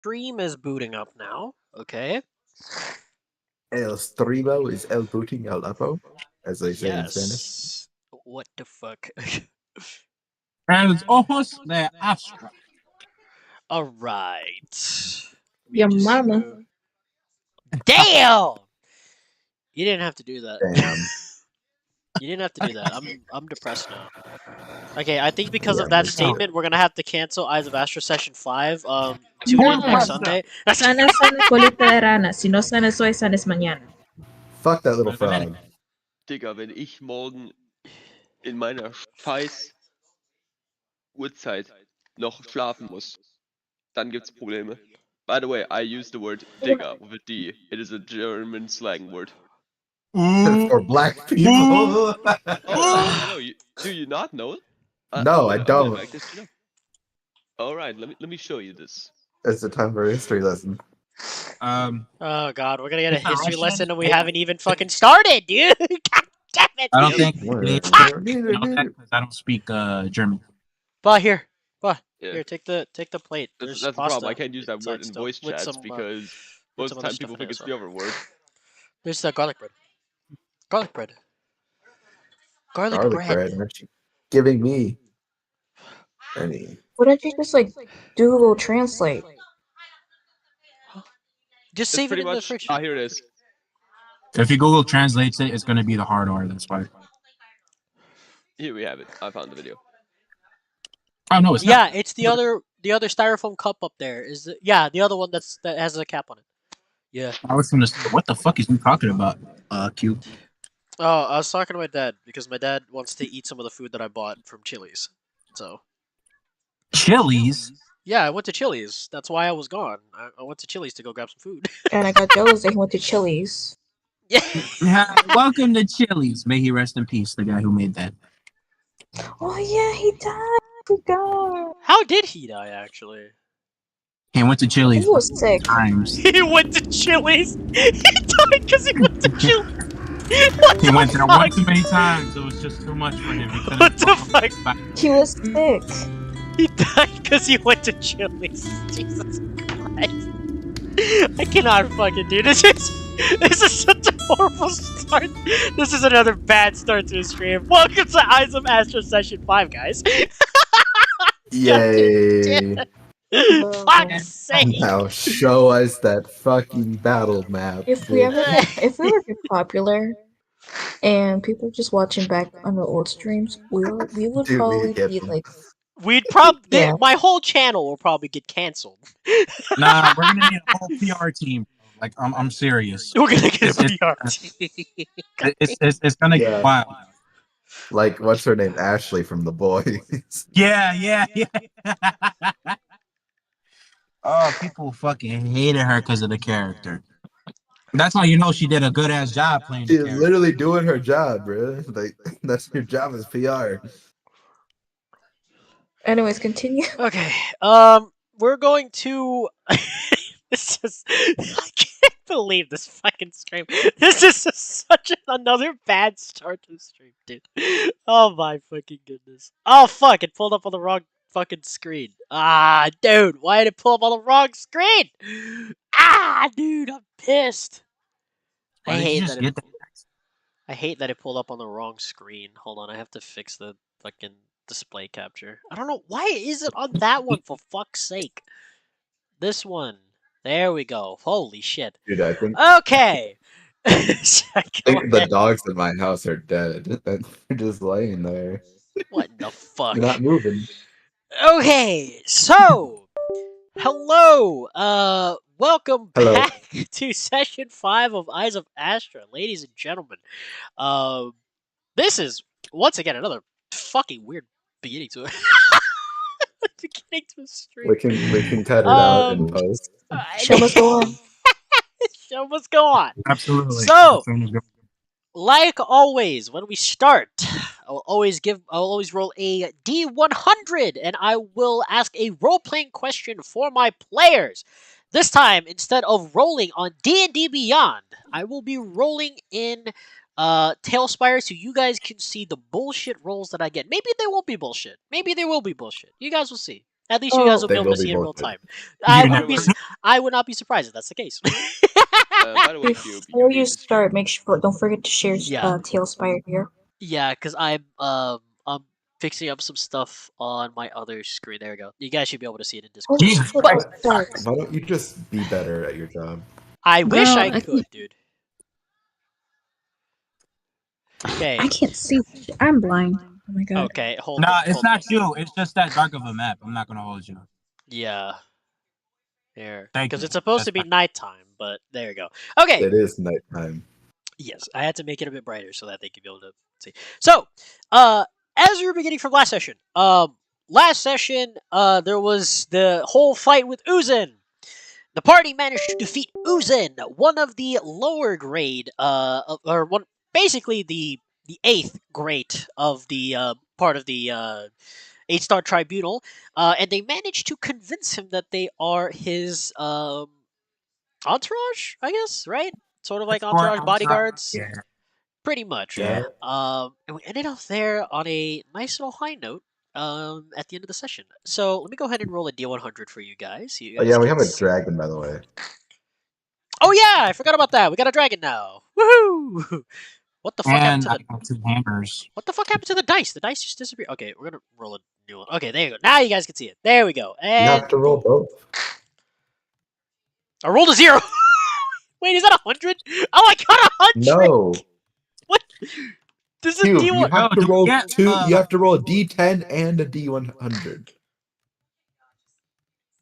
stream is booting up now. Okay. El Streamo is el booting el upo, as they say in Spanish. Yes. What the fuck? Els ojos de Astra. All right. Your mama. Damn. You didn't have to do that. Damn. You didn't have to do that. I'm depressed now. Okay, I think because Yeah, of that me too. statement, we're gonna have to cancel Eyes of Astra session 5. Tune in next Sunday. Sana kulit rana. Si no sana soy, sana es mañana. Fuck that little frog. Digga, wenn ich morgen in meiner scheiß Uhrzeit noch schlafen muss, dann gibt's Probleme. By the way, I use the word Digga with a D. It is a German slang word. For black people. Oh, no, do you not know it? No, I don't. Like this, you know? All right, let me show you this. It's a time for a history lesson. Oh god, we're gonna get a It's not history Russian. lesson and we haven't even fucking started, dude! God damn it! I don't think Whatever. I don't speak German. But here. Yeah. Here, take the plate. That's There's the pasta problem. I can't use that word inside in still, voice with chats some, because with most some of other the time stuff people in think it it's as the well. other word. There's garlic bread. Garlic bread. Garlic Garlic bread. bread. Aren't you giving me any? Why don't you just like Google Translate? Just It's save it pretty in the much. fridge. Here it is. If you Google translates it, it's going to be the hard R. That's why. Here we have it. I found the video. Oh no, it's Yeah, not. it's the other styrofoam cup up there. The other one that has a cap on it. Yeah. I was going to say, what the fuck is he talking about? Q. Oh, I was talking to my dad because my dad wants to eat some of the food that I bought from Chili's. So Chili's. yeah, I went to Chili's. That's why I was gone. I went to Chili's to go grab some food. And I got jealous that he went to Chili's. Yeah. Welcome to Chili's. May he rest in peace, the guy who made that. Oh yeah, he died. I forgot. How did he die? Actually, He went to Chili's He was sick. times. he went to Chili's. He died because he went to Chili's. What He the went there fuck? one too many times. It was just too much for him. He couldn't What the fuck fuck? back. He was sick. He died because he went to Chili's. Jesus Christ! I cannot fucking do this. This is such a horrible start. This is another bad start to a stream. Welcome to Eyes of Astra Session 5, guys. Yay! Fuck's sake! Now show us that fucking battle map. If we ever get popular and people just watching back on the old streams, we would Dude, probably get be them. like, We'd probably Yeah. my whole channel will probably get canceled. Nah, we're gonna need a whole PR team. Like, I'm serious. We're gonna get a It's- PR team. It's gonna Yeah. get wild. Like, what's her name? Ashley from The Boys. Yeah. Oh, people fucking hated her because of the character. That's how you know she did a good ass job playing the She's character. literally doing her job, bro. Like, that's your job as PR. anyways, continue. Okay. We're going to. This is. I can't believe this fucking stream. This is such another bad start to the stream, dude. Oh my fucking goodness. Oh fuck! It pulled up on the wrong fucking screen. Ah, dude, why did it pull up on the wrong screen? Ah, dude, I'm pissed. Why I did you hate just that. get that? I hate that it pulled up on the wrong screen. Hold on, I have to fix the fucking display capture. I don't know why is it on that one, for fuck's sake. This one. There we go. Holy shit. Dude, I think, Okay. Go the ahead. dogs in my house are dead. They're just laying there. What the fuck? They're not moving. Okay, so hello. Welcome Hello. back to session 5 of Eyes of Astra, ladies and gentlemen. This is once again another fucking weird beginning to it. Beginning to a stream. We can cut it out in post. Show must go on. Show must go on. Absolutely. So, like always, when we start, I'll always roll a D100, and I will ask a role-playing question for my players. This time, instead of rolling on D&D Beyond, I will be rolling in Tailspire so you guys can see the bullshit rolls that I get. Maybe they won't be bullshit. Maybe they will be bullshit. You guys will see. At least you guys will be They able will to be see in both real good. time. You By the never way, I would not be surprised if that's the case. by the way, Cube, you Before need you to stream. start, make sure don't forget to share Yeah. Tailspire here. Yeah, because I'm fixing up some stuff on my other screen. There we go. You guys should be able to see it in Discord. Oh Jesus shit! Christ. Sorry. Why don't you just be better at your job? I wish Girl, I could, dude. I Okay. can't see. I'm blind. Oh my god. Okay. Hold Nah, on. it's Hold not you. It's just that dark of a map. I'm not gonna hold you. Yeah. There. Thank Because you. it's supposed to That's be fine. nighttime, but there you go. Okay. It is nighttime. Yes, I had to make it a bit brighter so that they could be able to see. So, as we were beginning from last session, there was the whole fight with Uzin. The party managed to defeat Uzin, one of the lower grade, or one, basically the eighth grade of the part of the 8-star tribunal, and they managed to convince him that they are his entourage, I guess, right? Sort of like entourage bodyguards. Yeah. Pretty much. Yeah. And we ended off there on a nice little high note. At the end of the session. So let me go ahead and roll a D100 for you guys. You Oh guys yeah, we can have a see. dragon, by the way. Oh yeah, I forgot about that. We got a dragon now. Woohoo! What the fuck happened And to I the got 2 hammers. What the fuck happened to the dice? The dice just disappeared. Okay, we're gonna roll a new one. Okay, there you go. Now you guys can see it. There we go. You And have to roll boom. both. I rolled a 0. Wait, is that 100? Oh, I got 100. No. What? This is a Cube, you D1. have Yo, to do we roll get, two. You have to roll a D10 and a D100.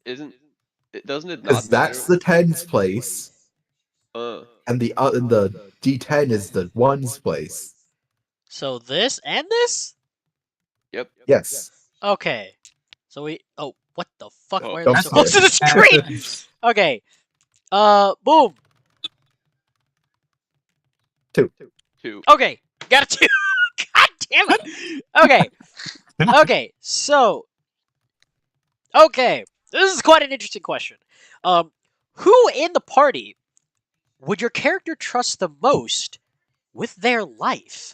Doesn't it Because not matter? that's the tens place, and the D10 is the ones place. So this and this? Yep. Yes. Okay. So we. Oh, what the fuck? Oh. Why are Don't they so skip. close to the screen? Okay. Boom. 2. 2. Okay. Got a 2. God damn it. Okay. Okay. So. Okay. This is quite an interesting question. Who in the party would your character trust the most with their life?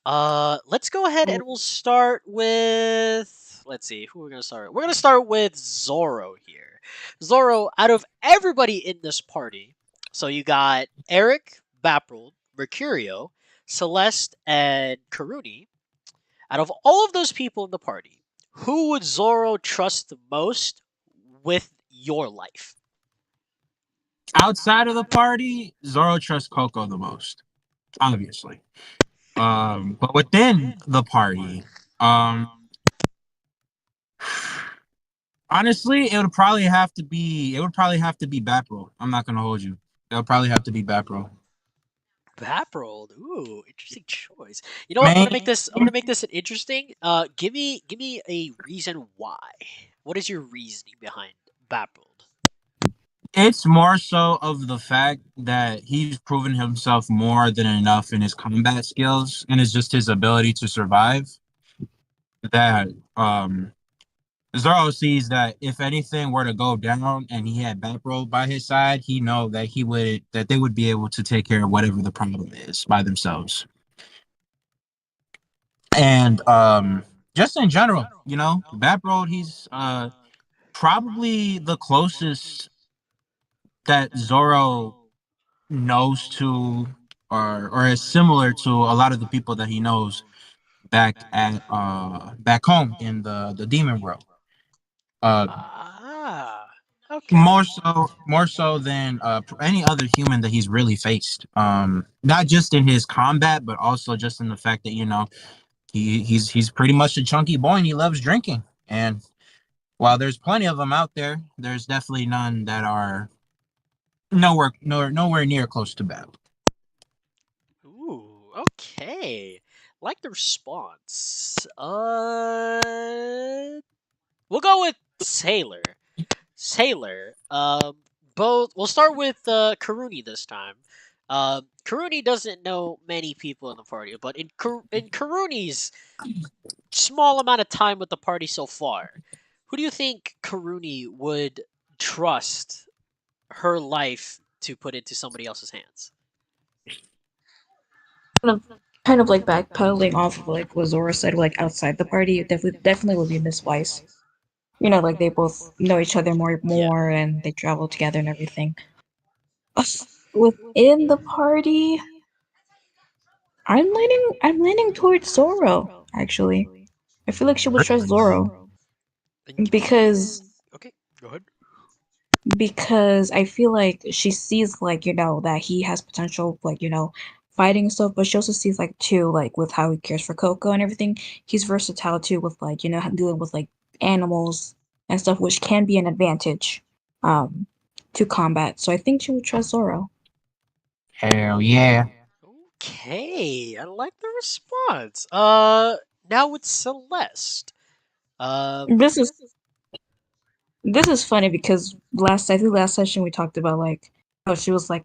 Let's go ahead and we'll start with. Let's see, who we're gonna start. We're gonna start with Zoro here. Zoro, out of everybody in this party, so you got Eric, Bapril, Mercurio, Celeste, and Karuni. Out of all of those people in the party, who would Zoro trust the most with your life? Outside of the party, Zoro trusts Coco the most, obviously. But within the party, honestly, it would probably have to be Bapril. I'm not gonna hold you. It would probably have to be Bapril. Baprold. Ooh, interesting choice. You know what? I'm gonna make this an interesting. Give me a reason why. What is your reasoning behind Baprold? It's more so of the fact that he's proven himself more than enough in his combat skills and it's just his ability to survive. That Zoro sees that if anything were to go down and he had Backroll by his side, he know that they would be able to take care of whatever the problem is by themselves. And just in general, Backroll, he's probably the closest that Zoro knows to or is similar to a lot of the people that he knows back home in the demon world. Okay. More so than any other human that he's really faced. Not just in his combat, but also just in the fact that he's pretty much a chunky boy and he loves drinking. And while there's plenty of them out there, there's definitely none that are nowhere near close to bad. Ooh, okay. Like the response. We'll go with Sailor. Sailor. We'll start with Karuni this time. Karuni doesn't know many people in the party, but in Karuni's small amount of time with the party so far, who do you think Karuni would trust her life to put into somebody else's hands? Kind of like backpedaling off of like what Zora said, like outside the party, it definitely would be Miss Weiss. Like they both know each other Yeah. more and they travel together and everything. Within the party, I'm leaning towards Zoro, actually. I feel like she would trust Zoro because Okay, go ahead. I feel like she sees like, that he has potential, like, fighting and stuff, but she also sees like too, like with how he cares for Coco and everything. He's versatile too with like, dealing with like animals and stuff, which can be an advantage to combat. So I think she would trust Zoro. Hell yeah. Okay, I like the response. Now it's Celeste. Um, This is This is funny because I think last session we talked about like how she was like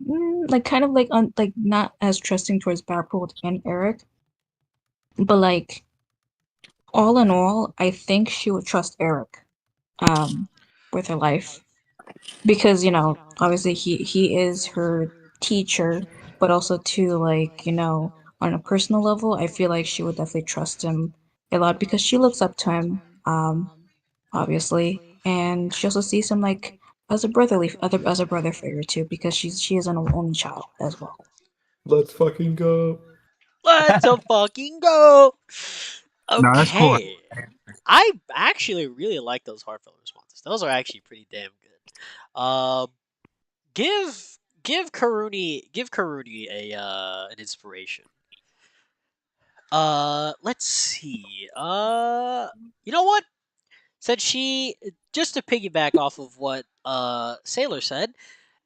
like kind of like like not as trusting towards Barpool and Eric, but like all in all, I think she would trust Eric, um, with her life because obviously he is her teacher, but also too like on a personal level, I feel like she would definitely trust him a lot because she looks up to him. Obviously, and she also sees him like as a brother figure too, because she is an only child as well. Let's fucking go. let's a fucking go. No, that's cool. Okay, I actually really like those heartfelt responses. Those are actually pretty damn good. Give Karuni a an inspiration. Let's see. You know what? Said she just to piggyback off of what Sailor said.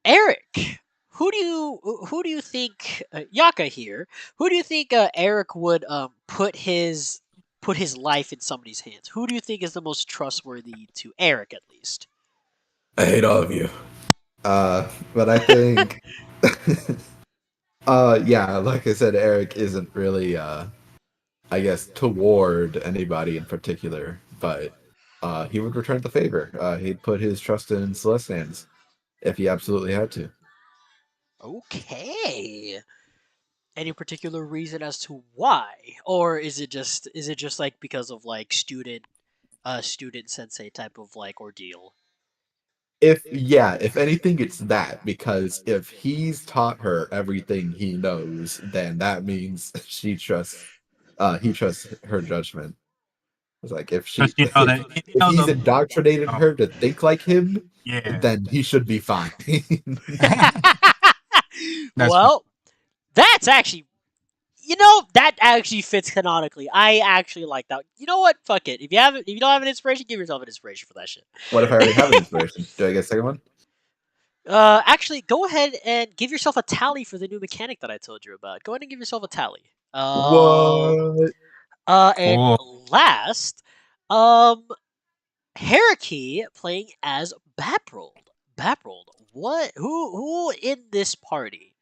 Eric, who do you think Yaka here? Who do you think Eric would put his life in somebody's hands? Who do you think is the most trustworthy to Eric at least? I hate all of you. But I think, yeah, like I said, Eric isn't really, I guess, toward anybody in particular, but he would return the favor. He'd put his trust in Celeste's hands if he absolutely had to. Okay. Any particular reason as to why, or is it just like because of like student sensei type of like ordeal? If anything, it's that because if he's taught her everything he knows, then that means he trusts her judgment. It's like Because you know that he if knows he's a indoctrinated oh, her to think like him, yeah. then he should be fine. That's fine. Well, that's actually that actually fits canonically. I actually like that. You know what? Fuck it. If you don't have an inspiration, give yourself an inspiration for that shit. What if I already have an inspiration? Do I get a second one? Actually, go ahead and give yourself a tally for the new mechanic that I told you about. Go ahead and give yourself a tally. What? And Cool. last, um, Haraki playing as Baprold. Baprold, what? Who in this party,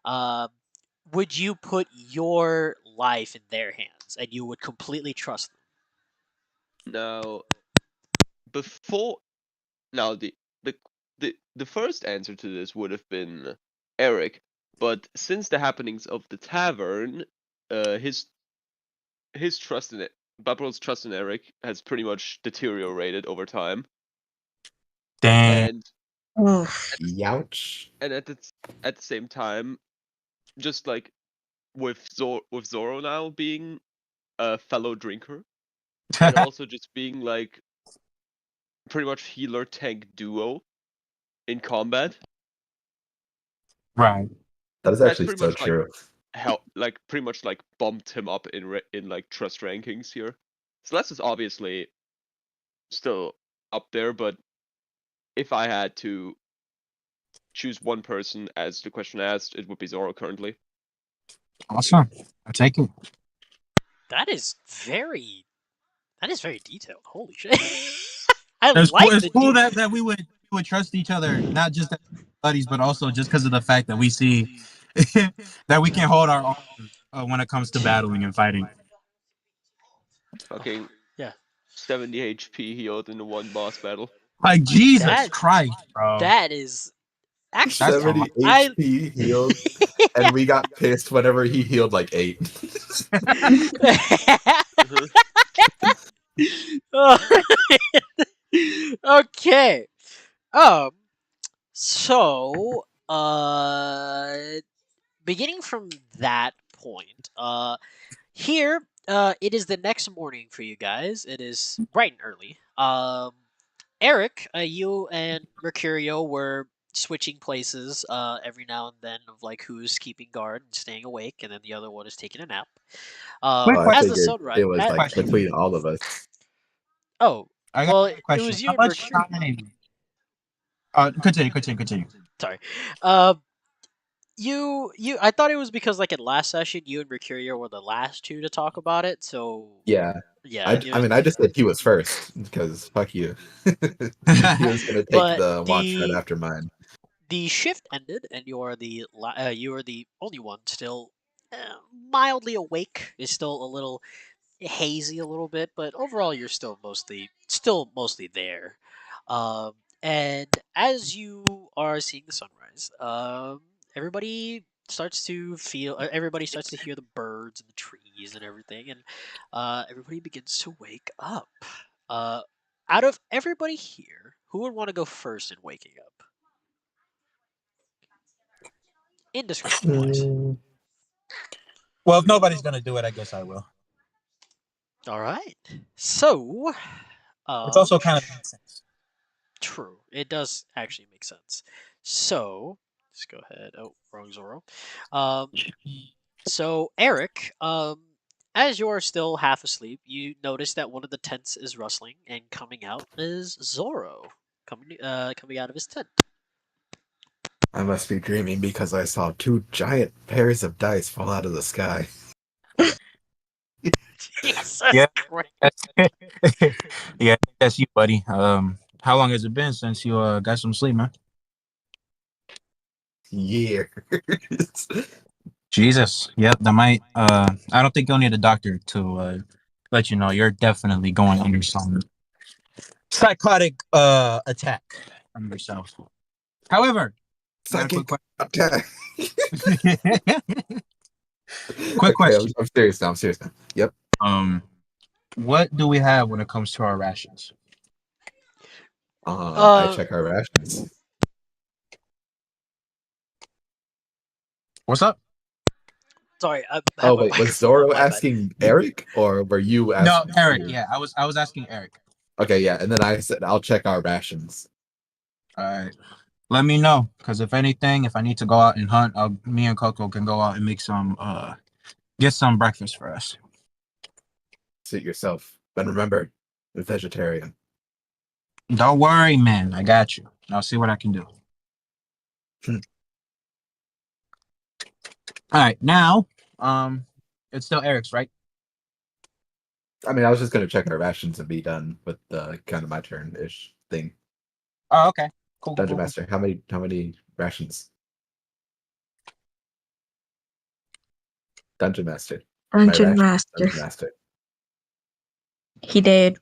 um, would you put your life in their hands and you would completely trust them? Now, before now the the first answer to this would have been Eric, but since the happenings of the tavern, his trust in it, Babro's trust in Eric has pretty much deteriorated over time, Damn. and Oof. Youch. and at the same time, just like with Zoro now being a fellow drinker, and also just being like pretty much healer tank duo in combat, Right. That is that's actually pretty so much like true. pretty much like bumped him up in like trust rankings here. Celeste is obviously still up there, but if I had to choose one person as the question asked, it would be Zoro currently. Awesome. I take it. That is very detailed. Holy shit! I It's cool. like It's the cool that we would trust each other, not just as buddies, but also just because of the fact that we see that we can hold our own when it comes to battling and fighting. Fucking yeah. 70 HP healed in the one boss battle. Like Jesus That Christ, bro. that is actually That's a lot. 70 HP healed, and we got pissed whenever he healed like 8. Oh, Okay. Um. So, beginning from that point, here, it is the next morning for you guys. It is bright and early. Eric, you and Mercurio were switching places every now and then of like who's keeping guard and staying awake, and then the other one is taking a nap. Quick Oh, I As the question. figured sunrise, it was Quick like question. between all of us. oh, I got well, a it question. was you How and much Mercurio. time? Continue. Sorry. Um, I thought it was because like in last session, you and Mercurio were the last two to talk about it. So Yeah. yeah, it I was. mean, I just said he was first because fuck you. He was gonna take But the watch right after mine. the shift ended, and you are the only one still mildly awake. Is still a little hazy, a little bit, but overall you're still mostly there. Um, and as you are seeing the sunrise, everybody starts to hear the birds and the trees and everything, and everybody begins to wake up. Uh, out of everybody here, who would want to go first in waking up? Indiscretion wise. Mm, Well, if nobody's gonna do it, I guess I will. All right. So, It's also sh- kind of makes sense. true. It does actually make sense. So, let's go ahead. Oh, wrong Zoro. Um, so Eric, as you're still half asleep, you notice that one of the tents is rustling, and coming out is Zoro, coming out of his tent. I must be dreaming because I saw two giant pairs of dice fall out of the sky. Jesus Yeah, Christ. that's, yeah, that's you, buddy. How long has it been since you got some sleep, man? Years. Jesus. Yep, that might. I don't think you'll need a doctor to let you know you're definitely going under some psychotic attack on yourself. However, I got a quick Psychic attack. question. Quick Okay, question. I'm serious now. I'm serious now. Yep. Um, what do we have when it comes to our rations? I Uh, check our rations. What's up? sorry, I have Oh my wait, was microphone on. Zoro My bad. asking Eric or were you No, asking? Eric. Yeah, I was asking Eric. Okay, yeah, and then I said I'll check our rations. All right. Let me know, because if anything, if I need to go out and hunt, me and Coco can go out and make some get some breakfast for us. Suit yourself. But remember, I'm vegetarian. Don't worry, man. I got you. I'll see what I can do. Hmm. All right, now, it's still Eric's, right? I mean, I was just gonna check our rations and be done with the kind of my turn ish thing. Oh, okay. Dungeon Cool. Master, how many rations? Dungeon Master. My Dungeon rations. Master. Dungeon Master. He did.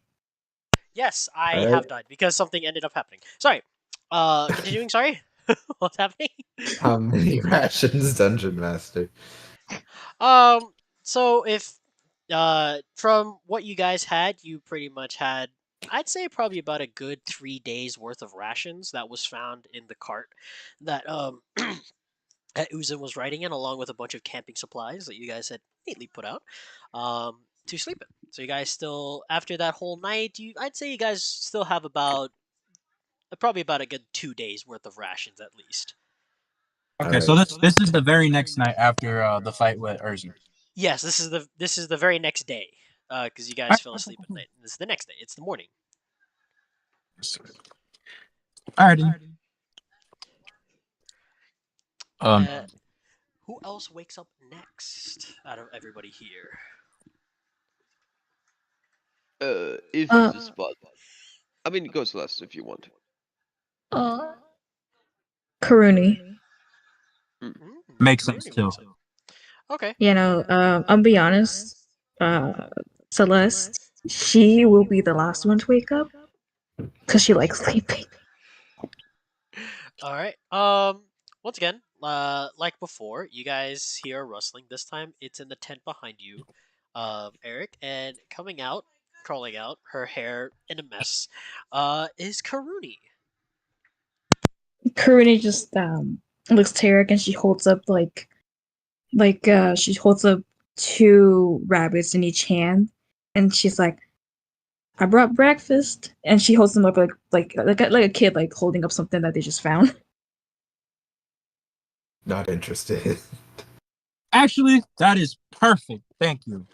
Yes, I All right. have died because something ended up happening. Sorry. Continuing. Sorry. What's happening? How many rations, Dungeon Master? Um. So if from what you guys had, you pretty much had, I'd say, probably about a good 3 days worth of rations that was found in the cart that that Uzun was riding in, along with a bunch of camping supplies that you guys had neatly put out to sleep in. So you guys still, after that whole night, I'd say you guys still have about probably about a good 2 days worth of rations at least. All Okay, so right. this is the very next night after the fight with Urza. Yes, this is the very next day, because you All guys fell asleep at right. night. This is the next day. It's the morning. All right. Um, Uh, who else wakes up next out of everybody here? If Uh, the spot. I mean, go Celeste if you want. uh, Karuni. makes sense Karuni too. wakes up. Okay. You know, I'll be honest. Uh, Celeste, she will be the last one to wake up because she likes sleeping. All right. Once again, like before, you guys hear a rustling. This time, it's in the tent behind you, Eric, and coming out crawling out, her hair in a mess, is Karuni. Karuni just looks to Eric and she holds up she holds up two rabbits in each hand, and she's like, "I brought breakfast," and she holds them up like a kid like holding up something that they just found. Not interested. Actually, that is perfect. Thank you.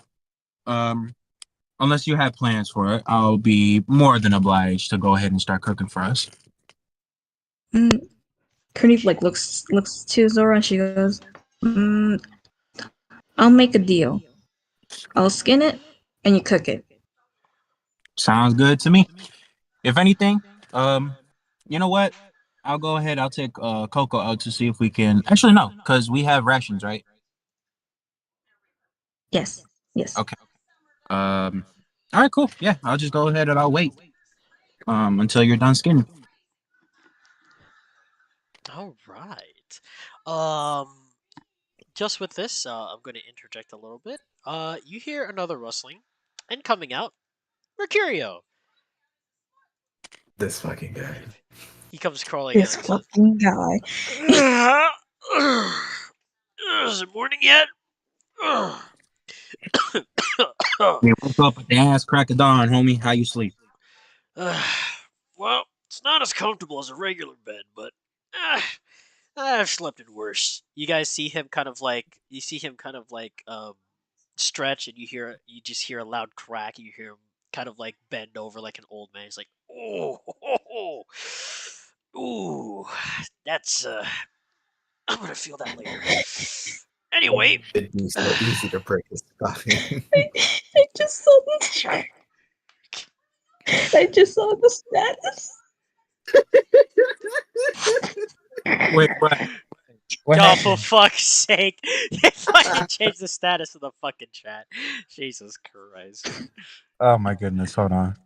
Unless you have plans for it, I'll be more than obliged to go ahead and start cooking for us. Mm. Karuni like looks to Zoro and she goes, "I'll make a deal. I'll skin it and you cook it." Sounds good to me. If anything, you know what? I'll go ahead. I'll take Coco out to see if we can. Actually, no, because we have rations, right? Yes. Yes. Okay. All right, cool. Yeah, I'll just go ahead and I'll wait until you're done skinning. All right. Um, just with this, I'm going to interject a little bit. You hear another rustling, and coming out, Mercurio. This fucking guy. He comes crawling This out and says, fucking guy. "Is it morning yet?" You woke up at the ass crack of dawn, homie. How you sleep? Well, it's not as comfortable as a regular bed, but I've slept in worse. You guys see him kind of like stretch, and you just hear a loud crack. And you hear him kind of like bend over like an old man. He's like, "Oh, ooh, that's I'm gonna feel that later." Anyway, It'd be so easy to break his spine. I just saw the I just saw the status. Wait, what? What oh, for happened? fuck's sake! They fucking changed the status of the fucking chat. Jesus Christ! Oh my goodness! Hold on.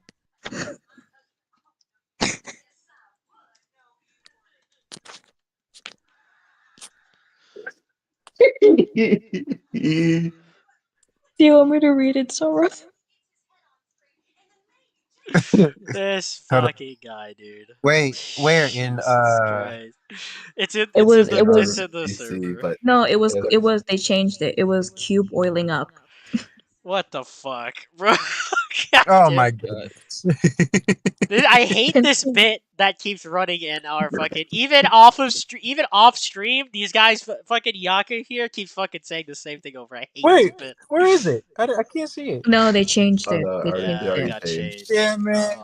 Do you want me to read it, Zoro? This Hold on. fucking guy, dude. Wait, where in Jesus Christ! It's in It it's in was the it On it's was in the PC, server. but no, it it was they changed it. It was cube oiling up. What the fuck, bro? God Oh damn. my God. goodness. I hate this bit that keeps running in our fucking even off stream. These guys, fucking Yaka here, keeps fucking saying the same thing over. I hate this Wait, bit. where is it? I can't see it. No, they changed oh it. no, They already, changed Yeah, it already it. got changed. changed. Yeah, man.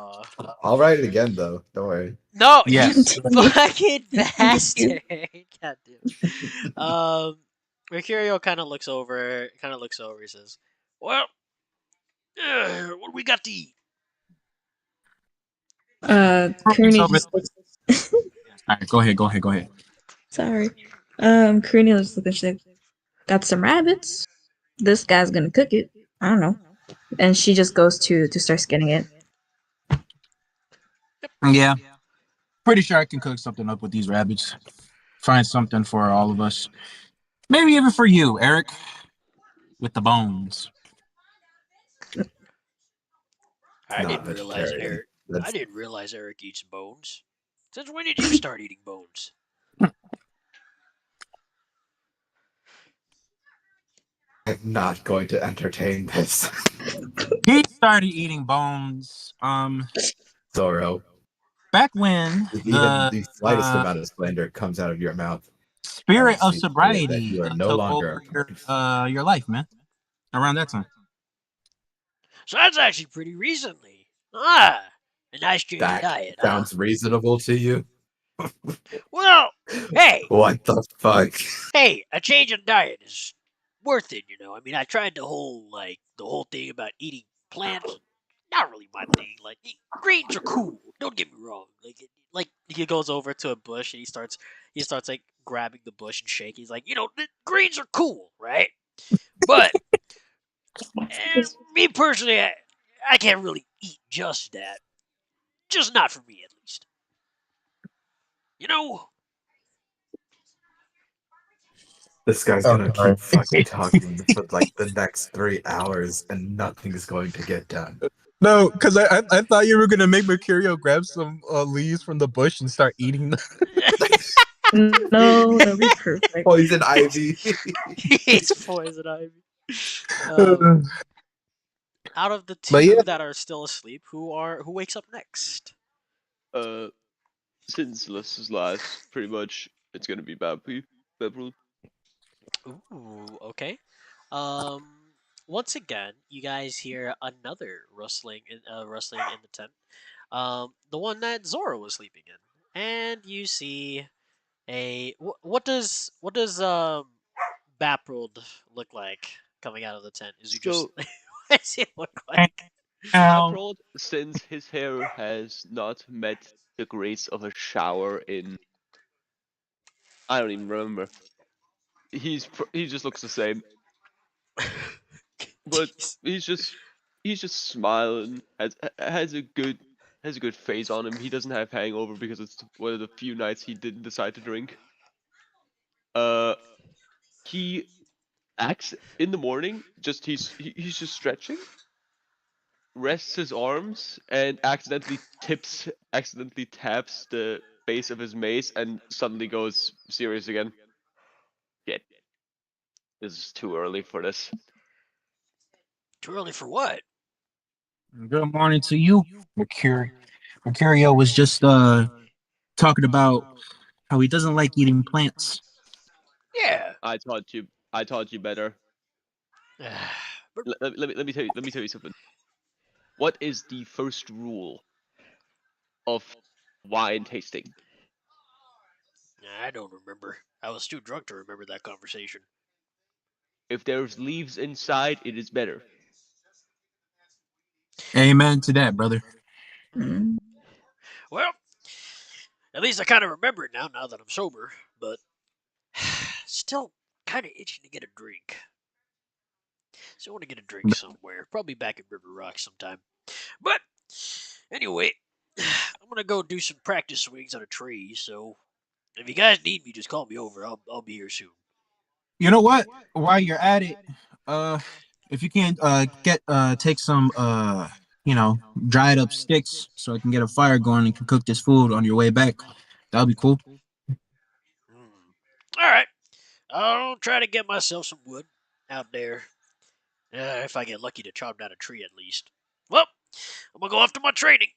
I'll write it again though. Don't worry. No, you Yes. Continue. fucking Continue. bastard! God damn. Mercurio kind of looks over. He says, "Well, what do we got to eat?" It's Cooney over just there. looks. All right, go ahead. Sorry. Cooney just looks. She's like, "Got some rabbits. This guy's gonna cook it. I don't know." And she just goes to start skinning it. Yeah, pretty sure I can cook something up with these rabbits. Find something for all of us. Maybe even for you, Eric, with the bones. I Not didn't realize vegetarian. Eric. I That's didn't realize Eric eats bones. Since when did you start eating bones? I'm not going to entertain this. He started eating bones. Zoro. Back when If even the the slightest amount of splendor comes out of your mouth, I will spirit of see to it that sobriety you are no took longer over a part. your life, man. Around that time. So that's actually pretty recently. Ah, a nice change of That diet, huh? sounds reasonable to you? Well, hey, What the fuck? hey, a change in diet is worth it, you know. I mean, I tried the whole thing about eating plants. Not really my thing. Like greens are cool. Don't get me wrong. Like he goes over to a bush and he starts like grabbing the bush and shaking. He's like, greens are cool, right? But me personally, I can't really eat just that. Just not for me, at least. You know, This guy's Oh, gonna sorry. keep fucking talking for like the next 3 hours and nothing's going to get done. No, because I thought you were gonna make Mercurio grab some leaves from the bush and start eating them. No, that'd be perfect. Poison ivy. He's poison ivy. Um, out of the But yeah, two that are still asleep, who wakes up next? Uh, since Celeste is last, pretty much it's gonna be Babu. Ooh, okay. Um, once again, you guys hear another rustling in the tent. The one that Zoro was sleeping in, and you see what does Baprold look like coming out of the tent? Is he just So what does he look like? um, Baprold, since his hair has not met the grace of a shower in, I don't even remember. He just looks the same, but Jeez. he's just smiling. Has a good face on him. He doesn't have hangover because it's one of the few nights he didn't decide to drink. Uh, he acts in the morning. He's just stretching, rests his arms, and accidentally taps the base of his mace, and suddenly goes serious again. Shit, this is too early for this. Too early for what? good morning to you, Mercurio. Mercurio was just talking about how he doesn't like eating plants. Yeah. I taught you better. But Let me tell you something. What is the first rule of wine tasting? I don't remember. I was too drunk to remember that conversation. If there's leaves inside, it is better. Amen to that, brother. Mm. Well, at least I kind of remember it now. Now that I'm sober, but still kind of itching to get a drink. So I want to get a drink somewhere. Probably back at River Rock sometime. But anyway, I'm gonna go do some practice swings on a tree. So if you guys need me, just call me over. I'll be here soon. You know what? While you're at it, uh, if you can get take some you know, dried up sticks so I can get a fire going and can cook this food on your way back. That'll be cool. All right, I'll try to get myself some wood out there. If I get lucky to chop down a tree at least. Well, I'm gonna go off to my training.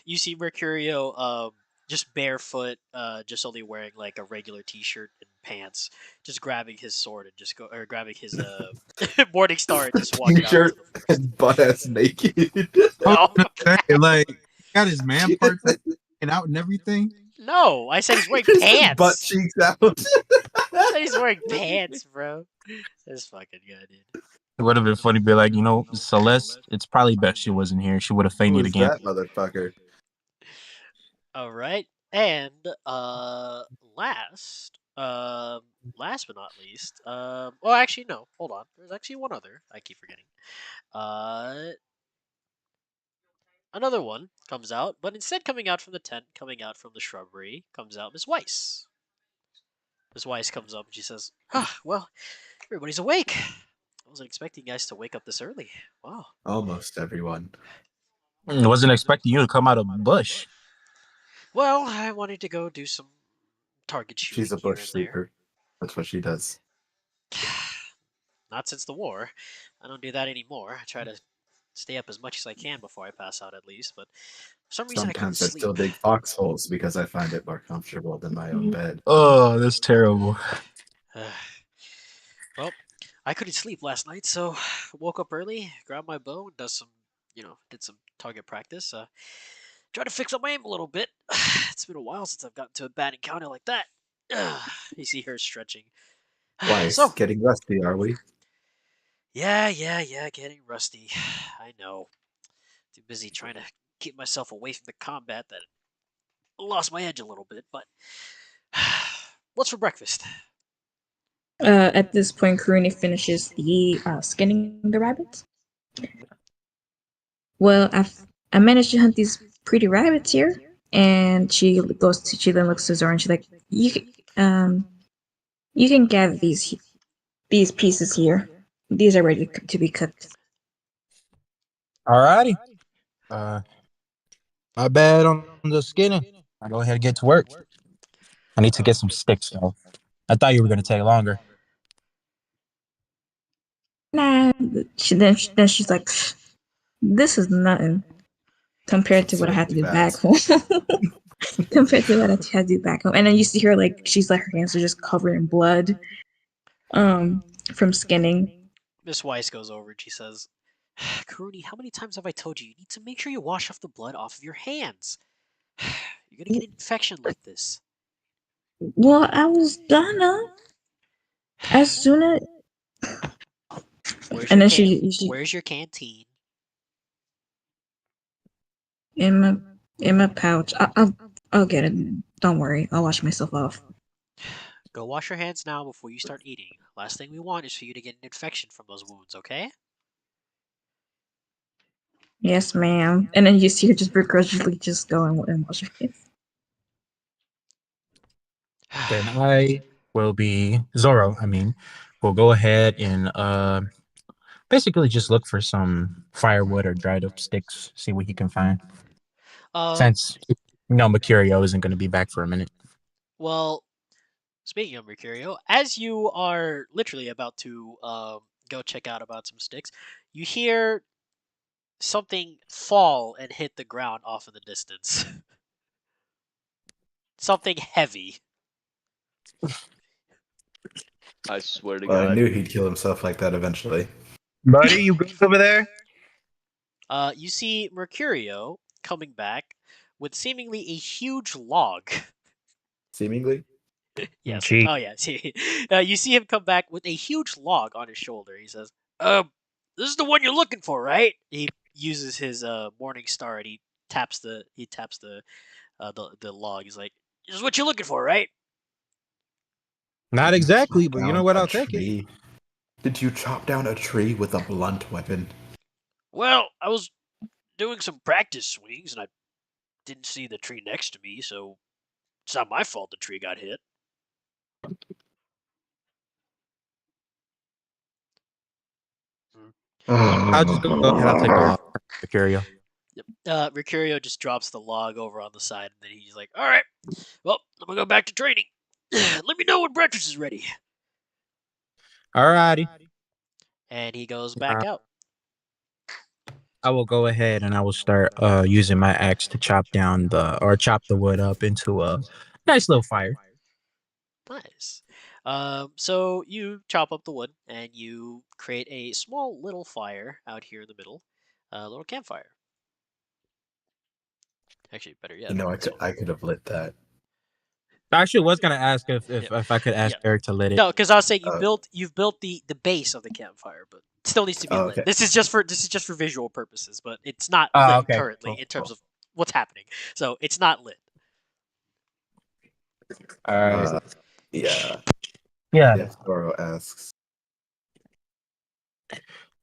You see Mercurio, just barefoot, just only wearing like a regular T-shirt and pants, just grabbing his sword and just grabbing his morning star and just walking out into T-shirt the forest. and butt ass naked. I was No, gonna say, like, got his man parts and out and everything. no, I said he's wearing Just his butt pants. cheeks out. I said he's wearing pants, bro. This fucking guy, dude. It would have been funny to be like, you know, Celeste, it's probably best she wasn't here. She would have Who fainted is again. that motherfucker? All right, and last but not least, well, actually, no, hold on. There's actually one other. I keep forgetting. Uh, Another one comes out, but instead coming out from the tent, coming out from the shrubbery, comes out Miss Weiss. Miss Weiss comes up and she says, "Ah, well, everybody's awake. I wasn't expecting you guys to wake up this early. Wow. Almost everyone. I wasn't expecting you to come out of bush. Well, I wanted to go do some target She's shooting a here bush and there. sleeper. That's what she does. Not since the war. I don't do that anymore. I try to stay up as much as I can before I pass out, at least. But for some reason, I couldn't Sometimes I still sleep. dig foxholes because I find it more comfortable than my own bed. Oh, that's terrible. Well, I couldn't sleep last night, so I woke up early, grabbed my bow, and did some target practice. Try to fix up my aim a little bit. It's been a while since I've gotten to a bad encounter like that. You see her stretching. Twice. So, Getting rusty, are we? yeah, getting rusty. I know. Too busy trying to keep myself away from the combat that I lost my edge a little bit, but what's for breakfast? At this point, Karuni finishes the skinning the rabbits. Well, I managed to hunt these pretty rabbits here, and she then looks to Zoro and she's like, you can gather these these pieces here. These are ready to be cooked. Alrighty. My bad on the skinning. I'll go ahead and get to work. I need to get some sticks though. I thought you were gonna take longer. Nah. Then she's like, this is nothing compared to what I had to Considerably do back fast. home. Compared to what I had to do back home. And then you see her like she's like her hands are just covered in blood. From skinning. Miss Weiss goes over and she says, Karuni, how many times have I told you need to make sure you wash off the blood off of your hands? You're gonna get an infection like this. Well, I was gonna as soon as Where's and your then can? she Where's your canteen? in my pouch. I'll get it. Don't worry. I'll wash myself off. Go wash your hands now before you start eating. Last thing we want is for you to get an infection from those wounds, okay? Yes, ma'am. And then you see her just begrudgingly just go and wash her hands. Then I will be Zoro. Will go ahead and basically just look for some firewood or dried up sticks. See what he can find. Um, Since Mercurio isn't going to be back for a minute. well, speaking of Mercurio, as you are literally about to go check out about some sticks, you hear something fall and hit the ground off in the distance. Something heavy. I swear to Well, I God. knew he'd kill himself like that eventually. Buddy, you good over there? You see Mercurio coming back with seemingly a huge log. Seemingly. Yes. Gee. Oh, yeah. See, you see him come back with a huge log on his shoulder. He says, this is the one you're looking for, right?" He uses his morning star and he taps the log. He's like, "This is what you're looking for, right?" Not Did you exactly, chop but you know down what? a I'll take it. tree? Did you chop down a tree with a blunt weapon? Well, I was doing some practice swings and I didn't see the tree next to me, so it's not my fault the tree got hit. Hmm. I'll just go ahead. I'll take the log, Mercurio. Yep. Mercurio just drops the log over on the side, and then he's like, "All right, well, I'm gonna go back to training. Let me know when breakfast is ready." Alrighty. And he goes back Uh, out. I will go ahead and I will start using my axe to chop the wood up into a nice little fire. Nice. So you chop up the wood and you create a small little fire out here in the middle, a little campfire. Actually, better You yet, know, small. I could have lit that. I actually was gonna ask if Yeah, if I could ask yeah. Eric to lit it. No, because I was saying Uh, you've built the base of the campfire, but it still needs to be oh, lit. okay. This is just for visual purposes, but it's not Oh, lit okay. currently Cool, in terms cool. of what's happening. So it's not lit. All right. Yeah. Yeah. Yes, Zoro asks.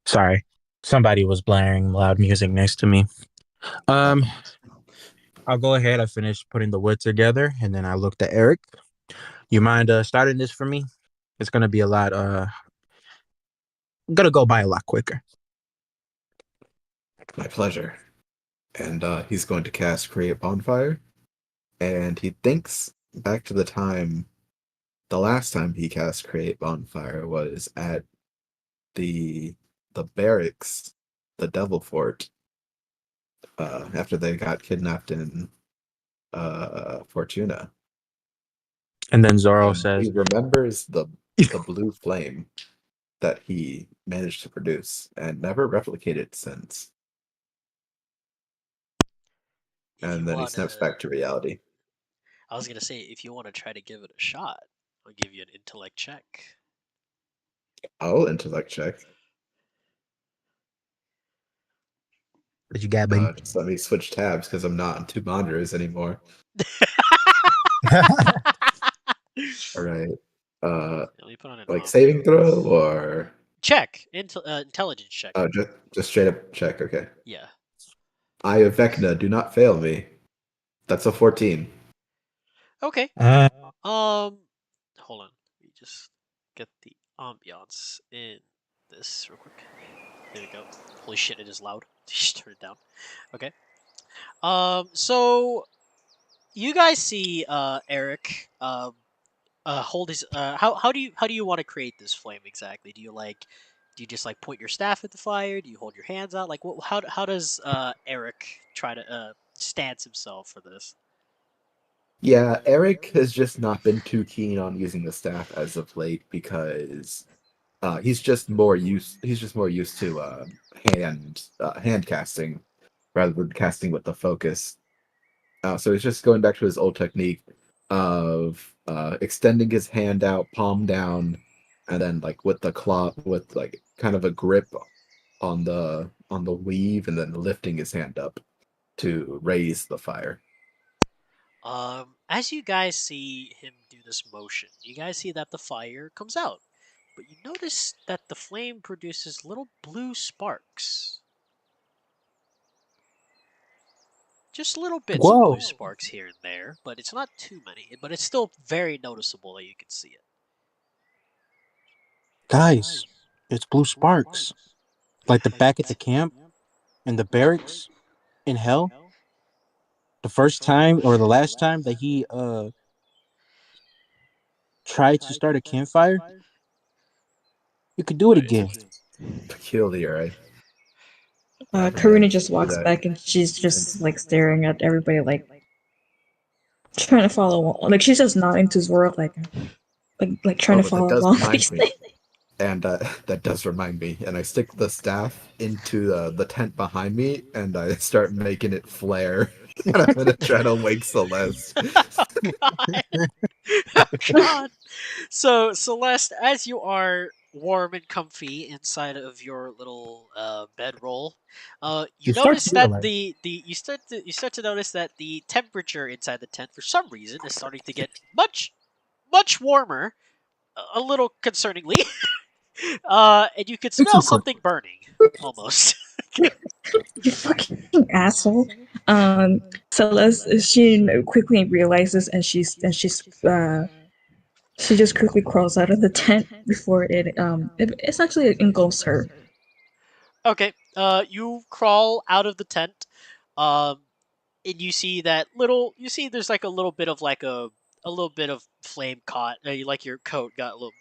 Sorry. Somebody was blaring loud music next to me. Um, I'll go ahead. I finished putting the wood together, and then I looked at Eric. You mind starting this for me? It's gonna be a lot. Gonna go by a lot quicker. My pleasure. And he's going to cast Create Bonfire. And he thinks back to the last time he cast Create Bonfire was at the barracks, the Devil Fort, after they got kidnapped in Fortuna. And then Zoro And he says, remembers the blue flame that he managed to produce and never replicated since. If you And then he want snaps to, back to reality. I was gonna say, if you want to try to give it a shot, I'll give you an intellect check. I'll intellect check. "What you got, buddy?" Just let me switch tabs because I'm not on two monitors anymore. All right. Let me put on an Like off saving mode. throw or Check. Intelligence check. just straight up check. Okay. Yeah. Eye of Vecna, do not fail me. That's a 14. Okay. uh, Hold on. Let me just get the ambiance in this real quick. There we go. Holy shit, it is loud. Just turn it down. Okay. So you guys see Eric hold his how do you want to create this flame exactly? Do you just like point your staff at the fire? Do you hold your hands out? Like how does Eric try to stance himself for this? Yeah, Eric has just not been too keen on using the staff as of late because he's just more used to hand casting rather than casting with the focus. So he's just going back to his old technique of extending his hand out, palm down, and then like with the claw, with like kind of a grip on the weave, and then lifting his hand up to raise the fire. As you guys see him do this motion, you guys see that the fire comes out, but you notice that the flame produces little blue sparks. Just little bits of blue Whoa, sparks here and there, but it's not too many. But it's still very noticeable that you can see it. guys, it's blue sparks. Like the back at the camp in the barracks in hell. The first time or the last time that he tried to start a campfire, you could do it again. Peculiar, eh? Having Karina to just do walks that. back and she's And just like staring at everybody, like trying to follow along. Like she's just nodding to Zoro, like trying oh, to but that follow does along what remind he's me. saying. And that does remind me. And I stick the staff into the tent behind me, and I start making it flare. And I'm gonna try to wake Celeste. God. Oh God. So Celeste, as you are warm and comfy inside of your little bedroll, you You start notice to that realize you start to notice that the temperature inside the tent for some reason is starting to get much warmer, a little concerningly. And you can me smell too quick. something burning almost. You fucking asshole. Celeste, she quickly realizes, and she just quickly crawls out of the tent before it's actually engulfs her. Okay, you crawl out of the tent, um, and you see that little. You see, there's like a little bit of a little bit of flame caught. Like your coat got a little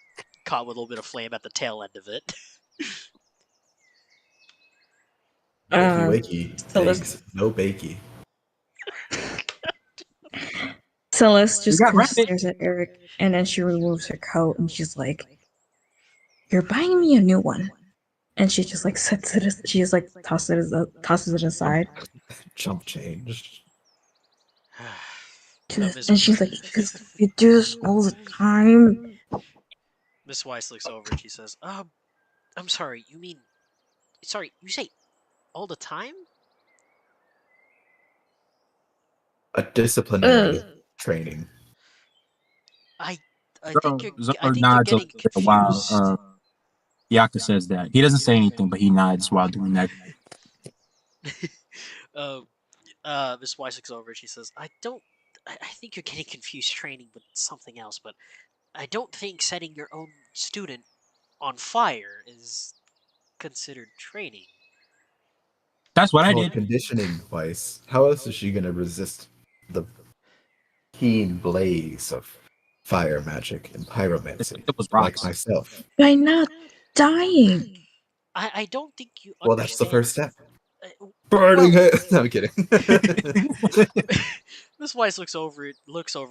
caught with a little bit of flame at the tail end of it. Wakey Uh, wakey, Celeste, pigs, no bakey. Celeste You just got kind of rabbit. stares at Eric, and then she removes her coat, and she's like, "You're buying me a new one." And she just like sets it. She just like tosses it Chump, aside. chump change. Miss And she's like, "Because you do this all the time." Miss Weiss looks over and she says, I'm sorry. You mean sorry? You say all the time? A Uh, disciplinary training. I I Zoro think you're nods a getting little bit while confused. Yaka says that. He doesn't say anything, but he nods while doing that. uh, Miss Weiss looks over and she says, I don't. I think you're getting confused training with something else, but I don't think setting your own student on fire is considered training. That's what I Called did. conditioning, Weiss. How else is she gonna resist the keen blaze of fire magic and pyromancy? It was Like rocks. myself. by not dying. I don't think you Well, that's the understand. first step. Uh, Burning well, it. No, I'm kidding. Miss Weiss looks over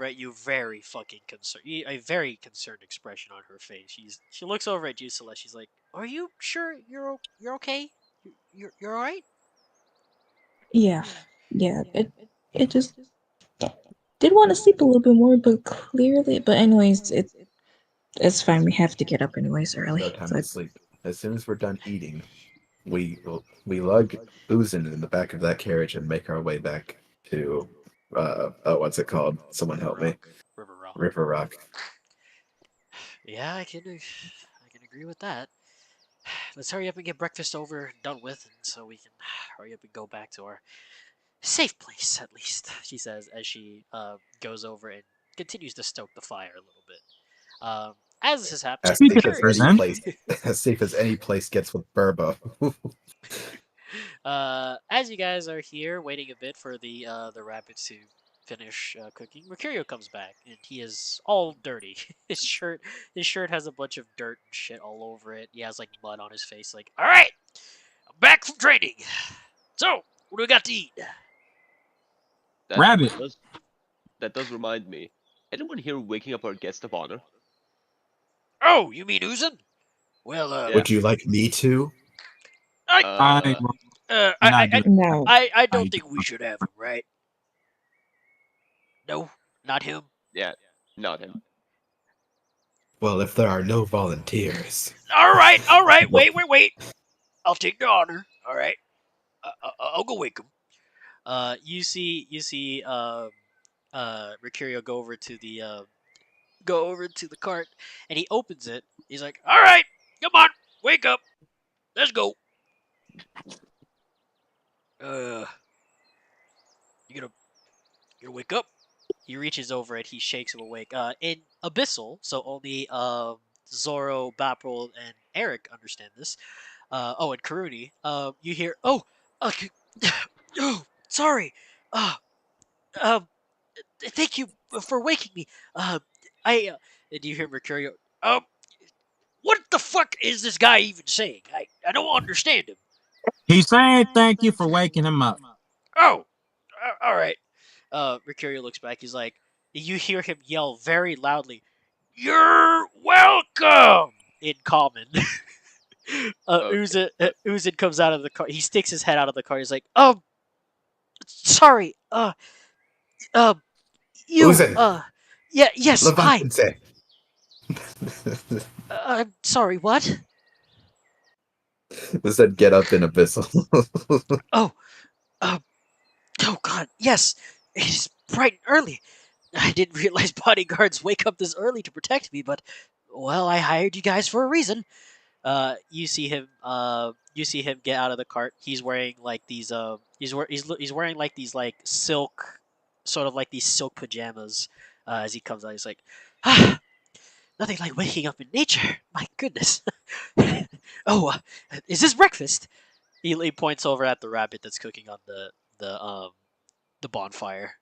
at you very fucking concerned, a very concerned expression on her face. She looks over at you, Celeste. She's like, "Are you sure you're okay? You're all right?" Yeah, yeah. It just did want to sleep a little bit more, but clearly. But anyways, it's fine. We have to get up anyways No early. time So to sleep. As soon as we're done eating, we lug boozing in the back of that carriage and make our way back to what's it called? Someone River help me. Rock, River Rock. River Rock. Yeah, I can agree with that. Let's hurry up and get breakfast over and done with, and so we can hurry up and go back to our safe place at least. She says as she goes over and continues to stoke the fire a little bit. as this is happening, As Speak safe it, as Mercurial, any Tarzan. place, as safe as any place gets with Burbo. as you guys are here waiting a bit for the rabbits to finish cooking, Mercurio comes back and he is all dirty. His shirt has a bunch of dirt and shit all over it. He has like mud on his face. Like, all right, I'm back from training. So, what do we got to eat? That Rabbit. does that does remind me. Anyone here waking up our guest of honor? Oh, you mean Uzan? Well, Yeah. Would you like me to? I cannot do No. I don't I think we should have him, right? No, not him. yeah, not him. Well, if there are no volunteers. All right. What? Wait. I'll take the honor. All right, I'll go wake him. Mercurio go over to the cart, and he opens it. He's like, "All right, come on, wake up, let's go." Uh, you gonna wake up? He reaches over and he shakes him awake. In Abyssal, so only Zoro, Bapril, and Eric understand this. Oh, and Karuni. You hear, uh, oh, sorry. Uh, um, thank you for waking me. Uh, and you hear Mercurio. Um, what the fuck is this guy even saying? I don't understand him. He's saying thank you for waking him up. Oh, all right. Mercurio looks back. He's like, you hear him yell very loudly, "You're welcome!" in common. Okay. Uzin comes out of the car. He sticks his head out of the car. He's like, sorry. Uh, you. Uzen, Yeah, yes. Hi. Levante. I'm sorry. What? This said get up in Abyssal. Oh, uh, oh God. Yes. It's bright and early. I didn't realize bodyguards wake up this early to protect me, but well, I hired you guys for a reason. You see him. You see him get out of the cart. He's wearing like these. He's wearing like these like silk, sort of like these silk pajamas. As he comes out, he's like, ah, nothing like waking up in nature. My goodness. Oh, is this breakfast? He points over at the rabbit that's cooking on the bonfire.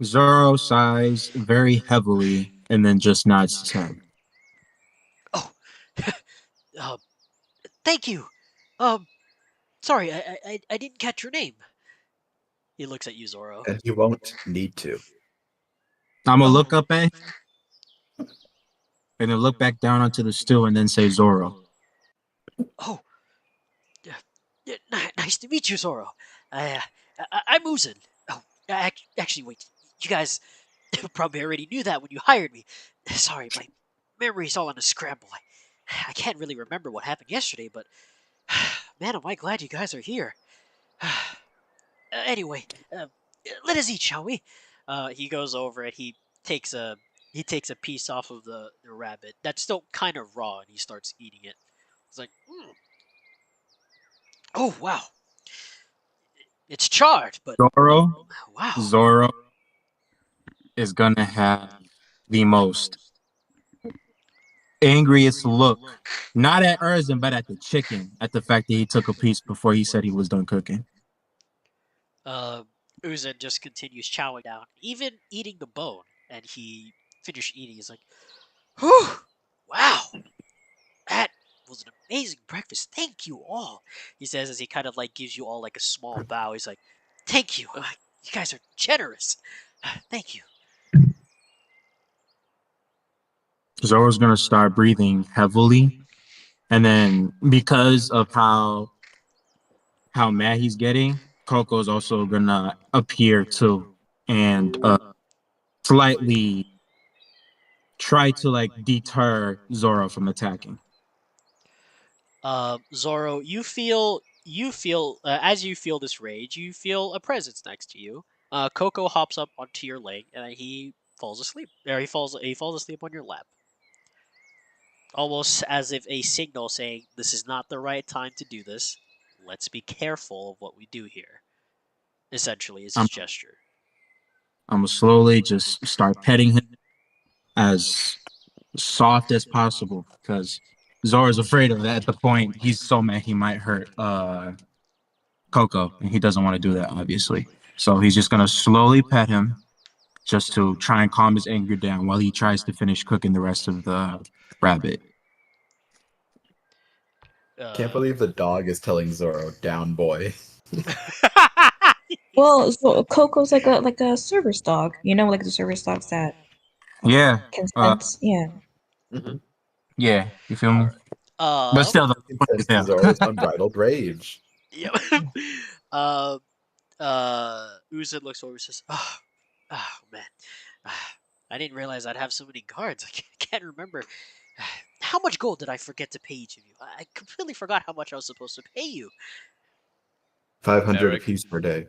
Zoro sighs very heavily and then just nods his head. Oh, um, thank you. Um, sorry, I didn't catch your name. He looks at you, Zoro. And you won't need to. I'm gonna Oh, look up at and then look back down onto the stool and then say Zoro. oh, nice to meet you, Zoro. I'm Uzin. Oh, actually, wait. You guys probably already knew that when you hired me. Sorry, my memory's all on a scramble. I can't really remember what happened yesterday, but man, am I glad you guys are here. Anyway, let us eat, shall we? He goes over and he takes a piece off of the rabbit that's still kind of raw, and he starts eating it. It's like, oh wow, it's charred, but Zoro, wow. Zoro is gonna have the most angriest look, not at Urzen, but at the chicken, at the fact that he took a piece before he said he was done cooking. Um, Uzan just continues chowing down, even eating the bone, and he finished eating. He's like, whew, wow, that was an amazing breakfast. Thank you all. He says as he kind of like gives you all like a small bow. He's like, thank you. You guys are generous. Thank you. Zoro's gonna start breathing heavily, and then because of how mad he's getting, Coco's also gonna appear too and slightly try to like deter Zoro from attacking. Zoro, you feel as you feel this rage, you feel a presence next to you. Coco hops up onto your leg and he falls asleep. Or he falls asleep on your lap, almost as if a signal saying this is not the right time to do this. Let's be careful of what we do here. Essentially, is his I'm gesture. I'm gonna slowly just start petting him as soft as possible because Zoro's afraid of that at the point. He's so mad he might hurt Coco, and he doesn't want to do that, obviously. So he's just gonna slowly pet him just to try and calm his anger down while he tries to finish cooking the rest of the rabbit. Can't believe the dog is telling Zoro, "Down, boy." Well, so Coco's like a service dog, you know, like the service dogs that Yeah, can uh, sense. Yeah. Mm-hmm. yeah, you feel me? All right. But still, Um, the Can funny sense as hell. Zoro's unbridled rage. yep. um, Uzid looks over and says, oh man. I didn't realize I'd have so many guards. Can't remember. How much gold did I forget to pay each of you? I completely forgot how much I was supposed to pay you. 500 Eric, apiece per day.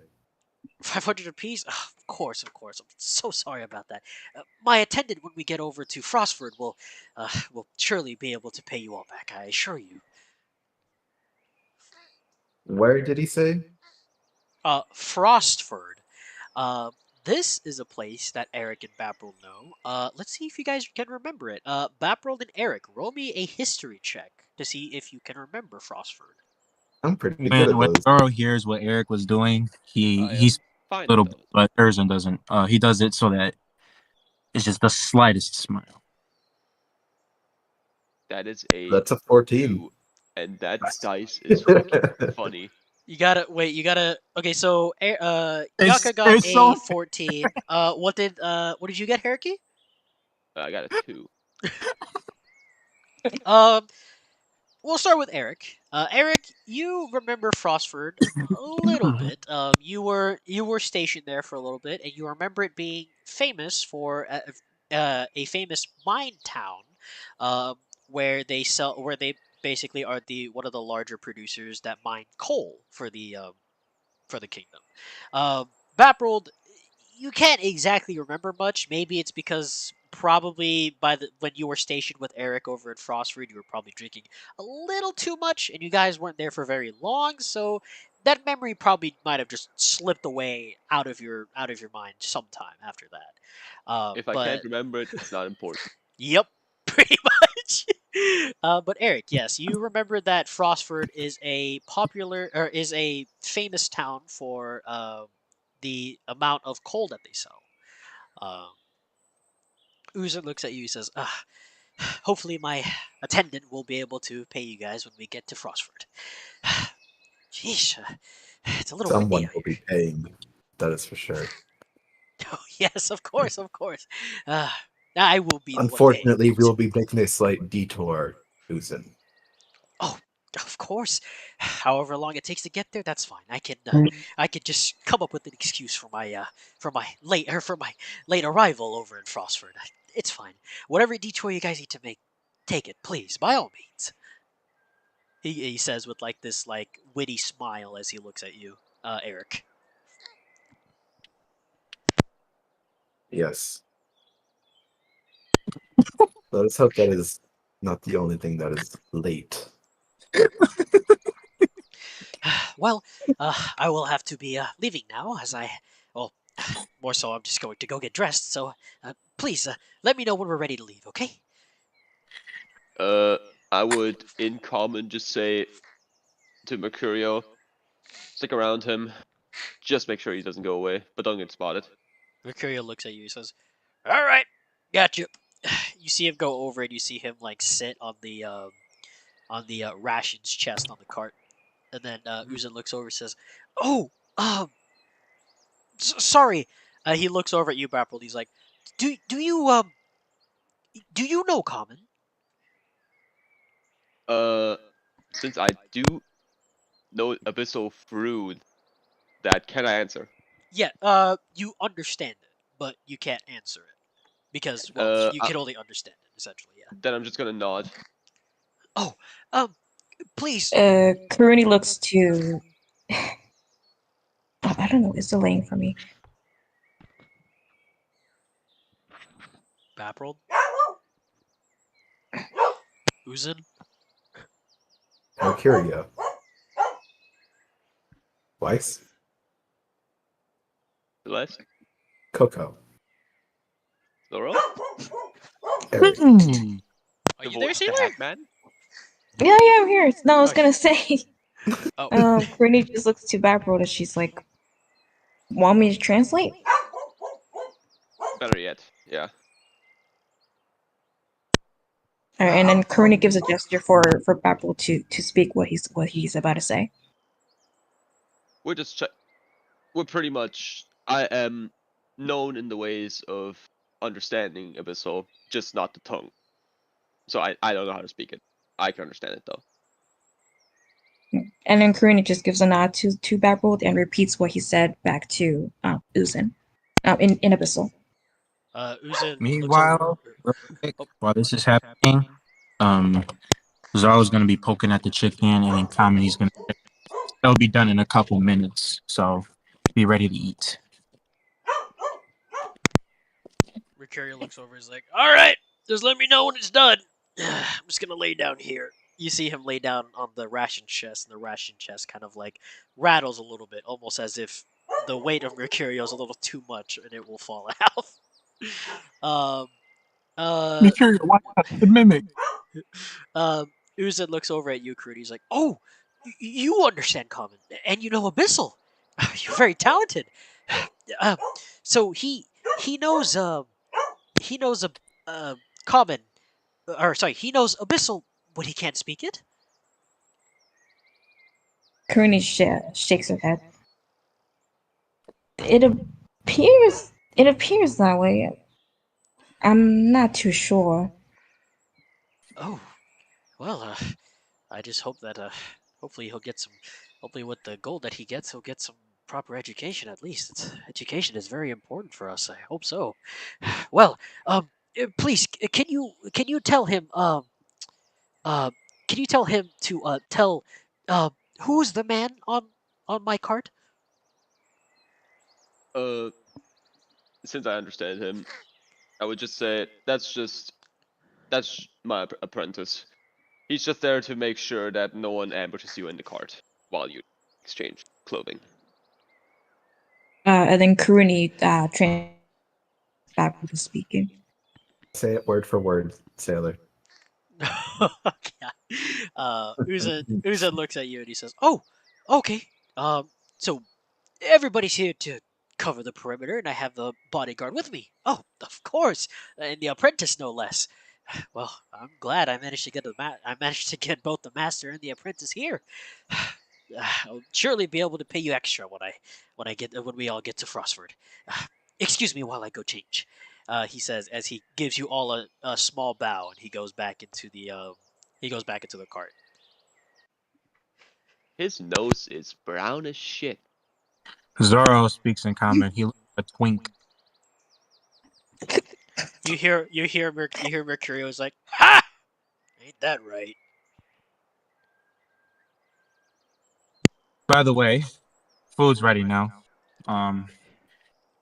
500 apiece? Of course, of course. I'm so sorry about that. My attendant, when we get over to Frostford, will surely be able to pay you all back. I assure you. Where did he say? Frostford. Uh, this is a place that Eric and Bapril know. Let's see if you guys can remember it. Bapril and Eric, roll me a history check to see if you can remember Frostford. I'm pretty good When at those. Zoro hears what Eric was doing, I he's am fine a little with bit, those. but Erzin doesn't. He does it so that it's just the slightest smile. That is a That's a 14. 2, and that dice is fucking funny. You gotta wait. You gotta. Okay, so It's Yaka got it's a so 14. What did you get, Haruki? I got a 2. Um, we'll start with Eric. Eric, you remember Frostford a little bit. You were stationed there for a little bit, and you remember it being famous for a famous mine town, where they basically are the one of the larger producers that mine coal for the kingdom. Baprold, you can't exactly remember much. Maybe it's because probably when you were stationed with Eric over at Frostford, you were probably drinking a little too much, and you guys weren't there for very long. So that memory probably might have just slipped away out of your mind sometime after that. If I But can't remember it, it's not important. Yep, pretty much. But Eric, yes, you remember that Frostford is a famous town for the amount of coal that they sell. Um, Uzer looks at you and says, hopefully my attendant will be able to pay you guys when we get to Frostford. Sheesh, it's a little windy Someone out will here. be paying. That is for sure. Oh, yes, of course, of course. Uh, I will be the one paying. Unfortunately, we will be making a slight detour, Uzen. Oh, of course. However long it takes to get there, that's fine. I can just come up with an excuse for my late arrival over in Frostford. It's fine. Whatever detour you guys need to make, take it, please, by all means. He says with like this like witty smile as he looks at you, Eric. Yes. Let us hope that is not the only thing that is late. Well, I will have to be leaving now, well, more so, I'm just going to go get dressed. So, please let me know when we're ready to leave, okay? I would, in common, just say to Mercurio, stick around him. Just make sure he doesn't go away, but don't get spotted. Mercurio looks at you. He says, "All right, gotcha." You see him go over, and you see him like sit on the rations chest on the cart, and then Uzan looks over and says, "Oh, sorry." He looks over at you, Bapril. He's like, "Do do you know Common?" Uh, since I do know Abyssal through that, can I answer? Yeah, you understand it, but you can't answer it because, well, Uh, you I, can only understand it essentially. Yeah. then I'm just gonna nod. Oh, um, please, Karuni looks to. I don't know. It's delaying for me. Bapril, Uzan. Mercurio. Weiss. Celeste? Coco. Zoro? Eric. Are The you voice there, of the Sailor? Hackman? Yeah, I'm here. No, I was Oh, gonna say. Oh, Courtney just looks to Barbara and she's like, "Want me to translate?" Better yet, yeah. Alright, and then Courtney gives a gesture for Barbara to speak what he's about to say. We're just we're pretty much. I am known in the ways of understanding Abyssal, just not the tongue. So I don't know how to speak it. I can understand it though. And then Courtney just gives a nod to Barbara and repeats what he said back to Uzin, in Abyssal. Uzin looks over. Meanwhile, real quick, Oh, while this is happening, um, Zoro's gonna be poking at the chicken, and then Comedy's gonna. That'll be done in a couple minutes, so be ready to eat. Mercurial looks over. He's like, "All right, just let me know when it's done. I'm just gonna lay down here." You see him lay down on the ration chest, and the ration chest kind of like rattles a little bit, almost as if the weight of Mercurial is a little too much and it will fall out. um, uh, Mercurial, why not the mimic? Uzin looks over at you, Kurudi. He's like, "Oh, you understand common, and you know abyssal. You're very talented." Uh, so he knows he knows a common, or sorry, he knows abyssal, but he can't speak it. Courtney shakes her head. It appears that way. I'm not too sure. Oh, well, I just hope that hopefully he'll get some. Hopefully, with the gold that he gets, he'll get some proper education at least. Education is very important for us. I hope so. Well, please, can you tell him uh can you tell him to tell uh who's the man on my cart? Uh, since I understand him, I would just say that's my apprentice. He's just there to make sure that no one ambushes you in the cart while you exchange clothing. And then Courtney translates back to speaking. Say it word for word, sailor. Yeah. Uzan looks at you and he says, "Oh, okay. So everybody's here to cover the perimeter, and I have the bodyguard with me. Oh, of course, and the apprentice, no less. Well, I'm glad I managed to get I managed to get both the master and the apprentice here. I'll surely be able to pay you extra when we all get to Frostford. Excuse me while I go change." He says as he gives you all a small bow, and he goes back into the cart. His nose is brown as shit. Zoro speaks in common. He looks like a twink. You hear Mercurio is like, "Ha! Ain't that right?" By the way, food's ready now. Um,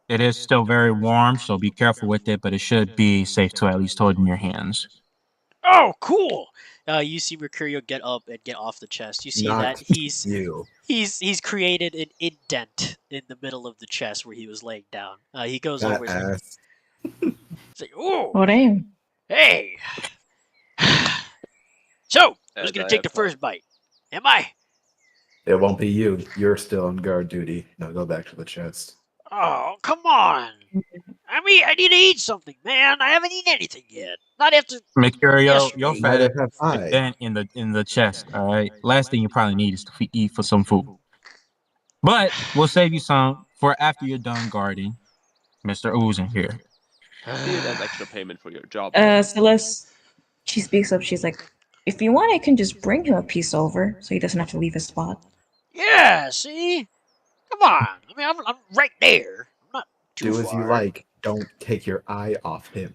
it is still very warm, so be careful with it, but it should be safe to at least hold in your hands. Oh, cool! You see Mercurio get up and get off the chest. You see that Not you. he's created an indent in the middle of the chest where he was laying down. He goes over. That He's like, ass. "Oh, Oh damn! hey!" So, who's As gonna I take the have thought. first bite? Am I? It won't be you. You're still on guard duty. Now go back to the chest. Oh, come on! I need to eat something, man. I haven't eaten anything yet. Not after Mercurio, your yesterday. fat ass Neither have a I. dent in the chest. All right. Last thing you probably need is to eat for some food. But we'll save you some for after you're done guarding, Mr. Oozin here. See it as extra payment for your job. Celeste, she speaks up. She's like, "If you want, I can just bring him a piece over, so he doesn't have to leave his spot." Yeah, see? Come on. I mean, I'm right there. I'm not too Do as you far. like. Don't take your eye off him.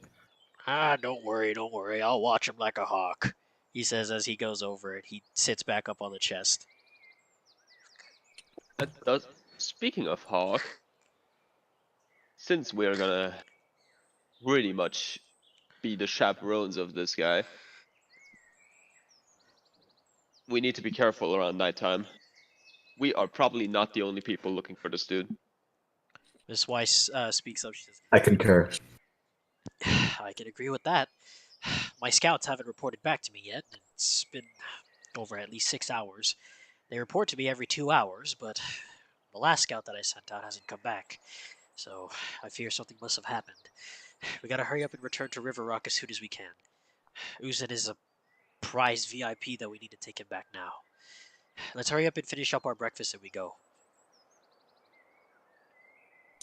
Don't worry, don't worry. I'll watch him like a hawk, he says as he goes over it. He sits back up on the chest. That does. Speaking of Hawk, since we're gonna really much be the chaperones of this guy, we need to be careful around nighttime. We are probably not the only people looking for this dude. Miss Weiss speaks up. She says, I concur. "I can agree with that. my scouts haven't reported back to me yet. It's been over at least 6 hours. They report to me every 2 hours, but the last scout that I sent out hasn't come back. So I fear something must have happened. We gotta hurry up and return to River Rock as soon as we can. Uzin is a prized VIP that we need to take him back now. Let's hurry up and finish up our breakfast and we go.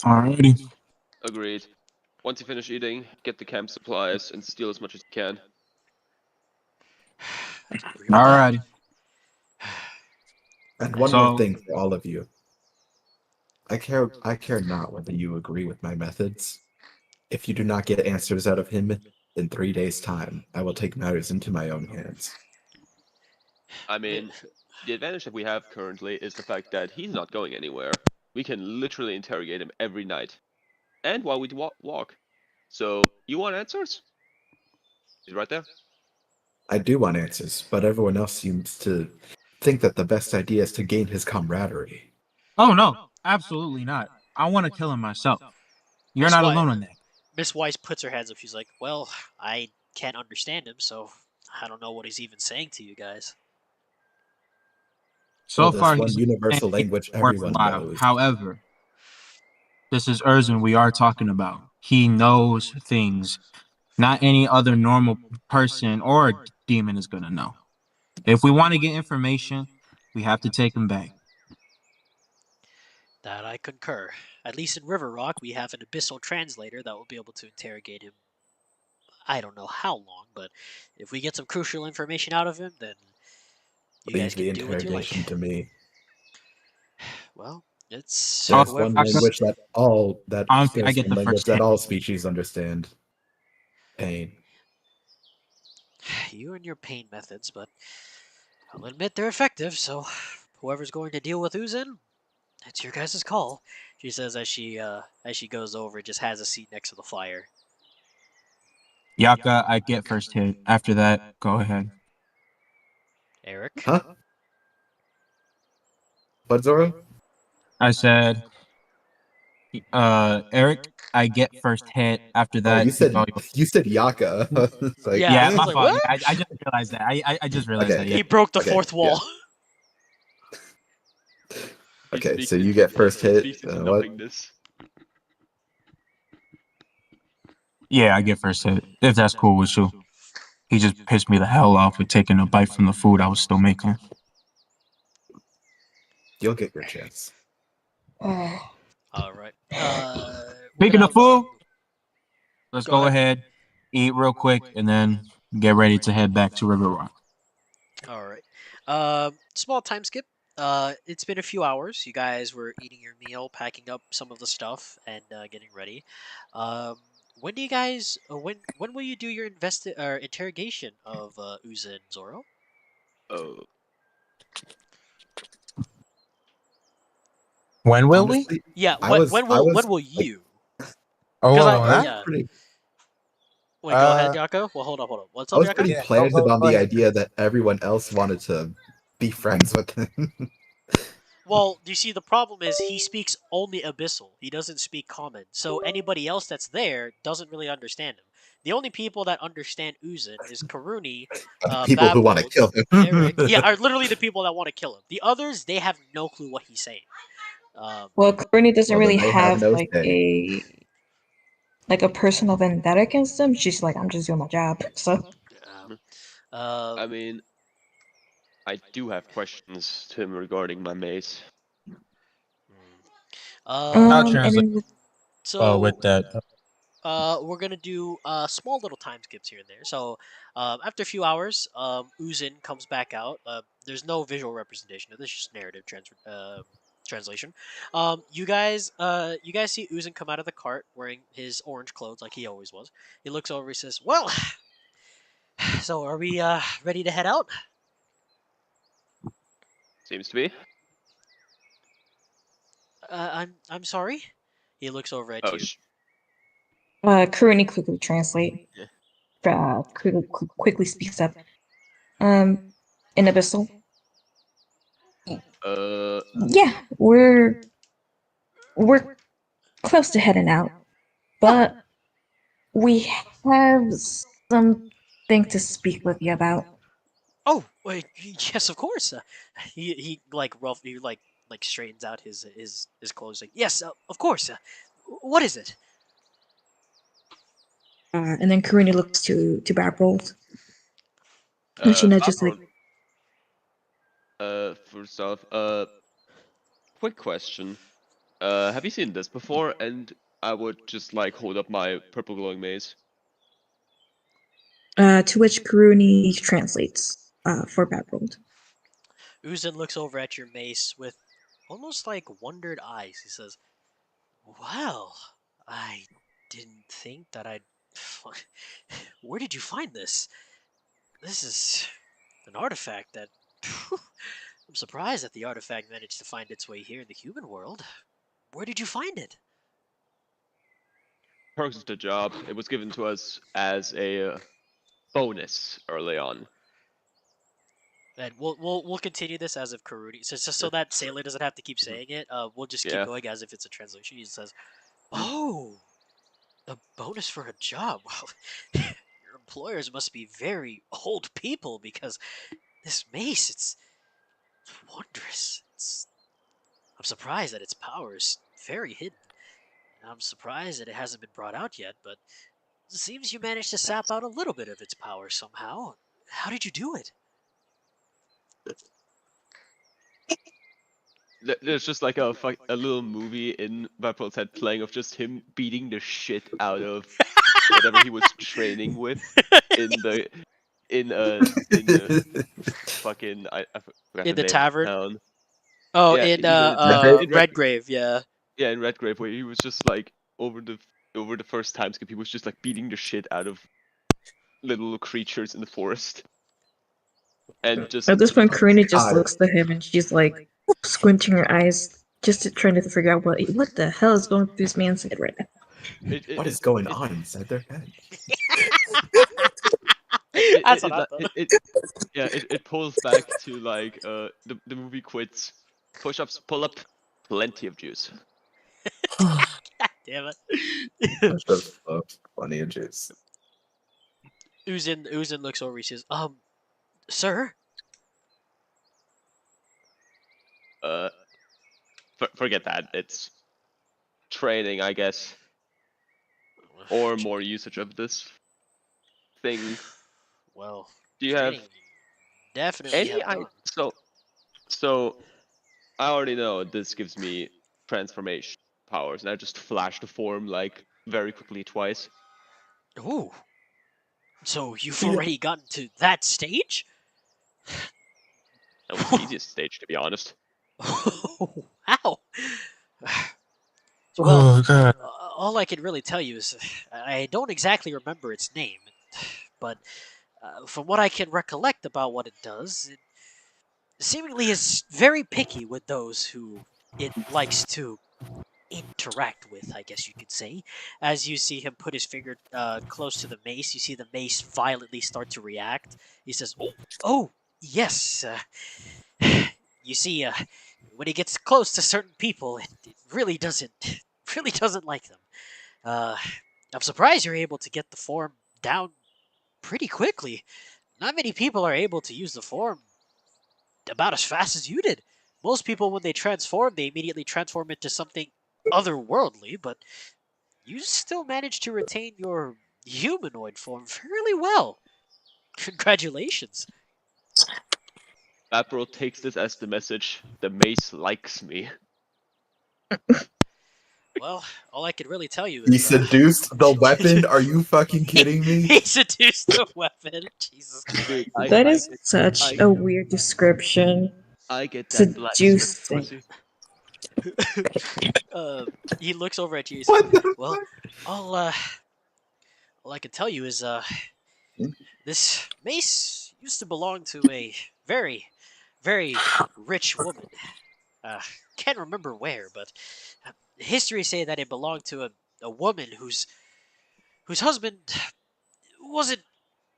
Alrighty. Agreed. Once you finish eating, get the camp supplies and steal as much as you can. Agree with that. Alrighty. And one So- more thing for all of you. I care not whether you agree with my methods. If you do not get answers out of him in 3 days' time, I will take matters into my own hands. I mean, the advantage that we have currently is the fact that he's not going anywhere. We can literally interrogate him every night. And while we walk. So, you want answers? He's right there. I do want answers, but everyone else seems to think that the best idea is to gain his camaraderie. Oh no, absolutely not. I want to kill him myself. You're Miss not White- alone in that. Miss Weiss puts her hands up. She's like, well, I can't understand him, so I don't know what he's even saying to you guys. So Well, there's far, one he's universal language everyone worthwhile. knows. However, this is Erzin we are talking about. He knows things not any other normal person or demon is gonna know. If we want to get information, we have to take him back. That I concur. At least in River Rock, we have an abyssal translator that will be able to interrogate him. I don't know how long, but if we get some crucial information out of him, then you guys Leave the can do what you like. interrogation to me. Well, it's There's Oh, one I- language that I there's get one the language first that hit. all species understand. Pain. you and your pain methods, but I'll admit they're effective. So whoever's going to deal with Uzin, that's your guys' call. She says as she goes over, just has a seat next to the fire. Yaka, I get first hit. After that, go ahead. Eric. Huh? What, Zoro? I said, Eric, I get first hit. After Oh, that, you said go- Yaka. It's like, Yeah, yeah, I was my like, fault. what? Yeah, I just realized that. I just realized Okay, that. He Yeah. broke the Okay, fourth yeah. wall. He Okay, speaks so you into- get first he hit. speaks into What? nothingness. Yeah, I get first hit. If that's cool with you. He just pissed me the hell off with taking a bite from the food I was still making. You'll get your chance. Uh, All right. Speaking of food, let's Go go ahead, eat real quick, and then get ready to head back to River Rock. All right. Small time skip. It's been a few hours. You guys were eating your meal, packing up some of the stuff, and getting ready. When do you guys? When will you do your interrogation of Uza and Zoro? Oh, When will we? Honestly, Yeah. I was- when I will was, when will like- you? Oh, Because I was yeah. pretty, Wait, go ahead, Uh, Yako. Well, hold up. What's I up, was Yako? pretty Yeah, planted go on the ahead. idea that everyone else wanted to be friends with him. Well, you see, the problem is he speaks only Abyssal. He doesn't speak Common. So anybody else that's there doesn't really understand him. The only people that understand Uzin is Karuni, People who want to Babbold, kill him. Eric. Yeah, are literally the people that want to kill him. The others, they have no clue what he's saying. well, Courtney doesn't Well, then really they have have no like say. a personal vendetta against him. She's like, I'm just doing my job. So I mean, I do have questions to him regarding my mace. I'll and translate then so with that. we're gonna do small little time skips here and there. So after a few hours, Uzin comes back out. There's no visual representation of this, just narrative translation. You guys see Uzin come out of the cart wearing his orange clothes like he always was. He looks over. He says, "Well, so are we ready to head out?" Seems to be. I'm sorry. He looks over at Oh, you. Courtney quickly translate. Quickly speaks up. In Abyssal. Yeah, we're close to heading out, but we have some thing to speak with you about. Oh, wait, yes, of course. He like he like straightens out his clothes. Like, yes, of course. What is it? And then Karina looks to Barbold, and she nudges like, Background. First off, quick question. Have you seen this before? And I would just like hold up my purple glowing maze. to which Karuni translates for Barbold. Uzin looks over at your mace with almost like wondered eyes. He says, "Well, I didn't think that I'd. Where did you find this? This is an artifact that. I'm surprised that the artifact managed to find its way here in the human world. Where did you find it?" Perks of the job. It was given to us as a bonus early on. And we'll continue this as if Karuni, so that Sailor doesn't have to keep saying it. We'll just keep Yeah. going as if it's a translation. He says, "Oh, a bonus for a job. Well, your employers must be very old people because this mace, it's wondrous. I'm surprised that its power is very hidden. I'm surprised that it hasn't been brought out yet, but it seems you managed to sap out a little bit of its power somehow. How did you do it?" There's just like a little movie in Vapor's head playing of just him beating the shit out of whatever he was training with in the fucking I forgot In the the name of tavern? the town. Oh, Yeah, in either the tavern in Redgrave, yeah. yeah, in Redgrave, where he was just like over the first time skip, he was just like beating the shit out of little creatures in the forest, and just At this point, Karina just God. looks to him and she's like squinting her eyes, just trying to figure out what the hell is going through this man's head right now. What is going on inside their head? That's what I thought. it pulls back to like the movie Quits. Push-ups, pull up, plenty of juice. God damn it. Just plenty of juice. Uzin looks over. He says, sir. Forget that. It's training, I guess, or more usage of this thing. Well, Do you have training definitely any have done. so I already know this gives me transformation powers, and I just flash the form like very quickly twice. Ooh. So you've Yeah. already gotten to that stage? That was the easiest stage, to be honest. Wow. Well, Oh god. all I can really tell you is I don't exactly remember its name, but from what I can recollect about what it does, it seemingly is very picky with those who it likes to interact with, I guess you could say. As you see him put his finger close to the mace, you see the mace violently start to react. He says, "Oh, yes. You see, when he gets close to certain people, it really doesn't, really doesn't like them. Uh, I'm surprised you're able to get the form down pretty quickly. Not many people are able to use the form about as fast as you did. Most people, when they transform, they immediately transform into something otherworldly, but you still managed to retain your humanoid form fairly well. Congratulations." Vapro takes this as the message. The mace likes me. Well, all I can really tell you He is seduced the weapon? Are you fucking kidding me? he seduced the weapon. Jesus Dude, Christ. That is such a weird description. I get that black strip Seducing. pussy. uh, he looks over at you. He says, What the "Well, all all I can tell you is this mace used to belong to a very, very rich woman. Uh, can't remember where, but history say that it belonged to a woman whose husband wasn't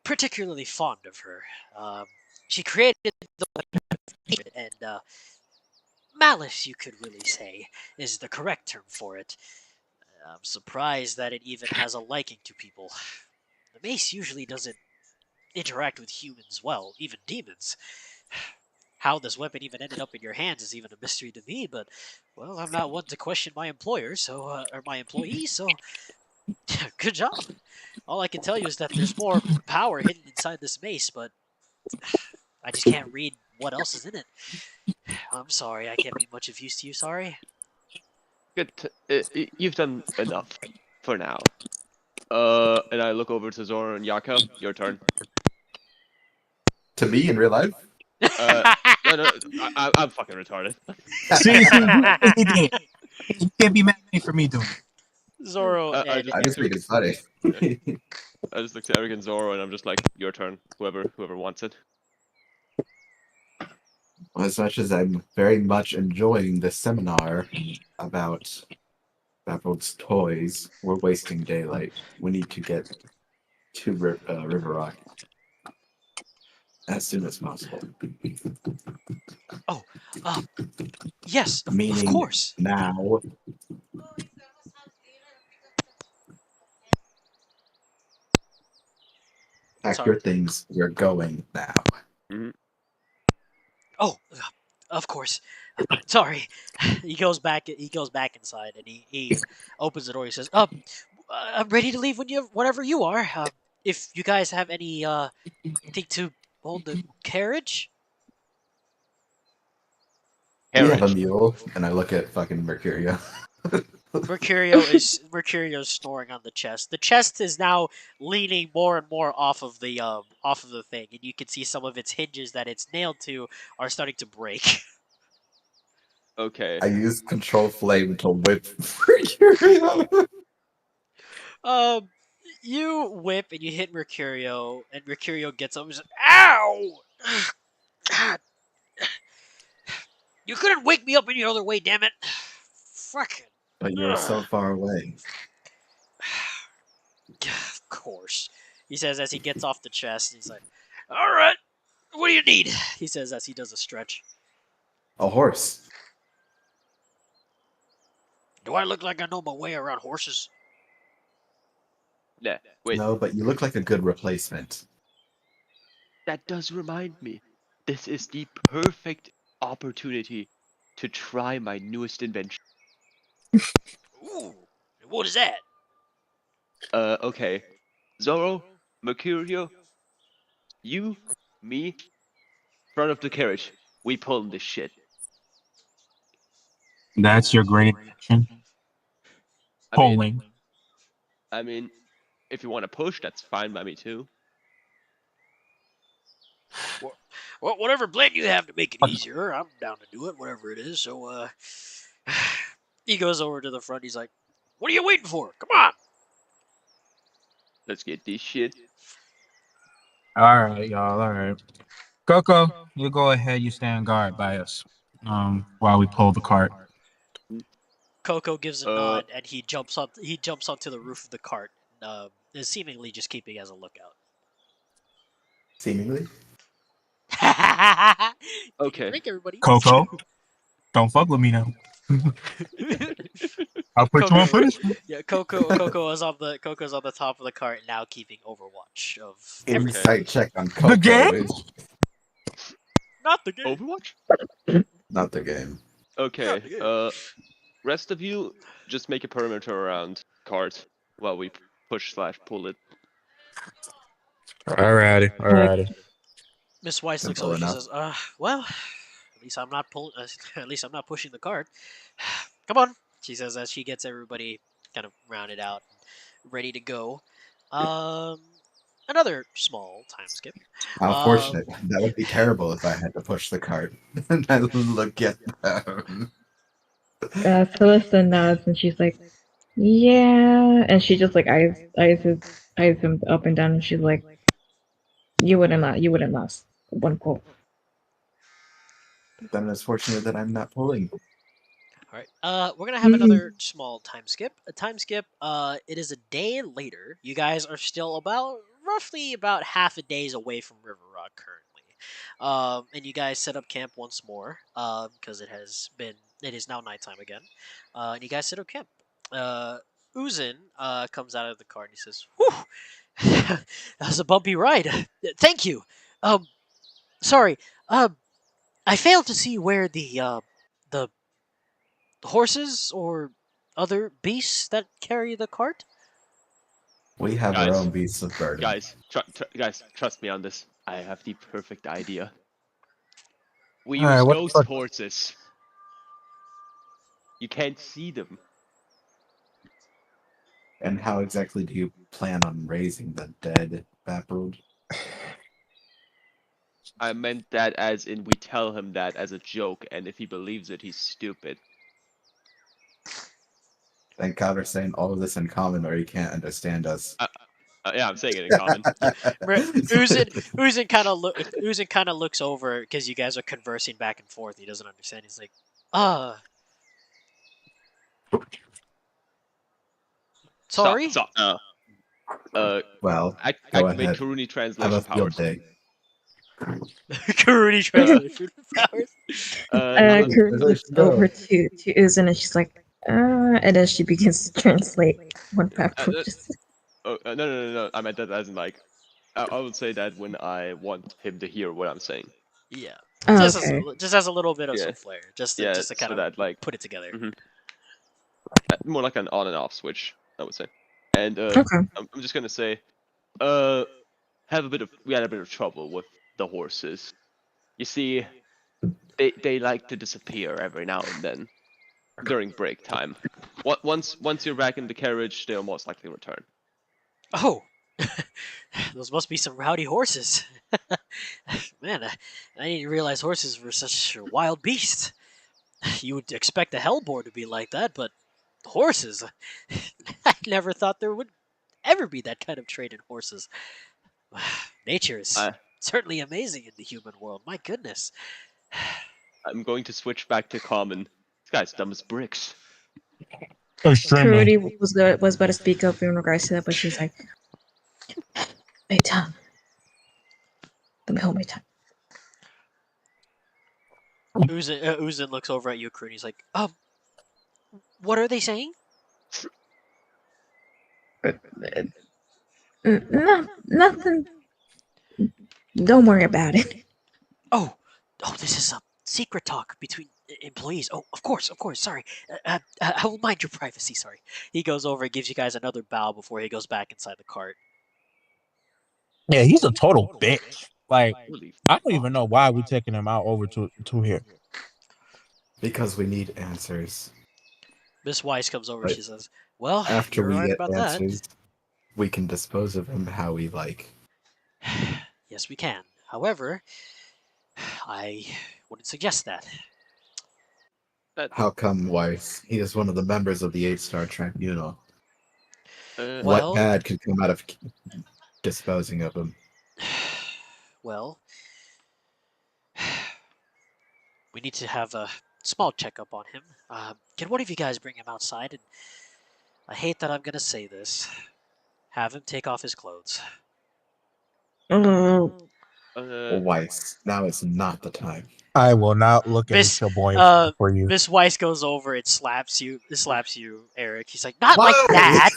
particularly fond of her. Um, she created the weapon, and malice, you could really say, is the correct term for it. I'm surprised that it even has a liking to people. The mace usually doesn't interact with humans, well, even demons. How this weapon even ended up in your hands is even a mystery to me, but, well, I'm not one to question my employer, or my employees, so good job. All I can tell you is that there's more power hidden inside this mace, but I just can't read what else is in it. I'm sorry, I can't be much of use to you, sorry. Good. You've done enough for now. And I look over to Zoro and Yaka. Your turn. To me in real life? No, I'm fucking retarded. See, he did it. You can't be mad at me for me doing it. Zoro I and just I look just think to it's funny. I just look to Eric and Zoro, and I'm just like, your turn. Whoever wants it. As much as I'm very much enjoying this seminar about Baffled's toys, we're wasting daylight. We need to get to River Rock as soon as possible. oh, yes, of Meaning course. now. Pack Sorry. your things. We're going now. Mm-hmm. Oh, of course. Sorry. He goes back. He goes back inside, and he opens the door. He says, I'm ready to leave whenever you are. If you guys have any thing to hold the carriage." We have a Carriage. mule, and I look at fucking Mercurio. Mercurio's snoring on the chest. The chest is now leaning more and more off of the thing, and you can see some of its hinges that it's nailed to are starting to break. Okay. I use Control Flame to whip Mercurio. Um, you whip and you hit Mercurio, and Mercurio gets up and says, "Ow! God, you couldn't wake me up any other way, damn it! Fucking." But you're so far away. Of course, he says as he gets off the chest. He's like, "All right, what do you need?" He says as he does a stretch. A horse. "Do I look like I know my way around horses?" Nah, wait. No, but you look like a good replacement. That does remind me. This is the perfect opportunity to try my newest invention. Ooh, what is that? Okay. Zoro, Mercurio, you, me, front of the carriage. We pulling this shit. That's your great invention. I mean, Polling. I mean, if you want to push, that's fine by me too. Well, whatever plan you have to make it easier, I'm down to do it, whatever it is. So, he goes over to the front. He's like, "What are you waiting for? Come on!" Let's get this shit. All right, y'all. All right. Coco, you go ahead. You stand guard by us. While we pull the cart. Coco gives a Uh, nod, and he jumps up. He jumps onto the roof of the cart, is seemingly just keeping as a lookout. Seemingly. Take a Okay. drink, everybody. Coco, don't fuck with me now. I'll put you on Coco, punishment. yeah, Coco's on the top of the cart now, keeping overwatch of everything. Insight check on The Coco game? is Not the game. Overwatch? not the game. Okay. Yeah. Rest of you, just make a perimeter around cart while we push/pull it. Alrighty, alrighty. Miss Weiss looks Simple over. She enough. says, well, at least I'm not pulling. At least I'm not pushing the cart. Come on," she says as she gets everybody kind of rounded out, ready to go. Um, Another small time skip. How Um, fortunate. That would be terrible if I had to push the cart. And I look at them. Celeste nods and she's like, "Yeah," and she just like eyes him up and down, and she's like, you wouldn't last." One quote. Then it's fortunate that I'm not pulling. All right. We're gonna have another small time skip. A time skip. It is a day later. You guys are still roughly about half a days away from River Rock currently. And you guys set up camp once more. Because it is now nighttime again. And you guys set up camp. Uzin comes out of the car and he says, "Whew, That was a bumpy ride. Thank you. Um, sorry. I failed to see where the horses or other beasts that carry the cart. We have our Guys, own beasts of burden. guys, trust me on this. I have the perfect idea. We All right, use what the ghost fuck? horses. You can't see them. And how exactly do you plan on raising the dead, Baproot? I meant that as in we tell him that as a joke, and if he believes it, he's stupid. Thank God we're saying all of this in common, or you can't understand us. Yeah, I'm saying it in common. Uzin kind of looks over because you guys are conversing back and forth. He doesn't understand. He's like, sorry. Stop. Well, go Activate ahead. Karuni Have translation a field powers. day. Karuni translation powers. Uh, Kurumi looks Go. over to Uzin and she's like, and then she begins to translate what Baproot just said. no. I meant that as in like, I would say that when I want him to hear what I'm saying. Yeah, Oh, just okay. has a little bit of Yeah. some flair, just Yeah, to kind so of that like put it together. more like an on and off switch, I would say. And Okay. I'm just gonna say, we had a bit of trouble with the horses. You see, they like to disappear every now and then during break time. Once you're back in the carriage, they'll most likely return. Oh, those must be some rowdy horses. Man, I didn't realize horses were such wild beasts. You would expect a hellboar to be like that, but horses. I never thought there would ever be that kind of trait in horses. Nature is I certainly amazing in the human world. My goodness. I'm going to switch back to common. This guy's dumb as bricks. Extremely. Kurumi was about to speak up in regards to that, but she's like, "My tongue. Let me hold my tongue." Uzin looks over at you, Krun. He's like, what are they saying? No, nothing. Don't worry about it. Oh, this is a secret talk between employees. Oh, of course. Sorry. I will mind your privacy. Sorry. He goes over and gives you guys another bow before he goes back inside the cart. Yeah, he's a total bitch. Like, Holy I don't even know why we're taking him out over to here. Because we need answers. Miss Weiss comes over. Right. She says, "Well, After you're we right get about answers, we can dispose of him how we like. that." Yes, we can. However, I wouldn't suggest that. How come, Weiss? He is one of the members of the 8-Star Tribunal. Uh, Well- What bad could come out of disposing of him? Well, we need to have a small checkup on him. Can one of you guys bring him outside? And I hate that I'm gonna say this. Have him take off his clothes. Oh, Weiss, now is not the time. I will not look at Miss- your boy for you. Miss Weiss goes over and slaps you, Eric. He's like, not like What? that!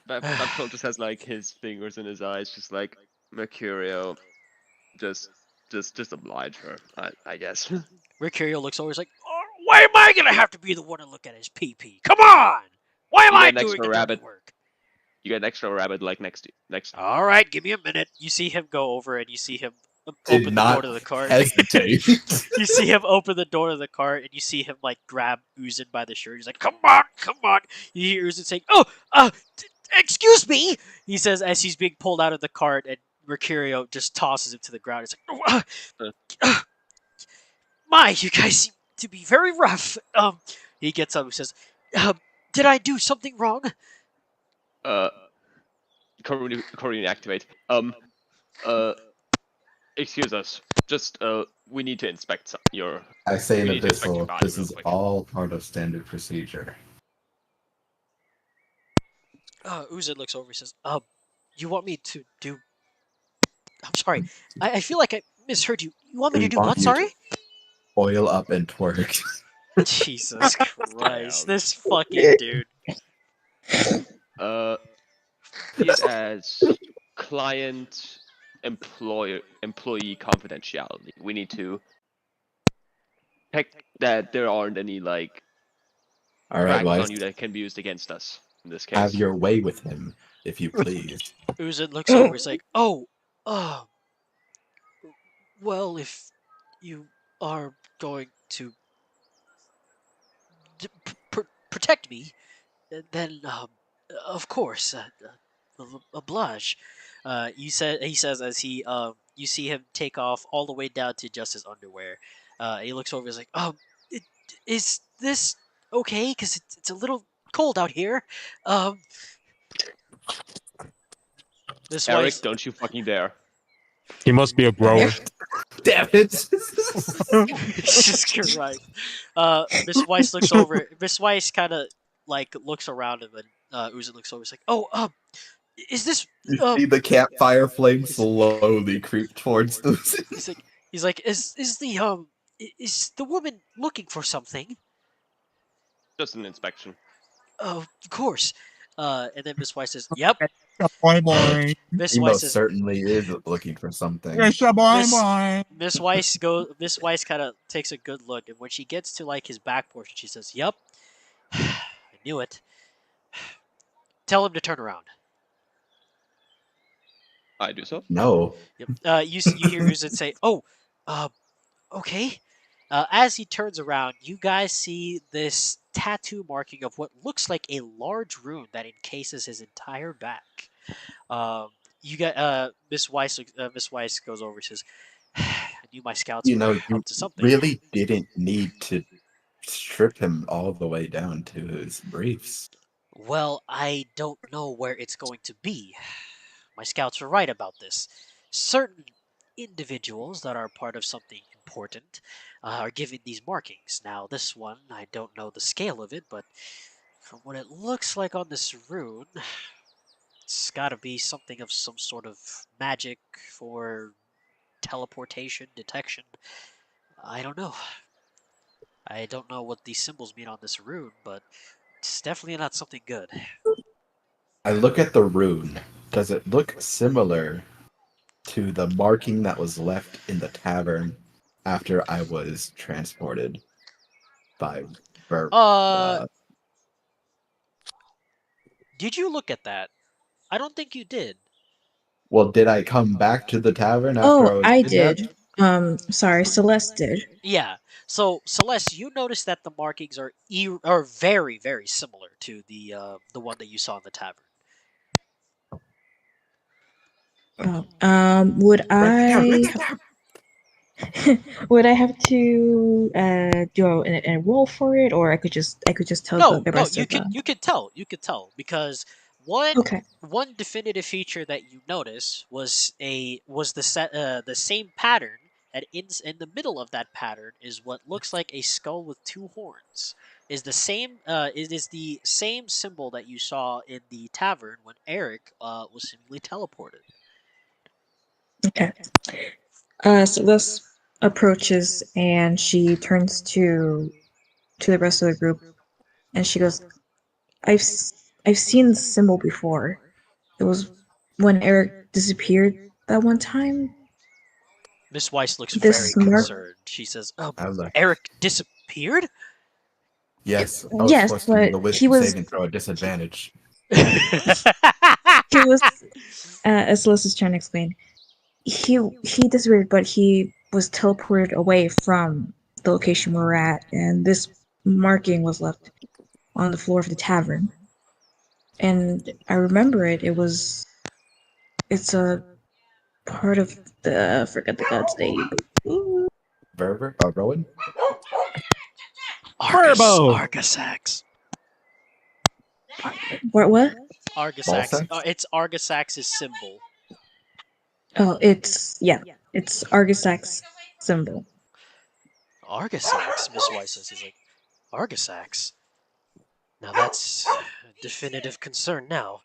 Babcock just has like his fingers in his eyes, just like Mercurio. Just oblige her, I guess. Mercurial looks over, he's like, why am I gonna have to be the one to look at his pee-pee? Come on! Why am You I get an doing extra the dirty rabbit. work? You get an extra rabbit like next. Alright, give me a minute. You see him go over and you see him Did open the not door to the cart. hesitate. You see him open the door to the cart and you see him like grab Uzin by the shirt. He's like, come on. You hear Uzin saying, excuse me, he says as he's being pulled out of the cart, and Mercurio just tosses him to the ground. He's like, my, you guys seem to be very rough. He gets up and says, did I do something wrong? Corrine activate. Excuse us. Just we need to inspect your. I say in We need to inspect your Abyssal, body this real is quick. all part of standard procedure. Uzin looks over and says, you want me to do... I'm sorry. I feel like I misheard you. You want me to We do want what? you Sorry? Oil up and twerk. Jesus Christ. This fucking dude. See it as client employee confidentiality. We need to check that there aren't any like All right, tracks Weiss, on you that can be used against us in this have case. your way with him, if you please. Uzit looks over. He's like, "Oh, uh, well, if you are going to protect me, then of course, oblige." He says as you see him take off all the way down to just his underwear. He looks over. He's like, it, is this okay? Because it's a little cold out here. Um, Miss Eric, Weiss, don't you fucking dare. He must be a grower. Damn it! Jesus Christ. Miss Weiss looks over. Miss Weiss kind of like looks around him, and Uzit looks over. He's like, "Oh, is this You uh?" see the campfire flame Is, slowly creep towards those. he's like, is the is the woman looking for something? Just an inspection. Oh, of course. And then Miss Weiss says, "Yep." Boy, boy. Miss He Weiss most says, certainly is looking for something. Yes, a boy, Miss boy. Miss Weiss kind of takes a good look, and when she gets to like his back portion, she says, "Yep, I knew it. Tell him to turn around." I do so. No. Yep. You hear Uzit say, "Oh, uh, okay." As he turns around, you guys see this tattoo marking of what looks like a large rune that encases his entire back. Um, you got Miss Weiss goes over. Says, "I knew my scouts You were know, you up to something." really didn't need to strip him all the way down to his briefs. Well, I don't know where it's going to be. My scouts are right about this. Certain individuals that are part of something important are given these markings. Now, this one, I don't know the scale of it, but from what it looks like on this rune, it's got to be something of some sort of magic for teleportation, detection. I don't know. I don't know what these symbols mean on this rune, but it's definitely not something good. I look at the rune. Does it look similar to the marking that was left in the tavern after I was transported by Ver? Uh, Uh, did you look at that? I don't think you did. well, did I come back to the tavern after I Oh, was I kidnapped? did. Sorry, Celeste did. Yeah. So Celeste, you notice that the markings are very very similar to the one that you saw in the tavern. Oh, would Write it down. Write I it down. would I have to do a roll for it, or I could just tell No, the no, rest of the. you could tell because one Okay. one definitive feature that you notice was the same pattern, and in the middle of that pattern is what looks like a skull with two horns. Is the same it is the same symbol that you saw in the tavern when Eric was seemingly teleported. Okay. Celeste approaches and she turns to the rest of the group and she goes, I've seen this symbol before. It was when Eric disappeared that one time. Miss Weiss looks very This mark. concerned. She says, I was like, Eric disappeared?" yes, I was Yes, forced to do but the he wisdom was saving throw at disadvantage. he was as Celeste is trying to explain. He disappeared, but he was teleported away from the location we're at, and this marking was left on the floor of the tavern. And I remember it. It's a part of the I forget the god's name. Verver? Rowan? Furbo. Argasax. What? Argasax. Balsax? It's Argasax's symbol. Oh, it's Argisak's symbol. Argasax, Miss Weiss says. He's like, Argasax? Now that's a definitive concern now.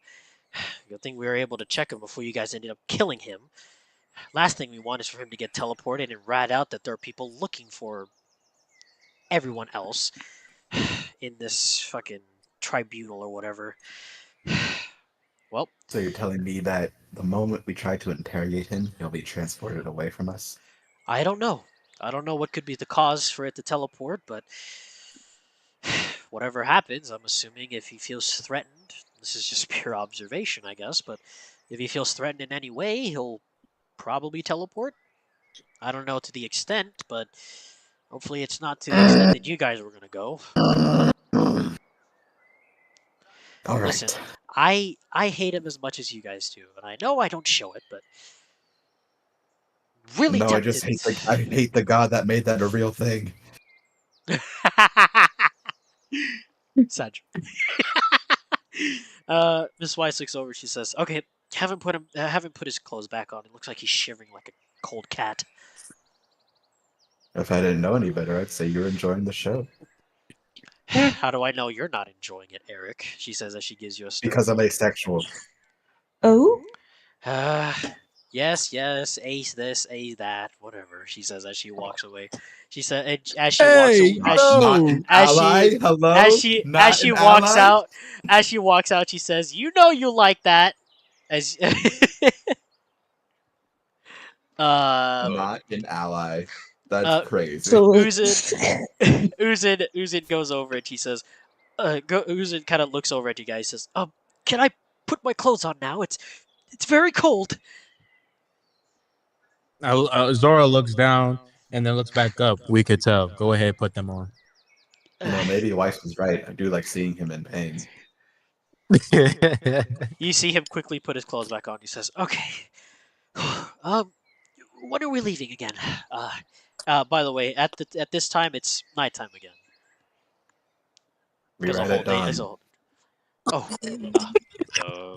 Good thing we were able to check him before you guys ended up killing him. Last thing we want is for him to get teleported and rat out that there are people looking for everyone else in this fucking tribunal or whatever. Well, So you're telling me that the moment we try to interrogate him, he'll be transported away from us? I don't know. I don't know what could be the cause for it to teleport, but whatever happens, I'm assuming if he feels threatened, this is just pure observation, I guess, but if he feels threatened in any way, he'll probably teleport. I don't know to the extent, but hopefully it's not to the extent that you guys were going to go. All Listen, right. I hate him as much as you guys do, and I know I don't show it, but really No, I just tempted. hate the god that made that a real thing. Sad. Miss Weiss looks over. She says, "Okay, haven't put his clothes back on. It looks like he's shivering like a cold cat." If I didn't know any better, I'd say you're enjoying the show How do I know you're not enjoying it, Eric? She says as she gives you a stern because I'm look. asexual. Oh, Uh, yes, ace this, ace that, whatever. She says as she walks away. She said as she walks away, Hey, Not an as ally. Hello, not she an walks ally. out, she says, "You know you like that." As uh Not an ally. That's uh crazy. so Uzin Uzin goes over and she says, Uzin kind of looks over at you guys. Says, can I put my clothes on now? It's very cold." Zoro looks down and then looks back up. We could tell. Go ahead, put them on. Maybe Weiss was right. I do like seeing him in pain. You see him quickly put his clothes back on. He says, "Okay, um, when are we leaving again?" Uh, by the way, at this time it's nighttime again We because a ride whole at day is dawn, a whole. Oh, uh,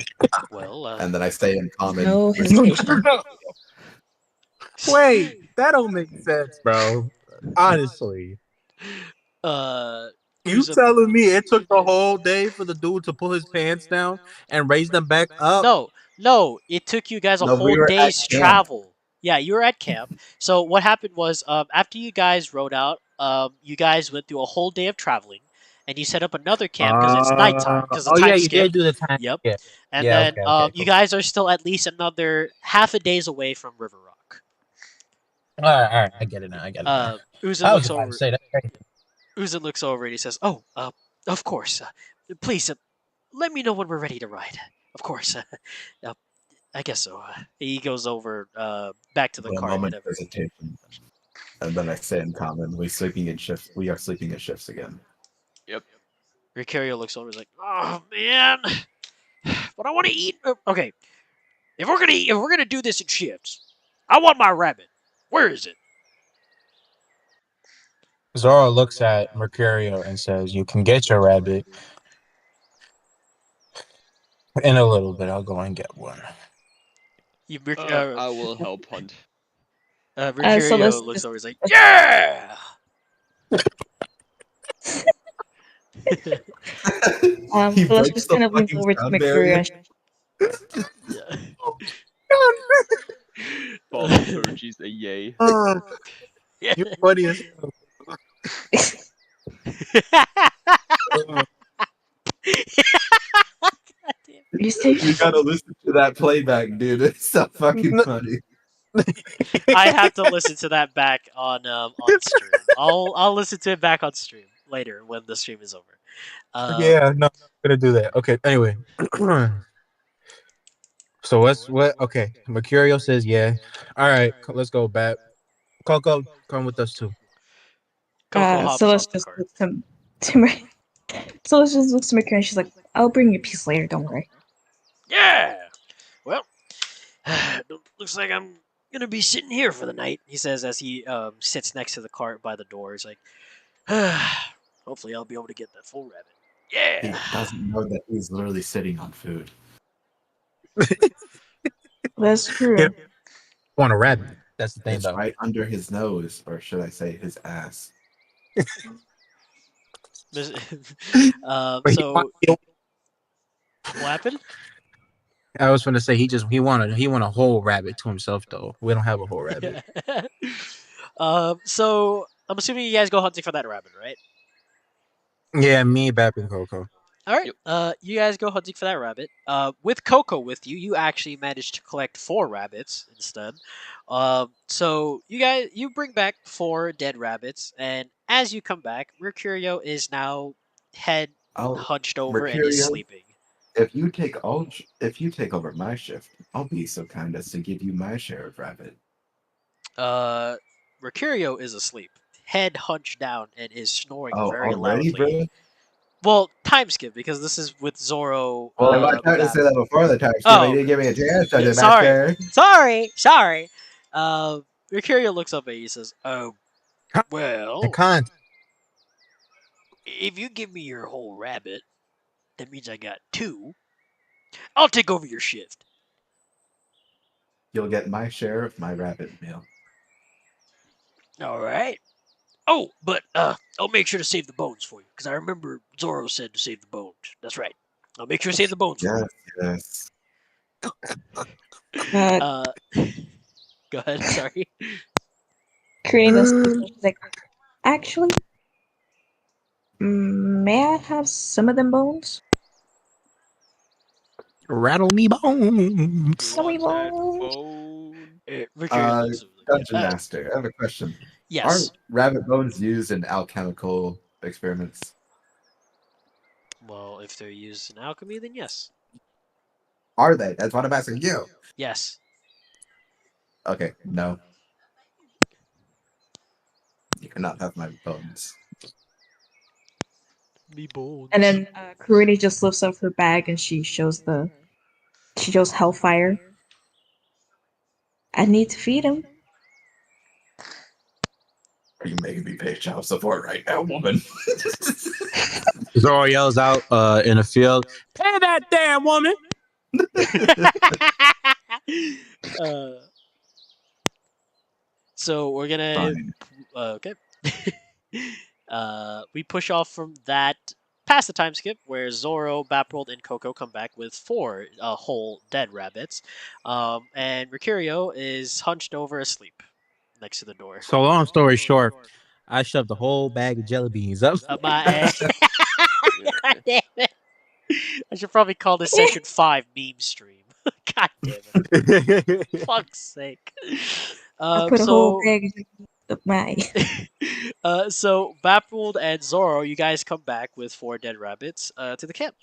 well, and then I say in common, no "We're sleeping." hesitation. Wait, that don't make sense, bro. Honestly. uh, You Uzum. telling me it took the whole day for the dude to pull his pants down and raise them back up? No, it took you guys a No, whole we were at day's camp. travel. Yeah, you were at camp. So what happened was, after you guys rode out, you guys went through a whole day of traveling, and you set up another camp because it's nighttime because the Oh yeah, time you skip. did do the time. Yep. Yeah, And yeah. then Okay, okay, you cool. guys are still at least another half a day's away from River Rock. All right. I get it now. I get it now. Uzin I was looks about to over. say that. Uzin looks over and he says, "Oh, of course. Please, let me know when we're ready to ride. Of course. Uh, I guess so." He goes over back to the For a cart and moment, everything. hesitation, and then I say in common, "We sleeping in shifts. We are sleeping in shifts again." Yep. Ricario looks over and is like, "Oh man, but I want to eat." Okay, if we're gonna do this in shifts, I want my rabbit. Where is it?" Zoro looks at Mercurio and says, "You can get your rabbit in a little bit. I'll go and get one." You, I will help hunt. Ricario Celeste looks just over and is like, "Yeah." He Celeste breaks just the kind of leans fucking over to sound Mercurio. barrier. And Yeah. Thaumaturgy's a yay. You're funny as hell. you say, You gotta listen to that playback, dude. It's so fucking funny. I have to listen to that back on stream. I'll listen to it back on stream later when the stream is over. Yeah, no, I'm gonna do that. Okay, anyway. So what's what? Okay, Mercurio says yeah. All right, let's go back. Coco, come with us too. Coco hops off Celeste the just cart. looks to Celeste just looks to Mercurio and she's like, "I'll bring you a piece later. Don't worry." Yeah. Well, looks like I'm gonna be sitting here for the night, he says as he sits next to the cart by the door. He's like, hopefully I'll be able to get that full rabbit. Yeah. He doesn't know that he's literally sitting on food. That's true. Yeah. Want a rabbit? That's the thing, It's though. right under his nose, or should I say his ass. But So what happened? I was going to say he want a whole rabbit to himself though. We don't have a whole rabbit. So I'm assuming you guys go hunting for that rabbit, right? Yeah, me, Bap, and Coco. All right. Yep. You guys go hunting for that rabbit. With Coco with you, you actually managed to collect 4 rabbits instead. So you bring back 4 dead rabbits, and as you come back, Mercurio is now head I'll hunched over and is Mercurio. sleeping. If you take over my shift, I'll be so kind as to give you my share of rabbit. Uh, Mercurio is asleep, head hunched down, and is snoring Oh, very already, loudly. bro? Well, time skip because this is with Zoro. Well, if I tried to say that before the time skip, but you Oh, didn't give me a chance, yeah, Dungeon sorry, Master. sorry. Mercurio looks up at you and says, "Oh, I well, can't. if you give me your whole rabbit, that means I got 2. I'll take over your shift." You'll get my share of my rabbit meal. All right. Oh, but I'll make sure to save the bones for you because I remember Zoro said to save the bones. That's right. I'll make sure to save the bones for Yes, you. yes. Uh, go ahead. Sorry. Karina speaks and she's like, actually, may I have some of them bones? Rattle me bones. You Some of want that bones. bone? Mercurio Uh, looks over. Dungeon Master, I have a question. Are Yes. rabbit bones used in alchemical experiments? Well, if they're used in alchemy, then yes. Are they? That's what I'm asking you. Yes. Okay, no. You cannot have my bones. Me bones. And then Karina just lifts up her bag and she shows Hellfire. I need to feed him. Are you making me pay child support right now, woman? Zoro yells out in a field, "Pay that damn woman!" uh, so we're gonna Fine. okay. We push off from that past the time skip where Zoro, Baprold, and Coco come back with 4 whole dead rabbits, and Mercurio is hunched over asleep next to the door. So long story short, I shoved the whole bag of jelly beans up. My God damn it! I should probably call this session 5 meme stream. God damn it! Fuck's sake. I put a whole So bag of my. so Baffled and Zoro, you guys come back with 4 dead rabbits to the camp.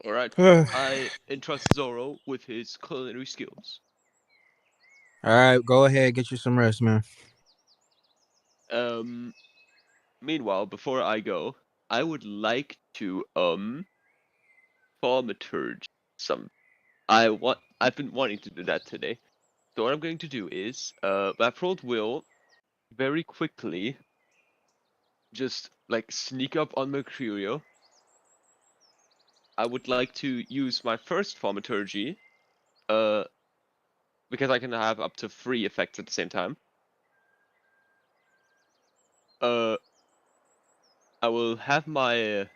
Alright. All I entrust Zoro with his culinary skills. right, go ahead, get you some rest, man. Meanwhile, before I go, I would like to thaumaturge some. I've been wanting to do that today. So what I'm going to do is Vaprold will very quickly just like sneak up on Mercurio. I would like to use my first thaumaturgy, uh, because I can have up to 3 effects at the same time. Uh, I will have my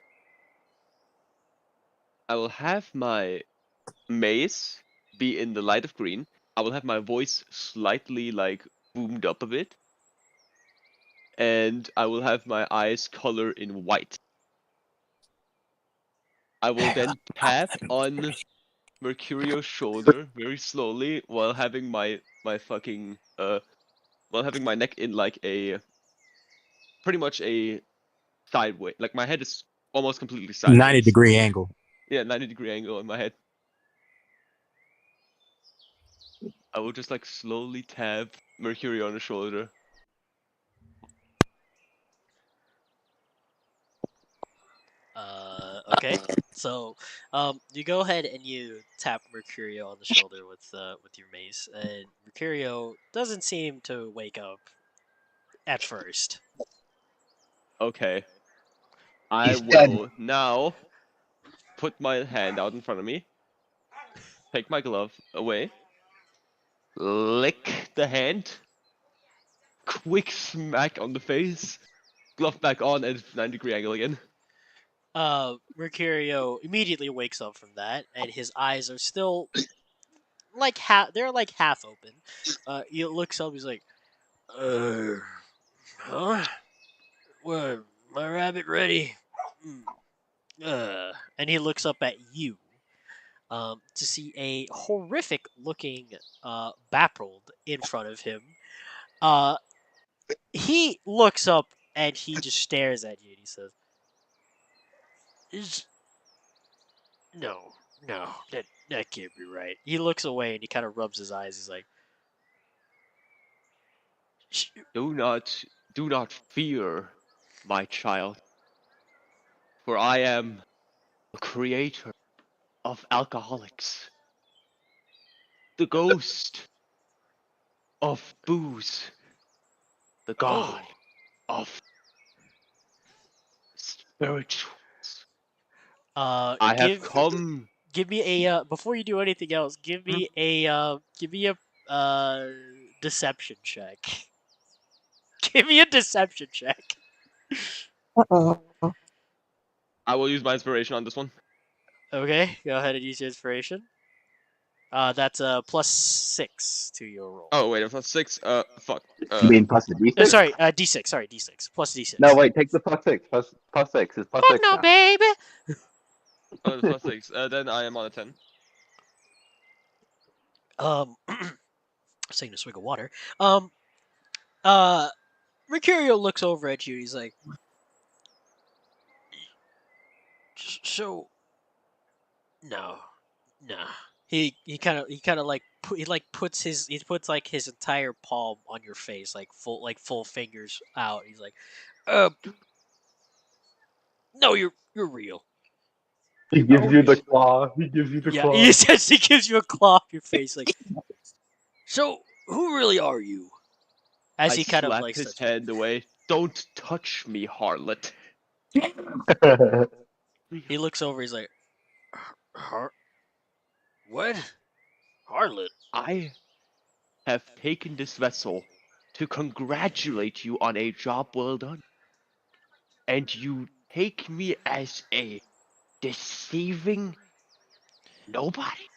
mace be in the light of green. I will have my voice slightly like boomed up a bit, and I will have my eyes color in white. I will then tap on Mercurio's shoulder very slowly while having my fucking while having my neck in like a pretty much a sideways, like my head is almost completely 90 sideways. degree angle. Yeah, 90-degree angle in my head. I will just like slowly tap Mercurio on the shoulder. Okay. So, you go ahead and you tap Mercurio on the shoulder with your mace, and Mercurio doesn't seem to wake up at first. Okay. I He's dead. will now put my hand out in front of me, take my glove away, lick the hand, quick smack on the face, glove back on, and 90-degree angle again. Mercurio immediately wakes up from that, and his eyes are still they're like half open. He looks up. He's like, huh? What? My rabbit ready? Mm, and he looks up at you to see a horrific looking Baprold in front of him. Uh, he looks up and he just stares at you and he says, "Is no, no, that can't be right." He looks away and he kind of rubs his eyes. He's like, Do not fear, my child, for I am the creator of alcoholics, the ghost of booze, the god "Oh, of spirituals. uh, I have give come. give me a before you do anything else, Hmm? give me a deception check." Give me a deception check. Uh-oh. I will use my inspiration on this one. Okay, go ahead and use your inspiration. That's a +6 to your roll. Oh wait, if that's 6. Fuck. You mean plus the d6? Sorry, D6. Sorry, D6 plus D6. No, wait, take the plus 6. Plus 6. It's plus Fuck 6 no, now. baby. Oh, it's +6. Then I am on a 10. Taking a swig of water. Um, uh, Mercurio looks over at you. He's like, so no, no. He kind of like he puts like his entire palm on your face, like full fingers out. He's like, uh, no, you're real. He I gives will you the use. claw. He gives you the Yeah, claw. he says he gives you a claw off your face. Like, so who really are you? As I he kind of slap like his starts. hand away. Don't touch me, harlot. He looks over. He's like, what? Harlot? I have taken this vessel to congratulate you on a job well done. And you take me as a deceiving nobody?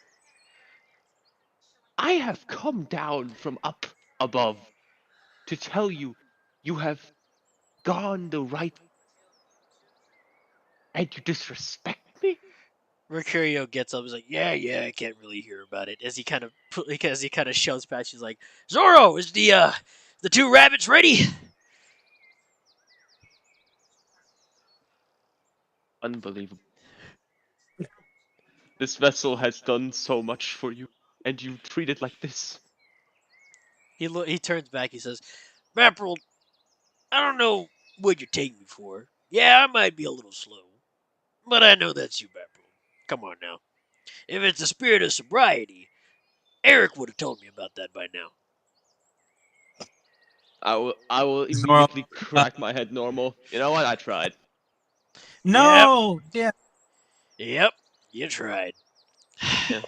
I have come down from up above to tell you you have gone the right and you disrespect me? Mercurio gets up. He's like, yeah, I can't really hear about it. As he kind of shows past. He's like, Zoro, is the two rabbits ready? Unbelievable. This vessel has done so much for you, and you treat it like this. He turns back. He says, Vapril, I don't know what you're taking me for. Yeah, I might be a little slow, but I know that's you, Vapril. Come on now. If it's the spirit of sobriety, Eric would have told me about that by now. I will Zoro, immediately crack my head normal. You know what? I tried. Yep, no, yeah. yep, you tried. Yeah,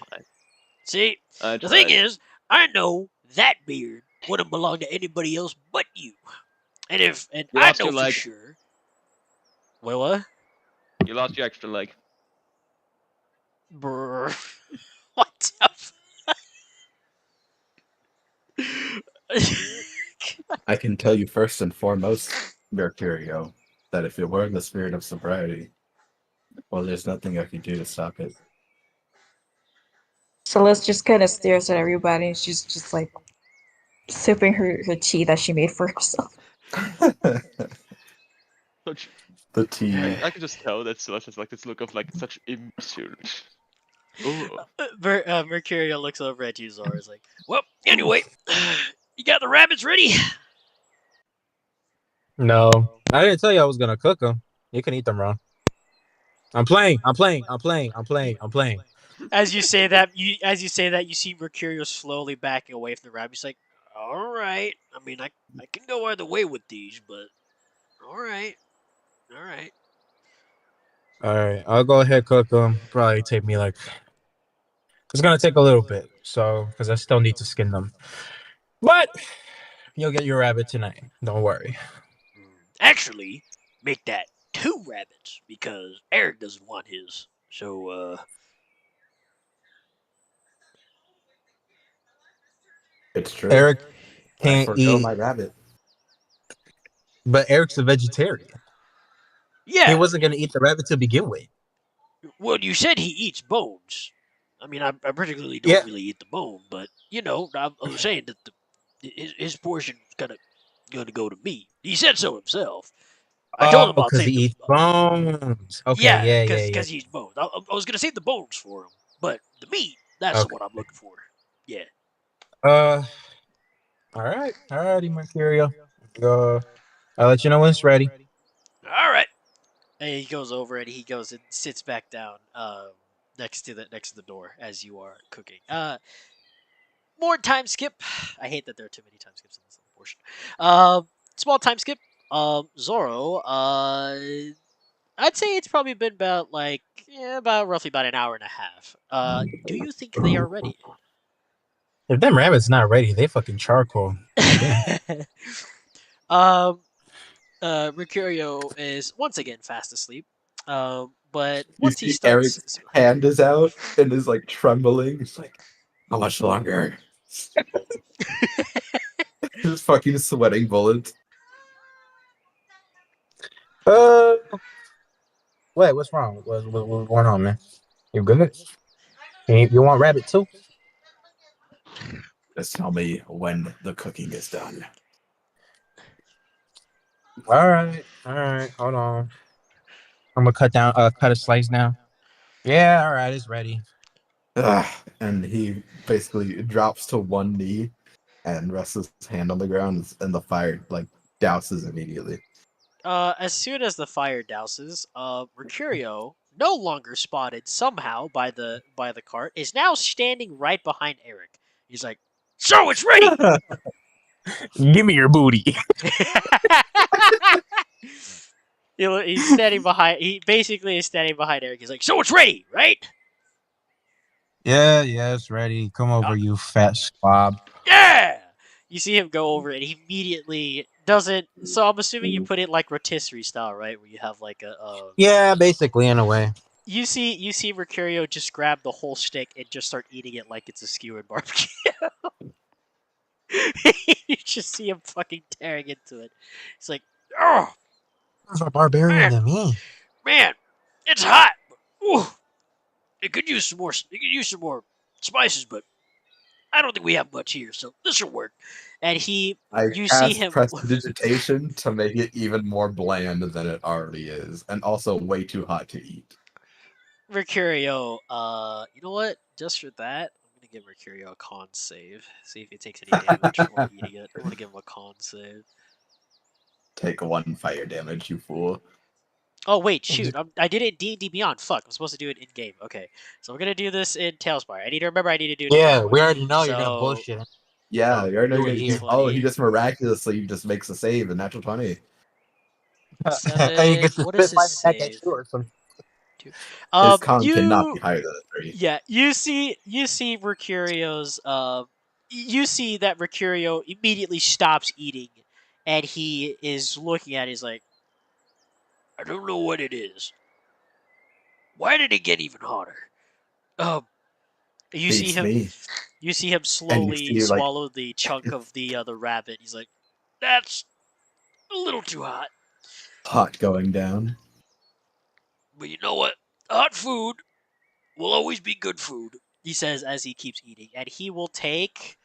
See, I the thing tried. is, I know that beard wouldn't belong to anybody else but you. And You I lost know your for leg. sure. Wait, what? You lost your extra leg. Brr. What the I can tell you first and foremost, Mercurio, that if it were in the spirit of sobriety, well, there's nothing I can do to stop it. Celeste just kind of stares at everybody and she's just like sipping her tea that she made for herself. Such, The tea. I can just tell that Celeste has like this look of like such immaturity. Ooh. Mercurio looks over at you, Zora. Is like, well, anyway, you got the rabbits ready? No, I didn't tell you I was gonna cook them. You can eat them raw. I'm playing. I'm playing. I'm playing. I'm playing. I'm playing. As you say that, you see Mercurio slowly backing away from the rabbit. He's like, all right. I mean, I can go either way with these, but all right, all right. All right, I'll go ahead cook them. Probably take me like it's gonna take a little bit, so because I still need to skin them. But you'll get your rabbit tonight. Don't worry. Actually, make that two rabbits because Eric doesn't want his. So, It's true. Eric I can't forgo eat, my rabbit. but Eric's a vegetarian. Yeah. He wasn't gonna eat the rabbit to begin with. Well, you said he eats bones. I mean, I particularly don't Yeah. really eat the bone, but I was saying that his portion's gonna go to me. He said so himself. I told Oh, him I'll because he take the eats bones. Okay, yeah, yeah, yeah, because yeah. he eats bones. I was gonna save the bones for him, but the meat that's the Okay. one I'm looking for. Yeah. Uh, all right, alrighty, Mercurio. Uh, I'll let you know when it's ready. All right. And he goes over and he goes and sits back down next to the door as you are cooking. More time skip. I hate that there are too many time skips in this little portion. Small time skip. Zoro. I'd say it's probably been about about roughly about an hour and a half. Do you think they are ready? If them rabbits not ready, they fucking charcoal. Goddamn. um, Mercurio is once again fast asleep. But You once he see starts, Eric's hand is out and is like trembling. It's like, how much longer? Just fucking sweating bullets. Uh, wait, what's wrong? What's going on, man? You good? You want rabbit too? Just tell me when the cooking is done. All right. Hold on. I'm gonna cut a slice now. Yeah, all right, it's ready. And he basically drops to one knee and rests his hand on the ground, and the fire like douses immediately. as soon as the fire douses, Mercurio, no longer spotted somehow by the cart, is now standing right behind Eric. He's like, "So it's ready." Give me your booty. He's standing behind. He basically is standing behind Eric. He's like, "So it's ready, right?" Yeah, it's ready. Come Uh, over, you fat slob. yeah. You see him go over it. He immediately doesn't. So I'm assuming you put it like rotisserie style, right? Where you have like a. Yeah, basically, in a way. You see Mercurio just grab the whole stick and just start eating it like it's a skewered barbecue. You just see him fucking tearing into it. It's like, oh More of a barbarian man, than me. man, it's hot. Ooh, it could use some more. It could use some more spices, but I don't think we have much here, so this will work. And I you see cast him, prestidigitation to make it even more bland than it already is, and also way too hot to eat. Mercurio. You know what? Just for that, I'm gonna give Mercurio a con save. See if he takes any damage from eating it. I'm gonna give him a con save. Take one fire damage, you fool. Oh wait, shoot! I did it in D&D Beyond. Fuck, I'm supposed to do it in game. Okay, so we're gonna do this in Tailspire. I need to remember. I need to do it in game. Yeah, we already know you're gonna So bullshit. Yeah, So you already know do you're it gonna here. eat. Oh, he 20, just miraculously just makes a save in natural 20. And you 7. get to What is spit his fire back at save? you or some. Two. His con cannot You be higher than a 3. yeah. You see Mercurio's You see that Mercurio immediately stops eating, and he is looking at it. He's like, I don't know what it is. Why did it get even hotter? Um, you see Beats him. me. You see him And you slowly see, like, swallow the chunk of the rabbit. He's like, "That's a little too hot." hot going down. But you know what? Hot food will always be good food. He says as he keeps eating, and he will take.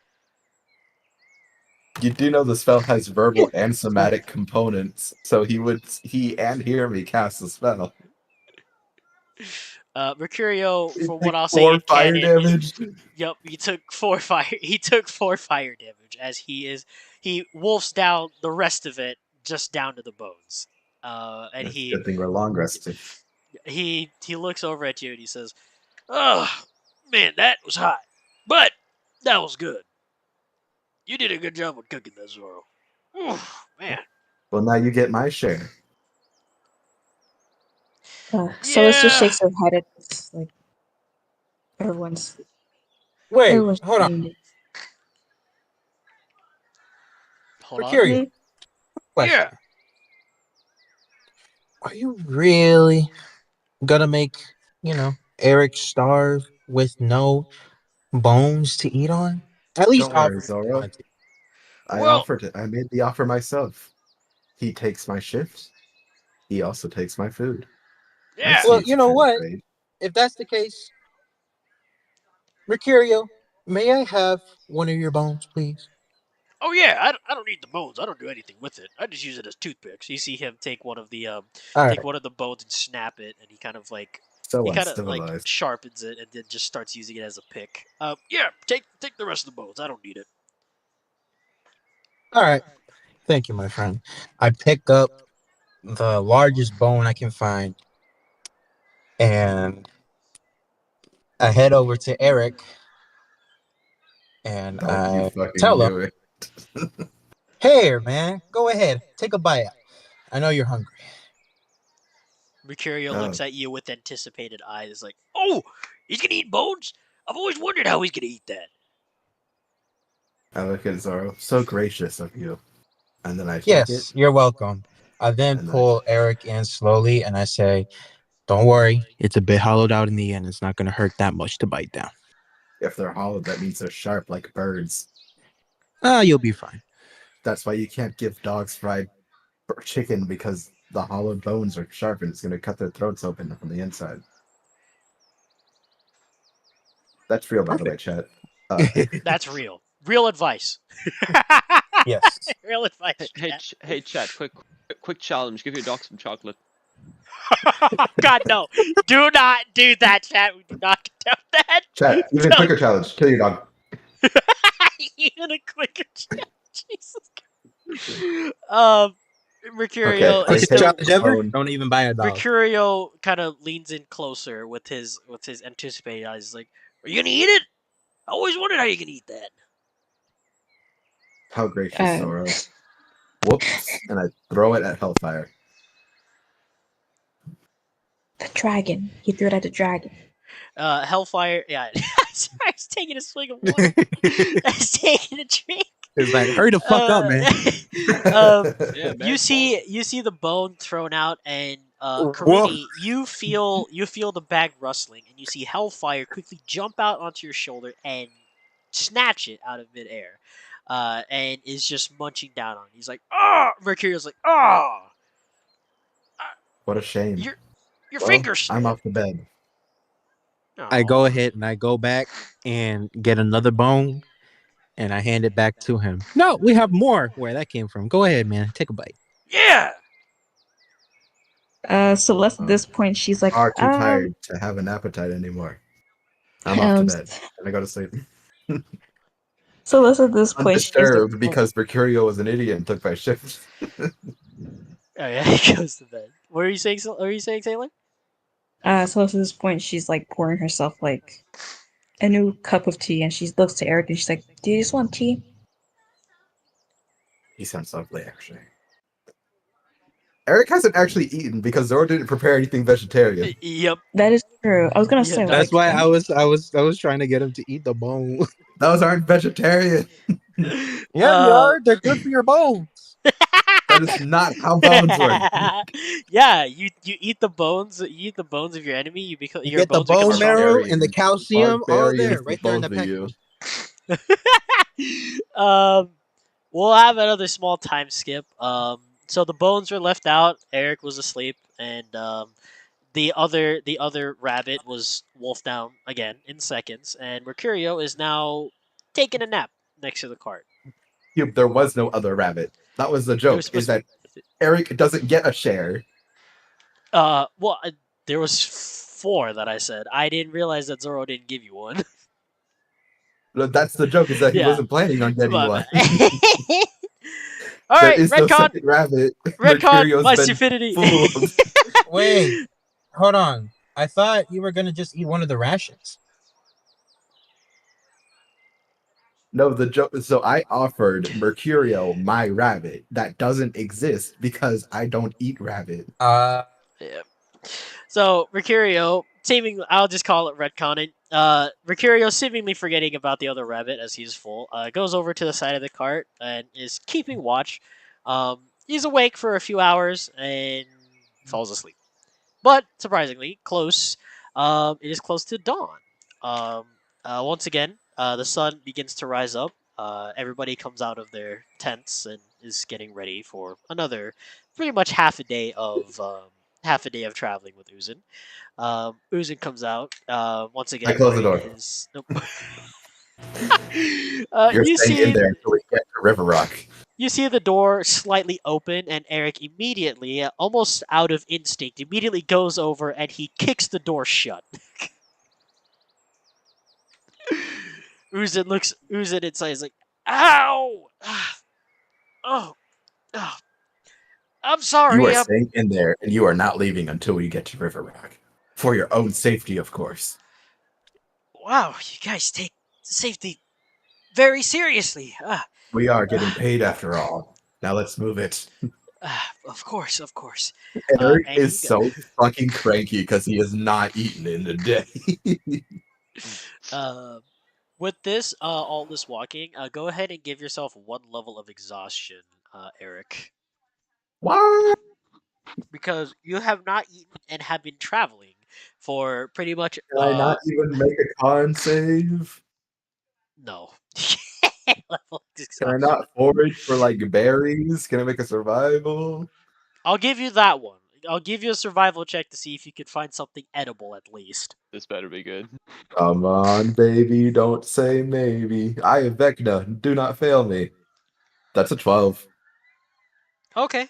You do know the spell has verbal and somatic components, so he and hear me cast the spell. Mercurio, He from what takes I'll say 4 in fire canon, damage. yep, he took 4 fire. He took 4 fire damage as he wolfs down the rest of it just down to the bones. And It's a good thing we're long rested. he looks over at you and he says, "Oh man, that was hot, but that was good. You did a good job of cooking that, Zoro. Oof, man, Well, now you get my share. Celeste just yeah." shakes her head at this, like everyone's Wait, everyone's hold on. doing it. Hold on. Mercurio, Mhm. question. Yeah. Are you really gonna make, Eric starve with no bones to eat on? At least Don't worry, offer if you Zoro. want to. I Well, offered it. I made the offer myself. He takes my shift. He also takes my food. I Yeah. see Well, it's you a know fair what? trade. If that's the case, Mercurio, may I have one of your bones, please? Oh yeah, I don't need the bones. I don't do anything with it. I just use it as toothpicks. You see him take one of the All take right. one of the bones and snap it, and So he kind of like uncivilized. sharpens it and then just starts using it as a pick. Yeah, take the rest of the bones. I don't need it. All right. Thank you, my friend. I pick up the largest bone I can find and I head over to Eric and Don't you I fucking tell him, do it. "Hey, man, go ahead, take a bite. I know you're hungry." Mercurio Oh, looks at you with anticipated eyes, like, "Oh, he's gonna eat bones. I've always wondered how he's gonna eat that." I look at Zoro. So gracious of you. And then I take it, Yes, you're welcome. I then and then pull Eric in slowly and I say, "Don't worry, it's a bit hollowed out in the end. It's not going to hurt that much to bite down. if they're hollow, that means they're sharp like birds. Ah, you'll be fine." That's why you can't give dogs fried chicken because the hollowed bones are sharp and it's going to cut their throats open from the inside. That's real, by the way, Perfect. chat. That's real. Real advice. Yes. Real advice. Hey, Chat. hey, chat. Quick challenge. Give your dog some chocolate. God, no. Do not do that, chat. We do not condone that. Chat, even Don't. quicker challenge. Kill your dog. Even a quicker chat. Jesus Christ. Okay, Mercurio I is Quickest take still. challenge the ever? bone. Don't even buy a dog. Mercurio kind of leans in closer with his anticipated eyes. He's like, "Are you gonna eat it? I always wondered how you can eat that." How gracious, Uh, Zoro. Whoops. And I throw it at Hellfire. the dragon. He threw it at the dragon. Hellfire. Yeah, I was taking a swig of water. I was taking a drink. It's like, hurry the fuck up, man. Yeah, man. You see the bone thrown out, and Whoa. Karini, you feel the bag rustling, and you see Hellfire quickly jump out onto your shoulder and snatch it out of midair, and is just munching down on it. He's like, "Oh!" Mercurio's like, "Oh, What a shame. your your Well, finger I'm snap." off to bed. I go Oh, ahead and I go back and get another bone and I hand it back to him. No, we have more where that came from. Go ahead, man. Take a bite. yeah. Celeste at Oh, this point, she's like, far too tired to have an appetite anymore. I'm off to um, bed. And I go to sleep. Celeste at this point, she's like, Undisturbed because Mercurio was an idiot and took my shift. Oh yeah, he goes to bed. What are you saying? What are you saying, Taylor? Celeste at this point, she's like pouring herself like a new cup of tea, and she looks to Eric and she's like, "Do you just want tea?" He sounds lovely, actually. Eric hasn't actually eaten because Zoro didn't prepare anything vegetarian. Yep. That is true. I was gonna Yeah, say no. That's like, why I was trying to get him to eat the bone. Those aren't vegetarian. Yeah, they are. They're good for your bones. That is not how bones work. Yeah, you eat the bones. You eat the bones of your enemy. You Your get the bones become bone stronger. marrow and the Barbarians. calcium all Barbarians, there, the right there in both the of you. package. We'll have another small time skip. So the bones were left out. Eric was asleep, and the other rabbit was wolfed down again in seconds. And Mercurio is now taking a nap next to the cart. There was no other rabbit. That was the There was joke, is supposed to that be. Eric doesn't get a share. Well, there was four that I said. I didn't realize that Zoro didn't give you one. That's the joke, is that he Yeah, wasn't planning on getting my one. bad. All There right, is no retcon, second rabbit. retcon, Mercurio's my been stupidity. fooled. Wait, hold on. I thought you were gonna just eat one of the rations. No, the joke. So I offered Mercurio my rabbit that doesn't exist because I don't eat rabbit. Yeah. So Mercurio, I'll just call it retconning. Mercurio, seemingly forgetting about the other rabbit as he's full, goes over to the side of the cart and is keeping watch. He's awake for a few hours and falls asleep. But surprisingly, close. It is close to dawn. Um, Once again, the sun begins to rise up. Everybody comes out of their tents and is getting ready for another pretty much half a day of traveling with Uzin. Uzin comes out once I again close the wearing door. his. You're You staying in see, there until we get to River Rock. you see the door slightly open, and Eric immediately, almost out of instinct, immediately goes over and he kicks the door shut. Uzin inside is like, "Ow! Oh, oh, I'm You are sorry. staying in there, and you are not leaving until we get to River Rock. For your own safety, of course. Wow, you guys take safety very seriously. We are getting Uh, paid after all. Now let's move it. of course, of course." Eric And he is go. so fucking cranky because he has not eaten in a day. Uh, with this, all this walking, go ahead and give yourself one level of exhaustion, Eric, What? because you have not eaten and have been traveling for pretty much. Can I not even make a con save? No. Level of Can I exhaustion. not forage for like berries? Can I make a survival? I'll give you that one. I'll give you a survival check to see if you could find something edible at least. This better be good. Come on, baby, don't say maybe. I am Vecna. Do not fail me. That's a 12. Okay.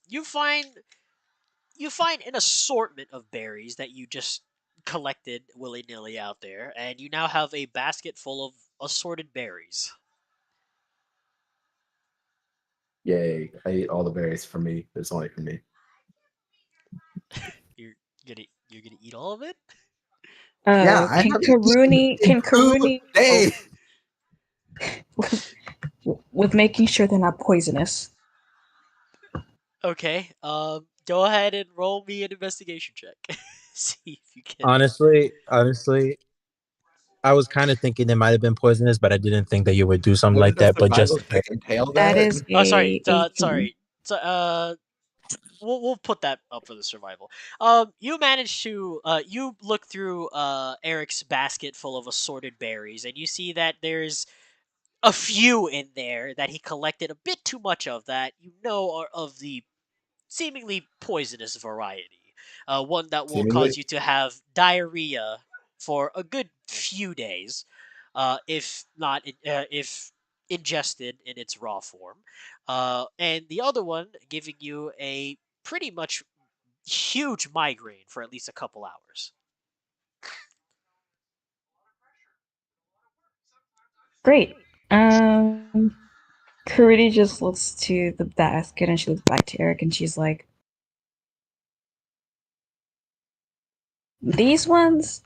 You find an assortment of berries that you just collected willy nilly out there, and you now have a basket full of assorted berries. Yay. I ate all the berries for me. It's only for me. You're you're gonna eat all of it? Yeah, I Can haven't eaten in Can 2 Karuni help days. with making sure they're not poisonous? Okay. Go ahead and roll me an investigation check. See if you can. Honestly, I was kind of thinking it might have been poisonous, but I didn't think that you would do something like Wouldn't a that. But survival just check entail That that? is Oh, sorry. a 18. Sorry. So, we'll put that up for the survival. You managed to you look through Eric's basket full of assorted berries, and you see that there's a few in there that he collected a bit too much of that you know are of the seemingly poisonous variety. One that will Seemingly. cause you to have diarrhea for a good few days, if not if ingested in its raw form. And the other one giving you a pretty much huge migraine for at least a couple hours. Great. Karuni just looks to the basket and she looks back to Eric and she's like, "These ones,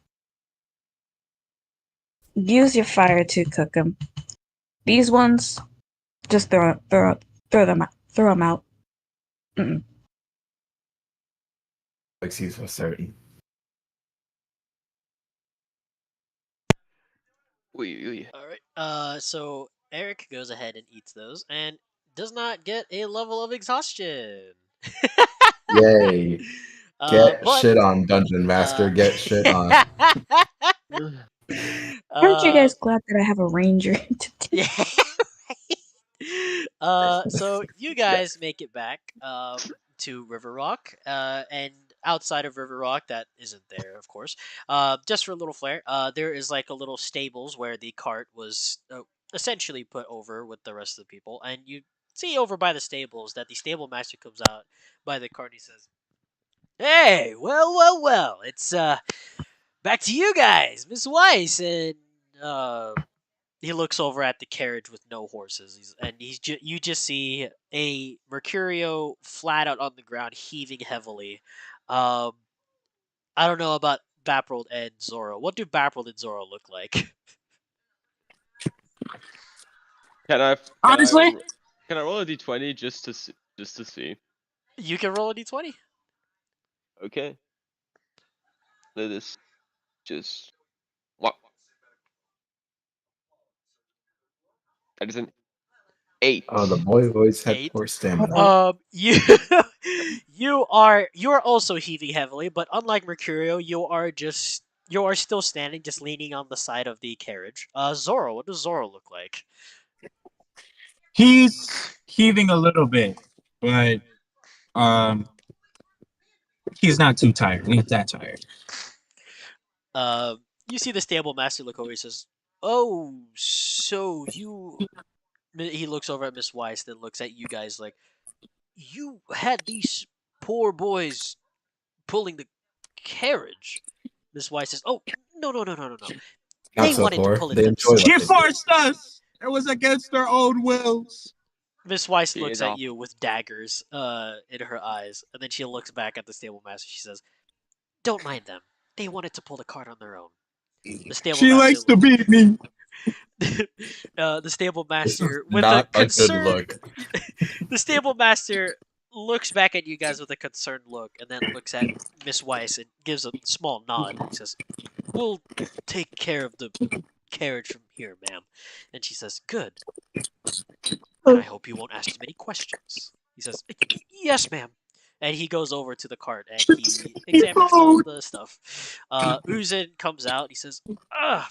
use your fire to cook them. These ones, just throw them out. Throw them out." Mm-mm. Excuse for certain. Ui, ui. All right. So Eric goes ahead and eats those and does not get a level of exhaustion. Yay. Get But shit on, Dungeon Master. uh, Get shit on. Aren't you uh, guys glad that I have a ranger to do? yeah. So you guys make it back to River Rock, and outside of River Rock, that isn't there, of course. Just for a little flair, there is like a little stables where the cart was essentially put over with the rest of the people, and you see over by the stables that the stable master comes out by the cart and he says, "Hey, well, it's back to you guys, Miss Weiss," and he looks over at the carriage with no horses, you just see a Mercurio flat out on the ground, heaving heavily. Um, I don't know about Baprold and Zoro. What do Baprold and Zoro look like? Can I honestly, can I roll a d20 just to see? You can roll a d20. Okay. Let us just what? That is an 8. Oh, the boy always had Eight. poor stamina. You you are also heaving heavily, but unlike Mercurio, you are still standing, just leaning on the side of the carriage. Zoro, what does Zoro look like? he's heaving a little bit, but He's not too tired. Not that tired. You see the stable master look over. He says, "Oh, so you." He looks over at Miss Weiss, then looks at you guys like, "You had these poor boys pulling the carriage." Miss Weiss says, "Oh, no, no, no, no, no, no. Not They so wanted to poor. pull it They enjoy themselves." what She they do. forced us. It was against our own wills. Miss Weiss Fair looks at enough. you with daggers in her eyes, and then she looks back at the stable master. She says, "Don't mind them. They wanted to pull the cart on their own." The stable She master likes to beat me. the stable This is master with a not a good concerned look. the stable master looks back at you guys with a concerned look and then looks at Miss Weiss and gives a small nod. He says, "We'll take care of the carriage from here, ma'am." And she says, "Good. And I hope you won't ask too many questions." He says, "Yes, ma'am." And he goes over to the cart and he examines all the stuff. Uzin comes out. He says, "Ah,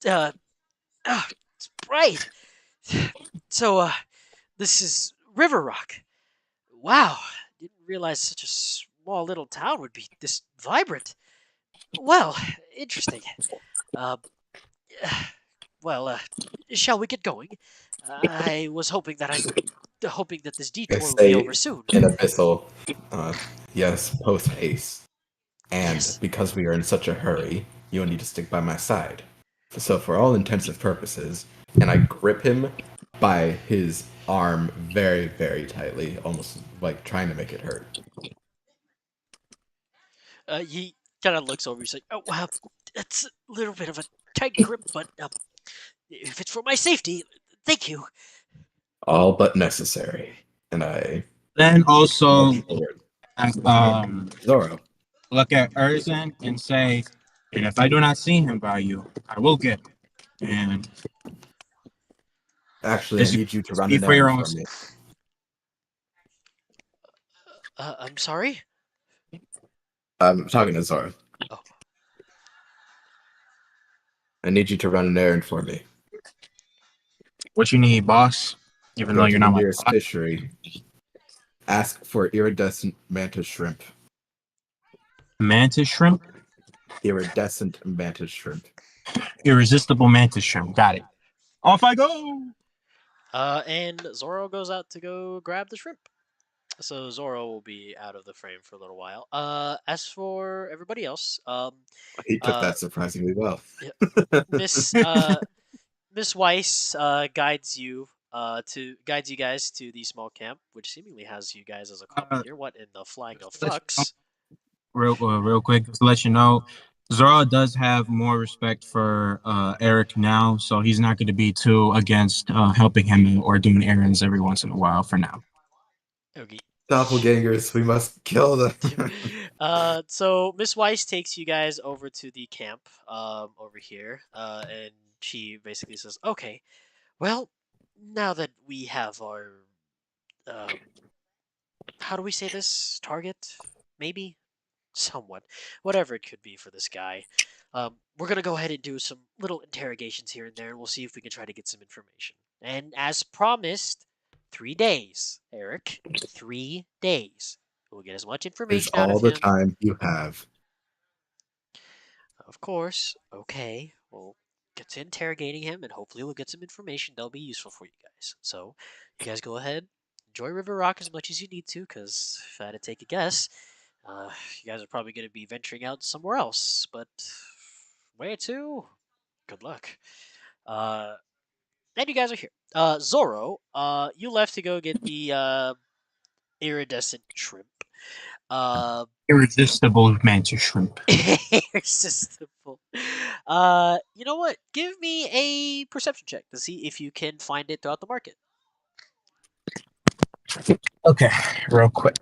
uh, it's bright. So, this is River Rock. Wow, didn't realize such a small little town would be this vibrant. Well, interesting. Uh, well, shall we get going? I was hoping that this I detour would be say over soon." in Abyssal, uh, yes, post haste. And Yes. because we are in such a hurry, you'll need to stick by my side. So, for all intensive purposes, and I grip him by his arm very, very tightly, almost like trying to make it hurt. He kind of looks over. He's like, "Oh, wow, that's a little bit of a tight grip, but if it's for my safety, thank you." All but necessary. And I Then also, motion forward. um, Zoro, look at Erzan and say, and if I do not see him by you, I will get him. And actually, I this need you to run be an for your errand own for sake. me. I'm sorry. I'm talking to Zoro. Oh, I need you to run an errand for me. What you need, boss? Even though Go you're to the not my nearest boss. fishery. Ask for iridescent mantis shrimp. Mantis shrimp? Iridescent mantis shrimp. Irresistible mantis shrimp. Got it. Off I go. and Zoro goes out to go grab the shrimp. So Zoro will be out of the frame for a little while. As for everybody else, He took uh, that surprisingly well. yeah, Miss Miss Weiss guides you guys to the small camp, which seemingly has you guys as a couple Uh, here. What in the flying of let you know, fucks? real quick, just to let you know, Zora does have more respect for Eric now, so he's not going to be too against helping him or doing errands every once in a while for now. Okay. Doppelgangers, we must kill them. So Miss Weiss takes you guys over to the camp, over here, and she basically says, "Okay, well, now that we have our, um, how do we say this? Target, maybe, somewhat, whatever it could be for this guy. We're gonna go ahead and do some little interrogations here and there, and we'll see if we can try to get some information. And as promised, 3 days, Eric, 3 days. We'll get as much Is information out all of the him. time you have. Of course. Okay. We'll get to interrogating him, and hopefully we'll get some information that'll be useful for you guys. So, you guys go ahead, enjoy River Rock as much as you need to, because if I had to take a guess, you guys are probably going to be venturing out somewhere else. But where to? Good luck. Uh, and you guys are here. Zoro, you left to go get the iridescent shrimp. Uh, Irresistible mantis shrimp. irresistible. You know what? Give me a perception check to see if you can find it throughout the market. Okay, real quick.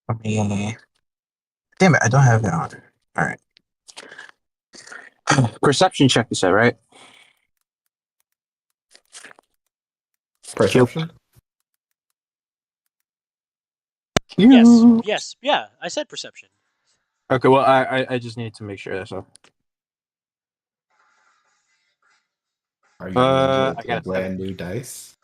Let me. Damn it, I don't have it on. All right. Perception check, you said, right? Q. Perception? Yes, yes, yeah. I said perception. Okay, well, I just need to make sure that's all. Are you using I the got a 7. brand new dice?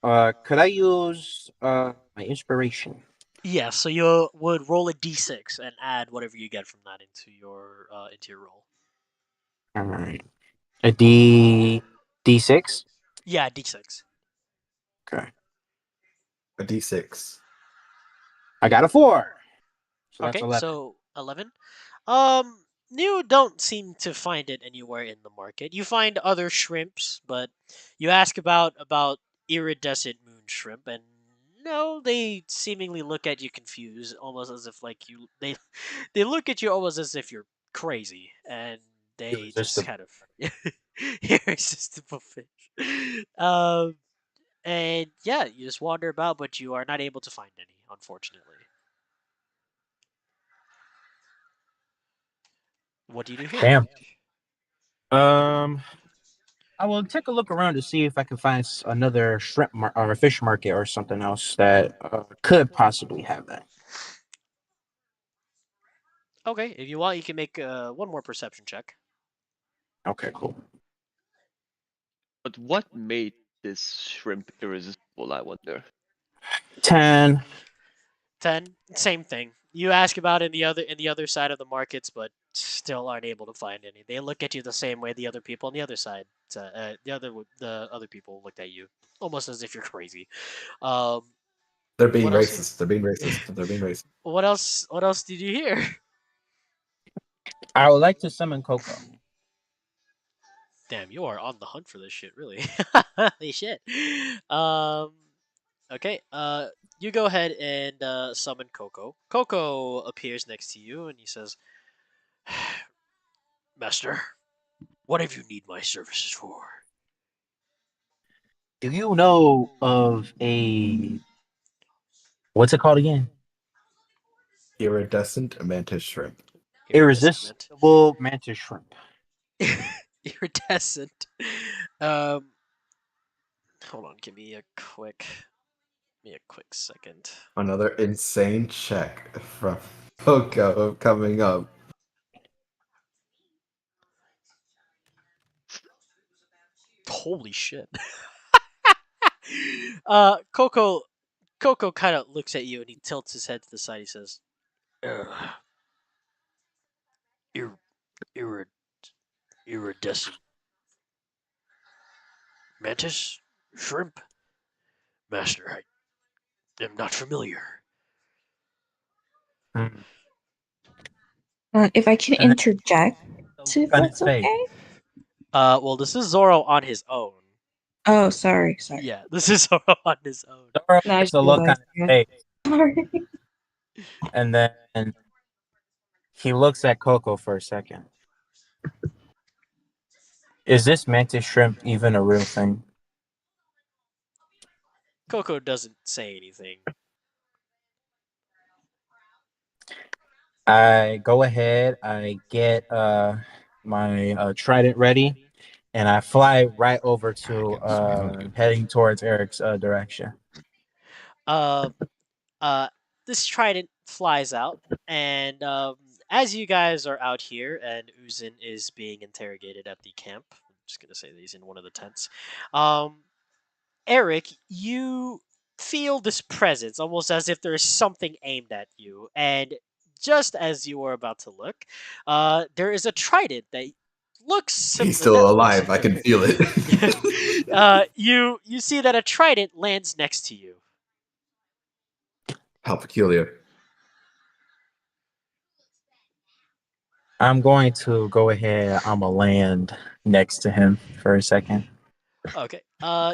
Could I use my inspiration? Yeah, so you would roll a d6 and add whatever you get from that into your roll. All right. A D6. Yeah, d6. Okay. A D6. I got a 4. So that's Okay, 11. so 11. You don't seem to find it anywhere in the market. You find other shrimps, but you ask about iridescent moon shrimp, and no, they seemingly look at you confused, almost as if like they they look at you almost as if you're crazy, and they just Irresistible. kind of irresistible fish. And yeah, you just wander about, but you are not able to find any, unfortunately. What do you do here? Damn. Um, I will take a look around to see if I can find another or a fish market or something else that could possibly have that. Okay, if you want, you can make one more perception check. Okay, cool. But what made this shrimp irresistible, I wonder? 10. 10, same thing. You ask about it in the other side of the markets, but still aren't able to find any. They look at you the same way the other people on the other side, the other people looked at you, almost as if you're crazy. Um, They're being what else? racist. They're being racist. They're being racist. What else? What else did you hear? I would like to summon Coco. Damn, you are on the hunt for this shit, really. Holy shit. Um, okay. You go ahead and summon Coco. Coco appears next to you, and he says, "Master, what have you need my services for?" Do you know of a what's it called again? Iridescent mantis shrimp. Iridescent. Irresistible mantis shrimp. Iridescent. Um, hold on. Give me a quick second. Another insane check from Poco coming up. Holy shit. Coco. Coco kind of looks at you and he tilts his head to the side. He says, "Ugh, ir- irid- iridescent mantis shrimp, master. I am not familiar." Hmm. If I can And then interject, the if look on that's his face. okay. Well, this is Zoro on his own. Oh, sorry. Yeah, this is Zoro on his own. Zoro No, I gets just a look on realized. his Yeah. face, Sorry. and then he looks at Coco for a second. Is this mantis shrimp even a real thing? Coco doesn't say anything. I go ahead, I get my trident ready, and I fly right over to heading towards Eric's direction. Uh, uh, this trident flies out, and as you guys are out here, and Uzin is being interrogated at the camp. I'm just gonna say that he's in one of the tents. Um, Eric, you feel this presence almost as if there is something aimed at you, and just as you are about to look, there is a trident that He's still alive. I can feel it. you see that a trident lands next to you. How peculiar. I'm going to go ahead. I'm gonna land next to him for a second. Okay.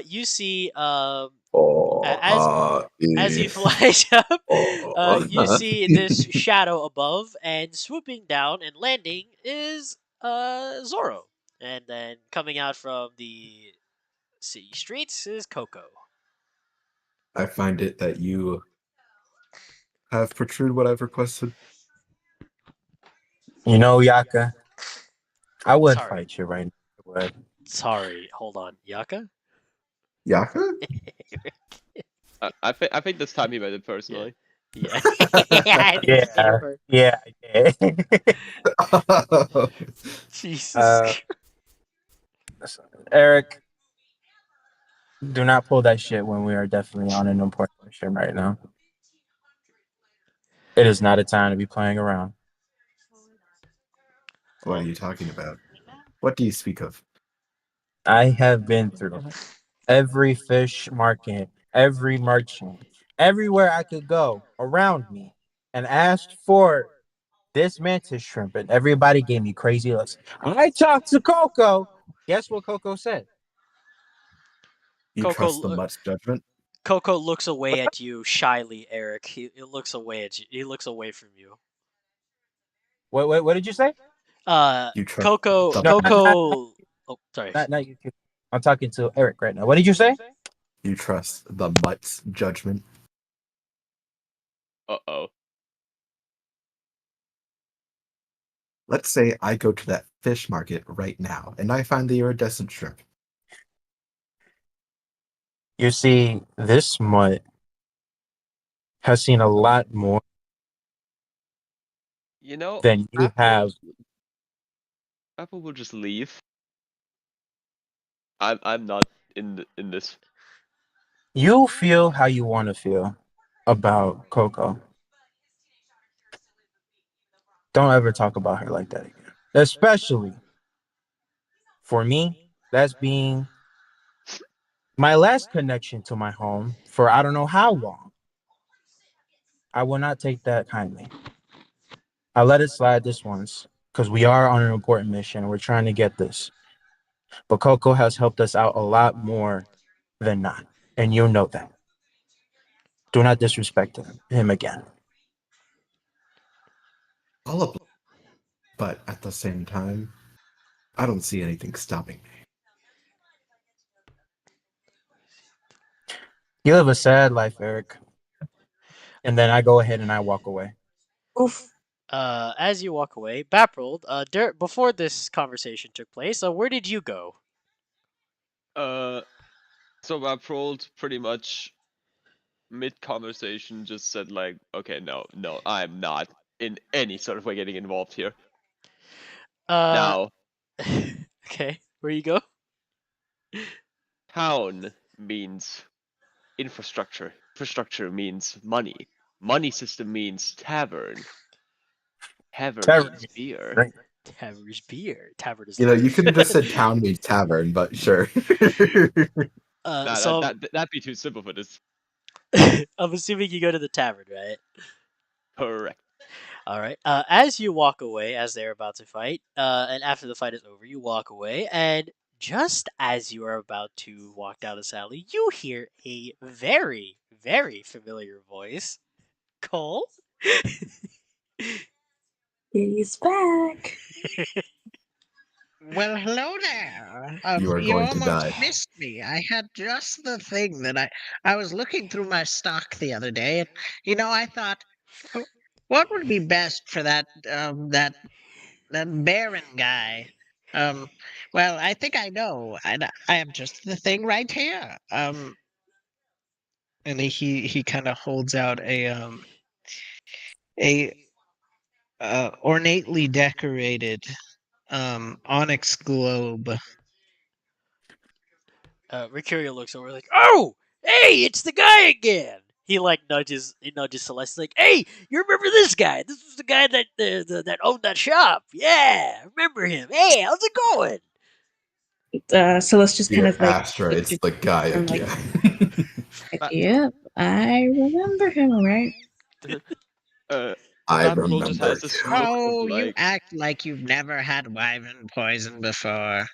You see Oh, as you yeah. fly up, you Oh. see this shadow above, and swooping down and landing is Zoro, and then coming out from the city streets is Coco. I find it that you have protruded what I've requested. You know, Yaka, I would Sorry, fight you right now. I would. sorry. Hold on, Yaka. Yaka? I think this time he meant it Yeah, personally. yeah, yeah. I think he made it Yeah, for yeah, yeah. Jesus. uh, Eric, Do not pull that shit when we are definitely on an important mission right now. It is not a time to be playing around. What are you talking about? What do you speak of? I have been through every fish market, every merchant, everywhere I could go around me and asked for this mantis shrimp, and everybody gave me crazy looks. I talked to Coco. Guess what Coco said? You trust the Coco mutt's judgment? Coco looks away What's up? at you shyly, Eric. He looks away at you. He looks away from you. What did you say? You trust Coco the No, Coco. Oh, sorry. not you. I'm talking to Eric right now. What did you say? you trust the mutt's judgment? Uh-oh. Let's say I go to that fish market right now and I find the iridescent shrimp. You see, this mutt has seen a lot more You know, than you have. Apple will just leave. I'm not in this. You feel how you want to feel about Coco. Don't ever talk about her like that again. Especially for me, that's being my last connection to my home for I don't know how long. I will not take that kindly. I let it slide this once because we are on an important mission. We're trying to get this. But Coco has helped us out a lot more than not. And you know that. Do not disrespect him again. All of, but at the same time, I don't see anything stopping me. You live a sad life, Eric. And then I go ahead and I walk away. Oof. As you walk away, Baprold, before this conversation took place, where did you go? So I rolled pretty much mid-conversation, just said like, okay, no, I'm not in any sort of way getting involved here. Uh, Now, okay, where you go? town means infrastructure. Infrastructure means money. Money system means tavern. Tavern Tavern. means beer. Right. Tavern's beer. Tavern is You know, you could have just life. said town means tavern, but sure. Nah, So that'd be too simple for this. I'm assuming you go to the tavern, right? Correct. All right. As you walk away, as they're about to fight, and after the fight is over, you walk away, and just as you are about to walk down this alley, you hear a very, very familiar voice. Cole. He's back. Well, hello there. You are You going to almost die. missed me. I had just the thing that I was looking through my stock the other day, and I thought, "Oh, what would be best for that Baron guy? Um, well, I think I know. I have just the thing right here. And he kind of holds out a ornately decorated onyx globe. Mercurial looks over like, "Oh, hey, it's the guy again." He nudges Celeste like, "Hey, you remember this guy? This was the guy that owned that shop. Yeah, remember him. Hey, how's it going?" Celeste just kind Dear of like Astra, looks it's at the guy you and like, again. Ba- yep, I remember him, right? uh, I Baproll just remember has this you. look of Oh, you like, act like you've never had wyvern poison before.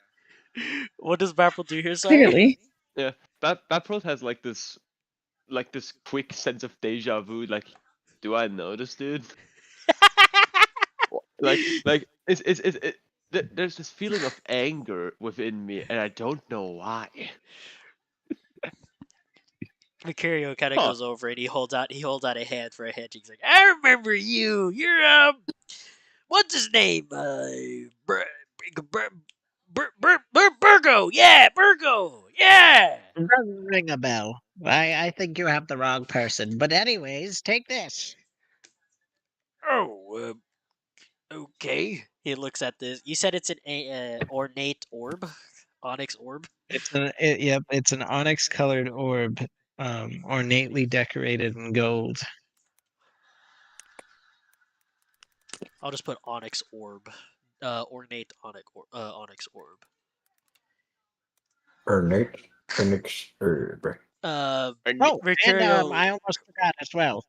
What does Bapple do here? Sorry. Clearly. yeah, Baproll has like this quick sense of deja vu. Like, do I know this dude? Like there's this feeling of anger within me, and I don't know why. Mercurio kind of Huh. goes over and he holds out a hand for a handshake. He's like, "I remember you. You're what's his name? Burgo. Yeah, Burgo. Yeah." Doesn't ring a bell. I think you have the wrong person. But anyways, take this. Oh, okay. He looks at this. You said it's an ornate orb. onyx orb. Yep, it's an onyx-colored orb, ornately decorated in gold. I'll just put onyx orb, ornate onyx orb. Ernix herb. Oh, and Mercurial. I almost forgot as well.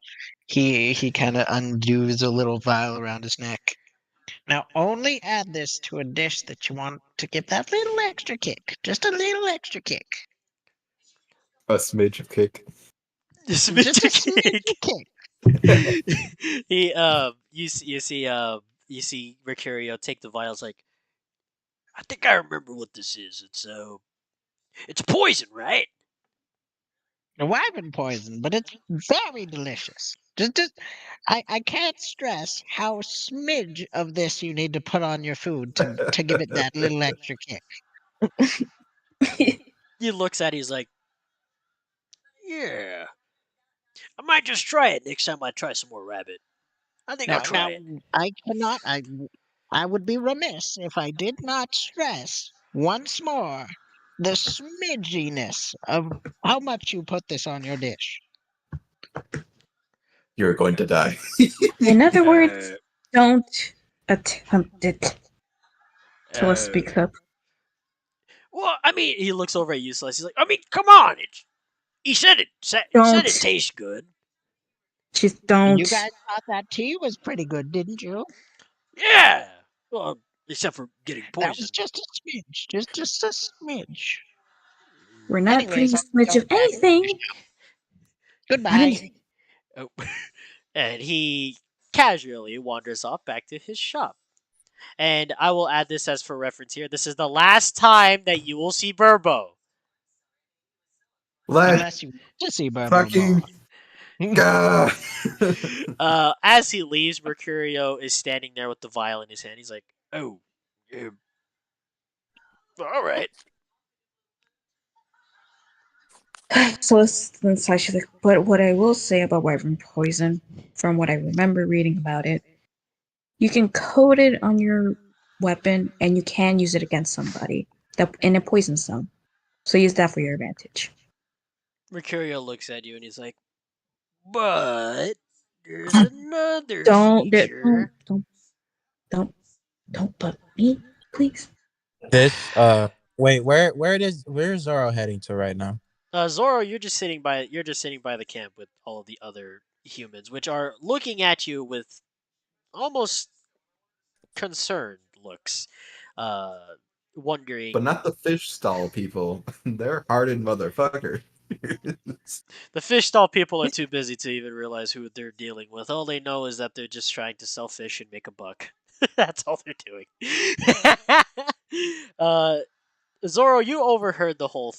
He kind of undoes a little vial around his neck. Now, only add this to a dish that you want to give that little extra kick. Just a little extra kick. A smidge of kick. Just a smidge of kick. He you see Mercurio take the vials like, I think I remember what this is. It's poison, right? A wyvern poison, but it's very delicious. I can't stress how smidge of this you need to put on your food to give it that little extra kick. He looks at it, he's like, yeah, I might just try it next time I try some more rabbit. I think I'll try Now it. I cannot. I would be remiss if I did not stress once more the smidginess of how much you put this on your dish. You're going to die. In other words, Uh, don't attempt it. Till uh, speak up. well, I mean, he looks over at you, Celeste. He's like, I mean, come on. He said he said it Don't. tastes good. Just You don't. guys thought that tea was pretty good, didn't you? Yeah. Well, except for getting That was poisoned. just a smidge, just a smidge. We're not putting Anyways, a smidge of anything on goodbye. anything. Oh. And he casually wanders off back to his shop. And I will add this as for reference here. This is the last time that you will see Burbo. Let Unless you want to see Burbo fucking more. go. As he leaves, Mercurio is standing there with the vial in his hand. He's like, "Oh, all right." So inside she's like, but what I will say about wyvern poison, from what I remember reading about it, you can coat it on your weapon and you can use it against somebody and it poisons them. So use that for your advantage. Mercurio looks at you and he's like, "But there's another Don't feature." don't put me, please. This wait, where's Zoro heading to right now? Zoro, you're just sitting by the camp with all of the other humans, which are looking at you with almost concerned looks, uh, But wondering. not the fish stall people. They're hardened motherfuckers. The fish stall people are too busy to even realize who they're dealing with. All they know is that they're just trying to sell fish and make a buck. That's all they're doing. uh, Zoro, you overheard the whole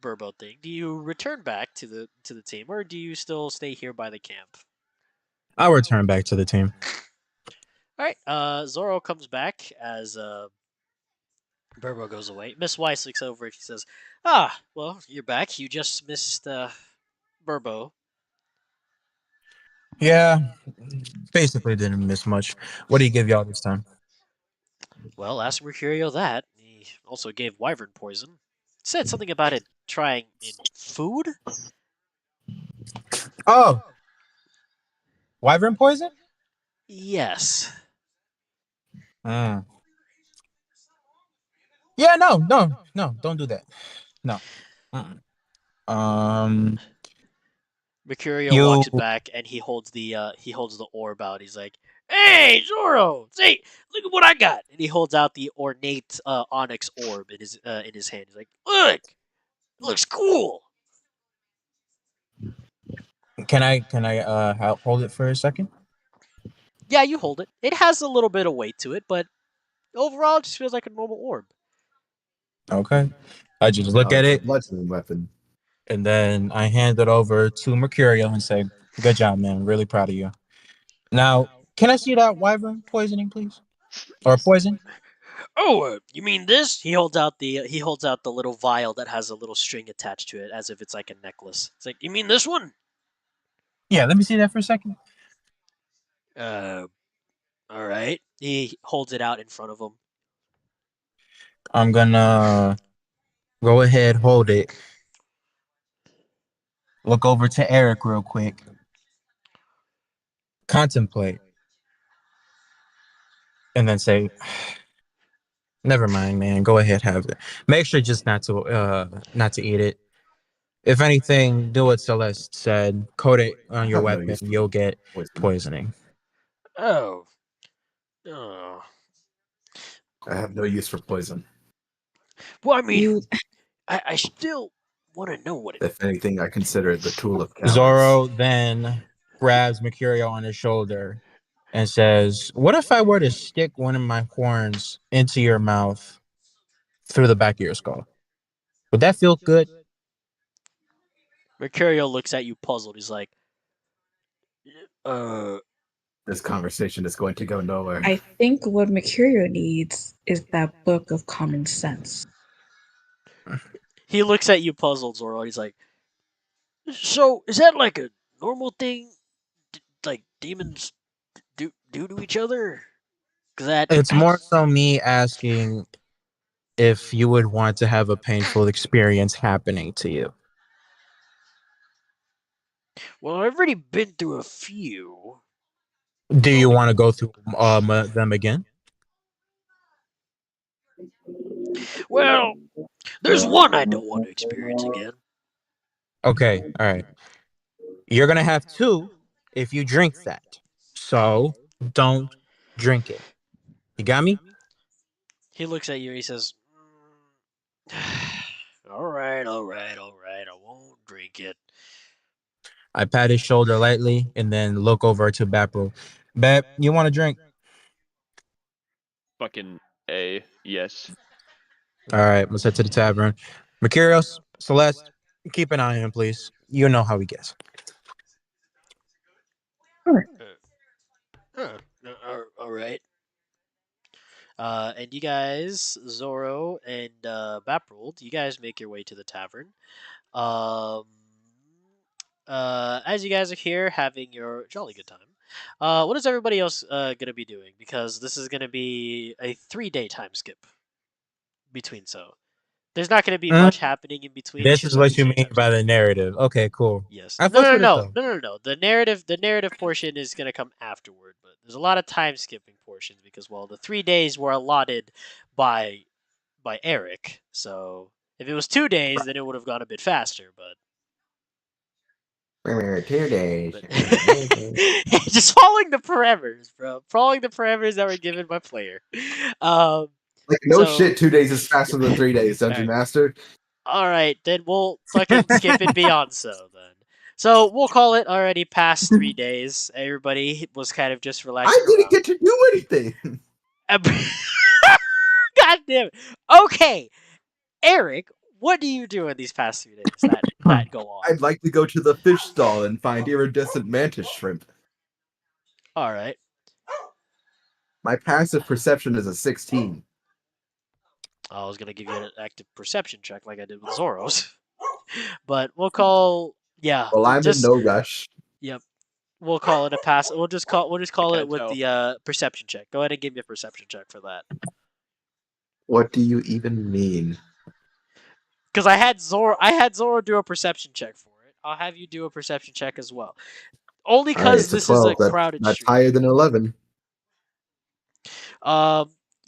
Burbo thing. Do you return back to the team, or do you still stay here by the camp? I'll return back to the team. All right. Zoro comes back as Burbo goes away. Miss Weiss looks over and she says, "Ah, well, you're back. You just missed Burbo." Yeah, basically didn't miss much. What do you give y'all this time? Well, ask Mercurio that. He also gave wyvern poison. Said something about it trying in food. Oh, wyvern poison? Yes. Mm. Yeah, no, don't do that. No. Mm-mm. Um, Mercurio you walks back and he holds the orb out. He's like, "Hey, Zoro! Say, look at what I got!" And he holds out the ornate onyx orb in his hand. He's like, "Look, it looks cool." can I hold it for a second? Yeah, you hold it. It has a little bit of weight to it, but overall, it just feels like a normal orb. Okay. I just look Oh, at it's a it bludgeoning weapon. and then I hand it over to Mercurio and say, "Good job, man. Really proud of you." Now, can I see that wyvern poisoning, please? Or Yes. poison? Oh, you mean this? He holds out the little vial that has a little string attached to it, as if it's like a necklace. It's like, you mean this one? Yeah, let me see that for a second. Uh, all right. He holds it out in front of him. I'm gonna go ahead, hold it, look over to Eric real quick, contemplate, and then say, "Never mind, man. Go ahead, have it. Make sure just not to eat it. If anything, do what Celeste said. Coat it I on your have no weapon. use for You'll get poison. poisoning." Oh. Oh. I have no use for poison. Well, I mean, You I still want to know what it. If anything, I consider it the tool of cowards. Zoro then grabs Mercurio on his shoulder and says, "What if I were to stick one of my horns into your mouth through the back of your skull? Would that feel good?" Mercurio looks at you puzzled. He's like, uh, This conversation is going to go nowhere. I think what Mercurio needs is that book of common sense. he looks at you puzzled, Zoro. He's like, so is that like a normal thing, like demons do to each other? Cause that It's more so me asking if you would want to have a painful experience happening to you. well, I've already been through a few. Do you want to go through them again? Well, there's one I don't want to experience again. Okay, all right. You're gonna have two if you drink that. So don't drink it. You got me? He looks at you and he says, all right, all right, all right. I won't drink it. I pat his shoulder lightly and then look over to Bapro. Bap, you want a drink? Fucking A. Yes. All right, let's head to the tavern. Mercurius, Celeste, keep an eye on him, please. You know how he gets. Huh. All right. And you guys, Zoro and Baprold, you guys make your way to the tavern. Um, as you guys are here having your jolly good time, what is everybody else gonna be doing? Because this is gonna be a 3 day time skip between. So there's not gonna be Mm, much happening in between. It's this just is a what you 3 day mean time by skip. the narrative. Okay, cool. Yes. I No, fucks no, with it no, though. no, no, no. The narrative portion is gonna come afterward, but there's a lot of time skipping portions because well, the 3 days were allotted by Eric. So if it was 2 days, then it would have gone a bit faster. But 2 days. but just following the parameters, bro. Following the parameters that were given by player. Um. Like no So. shit, 2 days is faster than 3 days, All Dungeon right. Master. All right. Then we'll fucking skip it beyond so then. So we'll call it already past 3 days. Everybody was kind of just I relaxing didn't around. get to do anything. God damn it. Okay, Eric, what do you do in these past 3 days that go on? I'd like to go to the fish stall and find iridescent mantis shrimp. All right. My passive perception is a 16. I was gonna give you an active perception check like I did with Zoro's, but we'll call yeah. Well, I'm in Just no rush. yep. We'll call it a pass. I We'll just call it can't with tell. the perception check. Go ahead and give me a perception check for that. What do you even mean? Because I had Zoro do a perception check for it. I'll have you do a perception check as well. Only All right, because it's a this is a 12. crowded That's stream. higher than 11.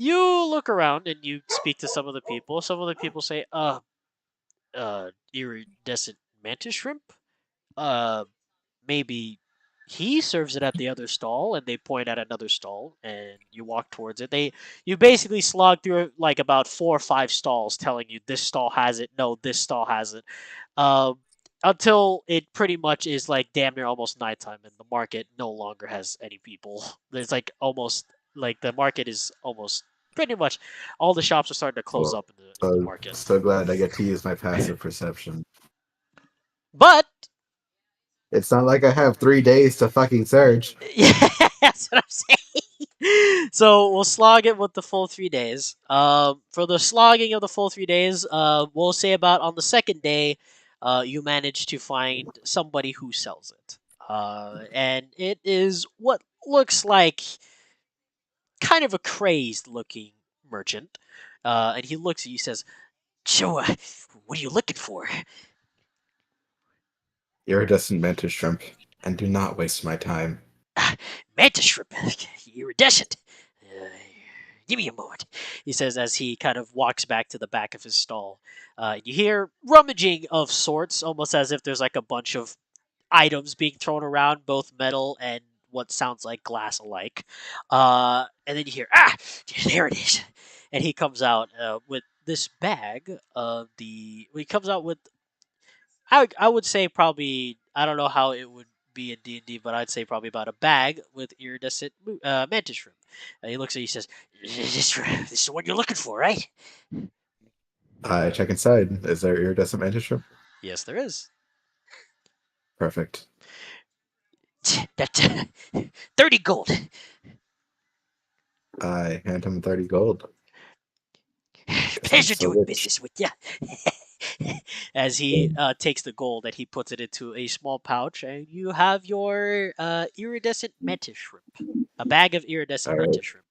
You look around and you speak to some of the people. Some of the people say, iridescent mantis shrimp? Uh, maybe he serves it at the other stall," and they point at another stall, and you walk towards it. You basically slog through like about 4 or 5 stalls, telling you this stall has it, no, this stall has it, um, until it pretty much is like damn near almost nighttime, and the market no longer has any people. There's like almost like the market is almost pretty much all the shops are starting to close Well, up in the so, market. so glad I get to use my passive perception. But It's not like I have 3 days to fucking search. yeah, that's what I'm saying. So we'll slog it with the full 3 days. For the slogging of the full 3 days, we'll say about on the second day, you manage to find somebody who sells it. And it is what looks like kind of a crazed looking merchant. And he looks at you, says, "So, what are you looking for?" Iridescent mantis shrimp, and do not waste my time. Mantis shrimp, iridescent. Uh, Give me a moment, he says as he kind of walks back to the back of his stall. You hear rummaging of sorts, almost as if there's like a bunch of items being thrown around, both metal and what sounds like glass alike. And then you hear, there it is. And he comes out with this bag of the. He comes out with. I would say probably. I don't know how it would be in D&D, but I'd say probably about a bag with iridescent mantis shrimp. And he looks at you, says, this is the one you're looking for, right? I check inside. Is there iridescent mantis shrimp? Yes, there is. Perfect. That's 30 gold. I hand him 30 gold. 'Cause I'm Pleasure so doing rich. business with you. As he takes the gold and he puts it into a small pouch, and you have your iridescent mantis shrimp. A bag of iridescent All right. mantis shrimp.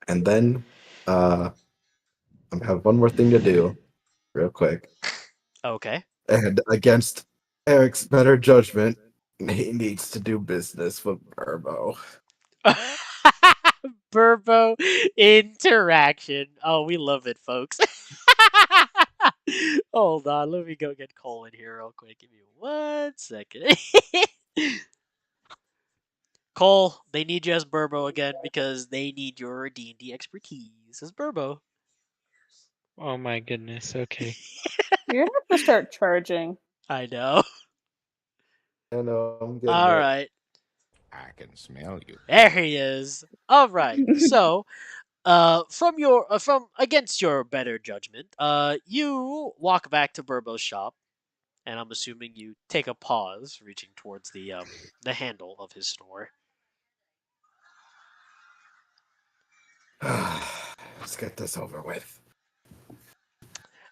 And then I have one more thing to do, real quick. Okay. And against Eric's better judgment, he needs to do business with Burbo. Burbo interaction. Oh, we love it, folks. Hold on, let me go get Cole in here real quick. Give me 1 second. Cole, they need you as Burbo again because they need your D&D expertise as Burbo. Oh my goodness. Okay. You're gonna have to start charging. I know. I know, I'm getting All it. right. I can smell you. There he is. All right. So, from against your better judgment, you walk back to Burbo's shop, and I'm assuming you take a pause, reaching towards the handle of his store. Let's get this over with.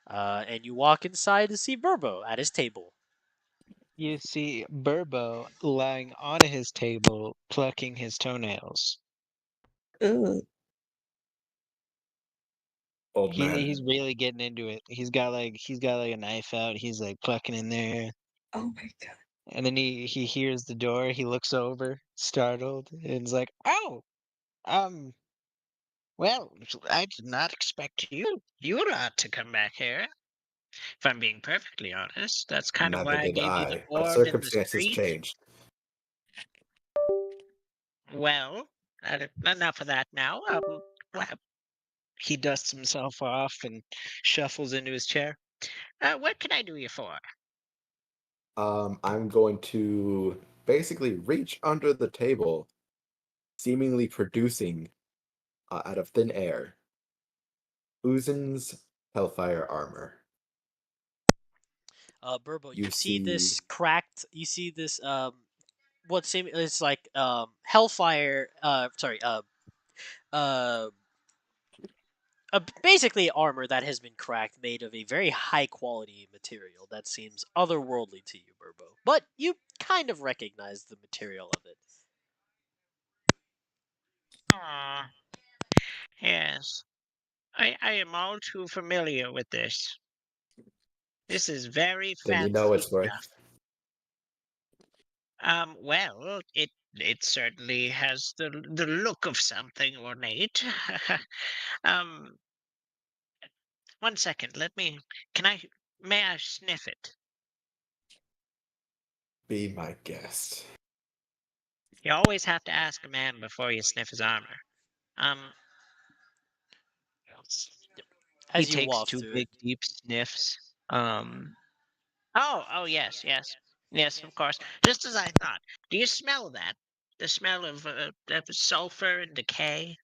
And you walk inside to see Burbo at his table. You see Burbo lying on his table, plucking his toenails. Ugh. Old man. He's really getting into it. He's got like a knife out. He's like plucking in there, Oh my god. and then he hears the door. He looks over, startled, and is like, "Oh, um, well, I did not expect you lot to come back here. If I'm being perfectly honest, that's kind of Neither why I did gave you the I, but board in the circumstances street. changed. Well, enough of that now. Well, he dusts himself off and shuffles into his chair. What can I do you for? I'm going to basically reach under the table, seemingly producing out of thin air Uzin's Hellfire armor. Burbo, You you see see, this cracked. You see this what seem it's like hellfire. Sorry. Uh, basically armor that has been cracked, made of a very high quality material that seems otherworldly to you, Burbo. But you kind of recognize the material of it. Ah, yes. I am all too familiar with this. This is very then you know fancy it's worth. stuff. Well, it certainly has the look of something ornate. um, 1 second. May I sniff it? Be my guest. You always have to ask a man before you sniff his armor. Um, He As you takes waft two through it. big deep sniffs. oh, yes, yes. Yes, of course. Just as I thought. Do you smell that? The smell of sulfur and decay?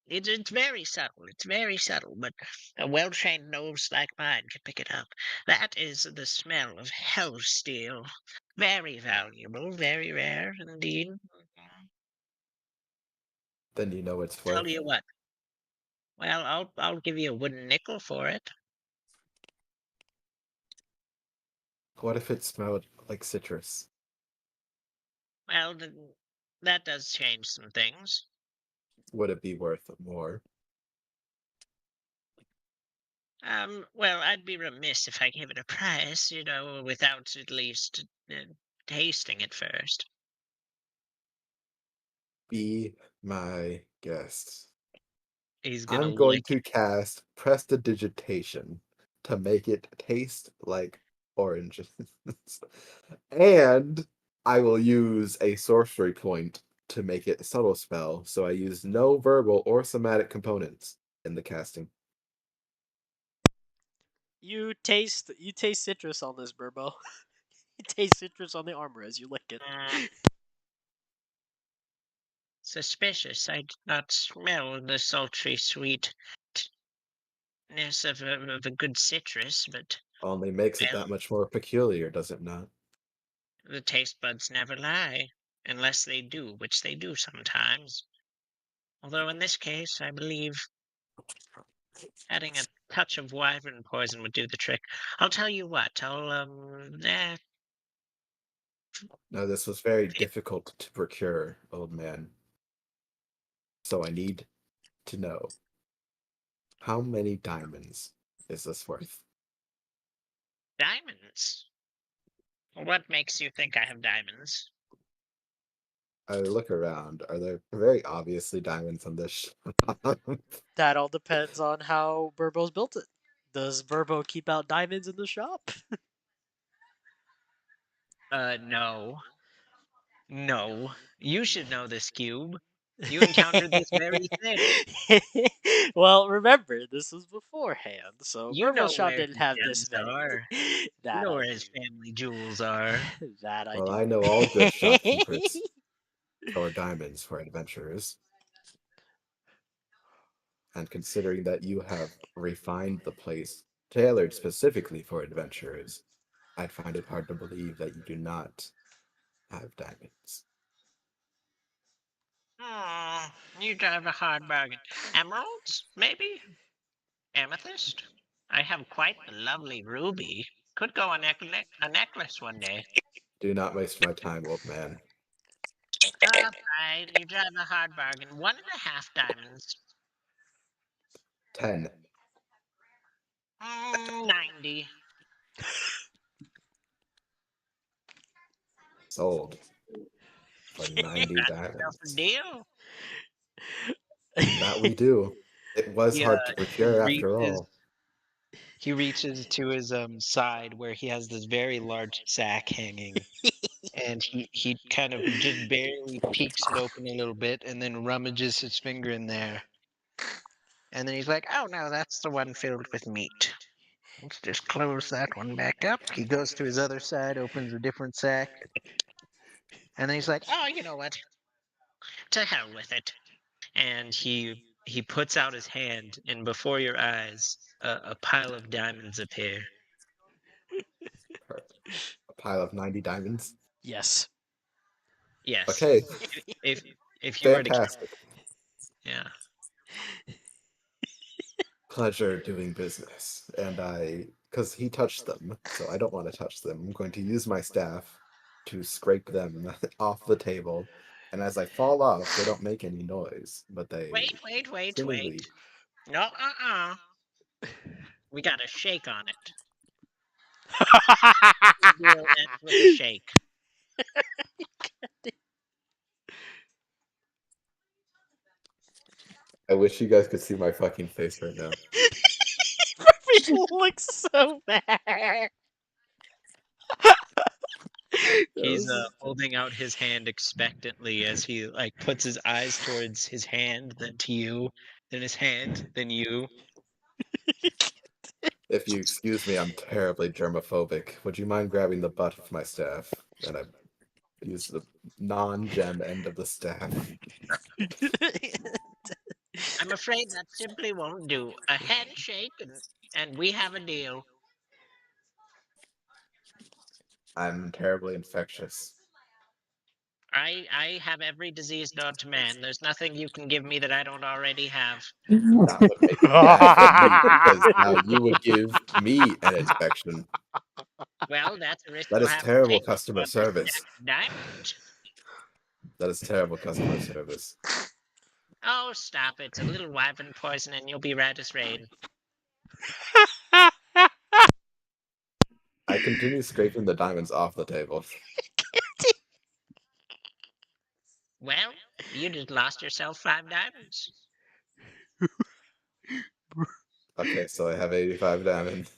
It's very subtle. It's very subtle, but a well-trained nose like mine can pick it up. That is the smell of hell steel. Very valuable, very rare indeed. Then you know it's Tell worth. you what. Well, I'll give you a wooden nickel for it. What if it smelled like citrus? Well, that does change some things. would it be worth more? Well, I'd be remiss if I gave it a price, without at least tasting it first. Be my guest. He's gonna I'm going lick to cast Prestidigitation to make it taste like oranges. And I will use a sorcery point to make it a subtle spell, so I use no verbal or somatic components in the casting. You taste citrus on this, Burbo. You taste citrus on the armor as you lick it. suspicious. I did not smell the sultry sweetness of a good citrus, but Only makes it well, that much more peculiar, does it not? the taste buds never lie, unless they do, which they do sometimes. Although in this case, I believe adding a touch of wyvern poison would do the trick. I'll tell you what. Now, this was very difficult to procure, old man. So I need to know, how many diamonds is this worth? Diamonds. What makes you think I have diamonds? I look around. Are there very obviously diamonds on this shop? That all depends on how Burbo's built it. Does Burbo keep out diamonds in the shop? No. No. You should know this, Cube. You encountered this very thing. Well, remember, this was beforehand, so You know Burbo's shop where didn't his have this gems many. are. You That know I where his do. family jewels are. That I Well, do. I know all good shopkeepers store diamonds for adventurers. And considering that you have refined the place tailored specifically for adventurers, I'd find it hard to believe that you do not have diamonds. You drive a hard bargain. Emeralds, maybe? Amethyst? I have quite the lovely ruby. Could go a necklace one day. Do not waste my time, old man. All right, you drive a hard bargain. 1.5 diamonds. 10. 90. Sold. For 90 Got yourself a diamonds. deal. That we do. It was Yeah, hard to procure after reaches all. he reaches to his side where he has this very large sack hanging, and he kind of just barely peeks it open a little bit, and then rummages his finger in there, and then he's like, Oh no, that's the one filled with meat. Let's just close that one back up. he goes to his other side, opens a different sack, and then he's like, Oh, you know what? To hell with it. and he puts out his hand, and before your eyes, a pile of diamonds appear. A pile of 90 diamonds. Yes. Yes. Okay, If you were to count, fantastic. yeah. Pleasure doing business. And because he touched them, so I don't want to touch them. I'm going to use my staff to scrape them off the table. And as I fall off, they don't make any noise, but they Wait. seemingly No, we got a shake on it. Deal ends with a shake. I wish you guys could see my fucking face right now. Burbo looks so bad. He's holding out his hand expectantly as he like puts his eyes towards his hand, then to you, then his hand, then you. If you excuse me, I'm terribly germophobic. Would you mind grabbing the butt of my staff? And I use the non-gem end of the staff. I'm afraid that simply won't do. A handshake and we have a deal. I'm terribly infectious. I have every disease known to man. There's nothing you can give me that I don't already have. That would make it bad for me, because now you would give me an infection. Well, that's a risk That we'll is have to terrible take customer for this service. diamond. That is terrible customer service. Oh, stop it. It's a little wyvern poison and you'll be red as rain. I continue scraping the diamonds off the table. Well, you just lost yourself 5 diamonds. Okay, so I have 85 diamonds.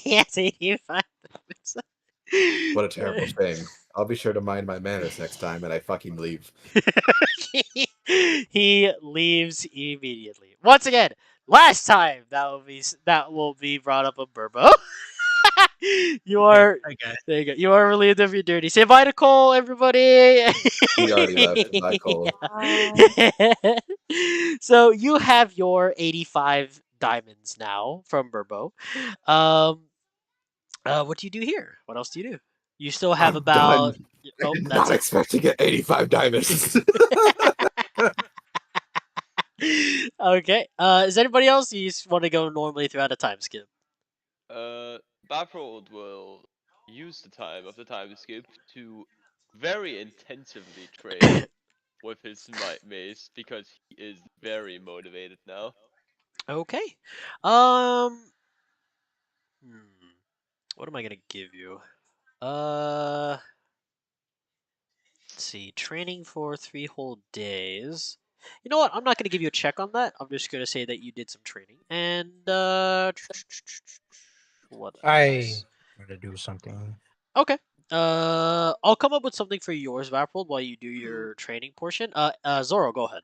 Yes, 85. What a terrible shame. I'll be sure to mind my manners next time, and I fucking leave. He leaves immediately. Once again, last time that will be brought up on Burbo. You are Okay. there. You go. You are relieved of your duty. Say bye to Cole, everybody. He already left. Bye, Cole. So you have your 85 diamonds now from Burbo. Um, what do you do here? What else do you do? You still have I'm done. about. I Oh, did that's not it. expect to get 85 diamonds. Okay. Is anybody else? You just want to go normally throughout a time skip? Barfold will use the time of the time skip to very intensively train with his mace because he is very motivated now. Okay. Um. What am I gonna give you? Let's see. Training for 3 whole days. You know what? I'm not gonna give you a check on that. I'm just gonna say that you did some training. And what I else? want to do something. Okay. I'll come up with something for yours, Vapold, while you do your training portion. Zoro, go ahead.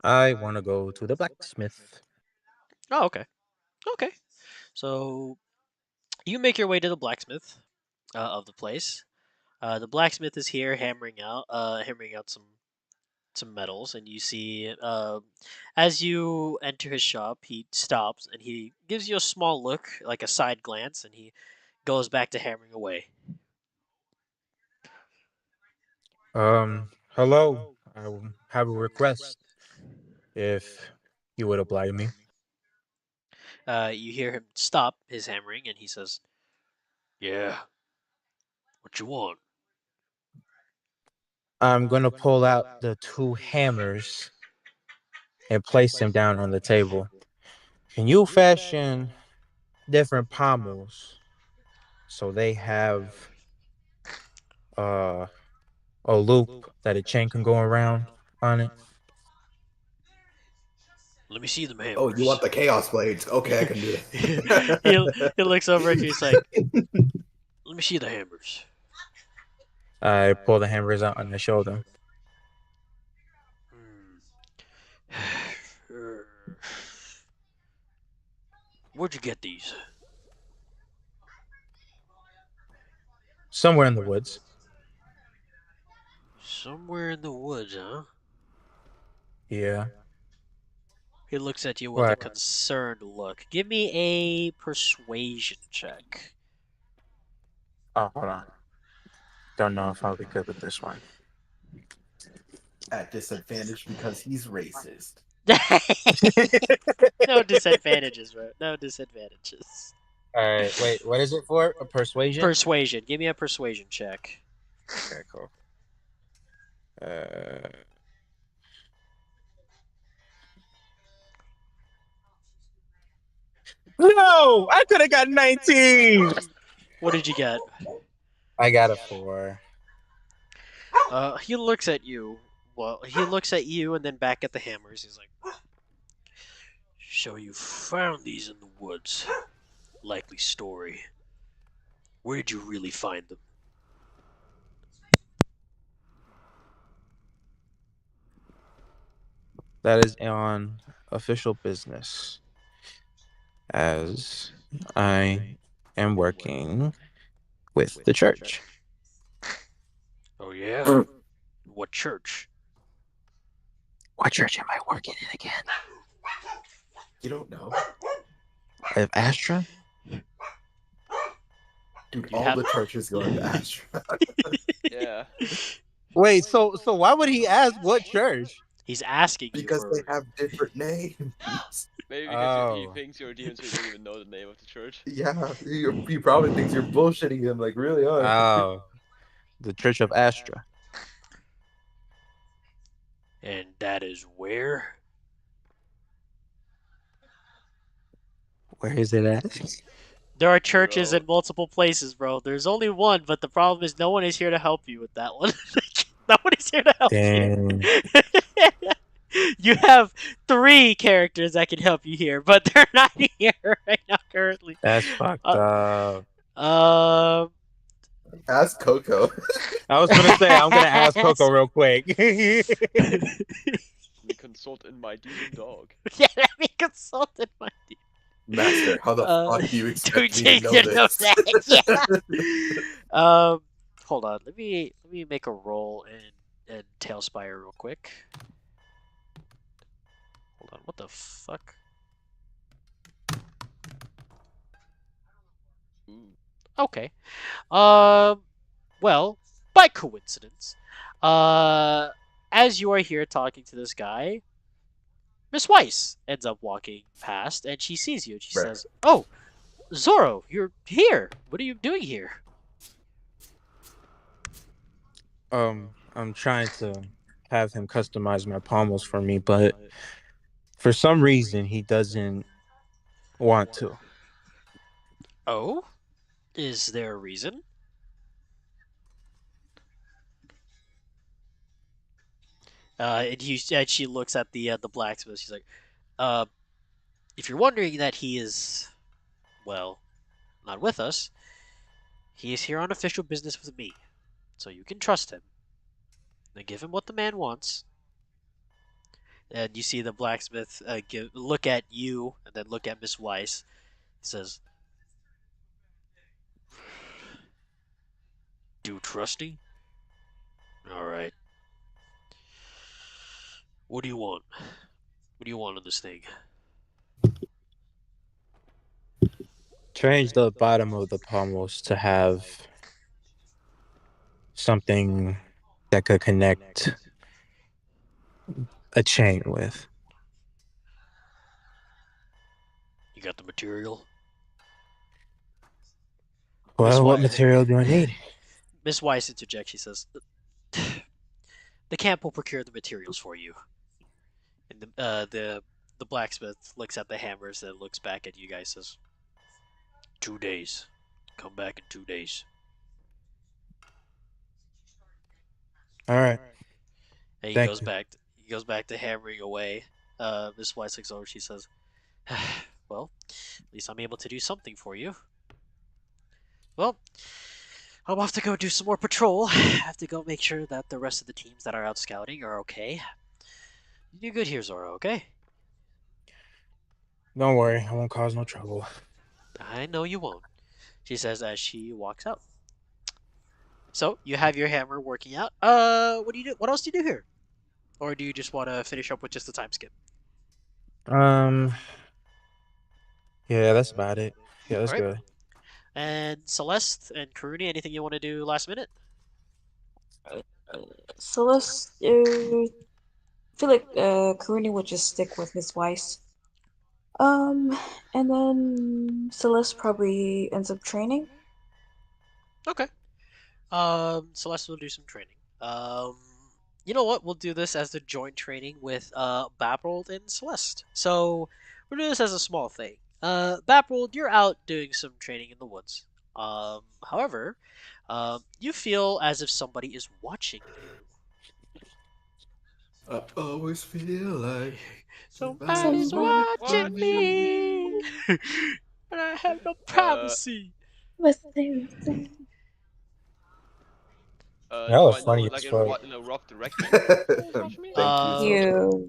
I want to go to the blacksmith. Oh, okay. Okay. So you make your way to the blacksmith of the place. The blacksmith is here hammering out some metals, and you see as you enter his shop, he stops and he gives you a small look, like a side glance, and he goes back to hammering away. Hello. Have a request. If you would oblige me. You hear him stop his hammering, and he says, "Yeah, what you want?" I'm gonna pull out the 2 hammers and place them down on the table. Can you fashion different pommels so they have uh a loop that a chain can go around on it? Let me see them Oh, you hammers. want the Chaos Blades? Okay, I can do He looks over at you. He's like, that. "Let me see the hammers." I pull the hammers out and I show them. Where'd you get these? Somewhere in the woods. Somewhere in the woods, huh? Yeah. He looks at you with a What? concerned look. Give me a persuasion check. Oh, hold on. Don't know if I'll be good with this one. At disadvantage because he's racist. No disadvantages, bro. No disadvantages. All right. Wait. What is it for? A persuasion? Persuasion. Give me a persuasion check. Okay. Cool. No, I could have got 19. What did you get? I got a 4. He looks at you. Well, he looks at you and then back at the hammers. He's like, "So you found these in the woods? Likely story. Where did you really find them?" That is on official business, as I am working with the church. Oh yeah. What church? What church am I working in again? You don't know? Of Astra? Dude, You all have- the churches go into Astra. Yeah. Wait, so why would he ask what church? He's asking you Because for. they have different names. Maybe because he Oh. thinks you're a demon, so he doesn't even know the name of the church. Yeah, he probably thinks you're bullshitting him, like, really hard. Oh, the Church of Astra. And that is where? Where is it at? There are churches Bro. in multiple places, bro. There's only one, but the problem is no one is here to help you with that one. No one is here to help Damn. you. You have 3 characters that can help you here, but they're not here right now currently. That's fucked up. Um. Ask Coco. I was gonna say I'm gonna ask Coco real quick. Me consult in my demon dog. Yeah, let me consult in my. Master, how the fuck do you expect me to know you know this? that? Yeah. Hold on. Let me make a roll in Tailspire real quick. Hold on. What the fuck? Ooh. Okay. Well, by coincidence, as you are here talking to this guy, Miss Weiss ends up walking past, and she sees you, and she Right. says, "Oh, Zoro, you're here. What are you doing here?" I'm trying to have him customize my pommels for me, but for some reason he doesn't want to. Oh, is there a reason? And she looks at the blacksmith. She's like, "Uh, if you're wondering that he is, well, not with us, he is here on official business with me, so you can trust him. Then give him what the man wants." And you see the blacksmith look at you and then look at Miss Weiss. He says, "Do trusty? All right. What do you want? What do you want on this thing?" Change the bottom of the pommels to have something that could connect a chain with. You got the material? Well, what material do I need? Miss Weiss interjects. She says, "The camp will procure the materials for you." And the blacksmith looks at the hammers and looks back at you guys. Says, 2 days. Come back in 2 days. All right. And he Thank goes you. back. He goes back to hammering away. Miss Weiss looks over. She says, "Well, at least I'm able to do something for you. Well, I'm off to go do some more patrol. I have to go make sure that the rest of the teams that are out scouting are okay. You do good here, Zoro, okay?" Don't worry, I won't cause no trouble. "I know you won't," she says as she walks out. So you have your hammer working out. What do you do? What else do you do here? Or do you just want to finish up with just the time skip? Um, yeah, that's about it. Yeah, All that's right. good. And Celeste and Karuni, anything you want to do last minute? Celeste, I feel like Karuni would just stick with Miss Weiss. And then Celeste probably ends up training. Okay. Celeste will do some training. You know what? We'll do this as the joint training with Baprold and Celeste. So we'll do this as a small thing. Baprold, you're out doing some training in the woods. However, you feel as if somebody is watching you. I always feel like Somebody's Somebody watching Watching me, me. and I have no Uh, privacy. was there. That do was I know funny it as like fuck. in a rough direction? Someone's watching me? Thank you, Zoro.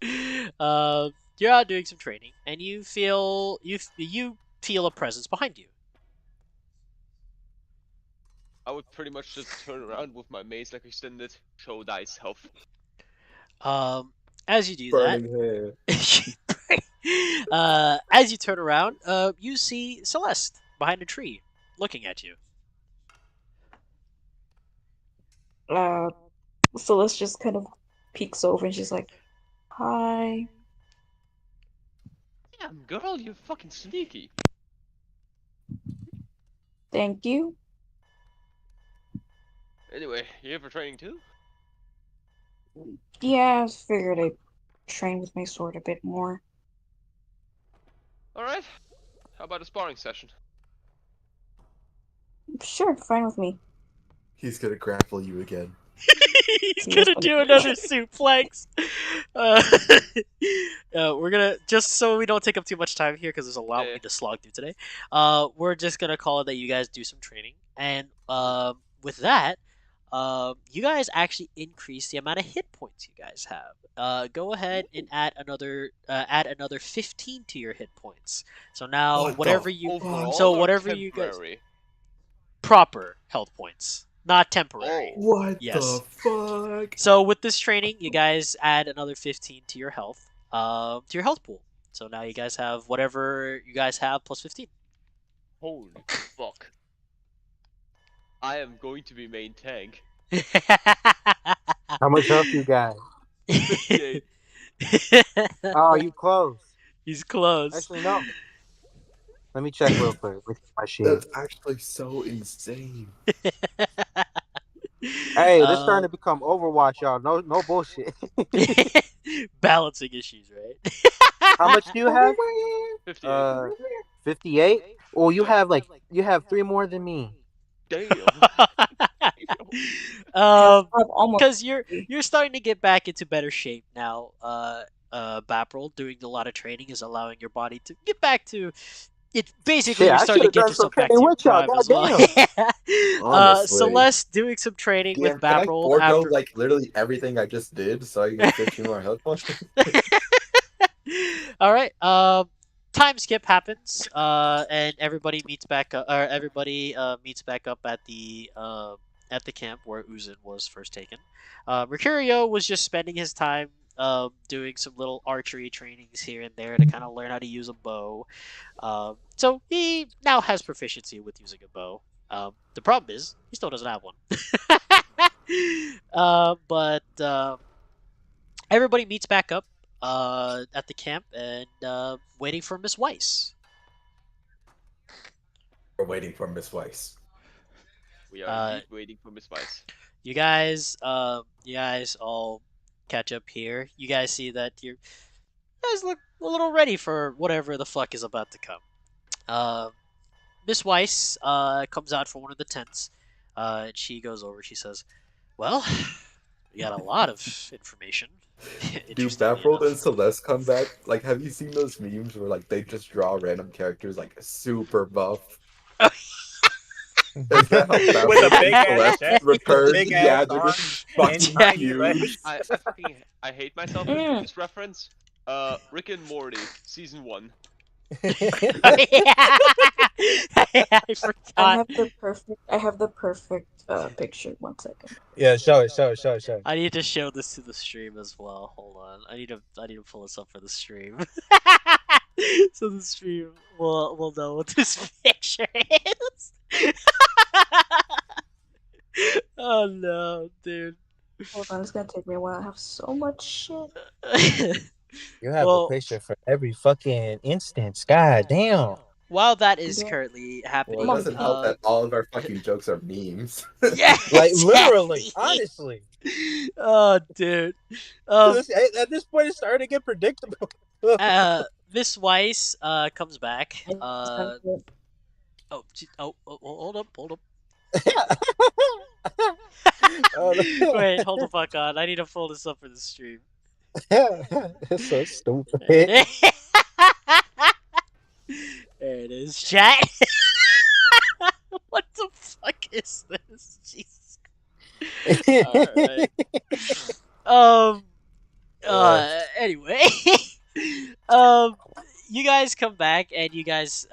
You. You're out doing some training, and you feel a presence behind you. I would pretty much just turn around with my mace like extended. Show thyself. As you do that, Burning hair. as you turn around, you see Celeste behind a tree, looking at you. Uh, Celeste just kind of peeks over and she's like, "Hi." Damn, girl, you're fucking sneaky. Thank you. Anyway, you here for training too? Yeah, I figured I'd train with my sword a bit more. Alright. How about a sparring session? Sure, fine with me. He's gonna grapple you again. He's He was gonna gonna. do another suplex. Uh, we're gonna just so we don't take up too much time here because there's a lot we Yeah. need to slog through today. We're just gonna call it that you guys do some training, and with that, you guys actually increase the amount of hit points you guys have. Go ahead and add another 15 to your hit points. So now What the Overall or whatever you guys temporary? proper health points, not temporary. Oh. What Yes. the fuck? So with this training, you guys add another 15 to your health pool. So now you guys have whatever you guys have plus 15. Holy fuck. I am going to be main tank. How much health you got? 58. Oh, you close. He's close. Actually, no. Let me check real quick. Let me check my shit. That's actually so insane. Hey, this starting to become Overwatch, y'all. No bullshit. Balancing issues, right? How much do you have? 58. 58. Oh, you Yeah. have 3 more than me. Damn. um, I've almost. because you're starting to get back into better shape now. Bapril doing a lot of training is allowing your body to get back to it. Basically, Shit, you're I starting should to have get done some yourself back to training your with y'all. prime as well. Goddamn. Honestly. Celeste doing some training with Damn, can I Bapril forego after. like literally everything I just did so I can get 15 more health points? All right. Time skip happens. And everybody meets back up. Or everybody meets back up at the camp where Uzin was first taken. Mercurio was just spending his time doing some little archery trainings here and there to kind of learn how to use a bow. So he now has proficiency with using a bow. The problem is he still doesn't have one. But everybody meets back up at the camp and waiting for Miss Weiss. We're waiting for Miss Weiss. We are Uh, indeed waiting for Miss Weiss. you guys all catch up here. You guys see that you guys look a little ready for whatever the fuck is about to come. Uh, Miss Weiss comes out from one of the tents. And she goes over. She says, "Well, we got a lot of information." Do Interestingly Baffled and enough. Celeste come back? Like, have you seen those memes where like they just draw random characters like super buff? Is that how With a Baffled big and ass Celeste chest, return? big ass Yeah, they're just arms, and fucking tiny huge. legs. I hate myself for this reference. Rick and Morty, season 1. Yeah. I I forgot. have the perfect picture. 1 second. Yeah, show it. I need to show this to the stream as well. Hold on. I need to pull this up for the stream. So the stream will know what this picture is. Oh no, dude. Hold on, it's gonna take me a while. I have so much shit. You have a Well, picture for every fucking instance. God damn. while that is Yeah. currently Well, it happening, doesn't help that all of our fucking jokes are memes. yeah, Like literally, exactly. honestly. Oh, dude. At this point, it's starting to get predictable. Miss Weiss comes back. It's time to- Hold up, hold up. Oh, Wait, hold the fuck on. I need to pull this up for the stream. it's so stupid. There it is, chat. What the fuck is this? Jesus. Alright. Anyway. You guys come back and you guys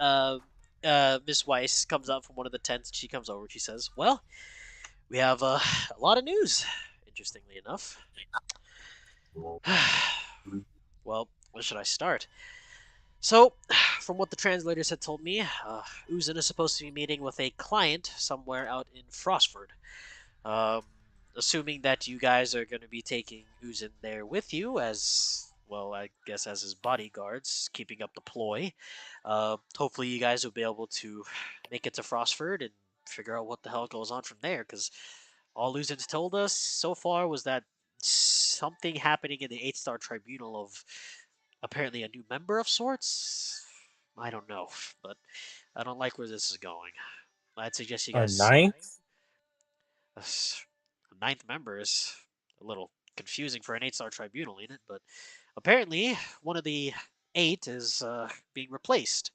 Miss Weiss comes out from one of the tents. She comes over. She says, "Well, we have a lot of news. Interestingly enough." Well, where should I start? So, from what the translators had told me, Uzin is supposed to be meeting with a client somewhere out in Frostford. Um, Assuming that you guys are going to be taking Uzin there with you, as well, I guess as his bodyguards, keeping up the ploy. Hopefully, you guys will be able to make it to Frostford and figure out what the hell goes on from there, because all Uzin's told us so far was that something happening in the 8-star tribunal of apparently a new member of sorts. I don't know, but I don't like where this is going. I'd suggest you A guys. ninth? A ninth member is a little confusing for an 8-star tribunal, ain't it? But apparently, one of the 8 is being replaced.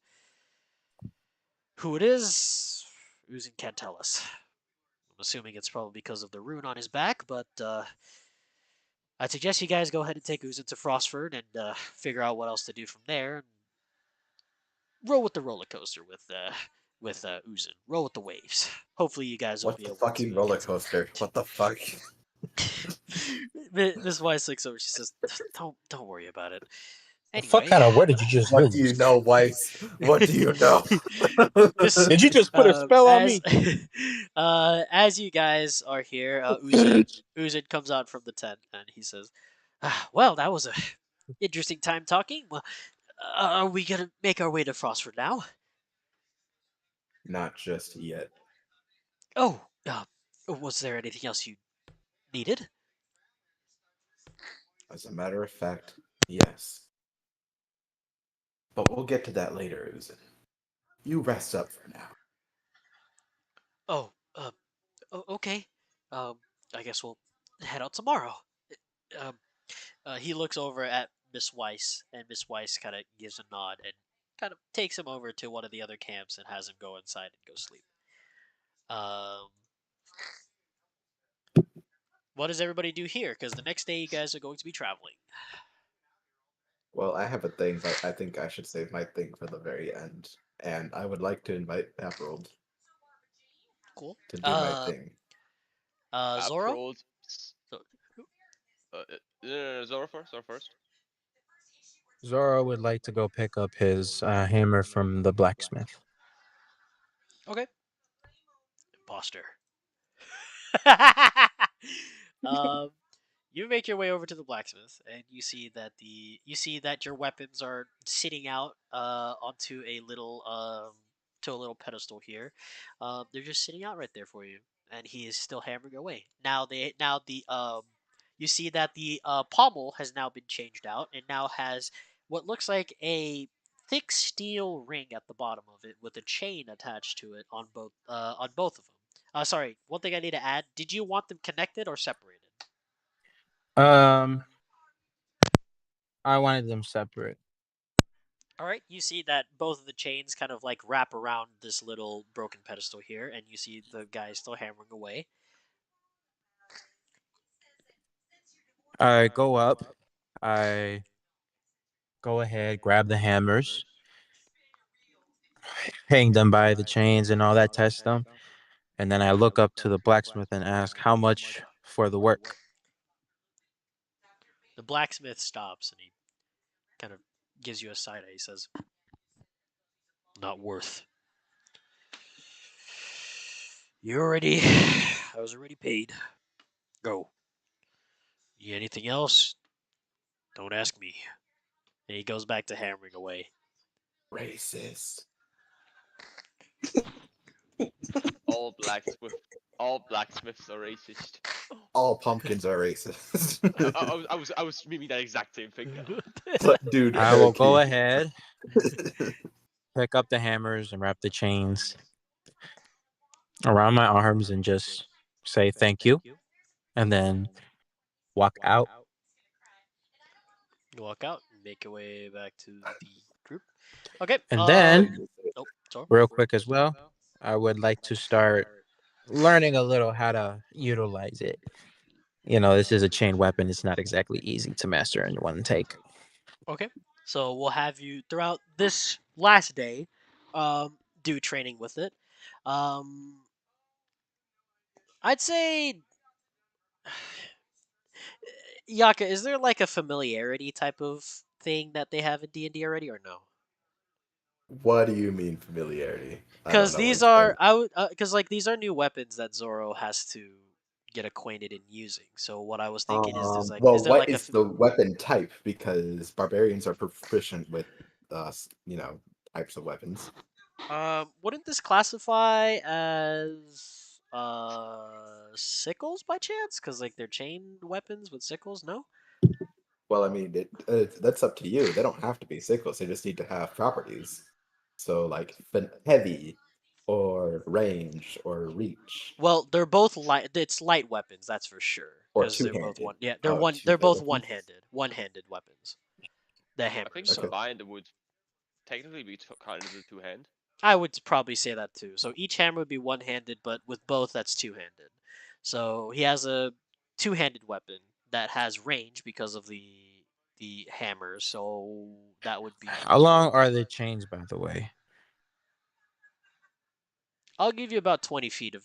Who it is, Uzin can't tell us. I'm assuming it's probably because of the rune on his back, but I'd suggest you guys go ahead and take Uzin to Frostford and figure out what else to do from there. And roll with the roller coaster with Uzin. Roll with the waves. Hopefully, you guys will What's be the able fucking to roller get to the coaster? point. What the fuck? Miss Weiss looks over. She says, "Don't worry about it." The fuck Anyway, kind of word did you just What do use? you know, Weiss? What do you know? Miss, Did you just put a spell on as me? as you guys are here, Uzin comes out from the tent and he says, "Well, that was a interesting time talking. Well, are we gonna make our way to Frostford now?" Not just yet. Oh, was there anything else you needed? As a matter of fact, yes. But we'll get to that later, Uzin. You rest up for now. Oh, okay. Um, I guess we'll head out tomorrow. Um, he looks over at Miss Weiss, and Miss Weiss kind of gives a nod and kind of takes him over to one of the other camps and has him go inside and go sleep. Um, what does everybody do here? Because the next day you guys are going to be traveling. Well, I have a thing, but I think I should save my thing for the very end. And I would like to invite Harold Cool. to do my thing. Zoro. Approved. Zoro first. Zoro first. Zoro would like to go pick up his hammer from the blacksmith. Okay. Imposter. um, you make your way over to the blacksmith, and you see that your weapons are sitting out onto a little to a little pedestal here. They're just sitting out right there for you, and he is still hammering away. Now the you see that the pommel has now been changed out and now has what looks like a thick steel ring at the bottom of it with a chain attached to it on both of them. Sorry, one thing I need to add. Did you want them connected or separated? Um, I wanted them separate. All right, you see that both of the chains kind of like wrap around this little broken pedestal here, and you see the guy still hammering away. I go up. I go ahead, grab the hammers, hang them by the chains and all that, test them. And then I look up to the blacksmith and ask, how much for the work? The blacksmith stops and he kind of gives you a side eye. He says, "Not worth. You already. I was already paid. Go. Need anything else? Don't ask me." And he goes back to hammering away. Racist. All blacksmiths are racist. All pumpkins are racist. I was meaning that exact same thing now. But dude, I will go Eric, ahead, pick up the hammers and wrap the chains around my arms and just say thank you, and then walk out. You walk out and make your way back to the group. Okay. And then, Oh, sorry. real quick as well, I would like to start learning a little how to utilize it. You know, this is a chain weapon. It's not exactly easy to master in one take. Okay. So we'll have you throughout this last day, do training with it. Um, I'd say, Yaka, is there like a familiarity type of thing that they have in D&D already, or no? what do you mean familiarity? I don't Because know these anything. are I would because like these are new weapons that Zoro has to get acquainted in using. So what I was thinking is like Well, is there what like a is the weapon type? Because barbarians are proficient with, you know, types of weapons. wouldn't this classify as sickles by chance? Because like they're chain weapons with sickles. No. Well, I mean, that's up to you. They don't have to be sickles. They just need to have properties. So, like heavy, or range, or reach, Well, they're both light. It's light weapons, that's for sure. or Because they're both two-handed. one. Yeah, Oh, They're two-handed both weapons. one-handed weapons. The I think hammers. Okay. combined it would technically be kind of the two hand. I would probably say that too. So each hammer would be one-handed, but with both, that's two-handed. So he has a two-handed weapon that has range because of the hammer. So that would be. How long are the chains, by the way? I'll give you about 20 feet of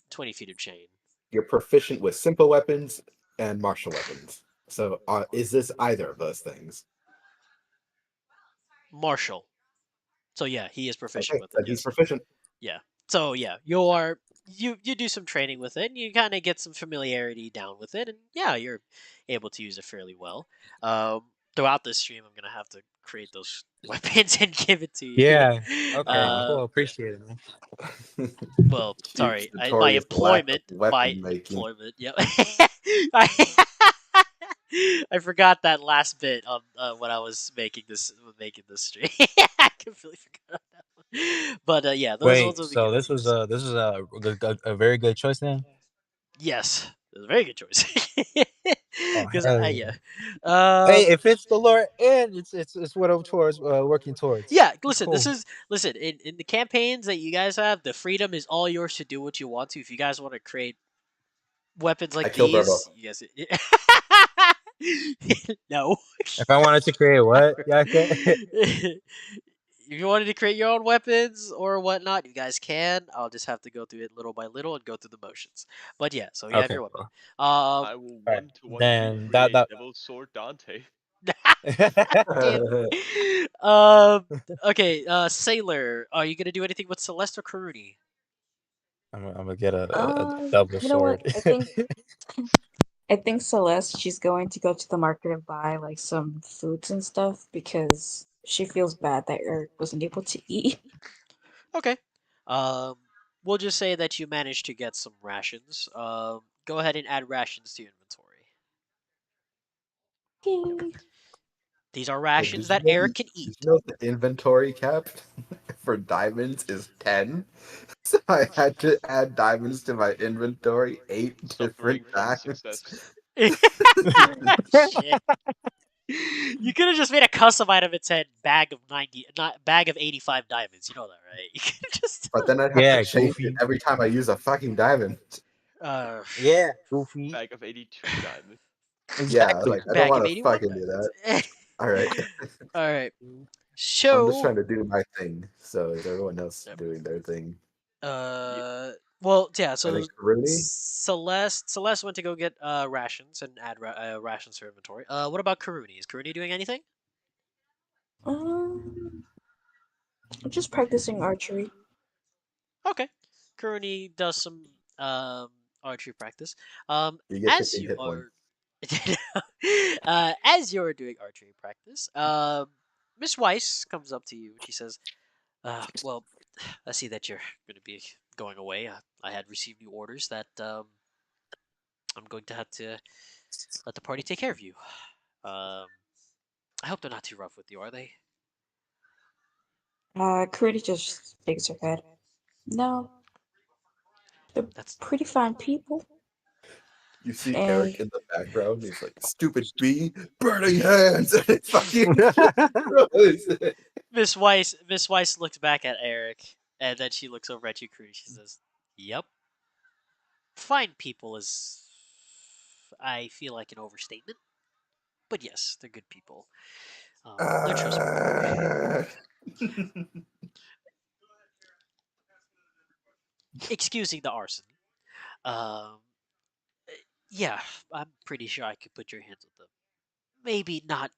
chain. You're proficient with simple weapons and martial weapons. So, is this either of those things? Martial. So yeah, he is proficient Okay, with it. then he's Yes. proficient. Yeah. So yeah, you do some training with it, and you kind of get some familiarity down with it, and yeah, you're able to use it fairly well. Throughout this stream, I'm gonna have to create those weapons and give it to you. Yeah. Okay. Uh, Cool. Uh, Appreciate it, man. well, Cube's sorry, notorious lack of my weapon making. employment. Yep. I forgot that last bit on when I was making this stream. I completely forgot that one. But yeah, those ones Wait. will be So good this to was use. a very good choice then. Yes, it was a very good choice. Oh Because hell yeah. yeah, Hey, um, if it's the Lord and it's what I'm towards working towards. yeah. It's Listen, cool. listen in the campaigns that you guys have. The freedom is all yours to do what you want to. If you guys want to create weapons I like killed Verbo. these, you guys. No. If I wanted to create what, Yaka? If you wanted to create your own weapons or whatnot, you guys can. I'll just have to go through it little by little and go through the motions. But yeah, so you have Okay, your weapon. bro. I will All right. one-to-one Then that recreate Devil Sword Dante. Damn I'm it. Okay, Sailor, are you gonna do anything with Celeste or Karuni? gonna get a double You know what? sword. I think Celeste, she's going to go to the market and buy like some foods and stuff because she feels bad that Eric wasn't able to eat. Okay. Um, we'll just say that you managed to get some rations. Go ahead and add rations to your inventory. Yay. These are Hey, rations that Eric can did eat. you know the inventory cap for diamonds is 10? So I had to add diamonds to my inventory 8 Suffering different from times. success. Shit. You could have just made a custom item that said bag of 90, not bag of 85 diamonds. You know that, right? You could have just. But then I'd have to Yeah, change it Goofy. every time I use a fucking diamond. Uh, Yeah, Goofy. Bag of 82 diamonds. Yeah, Exactly. like I don't bag want of to 81 fucking do that. diamonds. Alright. Alright. I'm just So, trying to do my thing. So is everyone else yep. doing their thing? Yep. Well, yeah. I So think Rudy? Celeste went to go get rations and add rations to her inventory. What about Karuni? Is Karuni doing anything? Um, I'm just practicing archery. Okay, Karuni does some archery practice. Um, You get as 15 you hit points. are, as you're doing archery practice, Miss Weiss comes up to you and she says, "Well, I see that you're going to be going away. I had received new orders that I'm going to have to let the party take care of you. Um, I hope they're not too rough with you, are they?" Kurita just shakes her head. No, they're That's pretty fine people. You see And Eric in the background. He's like, "Stupid bee, burning hands!" And it fucking destroys it. Miss Weiss. Miss Weiss looks back at Eric, and then she looks over at you, Karuni. She says, "Yep, fine people is, I feel like an overstatement, but yes, they're good people. They're trustworthy." Ah. Excusing the arson. Um, yeah, I'm pretty sure I could put your hands on them. Maybe not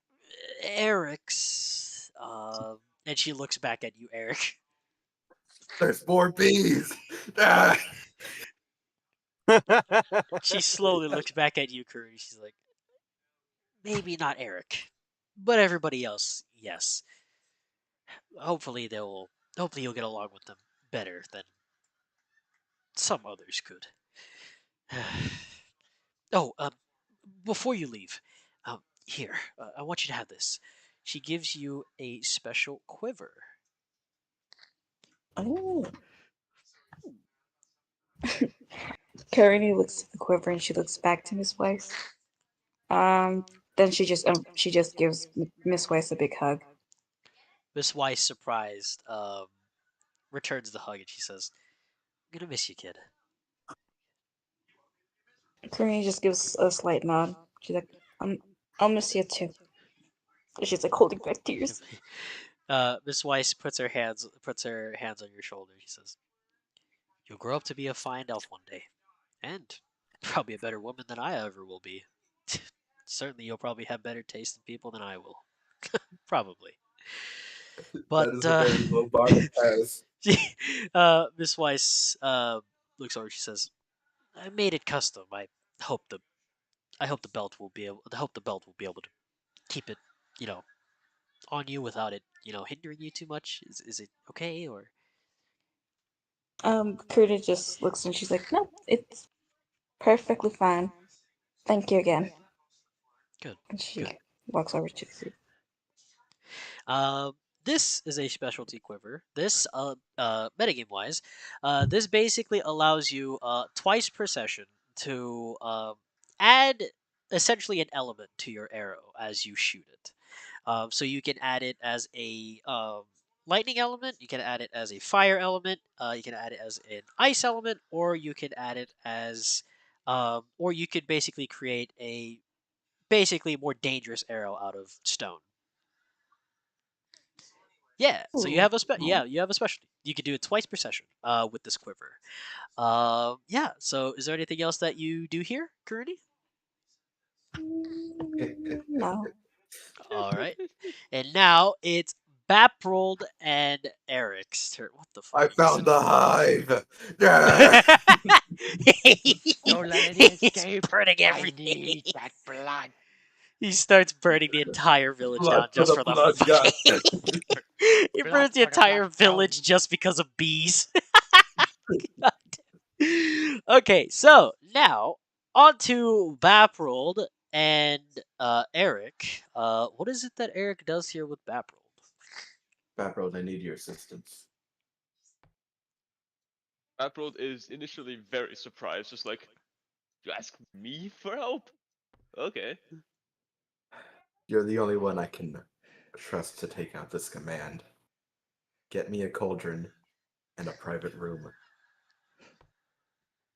Eric's. And she looks back at you, Eric. There's more bees. Ah. She slowly looks back at you, Curry. She's like, maybe not Eric, but everybody else, yes. Hopefully they'll. Hopefully you'll get along with them better than some others could. Oh, before you leave, here, I want you to have this. She gives you a special quiver. Oh. Karini looks at the quiver and she looks back to Miss Weiss. Then she just gives Miss Weiss a big hug. Miss Weiss, surprised, returns the hug and she says, "I'm gonna miss you, kid." Karini just gives a slight nod. She's like, I'll miss you too. She's like holding back tears. Miss Weiss puts her hands on your shoulder. She says, "You'll grow up to be a fine elf one day, and probably a better woman than I ever will be. Certainly, you'll probably have better taste in people than I will. Probably." But That is a very low bar to pass. Miss Weiss looks over. She says, "I made it custom. Hope the I hope the belt will be able. I hope the belt will be able to keep it, you know, on you without it, hindering you too much. Is it okay or?" Karini just looks and she's like, no, it's perfectly fine. Thank you again. Good. And she Good. walks over to the group. This is a specialty quiver. This, metagame wise, this basically allows you twice per session to add essentially an element to your arrow as you shoot it. So you can add it as a lightning element, you can add it as a fire element, you can add it as an ice element, or you can add it as, or you could basically create a basically more dangerous arrow out of stone. Yeah, so you Ooh. have you have a specialty. You can do it twice per session with this quiver. Yeah. So is there anything else that you do here, Kurudi? No. All right. And now it's Baprold and Eric's turn. What the fuck? I found the hive. Yeah. Don't let it He's escape. burning I everything. need that blood. He starts burning the entire village down Blood for just the for the blood god. fucking. He Blood burns the for the blood entire village stone. just because of bees. Okay, so now on to Baprold and Eric. What is it that Eric does here with Baprold? Baprold, I need your assistance. April is initially very surprised, just like, you ask me for help? Okay. You're the only one I can trust to take out this command. Get me a cauldron and a private room.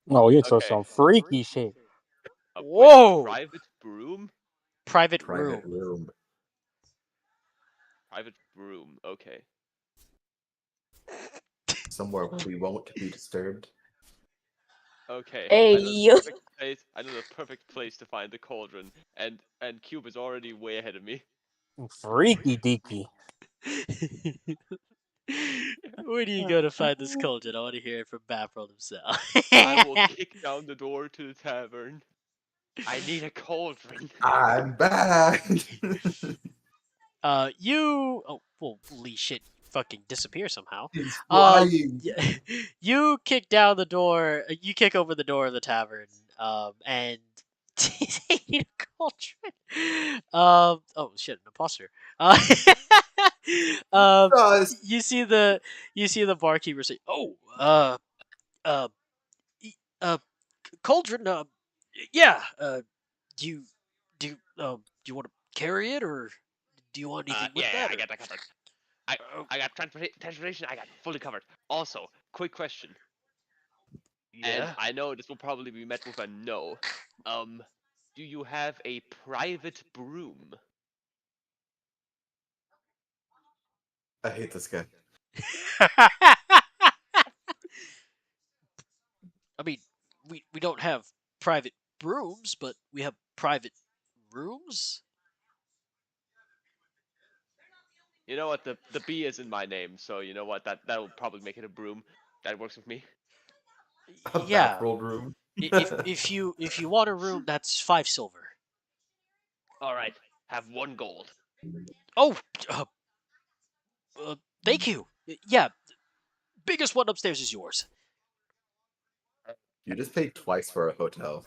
Oh, you're Okay. some freaky shit. Wait, Whoa! private broom? Private Private room. room. Private broom, okay. Somewhere where we won't be disturbed. Okay, Hey, I know the yo. perfect place. I know the perfect place to find the cauldron, and Cube is already way ahead of me. Freaky deaky. Where do you go to find this cauldron? I want to hear it from Baprold himself. I will kick down the door to the tavern. I need a cauldron. I'm back. You. Oh, well, holy shit! Fucking disappear somehow. He's flying. You kick down the door. You kick over the door of the tavern. And you need a cauldron. Oh shit, an imposter. Does. You see the barkeeper say, "Oh, uh, e- uh, cauldron. Yeah. Do you do you want to carry it or do you want anything with Yeah, that?" I or- got that covered. I got transportation. I got fully covered. Also, quick question, and Yeah. I know this will probably be met with a no. Do you have a private broom? I hate this guy. I mean, we don't have private rooms, but we have private rooms. You know what? The B is in my name, so you know what? That'll probably make it a broom. That works with me. A Yeah. Baprold room. If you want a room, that's 5 silver. All right, have 1 gold. Oh, thank you. Yeah, biggest one upstairs is yours. You just paid twice for a hotel.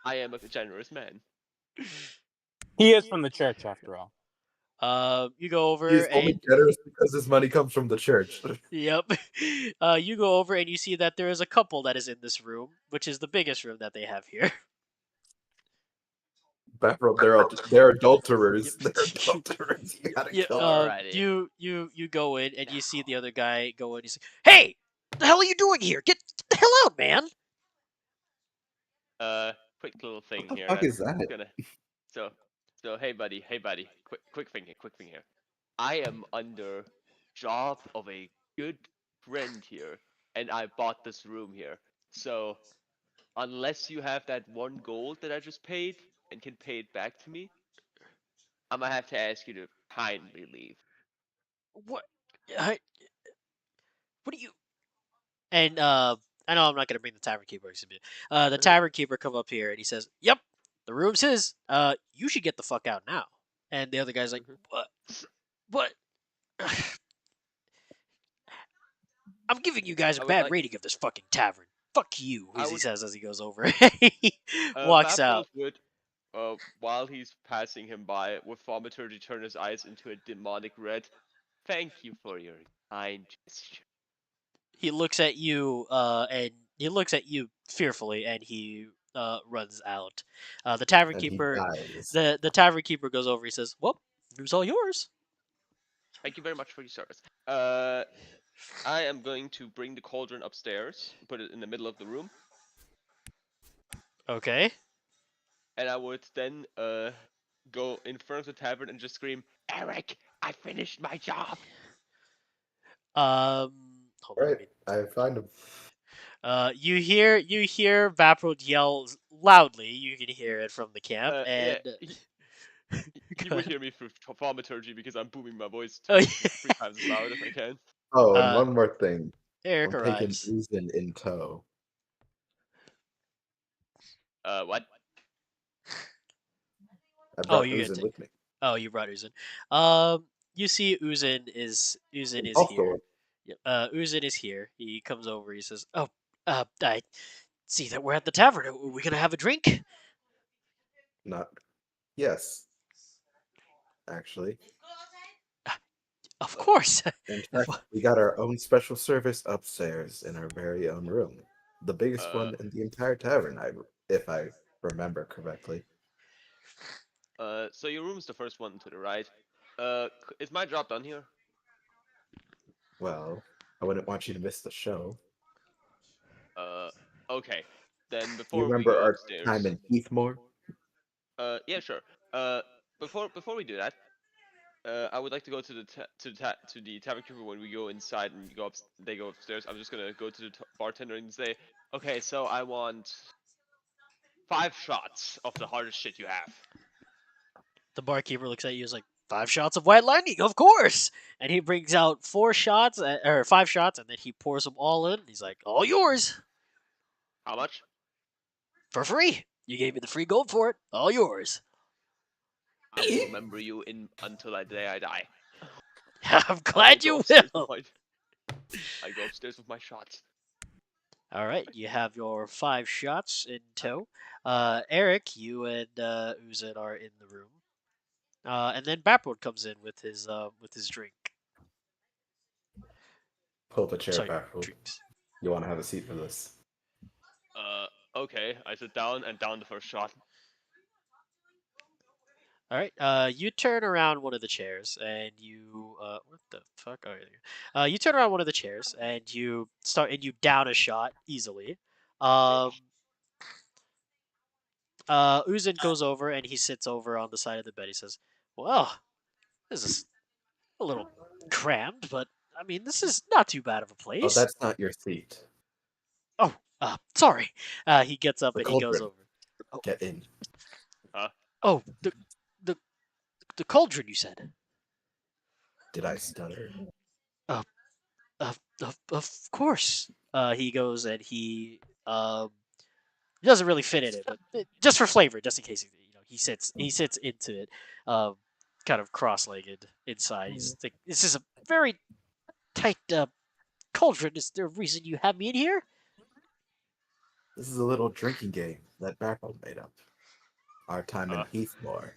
I am a generous man. He is from the church, after all. You go over He's only and generous because his money comes from the church. yep. You go over and you see that there is a couple that is in this room, which is the biggest room that they have here. Backroom, they're adulterers. Yep. They're adulterers. You gotta Yeah. kill them. Alrighty. You go in and you see the other guy go in. He's like, "Hey, what the hell are you doing here? Get the hell out, man!" Quick little thing What the here. fuck I'm is that? gonna. So hey buddy, quick thing here. I am under job of a good friend here, and I bought this room here. So unless you have that 1 gold that I just paid and can pay it back to me, I'm gonna have to ask you to kindly leave. What? I, what do you? And I know I'm not gonna bring the tavern keeper. The tavern keeper come up here and he says, "Yep, the room's his. You should get the fuck out now." And the other guy's like, "What? What? I'm giving you guys a I would bad like. rating of this fucking tavern. Fuck you," I as he would. says as he goes over. He walks Babros out. would. While he's passing him by, with Thaumaturgy turn his eyes into a demonic red. Thank you for your kind gesture. He looks at you, and he looks at you fearfully, and he runs out. The tavern And he keeper, dies. the tavern keeper goes over. He says, "Well, it was all yours." Thank you very much for your service. I am going to bring the cauldron upstairs, put it in the middle of the room, Okay. and I would then go in front of the tavern and just scream, "Eric, I finished my job!" Hold on. Right, I find him. You hear Vaprod yell loudly. You can hear it from the camp, Yeah, and he would hear me through thaumaturgy because I'm booming my voice oh, three times as loud as I can. Oh, and one more thing. Eric I'm taking arrives. Uzin in tow. What? I Oh, brought you're gonna Uzin take. with me. Oh, you brought Uzin. You see Uzin is Off the here. one. Yep. Uzin is here. He comes over. He says, "Oh, I see that we're at the tavern. Are we gonna have a drink?" Not. Yes, actually. Of course. In fact, we got our own special service upstairs in our very own room. The biggest one in the entire tavern, if I remember correctly. So your room's the first one to the right. Is my job done here? Well, I wouldn't want you to miss the show. Okay. Then You before we remember go our upstairs. time in Heathmore? Yeah, sure. Before we do that, I would like to go to the tavern keeper when we go inside and they go upstairs. I'm just gonna go to the bartender and say, "Okay, so I want 5 shots of the hardest shit you have." The barkeeper looks at you as like, 5 shots of white lightning, of course. And he brings out 4 shots, or 5 shots, and then he pours them all in. He's like, all yours. How much? For free. You gave me the free gold for it. All yours. I will remember you until the day I die. I'm glad you will. I go upstairs with my shots. All right, you have your 5 shots in tow. Eric, you and Uzin are in the room. And then Baproad comes in with his drink. Pull up a chair Sorry, back. drinks. You want to have a seat for this? Okay. I sit down and down the first shot. All right. You turn around one of the chairs and you what the fuck? Oh, yeah. You turn around one of the chairs and you down a shot easily. Uzin goes over and he sits over on the side of the bed. He says, "Well, this is a little crammed, but I mean, this is not too bad of a Oh, place." that's not your seat. Oh, sorry. He gets up The and he goes cauldron. over. Get in. Oh, the cauldron, you said. Did I stutter? Of course. He goes and he doesn't really fit in it, but just for flavor, just in case he sits into it, kind of cross-legged inside. He's like, "This is a very tight cauldron. Is there a reason you have me in here?" This is a little drinking game that Barrel made up. Our time in Uh, Heathmore.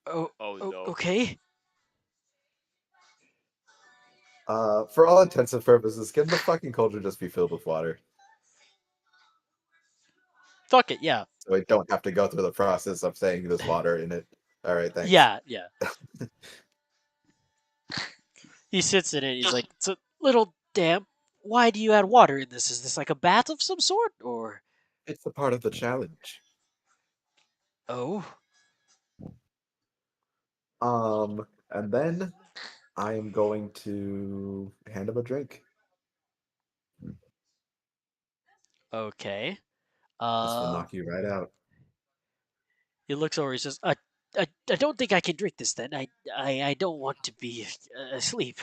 Oh, oh oh, no. okay. For all intents and purposes, can the fucking cauldron just be filled with water? Fuck it, yeah. So I don't have to go through the process of saying there's water in it. All right, thanks. Yeah, yeah. He sits in it. He's like, it's a little damp. Why do you add water in this? Is this like a bath of some sort, or? It's a part of the challenge. Oh, And then I am going to hand him a drink. okay. This will knock you right out. He looks over. He says, I don't think I can drink this. Then I don't want to be asleep.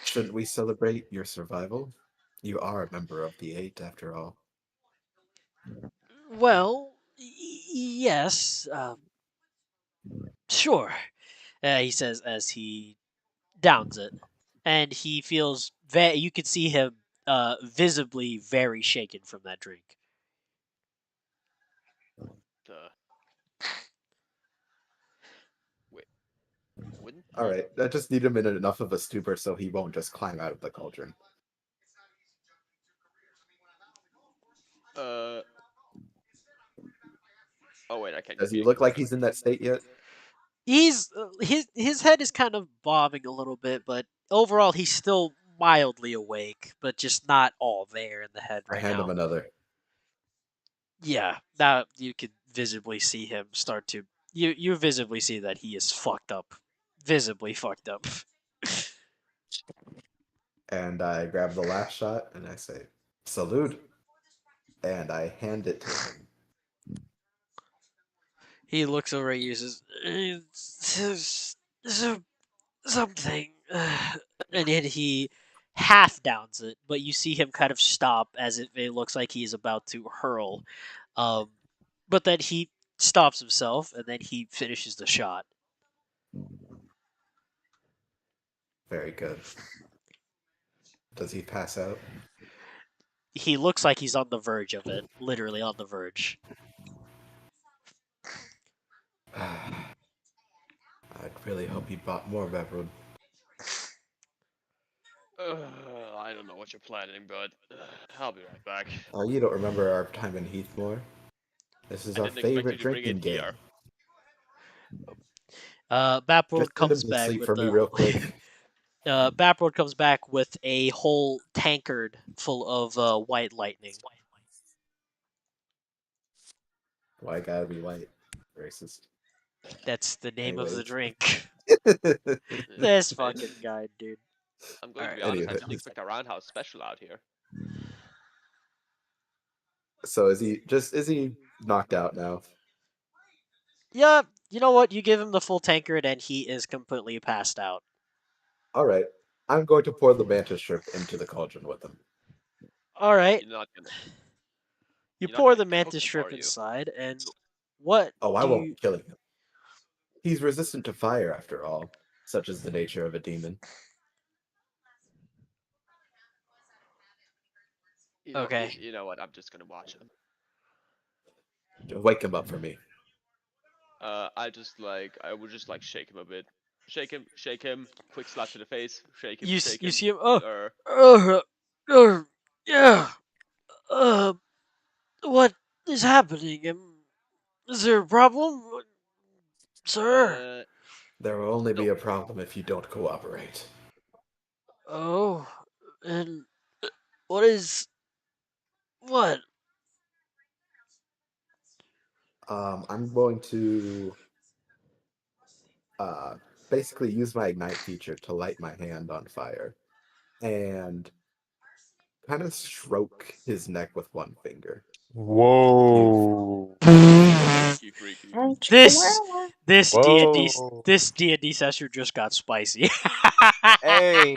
Shouldn't we celebrate your survival? You are a member of the Eight, after all. Well, yes, sure. He says as he downs it, and he feels you could see him visibly very shaken from that drink. Uh, wait. Wouldn't All right, I just need him in enough of a stupor so he won't just climb out of the cauldron. Oh wait, I can't. Does he look like he's in that state yet? He's his head is kind of bobbing a little bit, but overall he's still mildly awake, but just not all there in the head I right hand him now. another. Yeah, now you could visibly see him start to you visibly see that he is fucked up, visibly fucked up. And I grab the last shot and I say, "Salute." And I hand it to him. He looks over at you and says, something. And then he half downs it, but you see him kind of stop as if it looks like he's about to hurl. But then he stops himself and then he finishes the shot. Very good. Does he pass out? He looks like he's on the verge of it, literally on the verge. I'd really hope he bought more Beverwood. I don't know what you're planning, but I'll be right back. You don't remember our time in Heathmore? This is I our didn't expect favorite you to bring drinking it game. here. Baproad Just send him comes to back sleep with for me real quick. Baproad comes back with a whole tankard full of white lightning. Why gotta be white? Racist. That's the name of the Anyways. drink. Yeah, This man, fucking guy, dude. I'm going to be Alright. honest, I Anyway. didn't expect a roundhouse special out here. So is he knocked out now? Yeah, you know what? You give him the full tankard and he is completely passed out. All right. I'm going to pour the mantis shrimp into the cauldron with him. All right. You're not gonna. You You're not pour gonna the cook mantis him, shrimp are you? inside, and what Oh, I do won't you? be killing him. He's resistant to fire, after all. Such is the nature of a demon. Okay. You know what? I'm just gonna watch him. Wake him up for me. I would just like shake him a bit. Shake him. Quick slap to the face. Shake him, You shake you him. see him? Yeah. What is happening? Is there a problem, sir? There will only be a problem if you don't cooperate. Oh, and what is what? I'm going to basically use my ignite feature to light my hand on fire and kind of stroke his neck with one finger. Whoa. Freaky, freaky. This Whoa. D and D session just got spicy. Hey,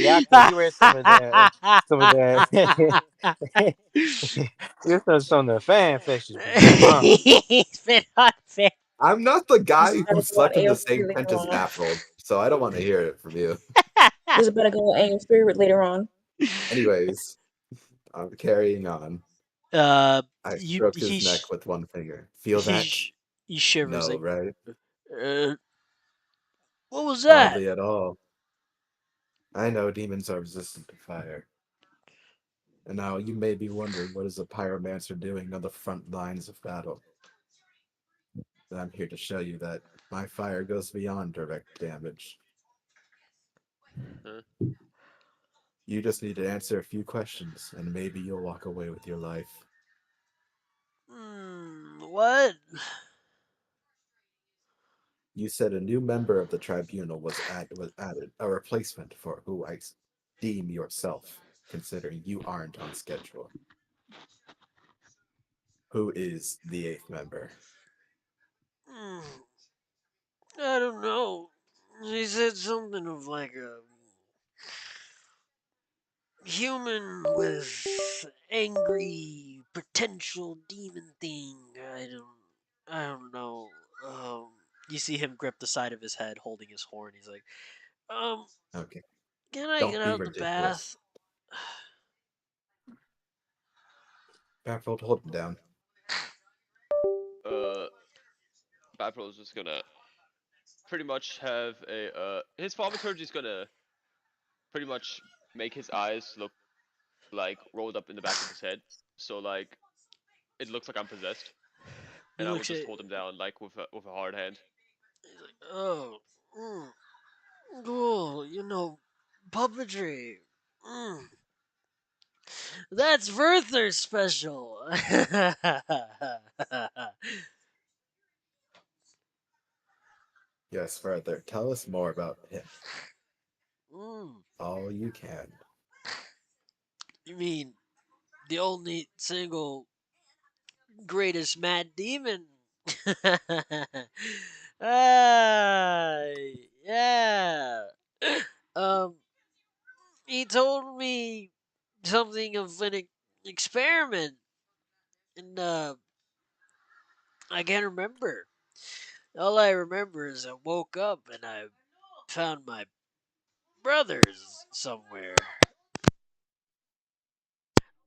Yaku, you read some of that. Some of that. You're some of the fan fiction been going on. It's been unfair. I'm not the guy Just who gotta go slept in the AFK same later tent as on. Baffled, so I don't want to hear it from you. Just better go AFK later on. Anyways, I'm carrying on. I You stroked his neck with one finger. Feel that? he shivers No, like, right? uh, what was that? Hardly at all. I know demons are resistant to fire. And now you may be wondering what is a pyromancer doing on the front lines of battle. And I'm here to show you that my fire goes beyond direct damage. Huh? You just need to answer a few questions, and maybe you'll walk away with your life. What? You said a new member of the tribunal was added, a replacement for who I deem yourself, considering you aren't on schedule. Who is the eighth member? Hmm, I don't know. He said something of like a human with angry potential demon thing. I don't know. You see him grip the side of his head, holding his horn. He's like, um, Okay, can I don't get be out the ridiculous. bath? Baffled, hold him down. Battle is just gonna pretty much have a his thaumaturgy is gonna pretty much make his eyes look like rolled up in the back of his head. So like it looks like I'm possessed, He and I will looks just at. hold him down like with a hard hand. He's like, oh, cool. You know, puppetry. Mm, that's Werther's special. Yes, further. Tell us more about him. mm, All you can. you mean the only single greatest mad demon? Ah, yeah. Um, he told me something of an experiment, and I can't remember. All I remember is I woke up and I found my brothers somewhere.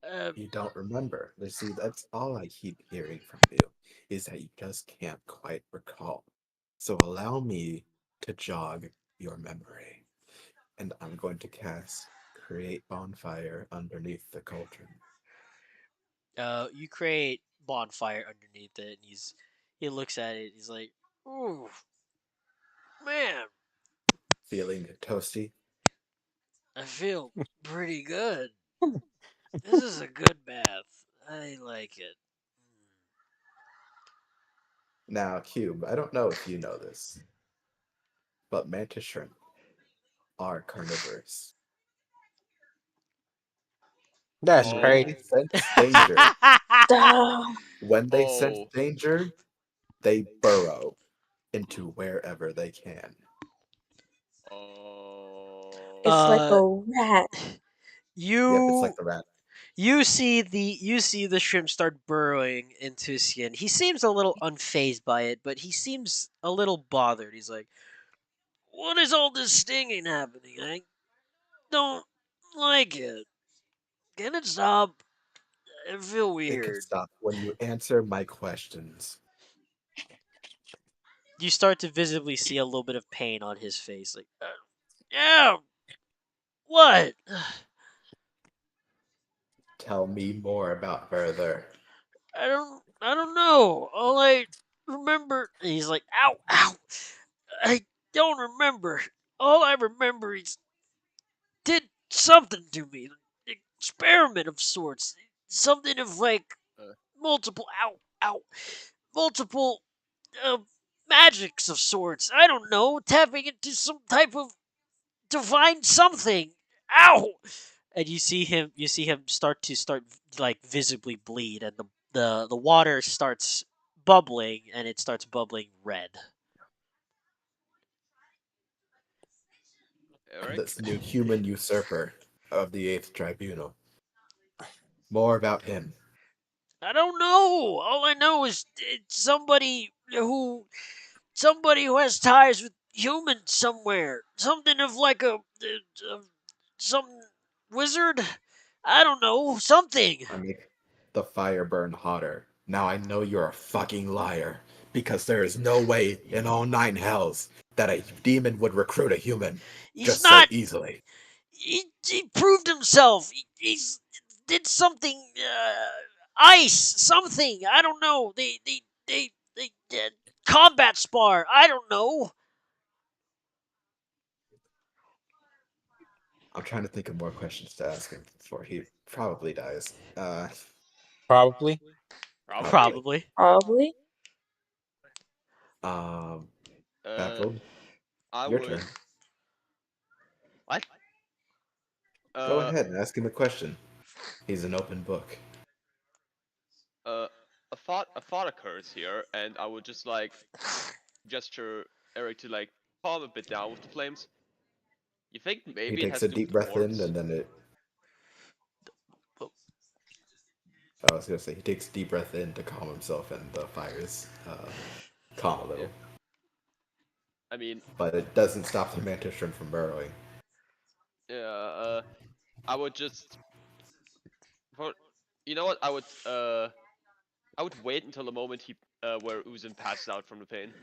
Uh, You don't remember. You see, that's all I keep hearing from you, is that you just can't quite recall. So allow me to jog your memory. And I'm going to cast Create Bonfire underneath the cauldron. you create bonfire underneath it, and he looks at it. He's like, "Ooh, man, Feeling toasty? I feel pretty good. This is a good bath. I like it." Now, Cube, I don't know if you know this, but mantis shrimp are carnivorous. That's And when Oh, crazy. they sense danger, Duh. oh, they burrow into wherever they can. It's like uh, oh. a rat. Yep, it's you like the rat. you see the shrimp start burrowing into his skin. He seems a little unfazed by it, but he seems a little bothered. He's like, "What is all this stinging happening? I don't like it. Can it stop? I feel It can weird." stop when you answer my questions. You start to visibly see a little bit of pain on his face. Like, yeah, what? Tell me more about further. I don't know. All I remember, and he's like, ow, ow. I don't remember. All I remember is did something to me. Experiment of sorts. Something of like Uh, multiple, ow, ow, multiple uh, magics of sorts. I don't know. Tapping into some type of divine something. Ow! And you see him start like visibly bleed, and the water starts bubbling, and it starts bubbling red. Eric? This new human usurper of the Eighth Tribunal. More about him. I don't know. All I know is it's somebody who has ties with humans somewhere. Something of like a some wizard. I don't know, something. I make the fire burn hotter. Now I know you're a fucking liar. Because there is no way in all 9 hells that a demon would recruit a human He's just so not. easily. He proved himself. He's did something. Ice something. I don't know. They did combat spar. I don't know. I'm trying to think of more questions to ask him before he probably dies. Probably. Probably. Probably. Probably. Um, Uh, Baffled, I your would. turn. What? Go Uh, ahead and ask him a question. He's an open book. uh, a thought occurs here, and I would just like gesture Eric to like calm a bit down with the flames. You think He maybe it takes has a to do with deep the breath in, corpse? and then it. I was gonna say he takes a deep breath in to calm himself, and the fires calm a Yeah. little. I mean, But it doesn't stop the mantis shrimp from burrowing. yeah. I would just. For, you know what? I would wait until the moment where Uzin passes out from the pain,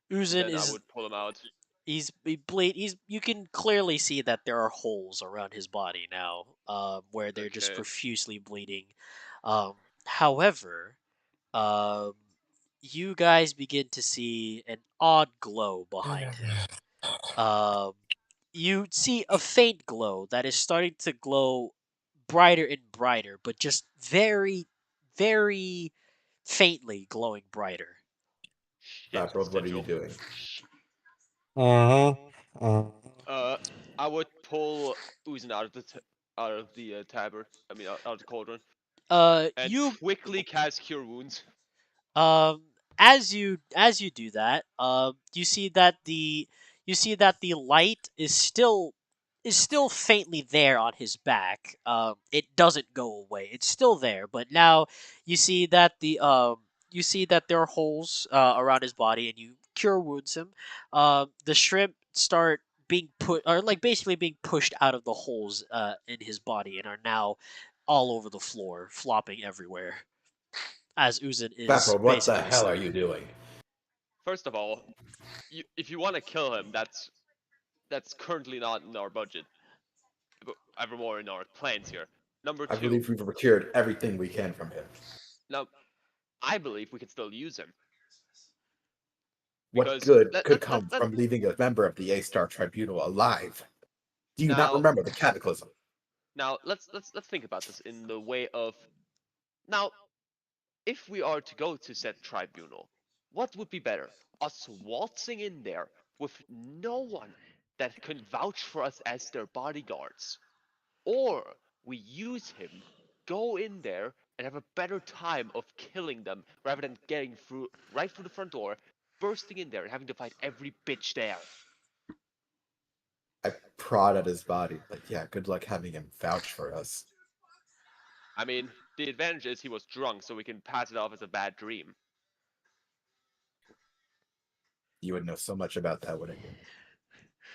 and Uzin then I is would pull him out. he's you can clearly see that there are holes around his body now, where they're just Okay. profusely bleeding. However, um, you guys begin to see an odd glow behind him. Um, you see a faint glow that is starting to glow brighter and brighter, but just very, very faintly glowing brighter. Shit. Baffled, what are you Sigil. doing? Uh-huh. Uh, Uh, I would pull Uzin out of the tabard. I mean, out of the cauldron, and You quickly cast Cure Wounds. Um, as you do that, you see that the light is still faintly there on his back. It doesn't go away. It's still there, but now you see that you see that there are holes around his body, and you cure wounds him. The shrimp start being put or like basically being pushed out of the holes in his body and are now all over the floor, flopping everywhere as Uzin is Baffled, what the basically hell are asleep. you doing? First of all, if you want to kill him, that's currently not in our budget. But evermore in our plans here. Number I two. believe we've procured everything we can from him. Now, I believe we can still use him What because good could come from leaving a member of the A-Star Tribunal alive? Do you not now remember the cataclysm? let's think about this in the way of now. If we are to go to said tribunal, what would be better? Us waltzing in there with no one that can vouch for us as their bodyguards, or we use him, go in there, and have a better time of killing them rather than getting through right through the front door, bursting in there and having to fight every bitch there. I prod at his body, like, yeah, good luck having him vouch for us. I mean, the advantage is he was drunk, so we can pass it off as a bad dream. You would know so much about that, wouldn't you?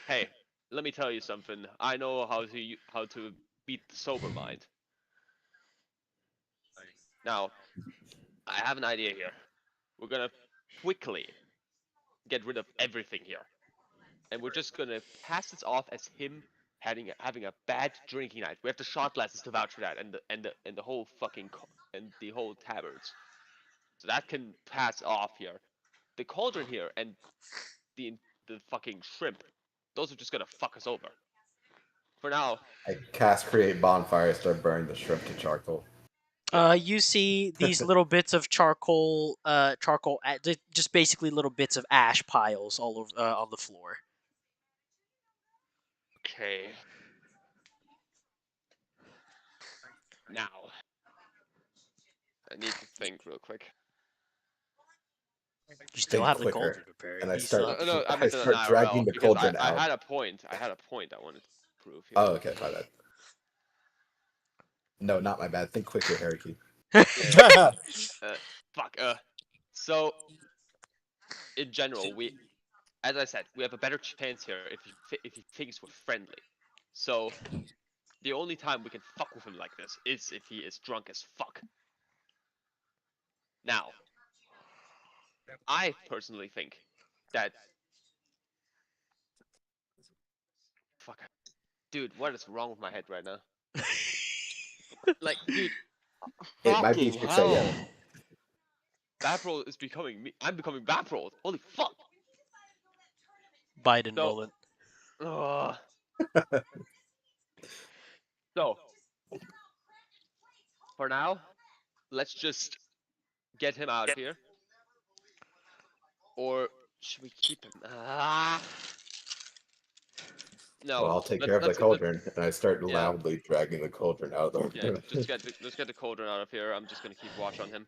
Hey, let me tell you something. I know how to beat the sober mind. Now, I have an idea here. We're gonna quickly get rid of everything here, and we're just gonna pass this off as him having a bad drinking night. We have the shot glasses to vouch for that, and the whole and the whole tabards. So that can pass off here. The cauldron here and the the fucking shrimp, those are just gonna fuck us over. For now, I cast create bonfire, start burning the shrimp to charcoal. You see these little bits of just basically little bits of ash piles all over on the floor. okay. Now, I need to think real quick. You still Think have the quicker. cauldron prepared. And I You still start have the No, I I meant an start IRL dragging the because cauldron I out. had a point. I had a point I wanted to prove here. Oh, okay, my bad. No, not my bad. Think quicker, Harry. Yeah. Fuck. So in general, as I said, we have a better chance here if he thinks we're friendly. So the only time we can fuck with him like this is if he is drunk as fuck. Now, I personally think that fuck, dude, what is wrong with my head right now? Like, dude, It might be fucking 6 hell. a.m. Baproll is becoming me. I'm becoming Baproll. Holy fuck. Biden So, moment. So, for now, let's just get him out of here. Or should we keep him? No. Well, I'll take care of the cauldron, and I start loudly dragging the cauldron out of the Yeah, room. let's get the cauldron out of here. I'm just gonna keep watch on him.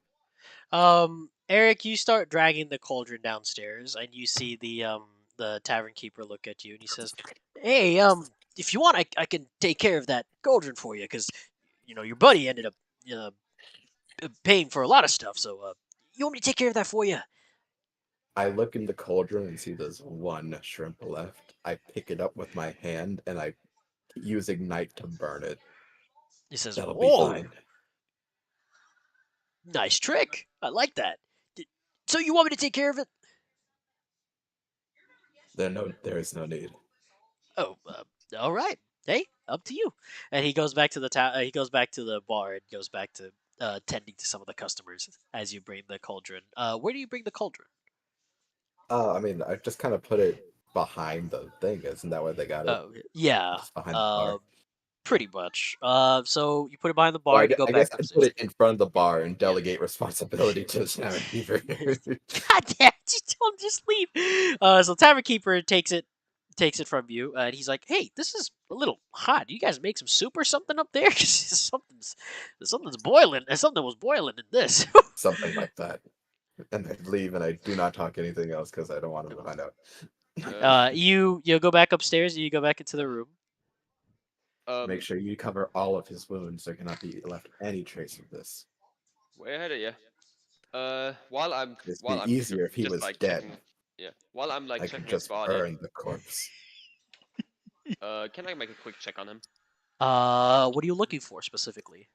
Eric, you start dragging the cauldron downstairs, and you see the tavern keeper look at you, and he says, "Hey, if you want, I can take care of that cauldron for you, because your buddy ended up uh, paying for a lot of stuff. So, you want me to take care of that for you?" I look in the cauldron and see there's one shrimp left. I pick it up with my hand and I use ignite to burn it. He says, That'll be "Oh, fine. nice trick. I like that. So you want me to take care of it?" There is no need. Oh, all right. Hey, up to you. And he goes back to he goes back to the bar and goes back to tending to some of the customers as you bring the cauldron. Where do you bring the cauldron? I mean, I just kind of put it behind the thing. Isn't that where they got it? Oh, yeah. Just behind the bar. Pretty much. So you put it behind the Well, bar and you go I back guess I upstairs. put it in front of the bar and delegate responsibility to the tavern keeper. God damn! Just tell him just leave. So tavern keeper takes it from you, and he's like, "Hey, this is a little hot. Do you guys make some soup or something up there? 'Cause something's boiling. Something was boiling in this." Something like that. And I leave and I do not talk anything else because I don't want him to find out. You go back upstairs. You go back into the room. Make sure you cover all of his wounds. There cannot be left any trace of this. Way ahead of you. While I'm easier if he just was like dead. while I'm like I checking could his just body. burn the corpse. Can I make a quick check on him? What are you looking for specifically?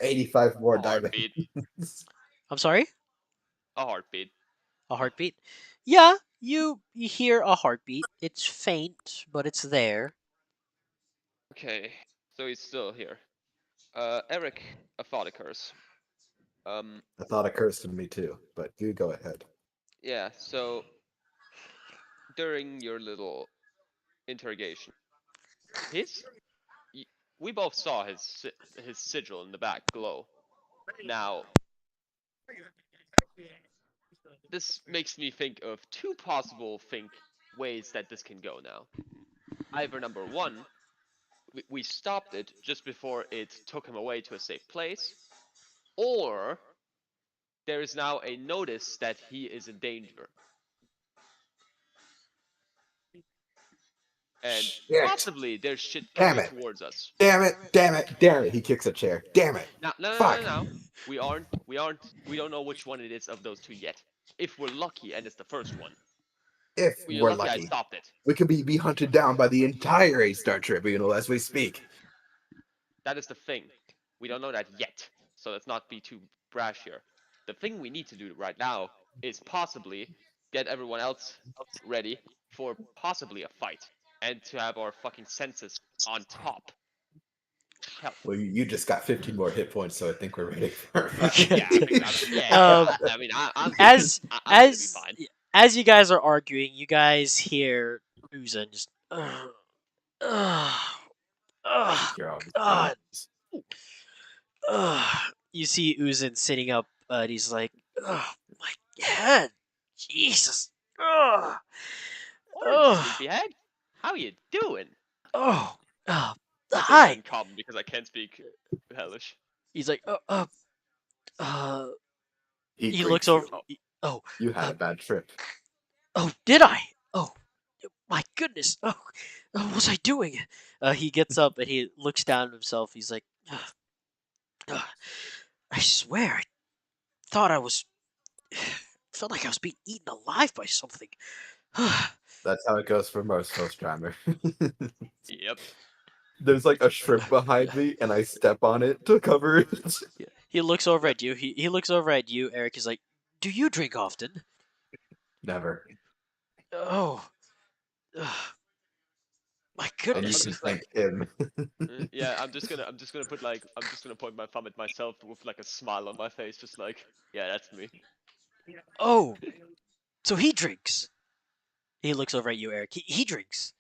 85 more A heartbeat. diamonds. I'm sorry? A heartbeat. A heartbeat? Yeah, you hear a heartbeat. It's faint, but it's there. Okay, so he's still here. Eric, a thought occurs. A thought occurs to me too, but you go ahead. Yeah, so during your little interrogation, we both saw his sigil in the back glow. Now, this makes me think of two possible ways that this can go now. Either number one, we stopped it just before it took him away to a safe place, or there is now a notice that he is in danger. And possibly there's shit coming towards us. Damn it. He kicks a chair. Damn it. No. We don't know which one it is of those two yet. If we're lucky and it's the first one. If we're lucky, I lucky. stopped it. We could be hunted down by the entire A-Star Tribunal as we speak. That is the thing. We don't know that yet. So let's not be too brash here. The thing we need to do right now is possibly get everyone else ready for possibly a fight. And to have our fucking senses on top. Hell. Well, you just got 15 more hit points, so I think we're ready for I mean, I'm as you guys are arguing, you guys hear Uzan just God. You see Uzan sitting up, and he's like, "Oh my head, Jesus, Sleepyhead, how you doing?" Hi. In common because I can't speak Hellish. He's like, He looks over. You had a bad trip. Oh, did I? Oh, my goodness. Oh, what was I doing? He gets up and he looks down at himself. He's like, I swear, I thought I was. Felt like I was being eaten alive by something. That's how it goes for most host drama. Yep. There's like a shrimp behind me, and I step on it to cover it. Yeah. He looks over at you. He looks over at you. Eric is like, "Do you drink often?" Never. Oh, ugh, my And you I'm goodness. can just like, thank him. yeah, I'm just gonna put like, I'm just gonna point my thumb at myself with like a smile on my face, just like, yeah, that's me. Oh, so he drinks. He looks over at you, Eric. He drinks.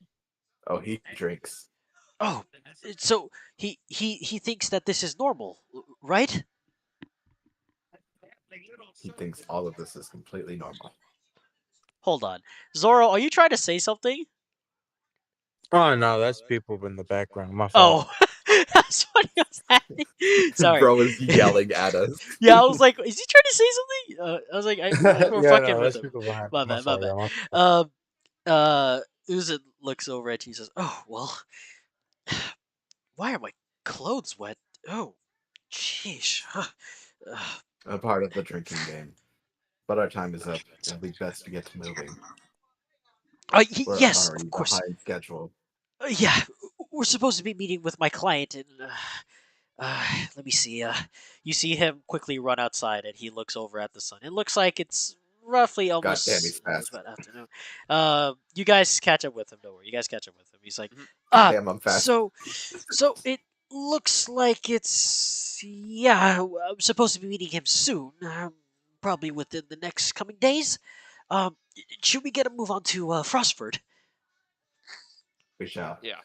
Oh, he drinks. Oh, so he thinks that this is normal, right? He thinks all of this is completely normal. Hold on, Zoro. Are you trying to say something? Oh no, that's people in the background. My fault. Oh, that's what he was happening. Sorry. Bro is yelling at us. Yeah, I was like, is he trying to say something? I was like, I feel like we're Yeah, fucking no, with that's him. people behind. My My bad, my fault, bad. yeah. Um, Uzin looks over at you and says, "Oh well, why are my clothes wet? Oh, sheesh." A part of the drinking game. But our time is up, and we best get moving. We're Yes, already of course. behind schedule. Yeah, we're supposed to be meeting with my client, and let me see. You see him quickly run outside, and he looks over at the sun. It looks like it's roughly God damn, he's almost fast. about afternoon. You guys catch up with him. Don't worry. You guys catch up with him. He's like, Mhm. God damn, I'm fast. so it looks like it's yeah. I'm supposed to be meeting him soon. Probably within the next coming days. Um, should we get a move on to Frostford? We shall. Yeah.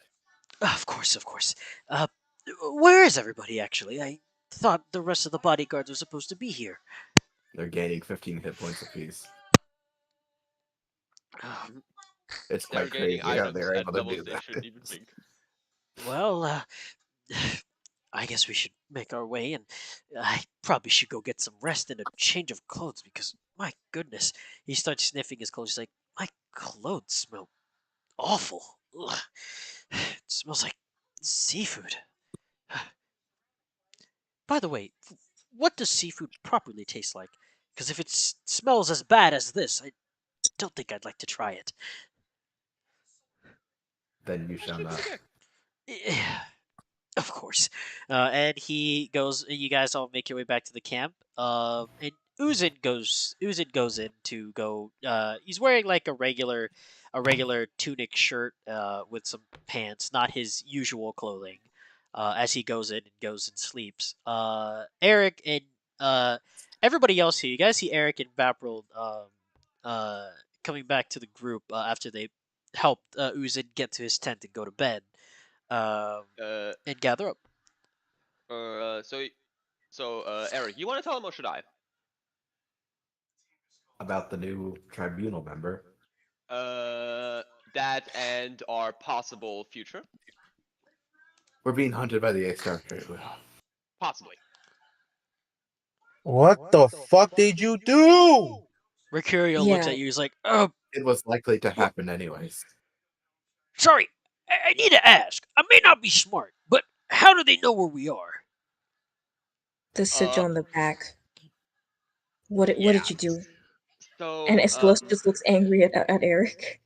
Of course, of course. Uh, where is everybody, actually? I thought the rest of the bodyguards were supposed to be here. They're gaining 15 hit points apiece. Um, It's They're quite gaining crazy how items they're at able to levels do they that. shouldn't even think. well, I guess we should make our way, and I probably should go get some rest and a change of clothes because, my goodness, he starts sniffing his clothes. He's like, my clothes smell awful. Ugh. It smells like seafood. By the way, what does seafood properly taste like? Because if it smells as bad as this, I don't think I'd like to try it. Then you shall Actually, pretty not. good. Yeah, of course. And he goes. You guys all make your way back to the camp. And Uzin goes in to go. He's wearing like a regular tunic shirt. With some pants, not his usual clothing. As he goes in and goes and sleeps. Eric and everybody else here. You guys see Eric and Vapril uh, coming back to the group after they helped Uzin get to his tent and go to bed. Uh, And gather up. so, Eric, you want to tell him or should I? About the new tribunal member. That and our possible future? We're being hunted by the Astra tribunal. Possibly. What the fuck did you do? Mercurial looks Yeah, at you. He's like, It was likely to What? happen anyways. sorry, I need to ask. I may not be smart, but how do they know where we are?" the sigil on the back. What Yeah. did you do? So, And Celeste just looks angry at Eric.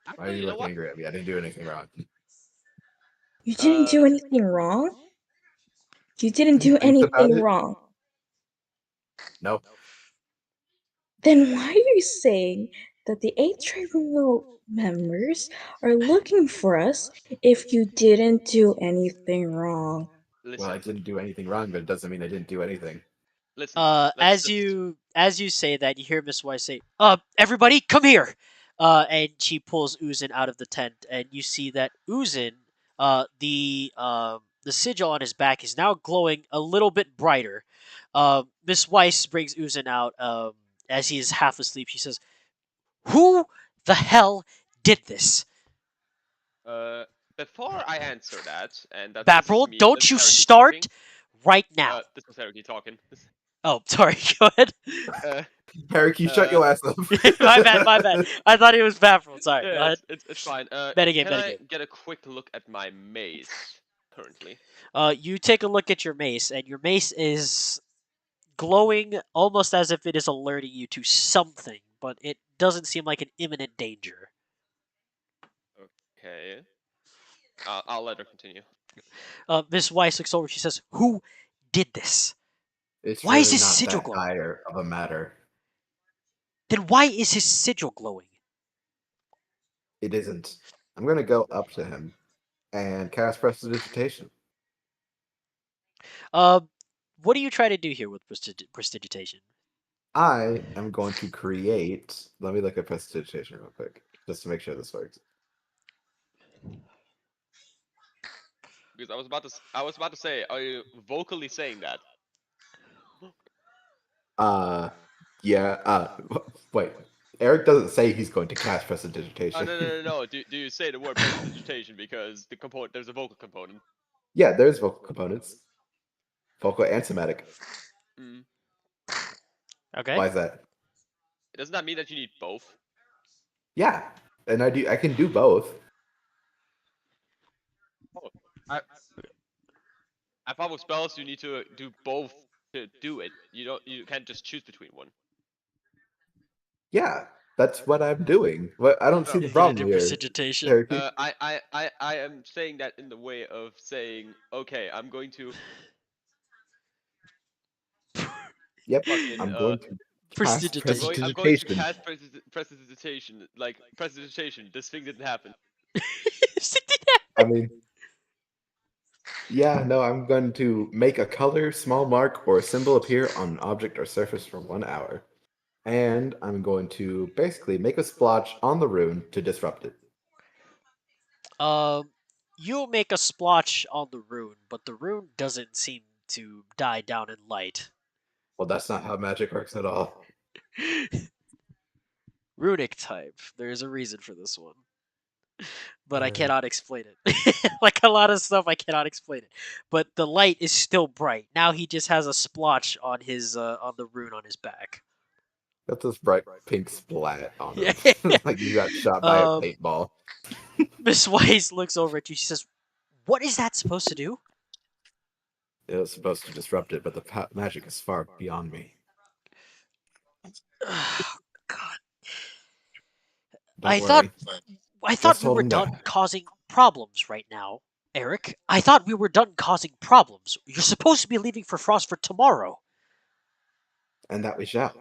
Why are actually, you you know looking what? angry at me? I didn't do anything wrong. You didn't do anything wrong. You didn't do Think about anything it. wrong. Nope. Then why are you saying that the 8 tribunal members are looking for us if you didn't do anything wrong? Well, Listen, I didn't do anything wrong, but it doesn't mean I didn't do anything. listen. Let's just. As you say that, you hear Miss Weiss say, everybody, come here!" And she pulls Uzin out of the tent, and you see that Uzin, the sigil on his back is now glowing a little bit brighter. Miss Weiss brings Uzin out, as he is half asleep. She says, "Who the hell did this?" Before I answer that, and this is Bapril, me. don't This is you Eric start talking. right now. This was Eric talking. Oh, sorry. Go ahead. Eric, you shut your ass up. My bad. My bad. I thought it was Bapril. Sorry. Go Yeah, ahead. it's fine. Metagame. Can I Metagame. get a quick look at my maze currently? You take a look at your mace, and your mace is glowing almost as if it is alerting you to something, but it doesn't seem like an imminent danger. Okay. I'll let her continue. Miss Weiss looks over. She says, "Who did this? It's Why is really his not sigil that glowing? dire of a matter. Then why is his sigil glowing?" It isn't. I'm going to go up to him and cast prestidigitation. What do you try to do here with prestidigitation? I am going to create. Let me look at prestidigitation real quick, just to make sure this works. Because I was about to say, are you vocally saying that? Yeah. Wait. Eric doesn't say he's going to cast Oh, prestidigitation. no. Do you say the word prestidigitation because there's a vocal component? Yeah, there's vocal components, vocal and somatic. Mm. Okay. Why is that? Doesn't that mean that you need both? Yeah, and I can do both. Oh, I thought with spells you need to do both to do it. You can't just choose between one. Yeah, that's what I'm doing. But I don't see No. the You're gonna problem do here. prestidigitation. Eric. I am saying that in the way of saying, okay, I'm going to Yep, fucking I'm going to cast Prestidigitation. I'm going to prestidigitation. cast prestidigitation. Like prestidigitation. This thing didn't happen. I mean, yeah, no, I'm going to make a color, small mark, or a symbol appear on an object or surface for 1 hour. And I'm going to basically make a splotch on the rune to disrupt it. You'll make a splotch on the rune, but the rune doesn't seem to die down in light. Well, that's not how magic works at all. Runic type. There's a reason for this one. But I Yeah. cannot explain it. Like a lot of stuff, I cannot explain it. But the light is still bright. Now he just has a splotch on his on the rune on his back. That's this bright pink splat on Yeah. him. Like you got shot by a paintball. Miss Weiss looks over at you. She says, "What is that supposed to do?" It was supposed to disrupt it, but the magic is far beyond me. God. Don't I worry. thought Just we were holding done back. causing problems right now, Eric. I thought we were done causing problems. You're supposed to be leaving for Frostford tomorrow. And that we shall.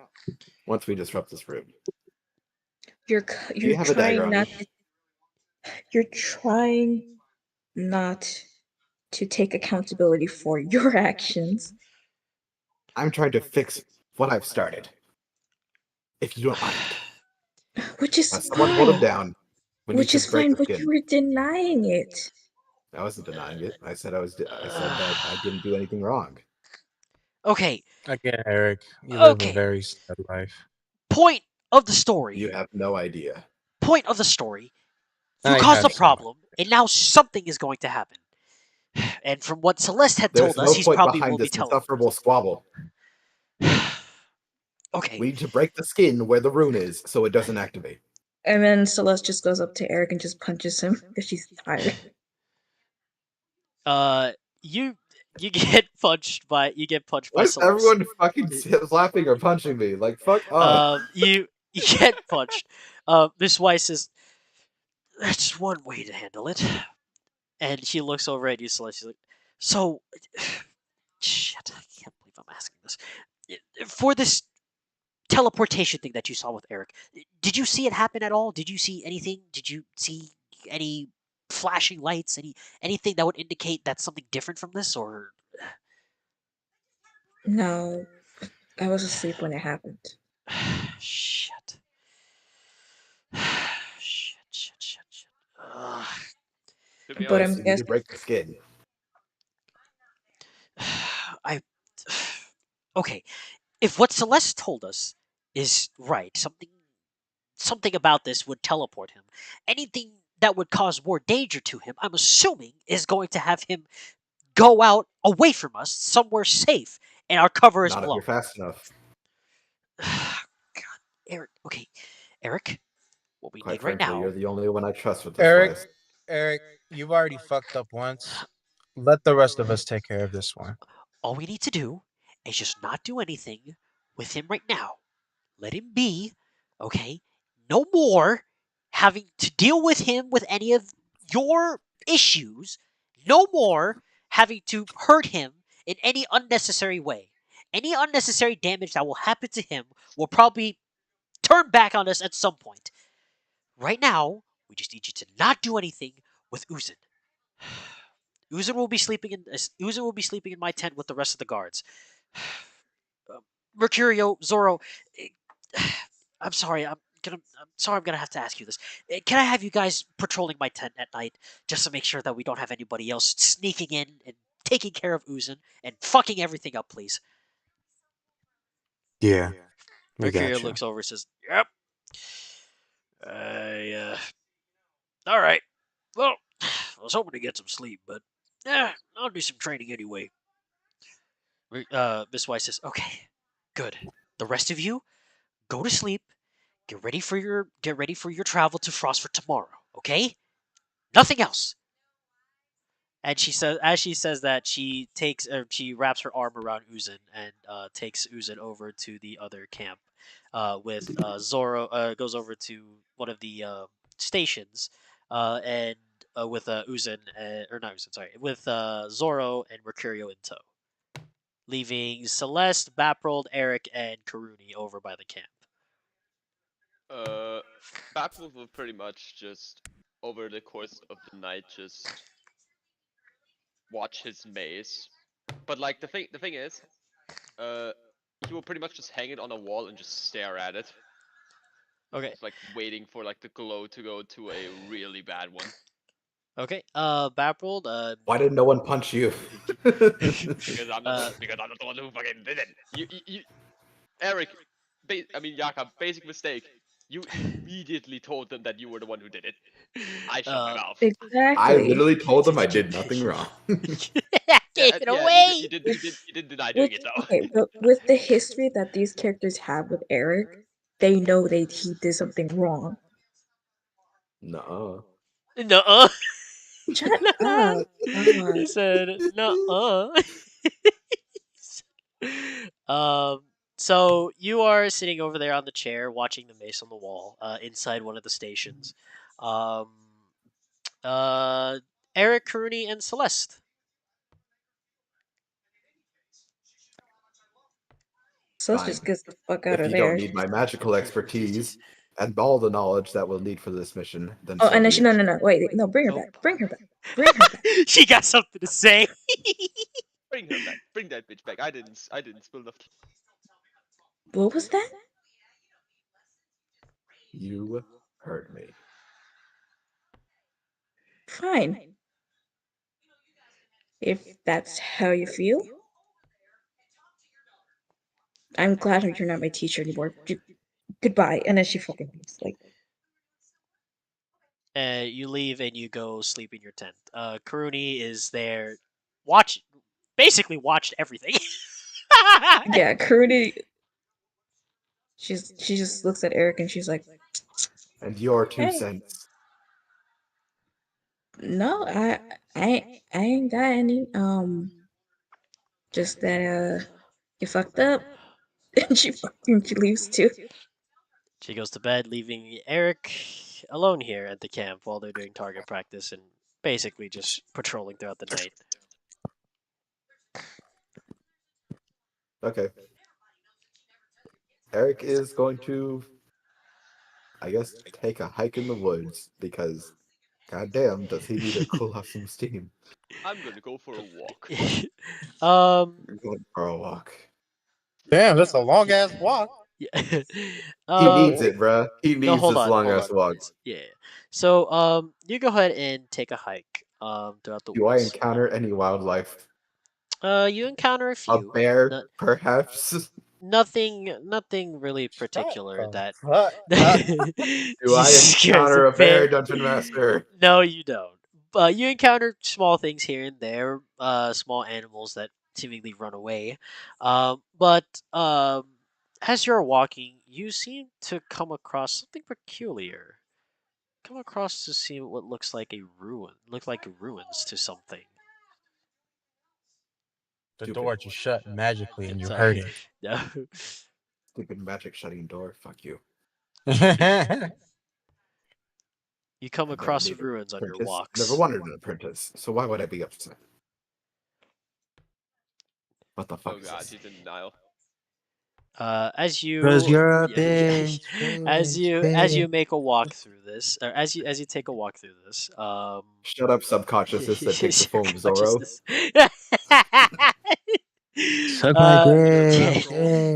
Once we disrupt this room. You're Do you have a dagger trying on not. you? You're trying not to take accountability for your actions. I'm trying to fix what I've started. If you don't mind. Which is Someone hold him fine. down. We need Which to is break fine, the but you skin. were denying it. I wasn't denying it. I said I said that I didn't do anything wrong. Okay. Again, Eric, you live a Okay. very sad life. Point of the story. You have no idea. Point of the story. You I caused have a some problem, and now something is going to happen. And from what Celeste had There's told us, no he's point probably will behind be this telling. insufferable squabble. Okay. We need to break the skin where the rune is so it doesn't activate. And then Celeste just goes up to Eric and just punches him because she's tired. You get punched by Why is Celeste. everyone fucking slapping or punching me? Like, fuck off. You get punched. Miss Weiss says, "That's one way to handle it." And she looks over at you, Celeste. She's like, "So, shit, I can't believe I'm asking this. For this teleportation thing that you saw with Eric, did you see it happen at all? Did you see anything? Did you see any flashing lights? Anything that would indicate that's something different from this, or?" No, I was asleep when it happened. Shit. Shit. Ugh. To be But honest, I'm You need to guessing break the skin. I. Okay, if what Celeste told us is right, something about this would teleport him. Anything that would cause more danger to him, I'm assuming, is going to have him go out away from us somewhere safe, and our cover is Not if blown. you're fast enough. God, Eric. Okay, Eric. What we Quite need right frankly, now. you're the only one I trust with this Eric, place. Eric, you've already fucked up once. Let the rest of us take care of this one. All we need to do is just not do anything with him right now. Let him be, okay? No more having to deal with him with any of your issues, no more having to hurt him in any unnecessary way. Any unnecessary damage that will happen to him will probably turn back on us at some point. Right now, we just need you to not do anything with Uzin. Uzin will be sleeping in my tent with the rest of the guards. Mercurio, Zoro, eh, I'm sorry. I'm sorry. I'm gonna have to ask you this. Can I have you guys patrolling my tent at night just to make sure that we don't have anybody else sneaking in and taking care of Uzin and fucking everything up, please? Yeah, we Mercurio got you. looks over and says, "Yep. I all right. Well, I was hoping to get some sleep, but yeah, I'll do some training anyway." Miss Weiss says, "Okay, good. The rest of you, go to sleep. Get ready for your travel to Frostford tomorrow. Okay? Nothing else." And as she says that, she wraps her arm around Uzin and takes Uzin over to the other camp. With Zoro goes over to one of the stations, and with Uzin or not Uzin, sorry, with Zoro and Mercurio in tow, leaving Celeste, Baprold, Eric, and Karuni over by the camp. Backwood will pretty much just over the course of the night just watch his maze. But like the thing is, he will pretty much just hang it on a wall and just stare at it. Okay. Just like waiting for like the glow to go to a really bad one. Okay. Baprold. Why did no one punch you? Because I'm not the one who fucking did it. You Eric, Jakob, basic mistake. You immediately told them that you were the one who did it. I shut my mouth. Exactly. I literally told them I did nothing wrong. Gave it Yeah, away. you didn't deny doing it though. Okay, but with the history that these characters have with Eric, they know he did something wrong. No. Nuh-uh. Shut up. God. He said, nuh-uh. So you are sitting over there on the chair watching the mace on the wall inside one of the stations. Um, Eric, Karuni, and Celeste. So let's Fine. just get the fuck out If of you there. don't need my magical expertise and all the knowledge that we'll need for this mission, then Oh, so and then be she no it. no no wait no bring her back bring her back bring her back. She got something to say. Bring her back. Bring that bitch back. I didn't spill the. What was that? You heard me. Fine. If that's how you feel. I'm glad you're not my teacher anymore. Goodbye. And then she fucking leaves. Like, You leave and you go sleep in your tent. Karuni is there, basically watched everything. yeah, Karuni. She just looks at Eric and she's like, And your 2 cents. No, I ain't got any. Just that you fucked up. And she leaves too. She goes to bed, leaving Eric alone here at the camp while they're doing target practice and basically just patrolling throughout the night. Okay. Eric is going to, I guess, take a hike in the woods because, goddamn, does he need to cool off some steam? I'm gonna go for a walk. You're going for a walk. Damn, that's a long ass walk. Yeah. He needs it, bruh. He needs hold this on, long hold ass on. walk. Yeah. So you go ahead and take a hike throughout the Do I woods. encounter any wildlife? You encounter a A few. bear, perhaps? Nothing really particular that. Do I encounter a bear, Dungeon Master? No, you don't. You encounter small things here and there, small animals that seemingly run away. But as you're walking, you seem to come across something peculiar. Come across to see what looks like a ruin. Look like ruins to something. The door just shut magically and you Sorry. heard No. Stupid magic shutting door. Fuck you. it. You come I never across needed ruins on an your apprentice. walks. Never wanted an apprentice, so why would I be upset? What the fuck Oh is god, this? he's in denial. As Because you you're a yeah, bitch, as bitch, you bitch. make a walk through this, or as you take a walk through this, Shut up, subconsciousness that takes the form of Zoro. consciousness. Suck my uh,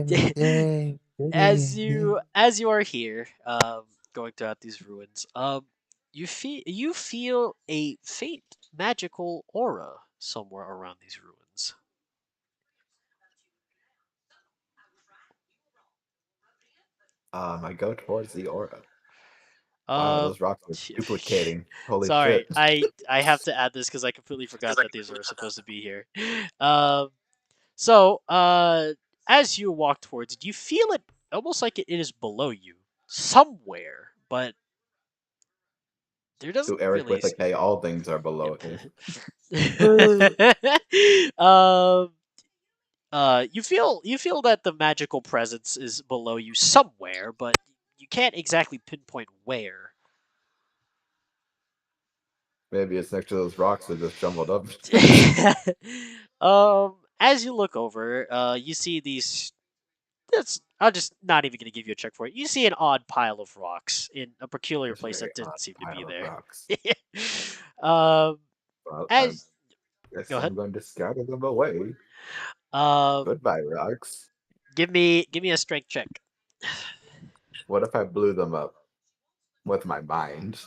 dick, dick, dick. as you are here, going throughout these ruins, you feel a faint magical aura somewhere around these ruins. I go towards the aura. Wow, Um, those rocks are duplicating. Holy sorry, shit. I have to add this because I completely forgot that these were supposed to be here. Um, so as you walk towards it, you feel it almost like it is below you somewhere, but there doesn't To Eric really. with a K, all things are below him. um, you feel that the magical presence is below you somewhere, but you can't exactly pinpoint where. Maybe it's next to those rocks that just jumbled up. As you look over, you see these. That's. I'm just not even gonna give you a check for it. You see an odd pile of rocks in a peculiar It's a place very that didn't odd seem to be pile of there. rocks. um, Well, I as guess go ahead. I'm going to scatter them away. Um, Goodbye, rocks. give me a strength check. What if I blew them up with my mind?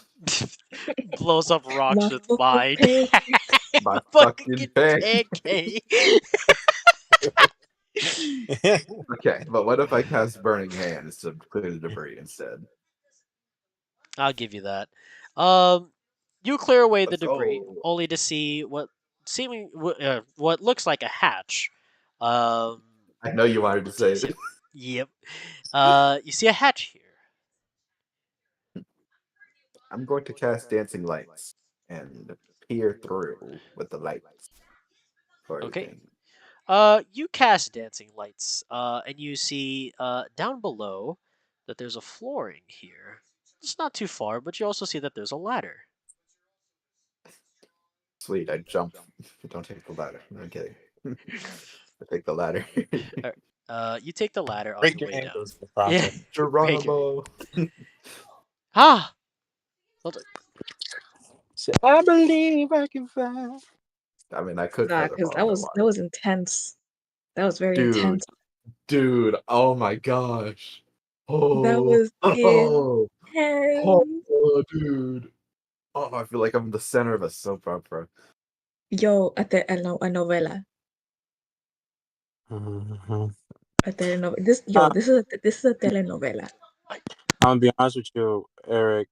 Blows up rocks My with fucking mine. pancakes. My fucking Fucking pancake. pancake. Okay, but what if I cast Burning Hands to clear the debris instead? I'll give you that. Um, you clear away the Let's debris, go. only to see what looks like a hatch. Um, I know you wanted to say it. yep. You see a hatch here. I'm going to cast Dancing Lights and peer through with the lights for Okay. everything. You cast dancing lights. And you see down below that there's a flooring here. It's not too far, but you also see that there's a ladder. Sweet, I jump. Don't take the ladder. No, I'm kidding. I take the ladder. You take the ladder on Break your your way down. ankles, Yeah. Franca. Break your. Geronimo. Ah. Hold on. Say, I believe I can fly. I mean, I could Nah, feather because fall that was underwater. intense. That was very Dude, intense. dude, oh my gosh. That Oh, was oh, intense. oh, dude. Oh, I feel like I'm the center of a soap opera. Yo, a novela. Mhm. A telenovela. This is a telenovela. I'm gonna be honest with you, Eric.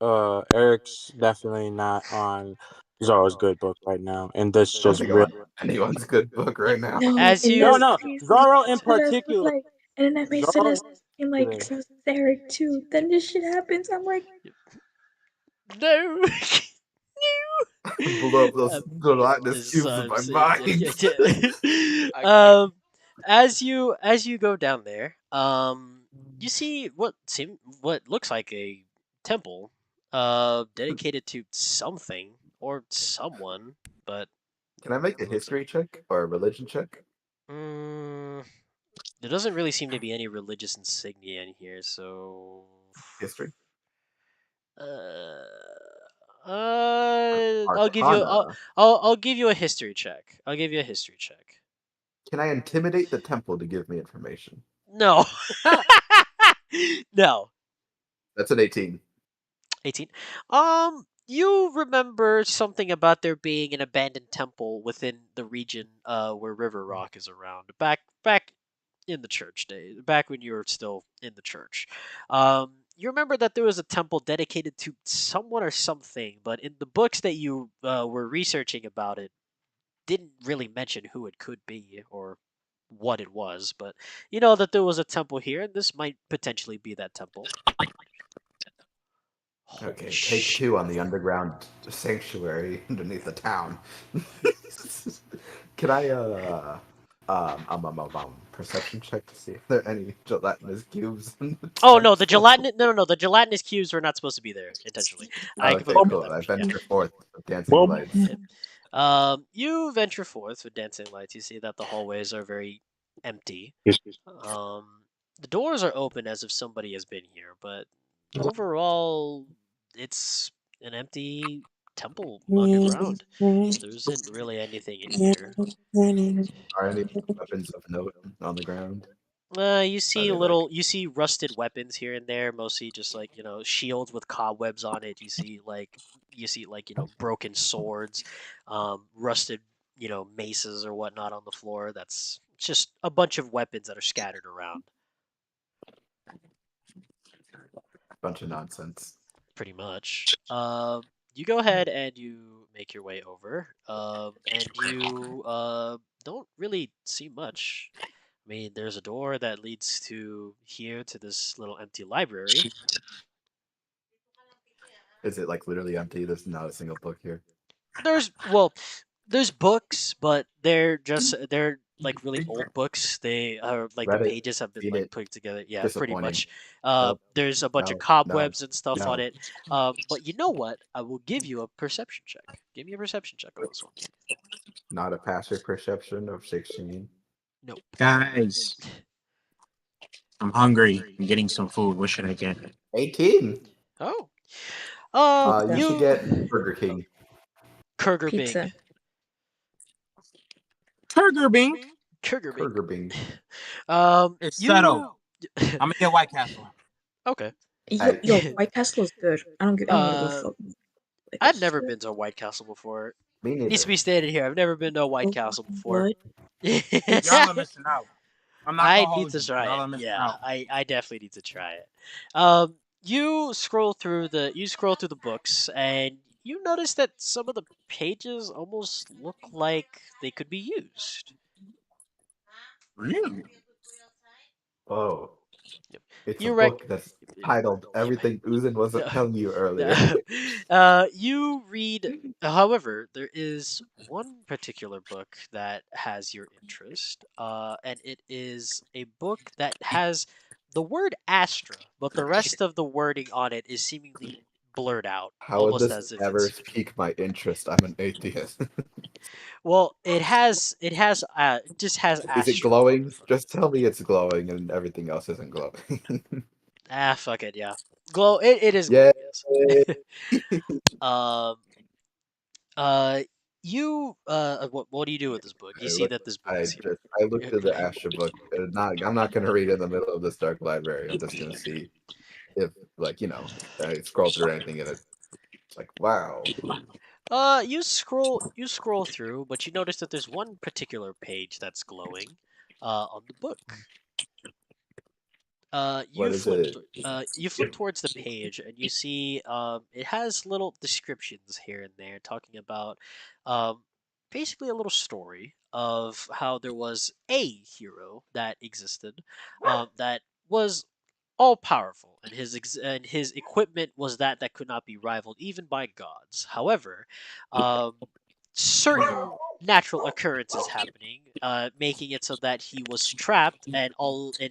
Eric's definitely not on Zoro's good book right now, and this I don't just think I'm real. on anyone's good book right now. No, As and No, you that's no, crazy. Zoro in Celeste was particular. like, and then that made Zoro Celeste in seem like particular. trust Eric too. Then this shit happens. I'm like, no. Blew up those Um, gelatinous cubes in my mind. um, as you go down there, you see what looks like a temple, dedicated to something or someone, but Can I make a history check or a religion check? mm, there doesn't really seem to be any religious insignia in here, so. History. Uh, Arcana. I'll give you a history check. I'll give you a history check. Can I intimidate the temple to give me information? No. No. That's an 18. 18. You remember something about there being an abandoned temple within the region where River Rock is around. Back in the church days, back when you were still in the church. You remember that there was a temple dedicated to someone or something, but in the books that you were researching about it, didn't really mention who it could be or what it was, but you know that there was a temple here, and this might potentially be that temple. Holy Okay, take shit. 2 on the underground sanctuary underneath the town. Can I perception check to see if there are any gelatinous cubes in the Oh no, the temple? gelatinous no, the gelatinous cubes were not supposed to be there intentionally. I Okay, completely forgot cool. that I part. Yeah. venture forth with dancing lights. You venture forth with dancing lights. You see that the hallways are very empty. The doors are open as if somebody has been here, but overall, it's an empty temple underground. There isn't really anything in here. Are any weapons of note on the ground? You Are see they like you see rusted weapons here and there, mostly just like, shields with cobwebs on it. You see like, broken swords, rusted, maces or whatnot on the floor. That's just a bunch of weapons that are scattered around, a bunch of nonsense? pretty much. You go ahead and you make your way over, and you don't really see much. I mean, there's a door that leads to here to this little empty library. Is it like literally empty? There's not a single book here. There's there's books, but they're like really old books. They are like the Read it, pages have been seen like it, put together. Yeah, pretty disappointing. much. Nope. There's a bunch of No, no, cobwebs and stuff on no. it. But you know what? I will give you a perception check. Give me a perception check on this one. Not a passive perception of 16. Nope. Guys, I'm hungry. I'm getting some food. What should I get? 18. Oh. You should get Burger King. Kurger Pizza. Bing. Burger Bing. Kurger Bing. Burger Bing. It's You. settled. I'm gonna get White Castle. Okay. Yo, White Castle is good. I don't want to go fuck. Like, I've never been to a White Castle before. Me Needs neither. to be stated here. I've never been to a White Oh, Castle before. what? Y'all are missing out. I'm not I gonna need hold to you. try Y'all it. are missing Yeah, out. I definitely need to try it. You scroll through the books and you notice that some of the pages almost look like they could be used. Really? Oh, Yep. it's a You rec. book that's titled Everything Uzin Wasn't Telling You Earlier. You read. However, there is one particular book that has your interest, and it is a book that has the word Astra, but the rest of the wording on it is seemingly blurred out, How would almost this as if ever it's. pique my interest? I'm an atheist. Well, it just has Is it Astra on the glowing? front. Just tell me it's glowing and everything else isn't glowing. Ah, fuck it, yeah. Glow. It is Yay! glowing, yes. um. Uh. What do you do with this book? You I see look. that this book is here. I looked at the Astra book. I'm not going to read in the middle of this dark library. I'm just going to see if, like, I scroll through anything in it. It's like, wow. You scroll through, but you notice that there's one particular page that's glowing, on the book. What is it? You flip towards the page and you see, it has little descriptions here and there talking about, um, basically a little story of how there was a hero that existed, that was all powerful, and and his equipment was that could not be rivaled even by gods. However, um, certain natural occurrences happening, making it so that he was trapped and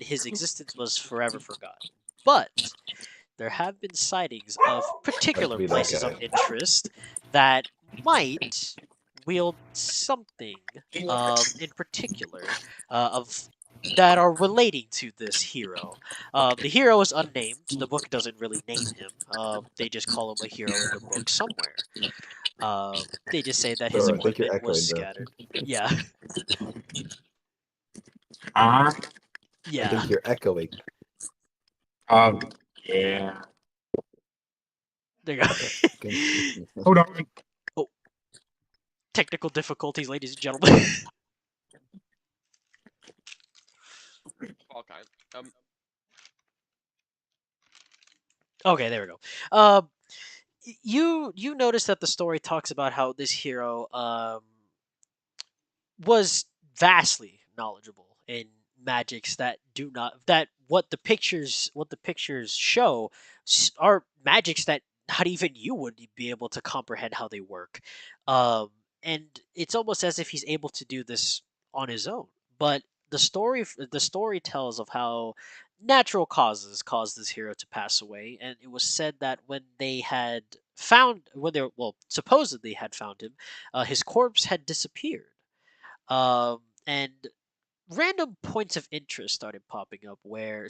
his existence was forever forgotten. But there have been sightings of Must particular be that places guy. of interest that might wield something, in particular, of that are relating to this hero. The hero is unnamed. The book doesn't really name him. They just call him a hero in the book somewhere. They just say that his Bro, I think you're equipment was echoing, bro. scattered. Yeah, Uh, I yeah. think you're echoing. um, yeah. There you go. Okay. Continue. Hold on. Oh, technical difficulties, ladies and gentlemen. Okay. Okay, there we go. Um, you notice that the story talks about how this hero was vastly knowledgeable in magics that do not that what the pictures show are magics that not even you would be able to comprehend how they work. um and it's almost as if he's able to do this on his own, but the story tells of how natural causes caused this hero to pass away, and it was said that when they supposedly had found him, his corpse had disappeared. And random points of interest started popping up where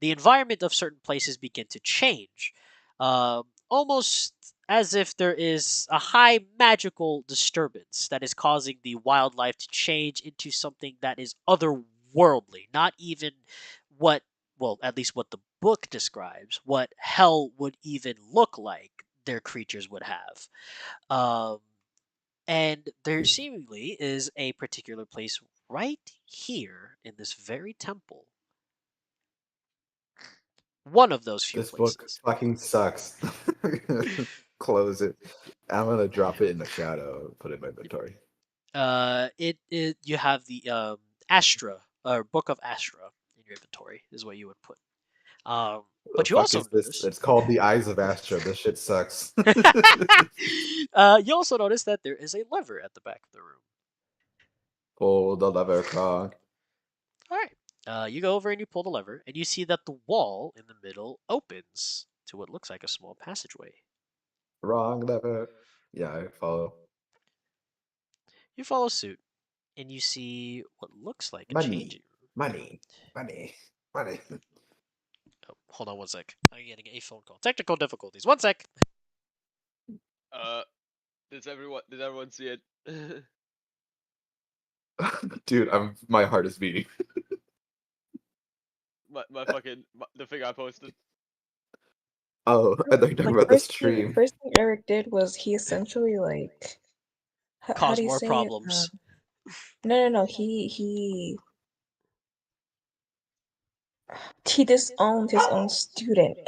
the environment of certain places begin to change, almost as if there is a high magical disturbance that is causing the wildlife to change into something that is otherworldly, not even what, well, at least what the book describes, what hell would even look like their creatures would have. Um, and there seemingly is a particular place right here in this very temple. One of those few This book places. fucking sucks. Close it. I'm gonna drop it in the shadow. Put it in my inventory. It you have the Astra or Book of Astra in your inventory is what you would put. The But you fuck also is this? notice. It's called the Eyes of Astra. This shit sucks. You also notice that there is a lever at the back of the room. Pull the lever, Krog. All right. You go over and you pull the lever, and you see that the wall in the middle opens to what looks like a small passageway. Wrong lever. Yeah, I follow. You follow suit, and you see what looks like a Money, changing room. money, money, money. Oh, hold on one sec. I'm getting a phone call. Technical difficulties. One sec. Did everyone see it? Dude, my heart is beating. The thing I posted. Oh, I thought you were talking Like about the stream. first thing Eric did was he essentially like how Cause do you more say it? problems. No, he disowned his own student.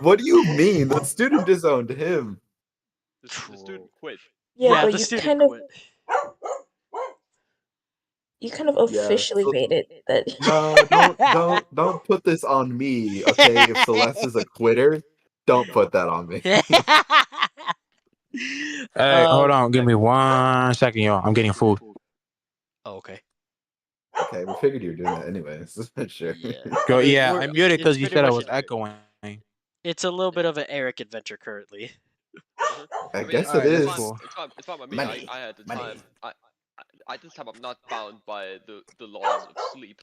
What do you mean? The student disowned him. The student quit. Yeah, but the you student kind of quit. Yeah. officially made it that No, don't put this on me, okay? If Celeste is a quitter, don't put that on me. Hey, hold on. Give me 1 second, yo. I'm getting food. Oh, okay. Okay, we figured you were doing that anyways. Sure. Yo, I mean, yeah, I muted it's because you pretty said I much was echoing. It's a little bit of an Eric adventure currently. I mean, guess Alright, it that's is. cool. it's fine by me. Money, I had the money. time. I this time I'm not bound by the laws of sleep.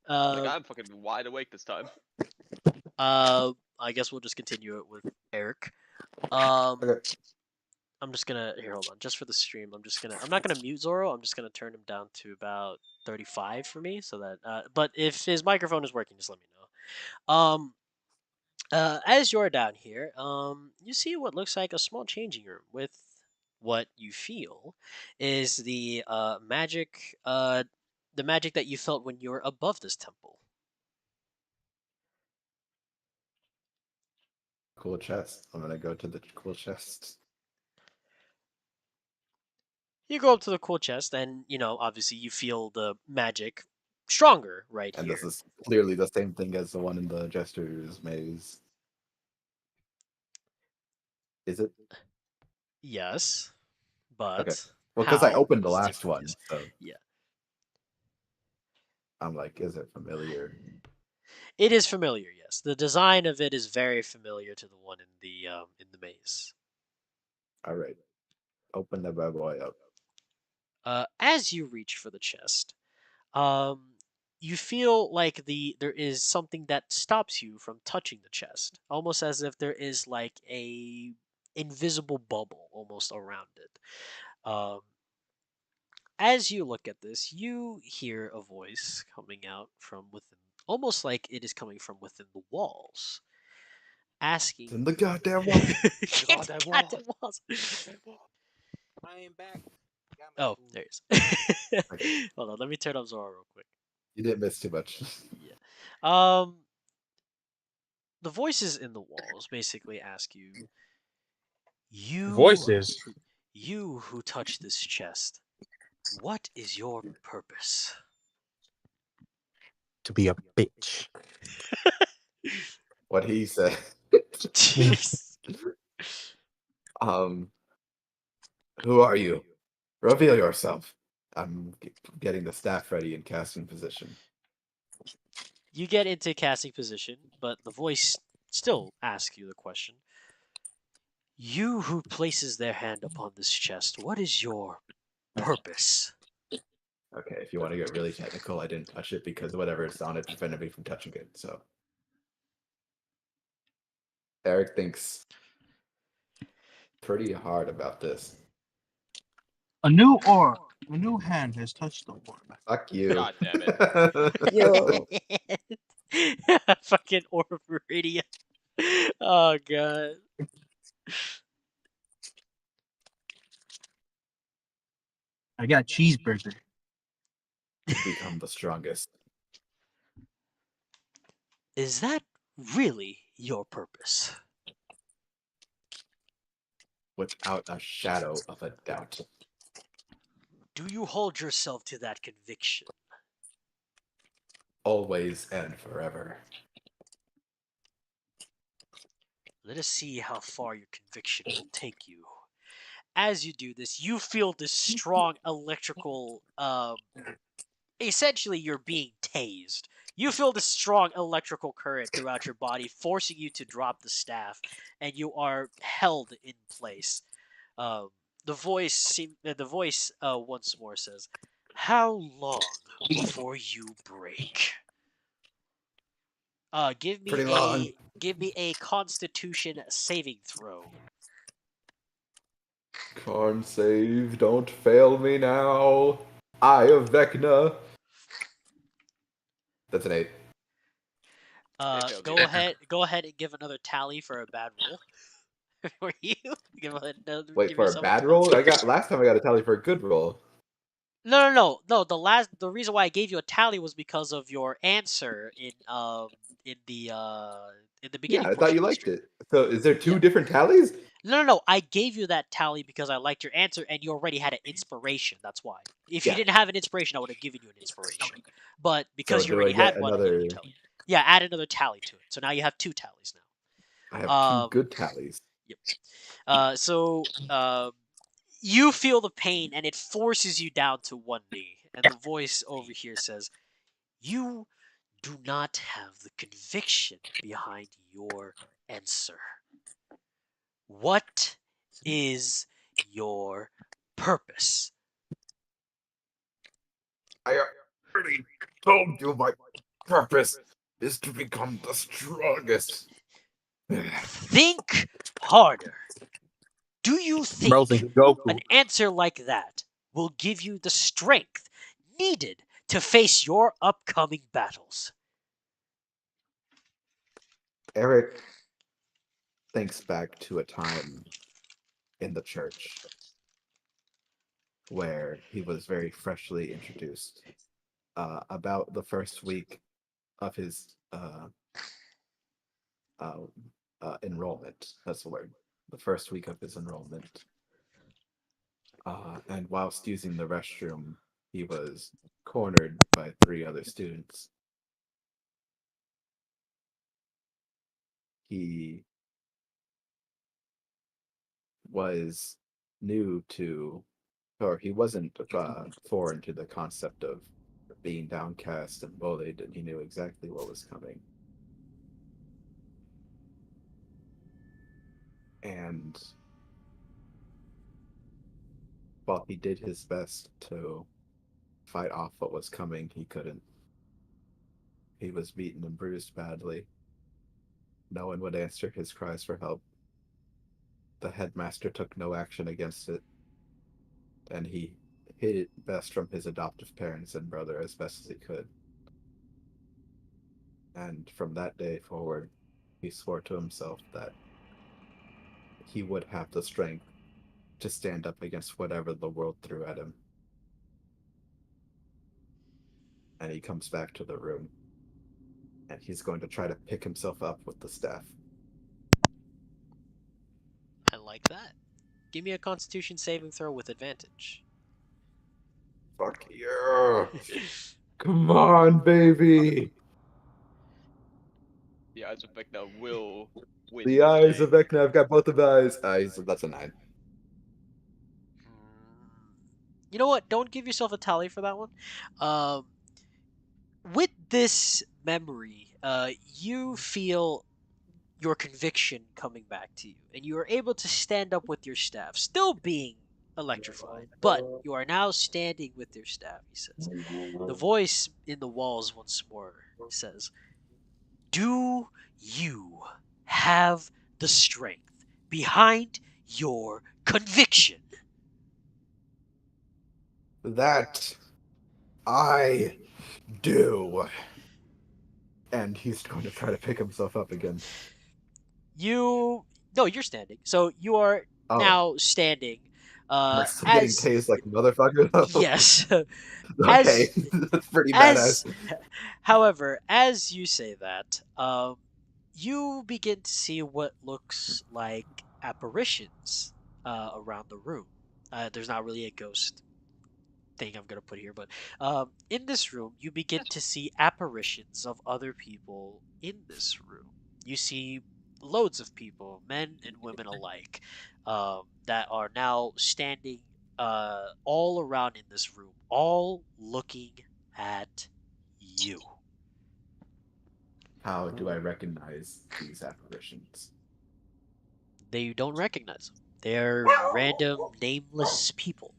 Like I'm fucking wide awake this time. I guess we'll just continue it with Eric. Okay. I'm just gonna hold on, just for the stream. I'm not gonna mute Zoro. I'm just gonna turn him down to about 35 for me, so that. But if his microphone is working, just let me know. As you're down here, you see what looks like a small changing room with what you feel is the magic that you felt when you were above this temple. Cool chest. I'm gonna go to the cool chest. You go up to the cool chest, and obviously, you feel the magic stronger right And here. this is clearly the same thing as the one in the Jester's maze. Is it? Yes, but Okay. Well, because I how opened the is last different, one, yes. so Yeah, I'm like, is it familiar? it is familiar. Yes, the design of it is very familiar to the one in the maze. All right. Open the bad boy up. As you reach for the chest, um, you feel like there is something that stops you from touching the chest, almost as if there is like a invisible bubble almost around it. Um, as you look at this, you hear a voice coming out from within, almost like it is coming from within the walls, It's asking. in the goddamn wall. Goddamn walls. I am back. Oh, there it is. Okay. Hold on, let me turn up Zoro real quick. You didn't miss too much. Yeah. The voices in the walls basically ask you, you, Voices. you who touch this chest, what is your purpose? To be a bitch. What he said. Jeez. Who are you? Reveal yourself. I'm getting the staff ready in casting position. You get into casting position, but the voice still asks you the question. You who places their hand upon this chest, what is your purpose? Okay, if you want to get really technical, I didn't touch it because whatever it's on it prevented me from touching it. So Eric thinks pretty hard about this. A new aura, a new hand has touched the orb. Fuck you. God damn it. Yo. Fucking orb radio. Oh god. I got cheeseburger. Become the strongest. Is that really your purpose? Without a shadow of a doubt. Do you hold yourself to that conviction? Always and forever. Let us see how far your conviction will take you. As you do this, you feel this strong electrical. Essentially, you're being tased. You feel this strong electrical current throughout your body, forcing you to drop the staff, and you are held in place. The voice once more says, "How long before you break?" Give me Pretty long. a Constitution saving throw. Corn save, don't fail me now. Eye of Vecna. That's an 8. failed Go you. ahead. Go ahead and give another tally for a bad roll. For you, Wait, give for a yourself bad a roll? Constitution. Last time I got a tally for a good roll. No. The reason why I gave you a tally was because of your answer in the Yeah, beginning I thought portion you of the liked stream. it. So is there 2 Yeah. different tallies? No. I gave you that tally because I liked your answer, and you already had an inspiration. That's why. If you Yeah. didn't have an inspiration, I would have given you an inspiration. But So because you do I already get had one, I gave you another? a tally. Yeah, add another tally to it. So now you have 2 tallies now. I have 2 good tallies. Yep. You feel the pain, and it forces you down to one knee. And the voice over here says, "You do not have the conviction behind your answer. What is your purpose?" I already told you my purpose is to become the strongest. Think harder. Do you Bro, think think Goku. an answer like that will give you the strength needed to face your upcoming battles? Eric thinks back to a time in the church where he was very freshly introduced. About the first week of his enrollment. That's the word. The first week of his enrollment. And whilst using the restroom, he was cornered by 3 other students. He was new to, or he wasn't foreign to the concept of being downcast and bullied, and he knew exactly what was coming. And while he did his best to fight off what was coming, he couldn't. He was beaten and bruised badly. No one would answer his cries for help. The headmaster took no action against it, and he hid it best from his adoptive parents and brother as best as he could. And from that day forward, he swore to himself that he would have the strength to stand up against whatever the world threw at him. And he comes back to the room, and he's going to try to pick himself up with the staff. I like that. Give me a Constitution saving throw with advantage. Fuck yeah! Come on, baby! The eyes of Vecna will win The this eyes game. of Vecna. I've got both of eyes. Eyes. That's a 9. You know what? Don't give yourself a tally for that one. Um, with this memory, you feel your conviction coming back to you, and you are able to stand up with your staff, still being electrified, but you are now standing with your staff, he says. The voice in the walls once more says, do you have the strength behind your conviction? That I do. And he's going to try to pick himself up again. No, you're standing. So you are Oh, now standing. am I still getting As tased like a motherfucker though? yes, Okay, as that's pretty as badass. however, as you say that, you begin to see what looks like apparitions around the room. There's not really a ghost thing I'm going to put here, but in this room, you begin to see apparitions of other people in this room. You see loads of people, men and women alike, that are now standing all around in this room, all looking at you. How do I recognize these apparitions? They don't recognize them. They're random, nameless people.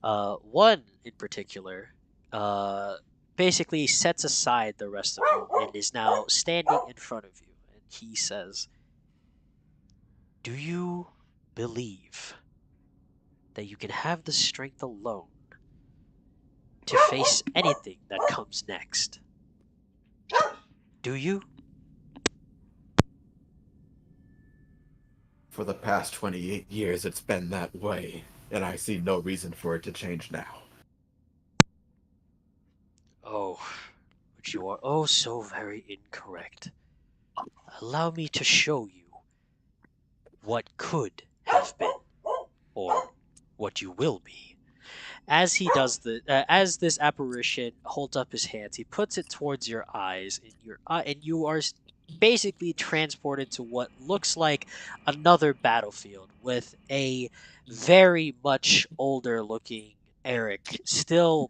One in particular uh, basically sets aside the rest of you and is now standing in front of you. And he says, do you believe that you can have the strength alone to face anything that comes next? Do you? For the past 28 years, it's been that way, and I see no reason for it to change now. Oh, but you are oh so very incorrect. Allow me to show you what could have been, or what you will be. As he does as this apparition holds up his hands, he puts it towards your eyes, and your eye, and you are basically transported to what looks like another battlefield with a very much older looking Eric still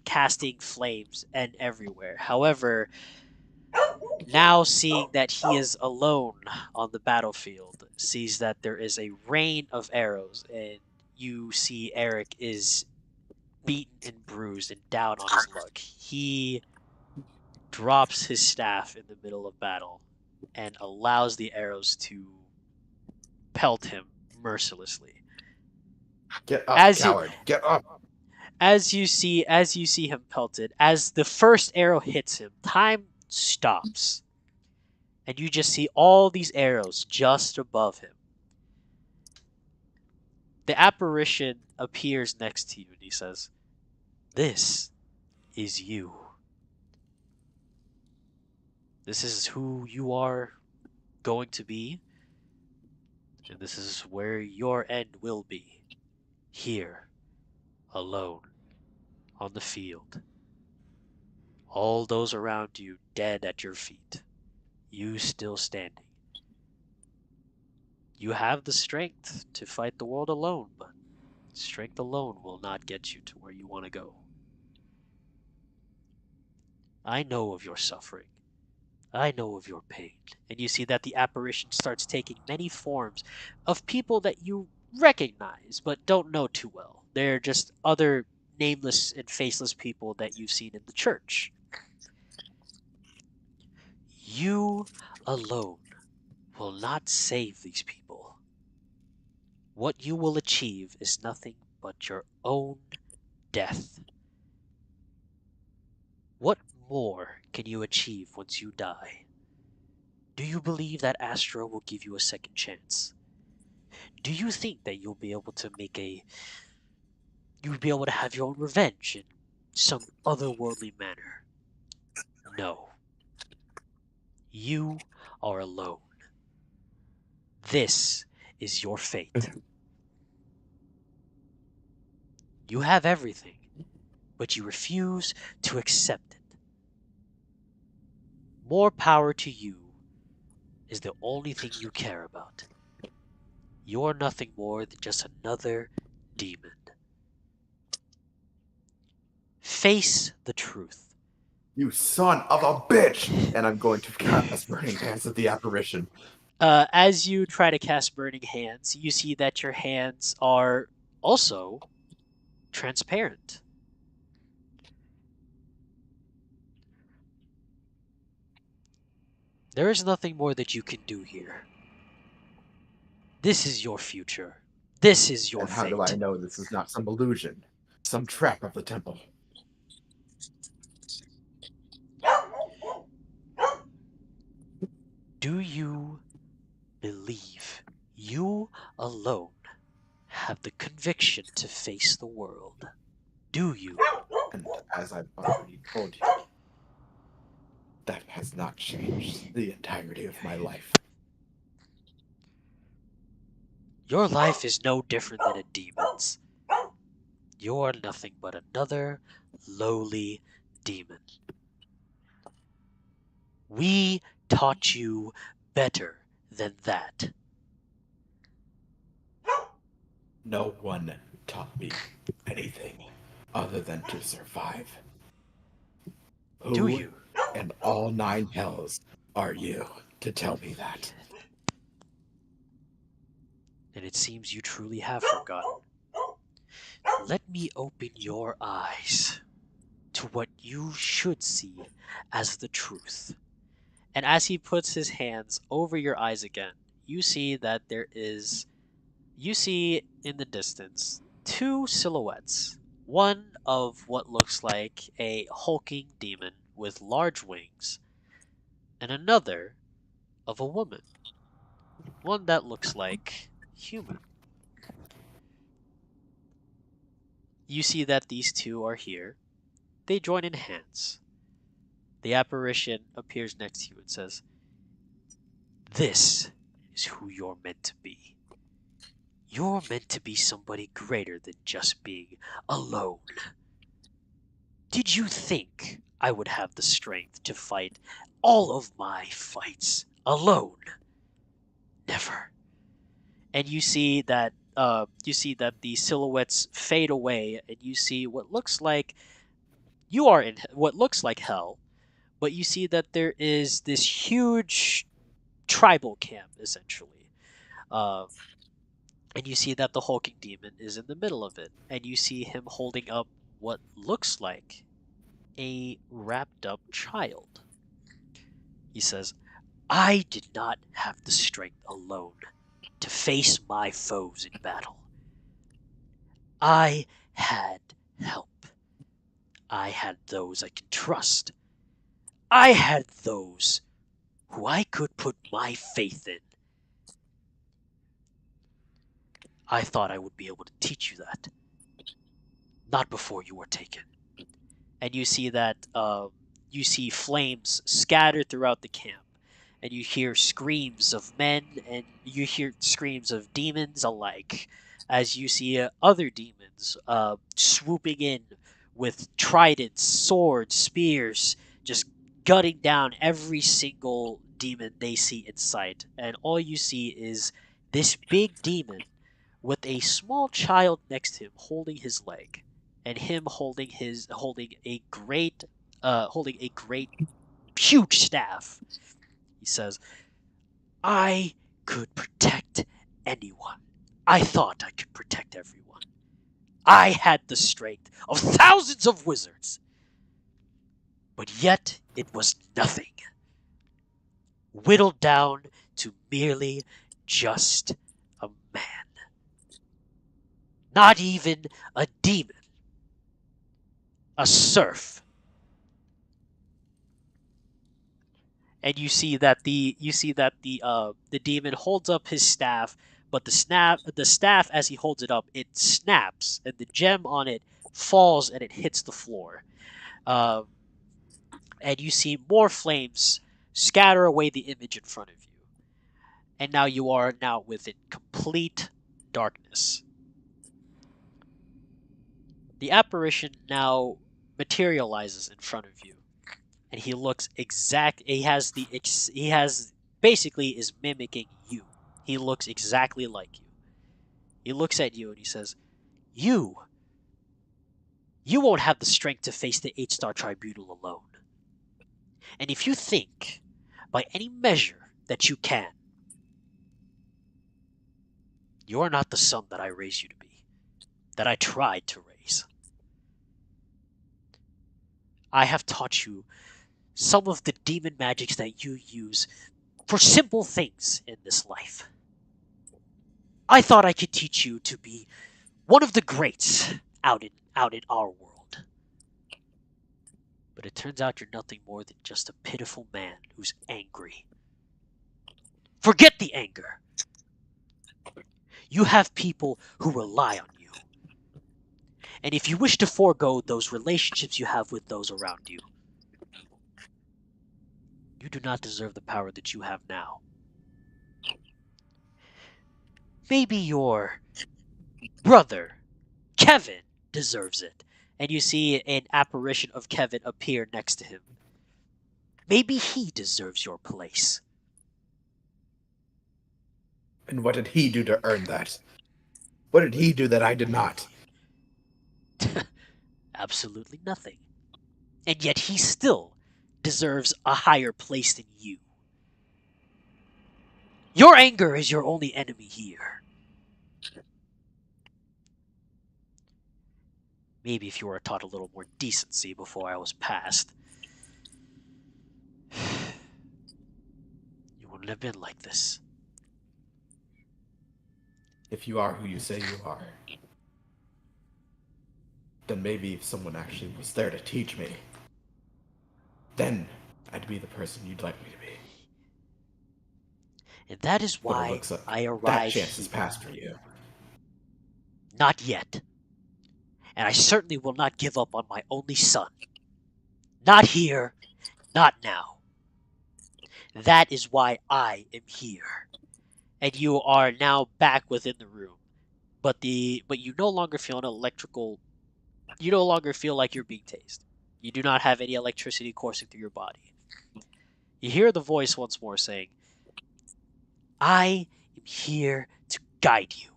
casting flames and everywhere. However, now seeing that he is alone on the battlefield, sees that there is a rain of arrows, and you see Eric is beaten and bruised and down on his luck. He drops his staff in the middle of battle and allows the arrows to pelt him mercilessly. Get up, As you coward! Get up! as you see him pelted, as the first arrow hits him, time stops. And you just see all these arrows just above him. The apparition appears next to you and he says, this is you. This is who you are going to be, and this is where your end will be. Here, alone, on the field. All those around you dead at your feet. You still standing. You have the strength to fight the world alone, but strength alone will not get you to where you want to go. I know of your suffering. I know of your pain. And you see that the apparition starts taking many forms of people that you recognize but don't know too well. They're just other nameless and faceless people that you've seen in the church. You alone will not save these people. What you will achieve is nothing but your own death. What more can you achieve once you die? Do you believe that Astra will give you a second chance? Do you think that you'll be able to have your own revenge in some otherworldly manner? No. You are alone. This is your fate. You have everything, but you refuse to accept it. More power to you is the only thing you care about. You're nothing more than just another demon. Face the truth. You son of a bitch! And I'm going to cast Burning Hands at the apparition. As you try to cast Burning Hands, you see that your hands are also transparent. There is nothing more that you can do here. This is your future. This is your And how fate. do I know this is not some illusion? Some trap of the temple? Do you believe you alone have the conviction to face the world? Do you? And as I've already told you, that has not changed the entirety of my life. Your life is no different than a demon's. You're nothing but another lowly demon. We taught you better than that. No one taught me anything other than to survive. Do Who you? in all 9 hells are you to tell me that? And it seems you truly have forgotten. Let me open your eyes to what you should see as the truth. And as he puts his hands over your eyes again, you see that you see in the distance 2 silhouettes. One of what looks like a hulking demon with large wings, and another of a woman. One that looks like human. You see that these two are here. They join in hands. The apparition appears next to you and says, "This is who you're meant to be. You're meant to be somebody greater than just being alone. Did you think I would have the strength to fight all of my fights alone? Never." And you see that the silhouettes fade away, and you see what looks like you are in what looks like hell, but you see that there is this huge tribal camp essentially. Um, and you see that the hulking demon is in the middle of it, and you see him holding up what looks like a wrapped up child. He says, "I did not have the strength alone to face my foes in battle. I had help. I had those I could trust. I had those who I could put my faith in. I thought I would be able to teach you that. Not before you were taken." And you see that you see flames scattered throughout the camp, and you hear screams of men and you hear screams of demons alike, as you see other demons swooping in with tridents, swords, spears, just gutting down every single demon they see in sight. And all you see is this big demon with a small child next to him holding his leg, and him holding a great huge staff. He says, "I could protect anyone. I thought I could protect everyone. I had the strength of thousands of wizards. But yet it was nothing. Whittled down to merely just a man. Not even a demon. A serf." And you see that the demon holds up his staff, but the staff as he holds it up, it snaps, and the gem on it falls and it hits the floor. Um, and you see more flames scatter away the image in front of you. And now you are now within complete darkness. The apparition now materializes in front of you, and he looks exact. He has basically is mimicking you. He looks exactly like you. He looks at you and he says, "You won't have the strength to face the 8-star tribunal alone. And if you think, by any measure, that you can, you are not the son that I raised you to be, that I tried to raise. I have taught you some of the demon magics that you use for simple things in this life. I thought I could teach you to be one of the greats out in our world. But it turns out you're nothing more than just a pitiful man who's angry. Forget the anger. You have people who rely on you. And if you wish to forego those relationships you have with those around you, you do not deserve the power that you have now. Maybe your brother, Kevin, deserves it." And you see an apparition of Kevin appear next to him. "Maybe he deserves your place." And what did he do to earn that? What did he do that I did not? Absolutely nothing. And yet he still deserves a higher place than you. Your anger is your only enemy here. Maybe if you were taught a little more decency before I was passed, you wouldn't have been like this. If you are who you say you are, then maybe if someone actually was there to teach me, then I'd be the person you'd like me to be. And that is But it why looks like I that arrived chance is here. passed for you. Not yet. And I certainly will not give up on my only son. Not here, not now. That is why I am here. And you are now back within the room. But you no longer feel an electrical. You no longer feel like you're being tased. You do not have any electricity coursing through your body. You hear the voice once more saying, "I am here to guide you."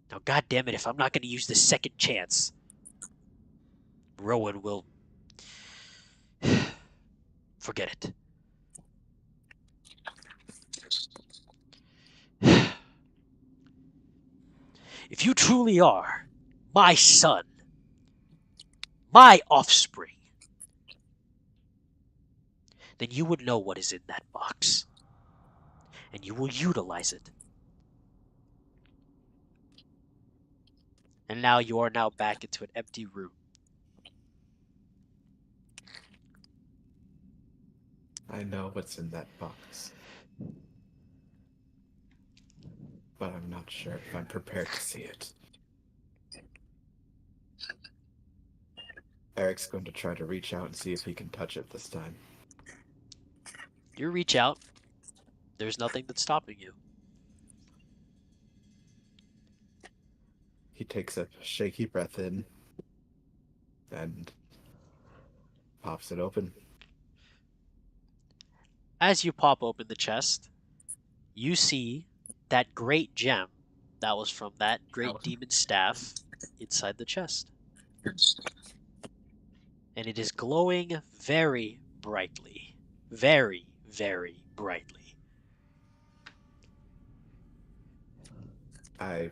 Now, God damn it, if I'm not going to use this second chance, Rowan will forget it. If you truly are my son, my offspring, then you would know what is in that box. And you will utilize it. And now you are now back into an empty room. I know what's in that box. But I'm not sure if I'm prepared to see it. Eric's going to try to reach out and see if he can touch it this time. You reach out. There's nothing that's stopping you. He takes a shaky breath in and pops it open. As you pop open the chest, you see that great gem that was from that great demon staff inside the chest. And it is glowing very brightly. Very, very brightly. I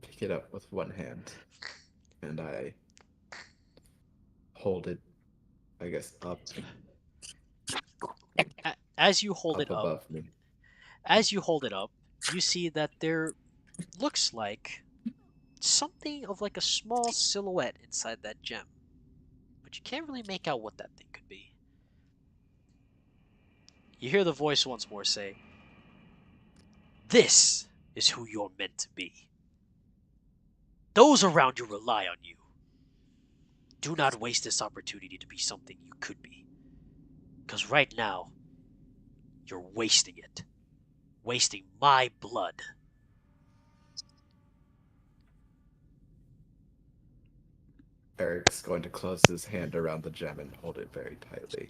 pick it up with one hand and I hold it, I guess, up As you hold it up, above me. as you hold it up, you see that there looks like something of like a small silhouette inside that gem. But you can't really make out what that thing could be. You hear the voice once more say, "This is who you're meant to be. Those around you rely on you. Do not waste this opportunity to be something you could be. Because right now, you're wasting it. Wasting my blood." Eric's going to close his hand around the gem and hold it very tightly.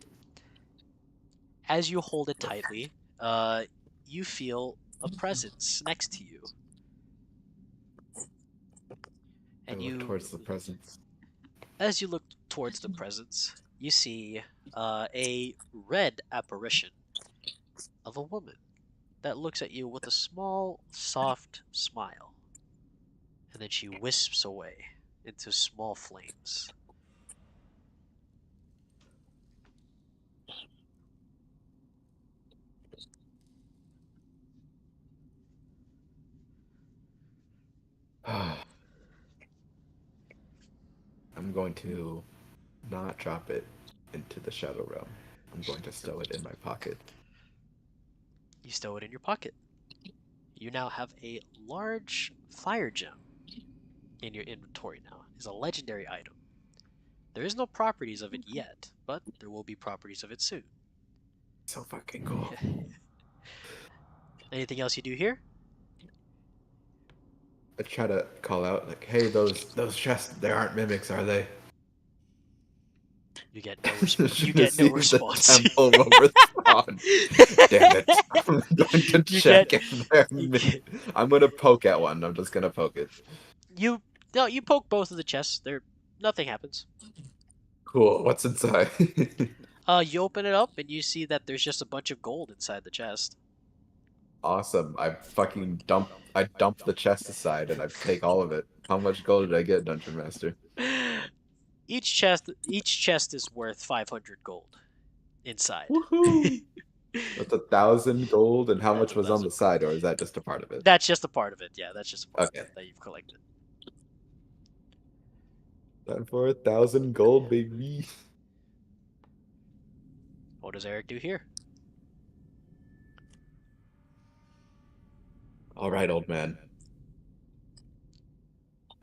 As you hold it tightly, you feel a presence next to you. I And look towards the presence. as you look towards the presence, you see a red apparition of a woman that looks at you with a small, soft smile. And then she wisps away into small flames. I'm going to not drop it into the Shadow Realm. I'm going to stow it in my pocket. You stow it in your pocket. You now have a large fire gem in your inventory now. It's a legendary item. There is no properties of it yet, but there will be properties of it soon. So fucking cool. Anything else you do here? I try to call out, like, hey, those chests, they aren't mimics, are they? You get no response. You Should get have no seen response. the temple overthrown. Damn it. I'm going to You check get- if they're you I'm going to poke at one. I'm just going to poke it. You poke both of the chests. There, nothing happens. Cool. What's inside? You open it up and you see that there's just a bunch of gold inside the chest. Awesome. I dump the chest aside and I take all of it. How much gold did I get, Dungeon Master? Each chest is worth 500 gold inside. Woohoo! That's 1,000 gold, and how That's much was on 1,000 the side, or is that just a part of it? That's just a part of it. Yeah, that's just a part Okay. of it that you've collected. Time for 1,000 gold, baby. What does Eric do here? All right, old man.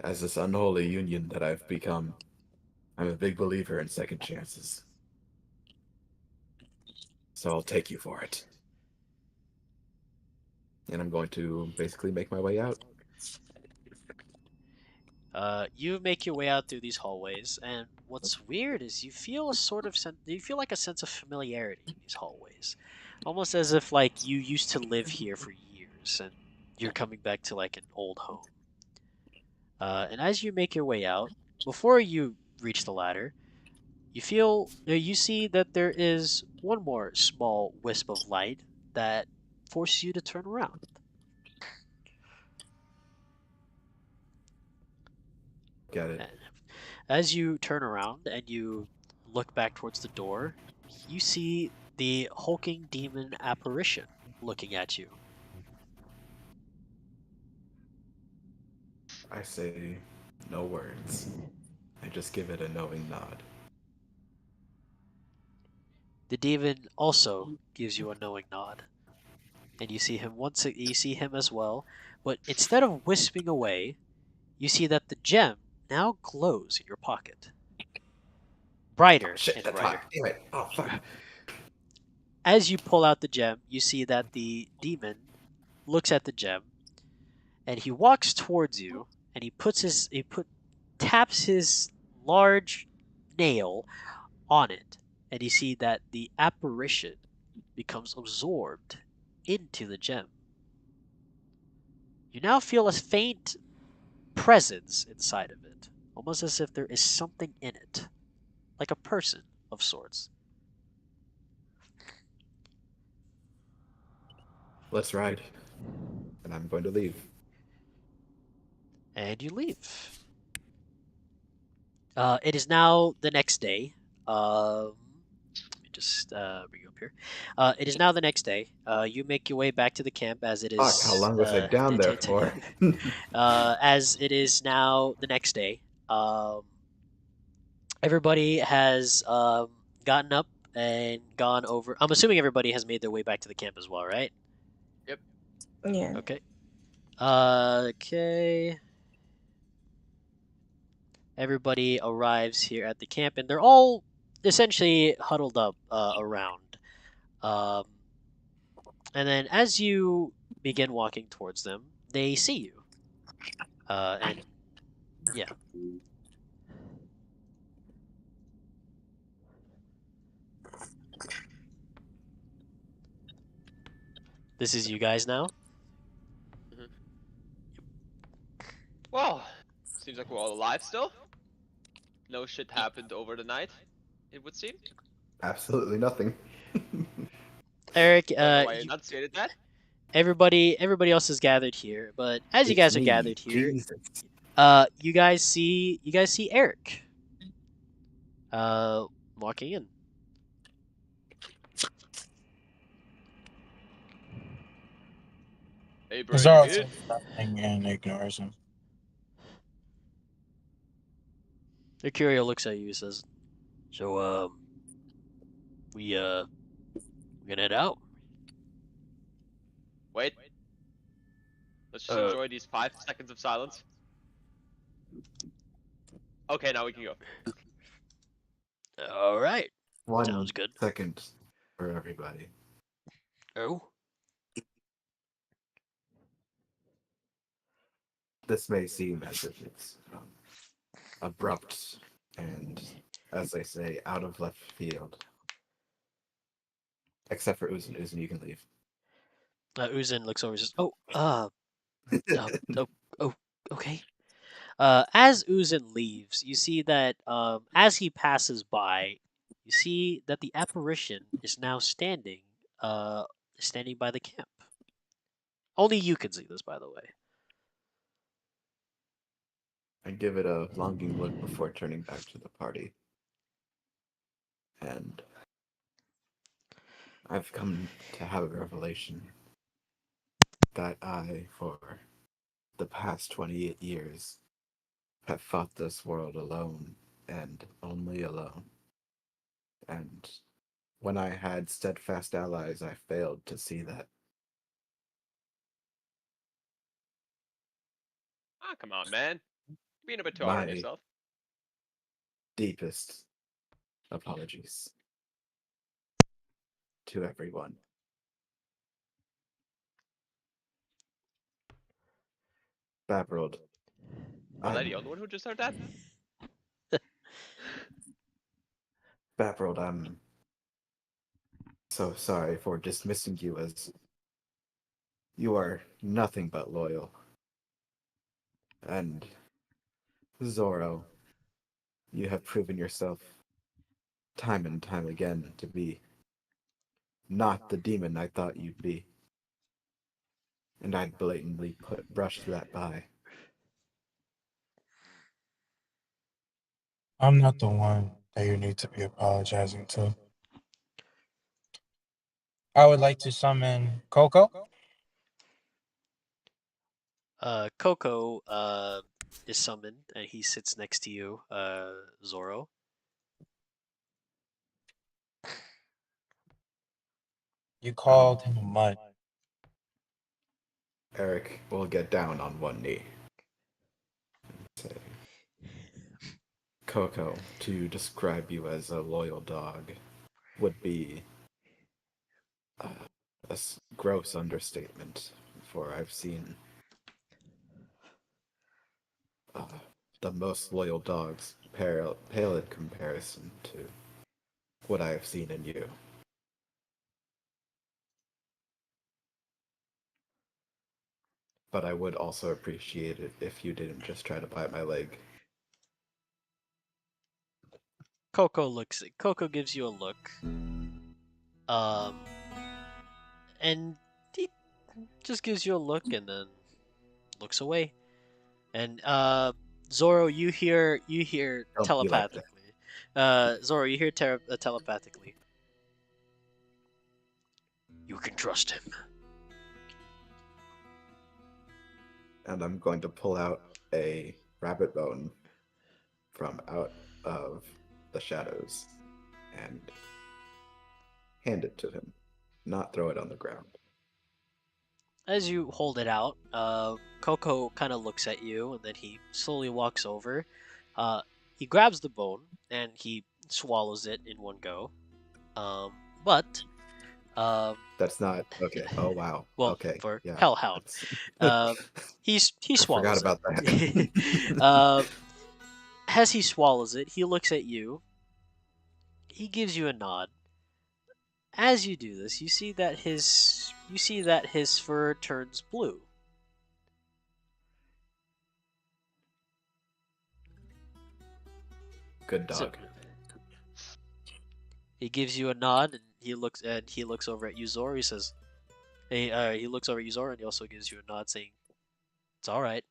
As this unholy union that I've become, I'm a big believer in second chances. So I'll take you for it. And I'm going to basically make my way out. You make your way out through these hallways, and what's weird is you feel you feel like a sense of familiarity in these hallways, almost as if like you used to live here for years and you're coming back to like an old home. And as you make your way out, before you reach the ladder, you see that there is one more small wisp of light that forces you to turn around. Get it. As you turn around and you look back towards the door, you see the hulking demon apparition looking at you. I say no words. I just give it a knowing nod. The demon also gives you a knowing nod, and you see him as well. But instead of wisping away, you see that the gem now glows in your pocket, brighter Shit, and that's brighter. hot. Damn it. Oh, fuck. As you pull out the gem, you see that the demon looks at the gem, and he walks towards you, and taps his large nail on it, and you see that the apparition becomes absorbed into the gem. You now feel a faint presence inside of it, almost as if there is something in it, like a person of sorts. Let's ride. And I'm going to leave. And you leave. It is now the next day. Let me just bring you up here. It is now the next day. You make your way back to the camp as it Fuck, how is. long was I down there for? As it is now the next day. Everybody has gotten up and gone over. I'm assuming everybody has made their way back to the camp as well, right? Yep. Yeah. Okay. Okay. Everybody arrives here at the camp, and they're all essentially huddled up around. Um, and then as you begin walking towards them, they see you. And yeah. This is you guys now. Well, seems like we're all alive still. No shit happened over the night, it would seem. Absolutely nothing. Eric, Don't know why you enunciated that. everybody else is gathered here, but as you It's guys are me, gathered here, Jesus. you guys see Eric, walking in. Hey, bro, you Zoro good? says nothing and ignores him. Mercurio looks at you and says, "So, we gonna head out?" Wait, let's just Uh, enjoy these 5 seconds of silence. Okay, now we can go. all right. One Sounds good. second for everybody. Oh, This may seem as if it's abrupt and, as they say, out of left field. Except for Uzun. Uzun, you can leave. Uzin looks over and says, oh, oh, okay. As Uzin leaves, you see that as he passes by, you see that the apparition is now standing by the camp. Only you can see this, by the way. I give it a longing look before turning back to the party. And I've come to have a revelation that I, for the past 28 years, have fought this world alone and only alone. And when I had steadfast allies, I failed to see that. Ah, come on, man. You're being a bit too hard on My yourself. deepest apologies to everyone. Babrold. Was I the only one who just heard that? Babrold, I'm so sorry for dismissing you as you are nothing but loyal. And Zoro, you have proven yourself time and time again to be not the demon I thought you'd be. And I'd blatantly brushed that by. I'm not the one that you need to be apologizing to. I would like to summon Coco. Coco is summoned, and he sits next to you, Zoro. You called him a mutt. Eric will get down on one knee. Say, Coco, to describe you as a loyal dog would be a gross understatement, for I've seen the most loyal dogs pale in comparison to what I have seen in you. But I would also appreciate it if you didn't just try to bite my leg. Coco gives you a look. And he just gives you a look and then looks away. And Zoro, you hear Don't be like that. telepathically. Zoro, you hear telepathically. You can trust him. And I'm going to pull out a rabbit bone from out of the shadows and hand it to him, not throw it on the ground. As you hold it out, Coco kind of looks at you, and then he slowly walks over. He grabs the bone and he swallows it in one go. But That's not okay. Oh wow. well, Okay. for Yeah. Hellhound, he I swallows forgot about it. that. As he swallows it, he looks at you. He gives you a nod, As you do this, you see that his fur turns blue. Good So dog. he gives you a nod, and he looks over at you, Zoro. He says, "Hey," he looks over at you, Zoro, and he also gives you a nod, saying, "It's all right."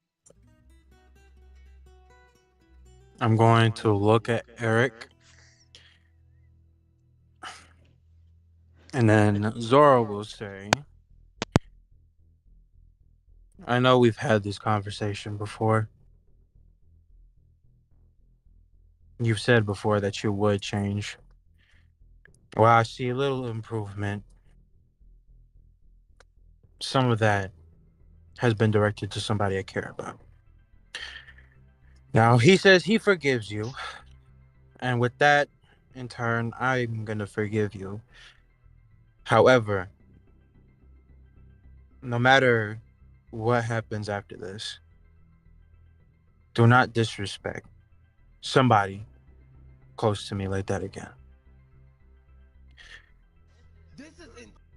I'm going to look at Eric, and then Zoro will say, I know we've had this conversation before. You've said before that you would change. Well, I see a little improvement. Some of that has been directed to somebody I care about. Now, he says he forgives you, and with that, in turn, I'm going to forgive you. However, no matter what happens after this, do not disrespect somebody close to me like that again.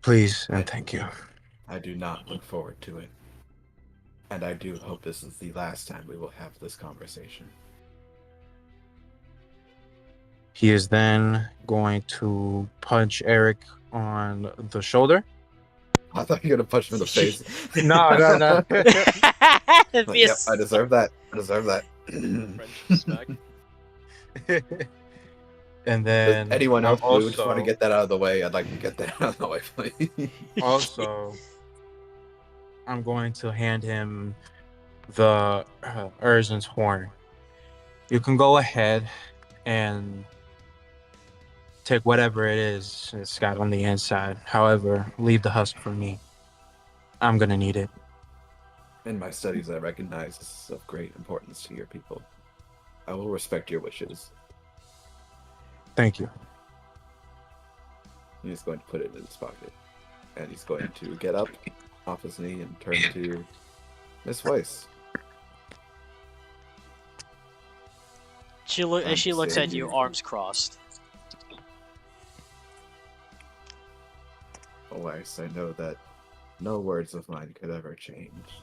Please and thank you. I do not look forward to it. And I do hope this is the last time we will have this conversation. He is then going to punch Eric on the shoulder. I thought you were gonna punch him in the face. No. Like, yep, I deserve that. I deserve that. Friendship smack. And then Anyone else who just want to also, get that out of the way, I'd like to get that out of the way, please. also, I'm going to hand him the Urzen's horn. You can go ahead and take whatever it is it's got on the inside. However, leave the husk for me. I'm gonna need it. In my studies, I recognize this is of great importance to your people. I will respect your wishes. Thank you. He's going to put it in his pocket. And he's going to get up off his knee and turn to Miss Weiss. She looks at you, arms crossed. Oh, Weiss, I know that no words of mine could ever change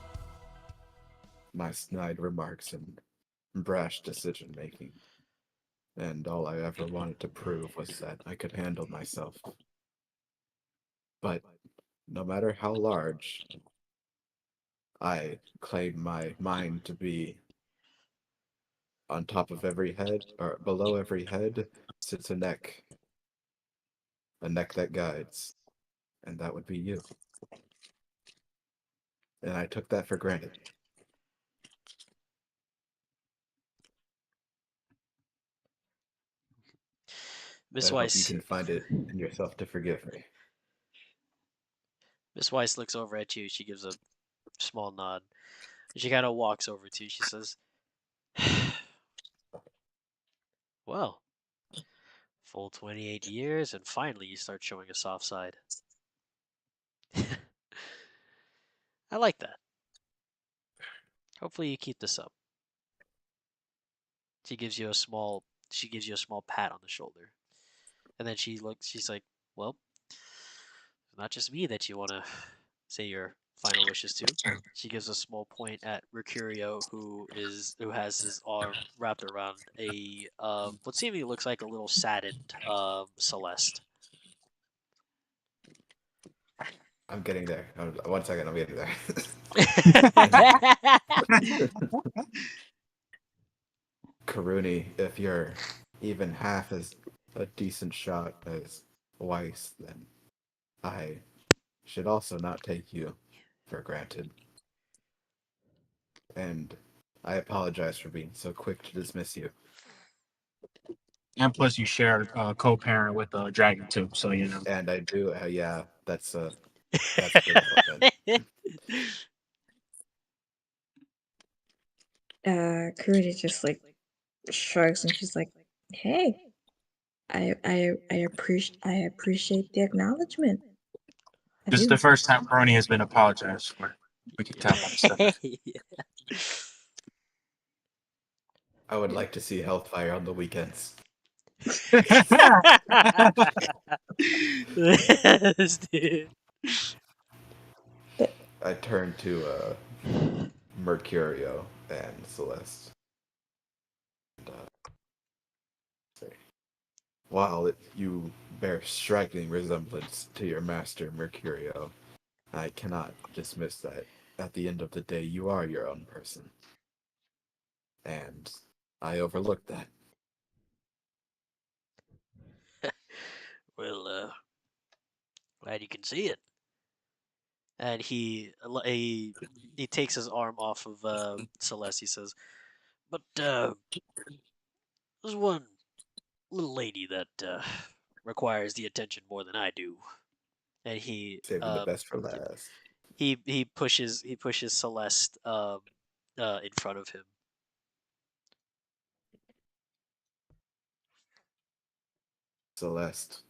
my snide remarks and brash decision making. And all I ever wanted to prove was that I could handle myself. But no matter how large, I claim my mind to be on top of every head, or below every head, sits a neck that guides, and that would be you. And I took that for granted. Miss I hope you Weiss. can find it in yourself to forgive me. Miss Weiss looks over at you. She gives a small nod. She kind of walks over to you. She says, "Well, full 28 years, and finally you start showing a soft side. I like that. Hopefully you keep this up." She gives you a small pat on the shoulder. And then she's like, "Well, it's not just me that you want to say your final wishes to." She gives a small point at Mercurio, who has his arm wrapped around a what seemingly looks like a little saddened Celeste. I'm getting there. 1 second, I'm getting there. Karuni, if you're even half as a decent shot as Weiss, then I should also not take you for granted. And I apologize for being so quick to dismiss you. And plus, you share a co-parent with a dragon too, so you know. And I do, yeah, that's a good point. Kurita just like shrugs and she's like, "Hey, I appreciate the acknowledgement. I This is do." the first time Crony has been apologized for. We can tell by the stuff. I would like to see Hellfire on the weekends. This dude. I turn to Mercurio and Celeste. And, say, while you bear striking resemblance to your master Mercurio, I cannot dismiss that at the end of the day you are your own person. And I overlooked that. Well, glad you can see it. And he takes his arm off of Celeste. He says, "But there's one little lady that requires the attention more than I do." And Saving the best for last. he pushes Celeste in front of him. Celeste.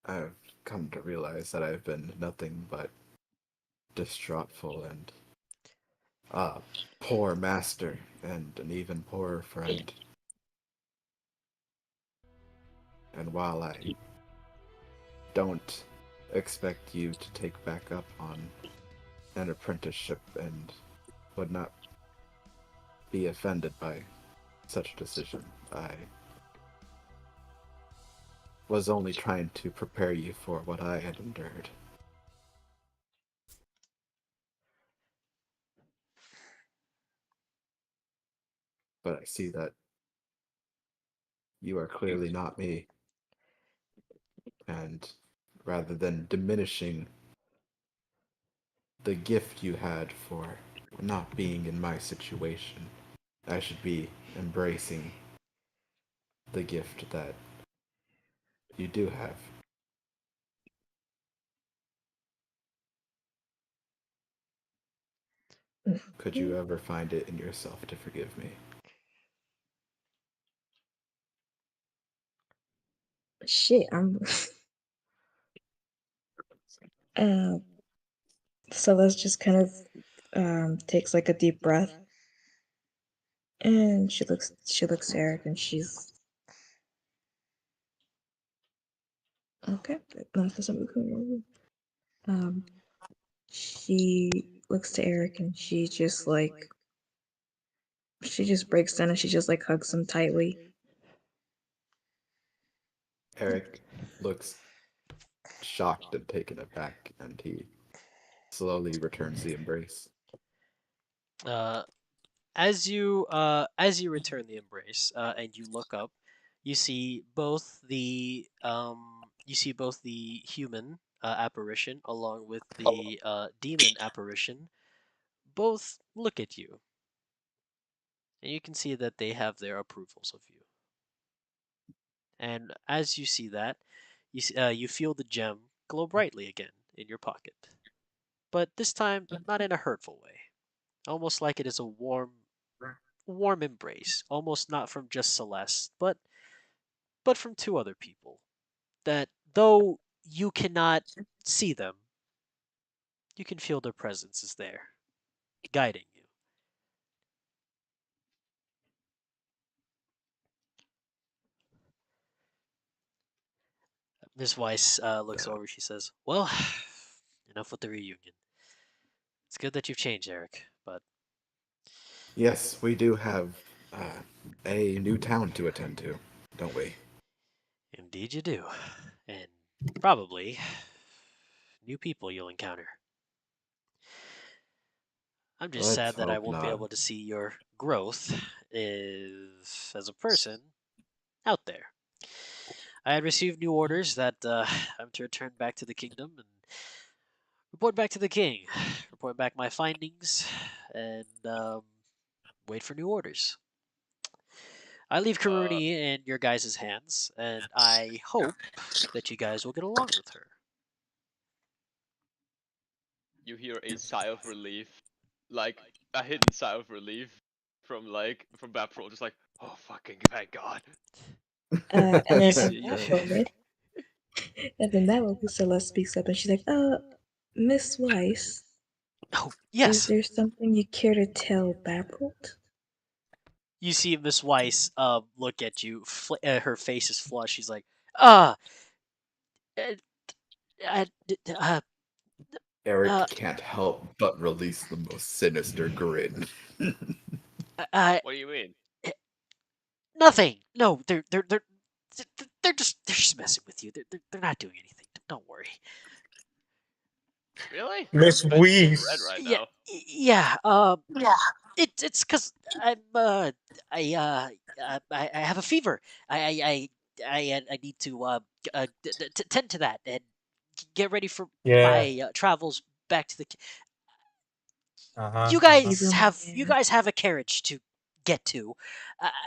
I've come to realize that I've been nothing but distraughtful and poor master and an even poorer friend. And while I don't expect you to take back up on an apprenticeship and would not be offended by such a decision, I was only trying to prepare you for what I had endured. But I see that you are clearly not me. And rather than diminishing the gift you had for not being in my situation, I should be embracing the gift that you do have. Could you ever find it in yourself to forgive me? Shit, I'm. uh, Celeste just kind of takes like a deep breath, and she looks at Eric, and she's okay. Um, she looks to Eric, and she just breaks down, and she just like hugs him tightly. Eric looks shocked and taken aback, and he slowly returns the embrace. Uh, as you return the embrace and you look up, you see both the human apparition along with the demon apparition. Both look at you, and you can see that they have their approvals of you. And as you see that, you feel the gem glow brightly again in your pocket, but this time not in a hurtful way, almost like it is a warm embrace, almost not from just Celeste, but from two other people that though you cannot see them, you can feel their presence is there, guiding you. Miss Weiss looks over. She says, "Well, enough with the reunion. It's good that you've changed, Eric, but Yes, we do have a new town to attend to, don't we? indeed you do, and probably new people you'll encounter. I'm just Let's sad that I hope won't be not. able to see your growth as a person out there. I had received new orders that I'm to return back to the kingdom and report back to the king, report back my findings, and wait for new orders. I leave Karuni in your guys' hands, and I hope that you guys will get along with her." You hear a sigh of relief, like a hidden sigh of relief from Bapro, just like, oh fucking thank God. And You then in see, that moment, Celeste speaks up, and she's like, "Miss Weiss, Oh, Is yes. there something you care to tell Baffled? You see Miss Weiss look at you. Her face is flushed. She's like, uh, uh, uh, uh, Eric uh, can't help but release the most sinister grin. uh, What do you mean? nothing. No, they're just messing with you. They're not doing anything. Don't worry. Really? Miss Your face is getting red Weiss. right Yeah, now. yeah. It's because I I have a fever. I need to tend to that and get ready for Yeah. my travels back to the. Uh-huh. Uh-huh. You guys have a carriage to get to,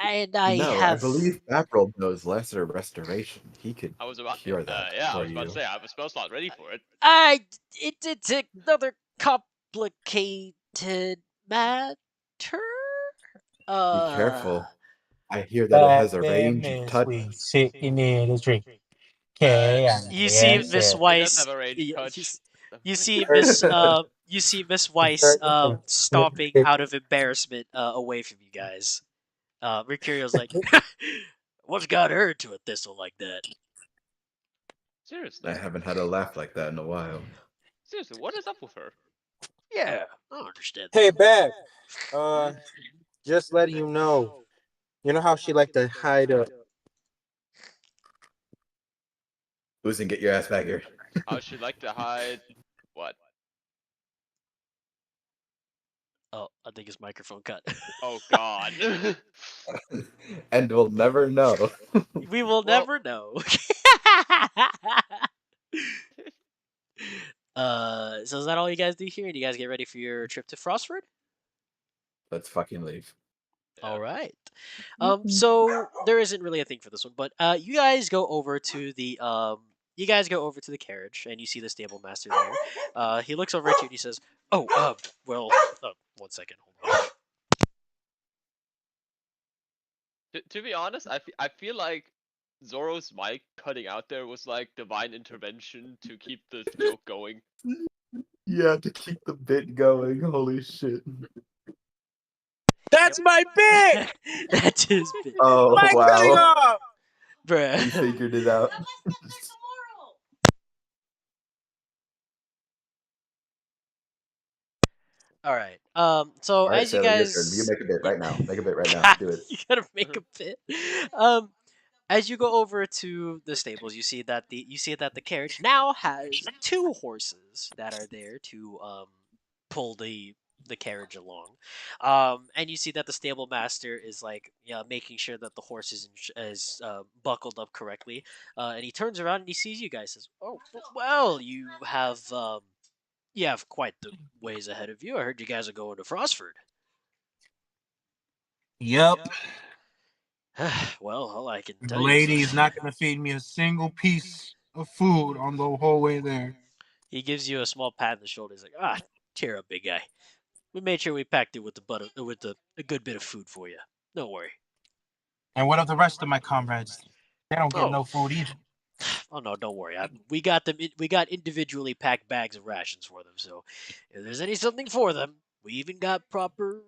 and I No, I have. believe Baprold knows lesser restoration. He could I was about, cure that yeah, I for was about to you. say I was supposed not ready for it. It's another complicated matter. Be Uh, careful. I hear that it That has a there range of Miss touch. Weiss sitting in a drink. Uh, you see K-I-S. Miss it does have Weiss. a range touch. You see Miss Weiss stomping out of embarrassment away from you guys. Mercurio's like, what's got her into a thistle like that? I Seriously, haven't had a laugh like that in a while. seriously, what is up with her? Yeah, I don't understand Hey, that. Bab. Uh, just letting you know. You know how she like to hide up. Uzi, get your ass back here. How she like to hide? What? Oh, I think his microphone cut. Oh God. And we'll never know. We will Well, never know. So is that all you guys do here? Do you guys get ready for your trip to Frostford? Let's fucking leave. yeah. All right. Mm-mm. So there isn't really a thing for this one, but you guys go over to the carriage and you see the stable master there. He looks over at you and he says, "Oh, well, one second, hold on." To be honest, I feel like Zoro's mic cutting out there was like divine intervention to keep the joke going. Yeah, to keep the bit going. Holy shit. That's my bit! That's his bit, Oh, My cutting wow. off! He bruh. figured it out. All right. So All right, as you Sailor, your turn. You guys, make a bit right now. Make a bit right now. God, Do it. you gotta make a bit. Um, as you go over to the stables, you see that the carriage now has two horses that are there to pull the carriage along, and you see that the stable master is like, yeah, making sure that the horse is buckled up correctly, and he turns around and he sees you guys. Says, "Oh, well, you have quite the ways ahead of you. I heard you guys are going to Frostford." Yep. Well, all I can The tell you is lady is not gonna feed me a single piece of food on the whole way there. he gives you a small pat on the shoulder. He's like, "Ah, cheer up, big guy. We made sure we packed it with a good bit of food for you. Don't worry." And what of the rest of my comrades? They don't get Oh, no food either. oh no, don't worry. We got them. We got individually packed bags of rations for them. So if there's any something for them, we even got proper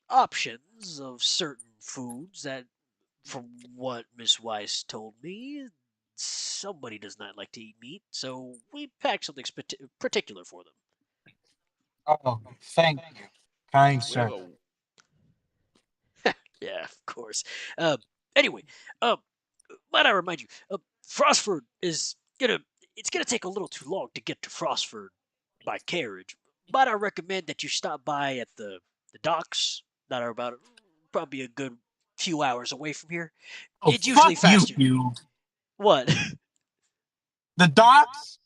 options of certain foods that, from what Miss Weiss told me, somebody does not like to eat meat. So we packed something particular for them." Oh, thank you, kind We have sir. a Yeah, of course. Anyway, um, might I remind you, Frostford is gonna. It's gonna take a little too long to get to Frostford by carriage. Might I recommend that you stop by at the docks that are about probably a good few hours away from here. Oh, It's usually fuck you, faster. you. What? The docks?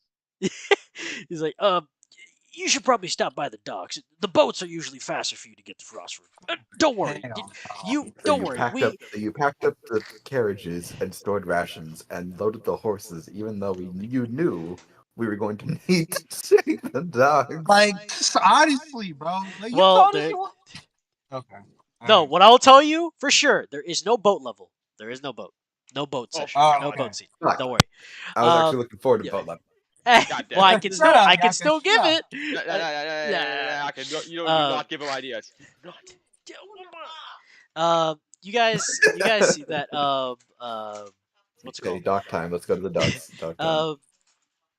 He's like, you should probably stop by the docks. The boats are usually faster for you to get to Frostford. Don't worry. Hell You no. So don't worry. you packed up the carriages and stored rations and loaded the horses, even though you knew we were going to need to take the dogs. Like, just honestly, bro. Like, you Well, told us you want. Okay. no, Alright. what I'll tell you for sure, there is no boat level. There is no boat. No boat Oh, session. No okay. boat scene. Fuck. Don't worry. I was actually looking forward to Yeah. boat level. God damn Well, I it. can Shut still, up, I can Yaka, still shut give up. it. Okay, you do Um, not give him ideas. you guys see that? What's it Okay, called? dock time. Let's go to the docks. Dock time.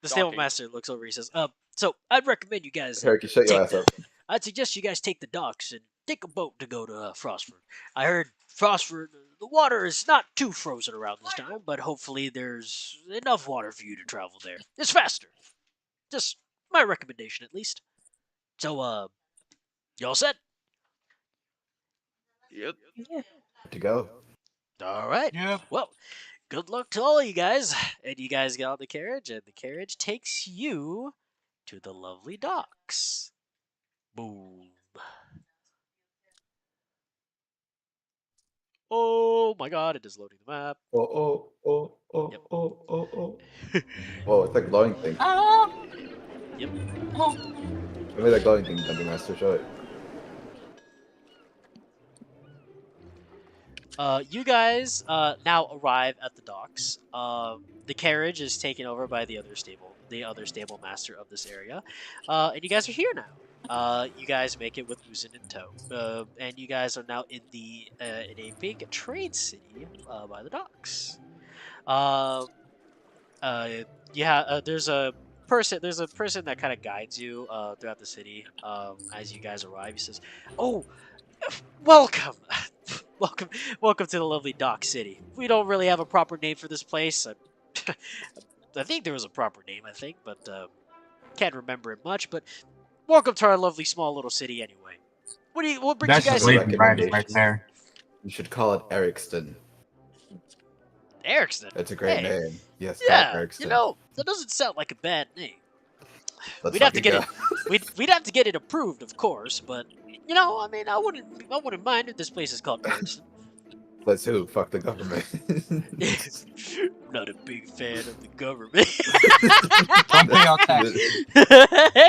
The stable Docking. master looks over. He says, so I'd recommend you guys Eric, you shut your take ass the. up. I'd suggest you guys take the docks and take a boat to go to Frostford. I heard Frostford, the water is not too frozen around this time, but hopefully there's enough water for you to travel there. It's faster. Just my recommendation, at least. So, you all set? Yep. Yeah. To go. All right. Yep. Well, good luck to all you guys. And you guys get on the carriage, and the carriage takes you to the lovely docks. Boom. Oh my god, it is loading the map. Yep. Oh, it's like glowing thing. Yep. Show me that glowing thing, Dungeon Master. Show it. You guys now arrive at the docks. The carriage is taken over by the other stable master of this area, and you guys are here now. You guys make it with Uzin in tow, and you guys are now in a big trade city by the docks. Um, yeah, there's a person that kind of guides you throughout the city as you guys arrive. He says, "Oh, welcome, welcome, welcome to the lovely Dock City. We don't really have a proper name for this place. I think there was a proper name, I think, but can't remember it much. But welcome to our lovely small little city, anyway. What brings That's you just guys That's a here? lazy writing right recommendation. there. You should call it Ericston. Ericsson. It's a great Hey, name. Yes, call it yeah, Ericston. that doesn't sound like a bad name. Let's We'd have to fucking get go. it. We'd have to get it approved, of course. But I mean, I wouldn't mind if this place is called Ericsson. Let's who? Fuck the government. I'm not a big fan of the government. Don't pay all taxes.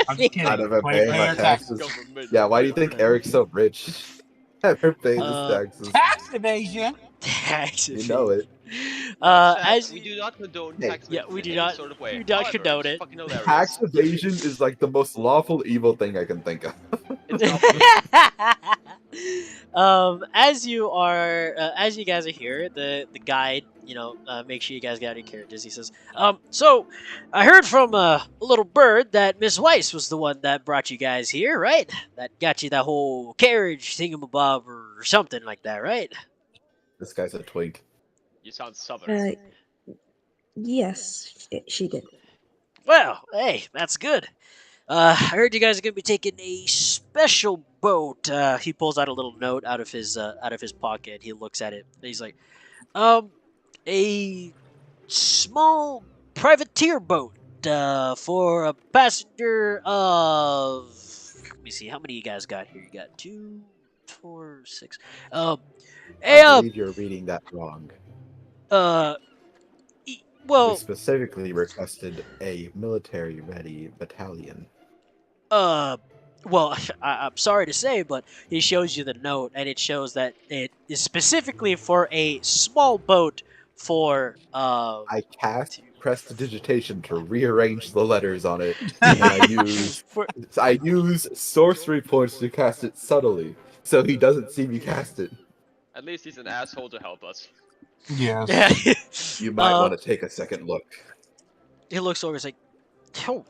I'm just kidding. Out of a Pay paying our your taxes. Government. Yeah, why do you think Eric's so rich? Never paid his taxes. Tax evasion. Tax You know it. as we do not condone Hey, tax yeah, evasion we in do any not- sort of way. we don't However, condone it's it. fucking hilarious. Tax evasion is like the most lawful evil thing I can think of. It's not as you guys are here, the guide, make sure you guys got any characters. He says, so I heard from a little bird that Miss Weiss was the one that brought you guys here, right? That got you that whole carriage thingamabob or something like that, right? This guy's a twink. You sound southern. Yes, she did. Well, hey, that's good. I heard you guys are gonna be taking a special boat. He pulls out a little note out of his pocket. He looks at it. And he's like, a small privateer boat for a passenger of. Let me see. How many you guys got here? You got 2, 4, 6. I Hey, believe you're reading that wrong. We well, specifically requested a military-ready battalion. well, I'm sorry to say, but he shows you the note, and it shows that it is specifically for a small boat for. I cast prestidigitation to rearrange the letters on it, and I use sorcery points to cast it subtly, so he doesn't see me cast it. At least he's an asshole to help us. Yes. Yeah. You might want to take a second look. He looks over. He's like, "Oh,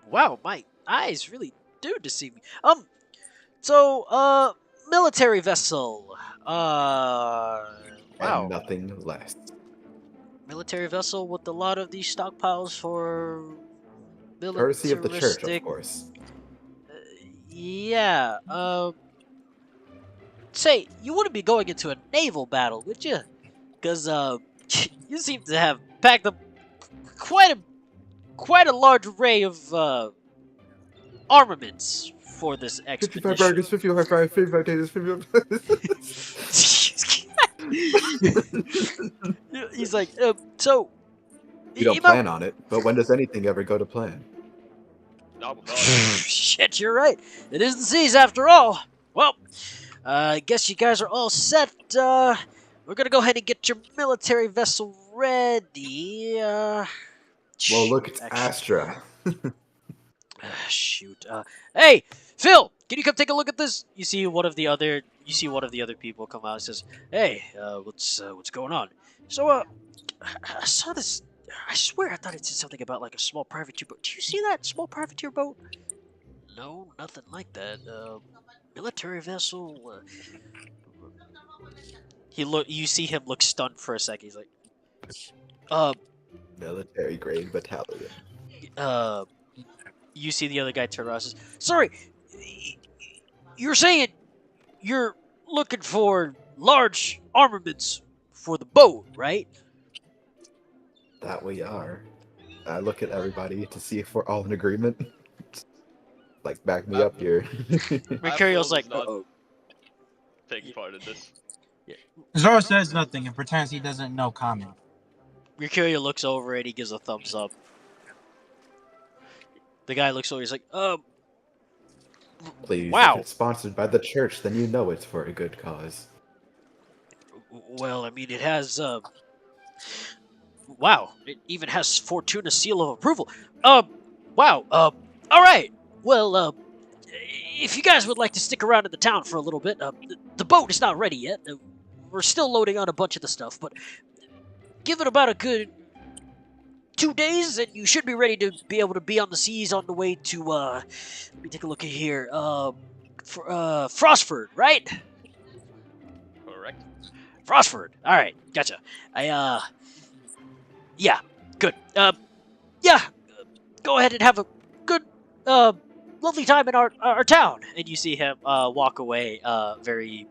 wow, my eyes really do deceive me." So, military vessel. Wow. And nothing less. Military vessel with a lot of these stockpiles for Courtesy of the church, of militaristic. course. Yeah. Say, you wouldn't be going into a naval battle, would you? Because you seem to have packed up quite a large array of armaments for this 55 expedition. burgers, 55 fries, 55 taters, 55... He's like, so. You don't plan on it, but when does anything ever go to plan? Shit, you're right. It is the seas after all. Well, I guess you guys are all set. We're gonna go ahead and get your military vessel ready. Well, look, it's Actually, Astra. shoot. Hey, Phil, can you come take a look at this? You see one of the other people come out and says, "Hey, what's going on?" So, I saw this. I swear, I thought it said something about like a small privateer boat. Do you see that small privateer boat? No, nothing like that. Military vessel. You see him look stunned for a second. He's like, uh, Military grade battalion. uh. You see the other guy turn around and says, "Sorry, you're saying you're looking for large armaments for the boat, right?" That we are. I look at everybody to see if we're all in agreement. Like, back me up here. Mercurio's like, not "Uh-oh." taking part in this. Zoro says nothing and pretends he doesn't know comment. Mercurio looks over and he gives a thumbs up. The guy looks over. He's like, Please, if wow. it's sponsored by the church, then you know it's for a good cause. Well, I mean, it has, wow. It even has Fortuna's seal of approval. Wow. All right. Well, if you guys would like to stick around in the town for a little bit, the boat is not ready yet. We're still loading on a bunch of the stuff, but give it about a good 2 days, and you should be ready to be able to be on the seas on the way to, let me take a look at here, Frostford, right? Correct. Frostford. All right, gotcha. Yeah, good. Yeah, go ahead and have a good, lovely time in our town. And you see him walk away, very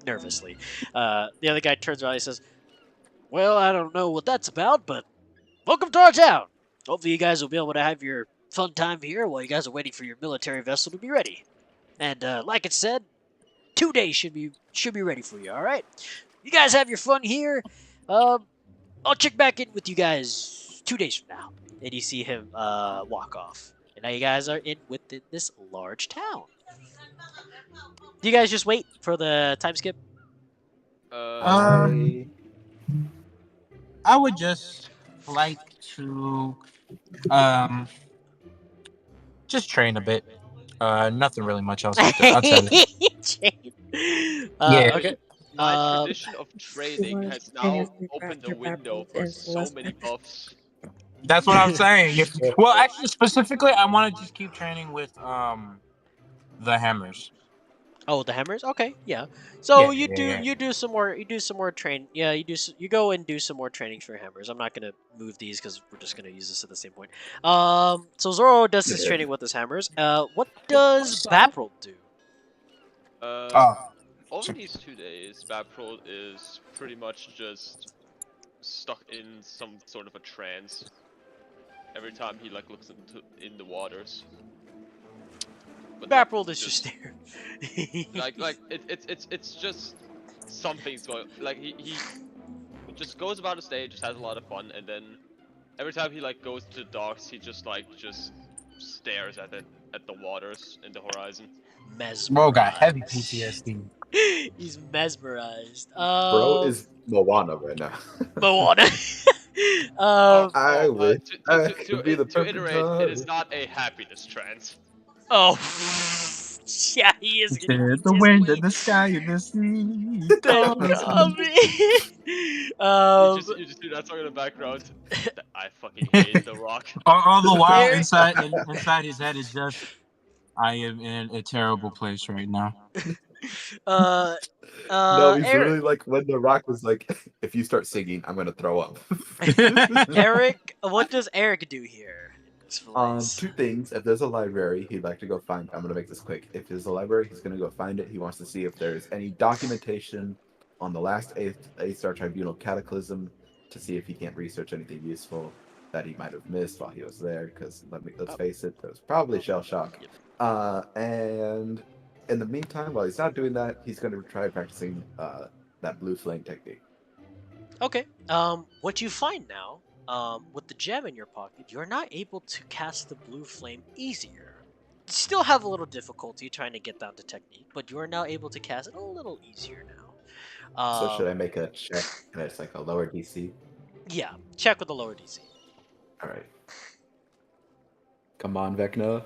nervously. The other guy turns around and says, "Well, I don't know what that's about, but welcome to our town. Hopefully, you guys will be able to have your fun time here while you guys are waiting for your military vessel to be ready. And like it said, 2 days should be ready for you. All right, you guys have your fun here. I'll check back in with you guys 2 days from now." And you see him walk off. And now you guys are within this large town. Do you guys just wait for the time skip? I would just like to just train a bit. Nothing really much else outside of Yeah. Okay. My tradition of He trading was has and now opened the your window backbone for is so less many buffs. That's what I'm saying. Well, actually, specifically, I want to just keep training with the hammers. Oh, the hammers. Okay, yeah. So Yeah. you do some more train. Yeah, you go and do some more trainings for hammers. I'm not gonna move these because we're just gonna use this at the same point. So Zoro does his training with his hammers. What does Bapril do? Over these 2 days, Baprol is pretty much just stuck in some sort of a trance. Every time he like looks in the waters. But Bapril is just there. it's just something's going. Like he just goes about his day, just has a lot of fun, and then every time he like goes to the docks, he just stares at the waters in the horizon. Mesmerized. Bro got heavy PTSD. He's mesmerized. Bro is Moana right now. Moana. I wish I could be the to perfect iterate, it is God. not a happiness trance. Oh, yeah, he is getting The wind and the sky and the sea. They're coming. You just do that song in the background. I fucking hate The Rock. All the while Eric- inside his head is just, I am in a terrible place right now. No, he's Eric, literally like when The Rock was like, if you start singing, I'm gonna throw up. Eric, what does Eric do here? Two things. If there's a library, he'd like to go find. I'm gonna make this quick. If there's a library, he's gonna go find it. He wants to see if there's any documentation on the last Eighth Star Tribunal Cataclysm to see if he can't research anything useful that he might have missed while he was there. Because let's face it, there was probably shell shock. And in the meantime, while he's not doing that, he's gonna try practicing that blue flame technique. Okay. What you find now, with the gem in your pocket, you're not able to cast the blue flame easier. You still have a little difficulty trying to get down to technique, but you are now able to cast it a little easier now. So should I make a check that's like a lower DC? Yeah, check with the lower DC. All right. Come on, Vecna.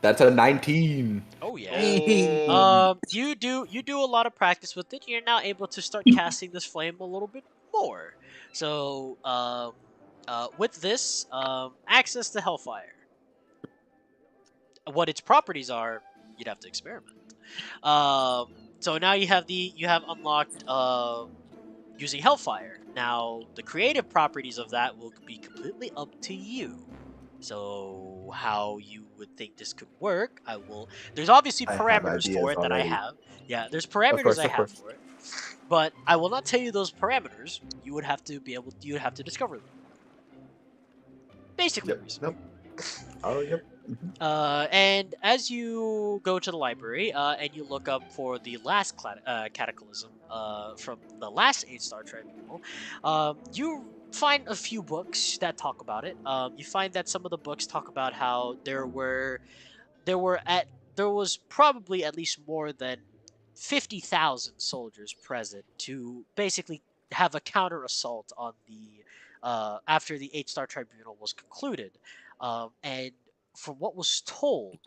That's a 19. Oh yeah. Hey. You do a lot of practice with it. You're now able to start casting this flame a little bit more. So, with this, access to Hellfire. What its properties are, you'd have to experiment. So now you have unlocked using Hellfire. Now the creative properties of that will be completely up to you. So how you would think this could work, I will. There's obviously I have parameters for ideas it that I already. have. Yeah, there's Of parameters course, I of have course. for it, but I will not tell you those parameters. You would have to be able. You would have to discover them. Basically, Yep. research. Nope. Oh, yep. And as you go to the library and you look up for the last cataclysm from the last 8-star tribunal, you find a few books that talk about it. You find that some of the books talk about how there were at there was probably at least more than 50,000 soldiers present to basically have a counter assault on the after the 8-star tribunal was concluded, and from what was told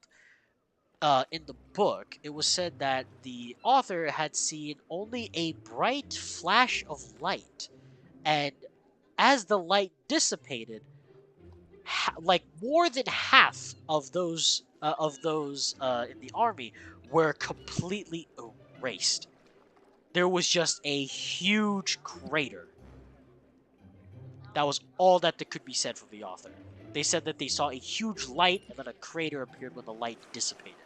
in the book, it was said that the author had seen only a bright flash of light, and as the light dissipated, like more than half of those in the army were completely erased. There was just a huge crater. That was all that could be said from the author. They said that they saw a huge light and then a crater appeared when the light dissipated.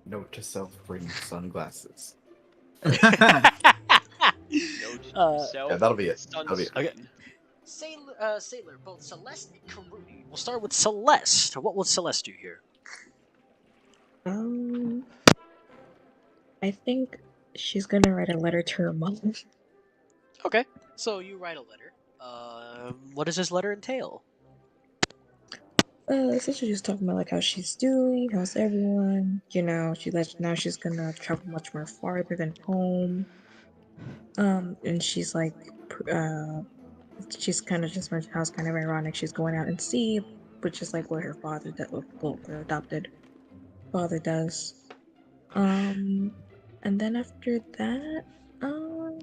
Note to self: bring sunglasses. Note to self, Yeah, that'll be it. sunscreen. Sailor, both Celeste and Karuni. We'll start with Celeste. What will Celeste do here? I think she's gonna write a letter to her mom. Okay, so you write a letter. What does this letter entail? Essentially just talking about like how she's doing, how's everyone. You know, now she's gonna travel much more farther than home. And she's like, she's kind of just mentioned how it's kind of ironic. She's going out and sea, which is like what her father does, well, her adopted father does. And then after that,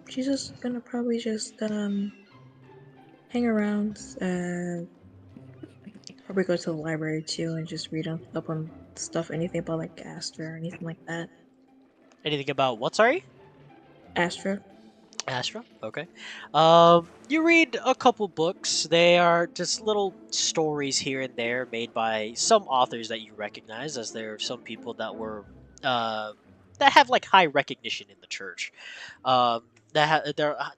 she's just gonna probably just hang around, probably go to the library too and just read up on stuff, anything about like Astra or anything like that. Anything about what? Sorry. Astra. Astra. Okay. You read a couple books. They are just little stories here and there made by some authors that you recognize, as there are some people that were uh, that have like high recognition in the church. That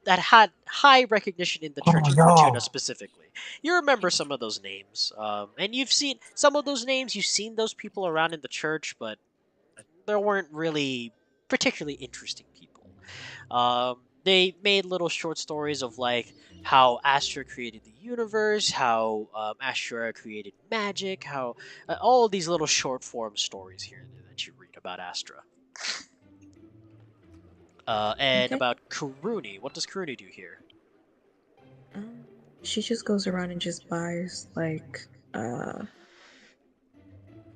had high recognition in the Oh, church in yo. Fortuna specifically. You remember some of those names, and you've seen some of those names. You've seen those people around in the church, but there weren't really particularly interesting people. They made little short stories of like how Astra created the universe, how Astra created magic, how all of these little short form stories here and there that you read about Astra. And Okay. about Kuruni. What does Kuruni do here? She just goes around and just buys like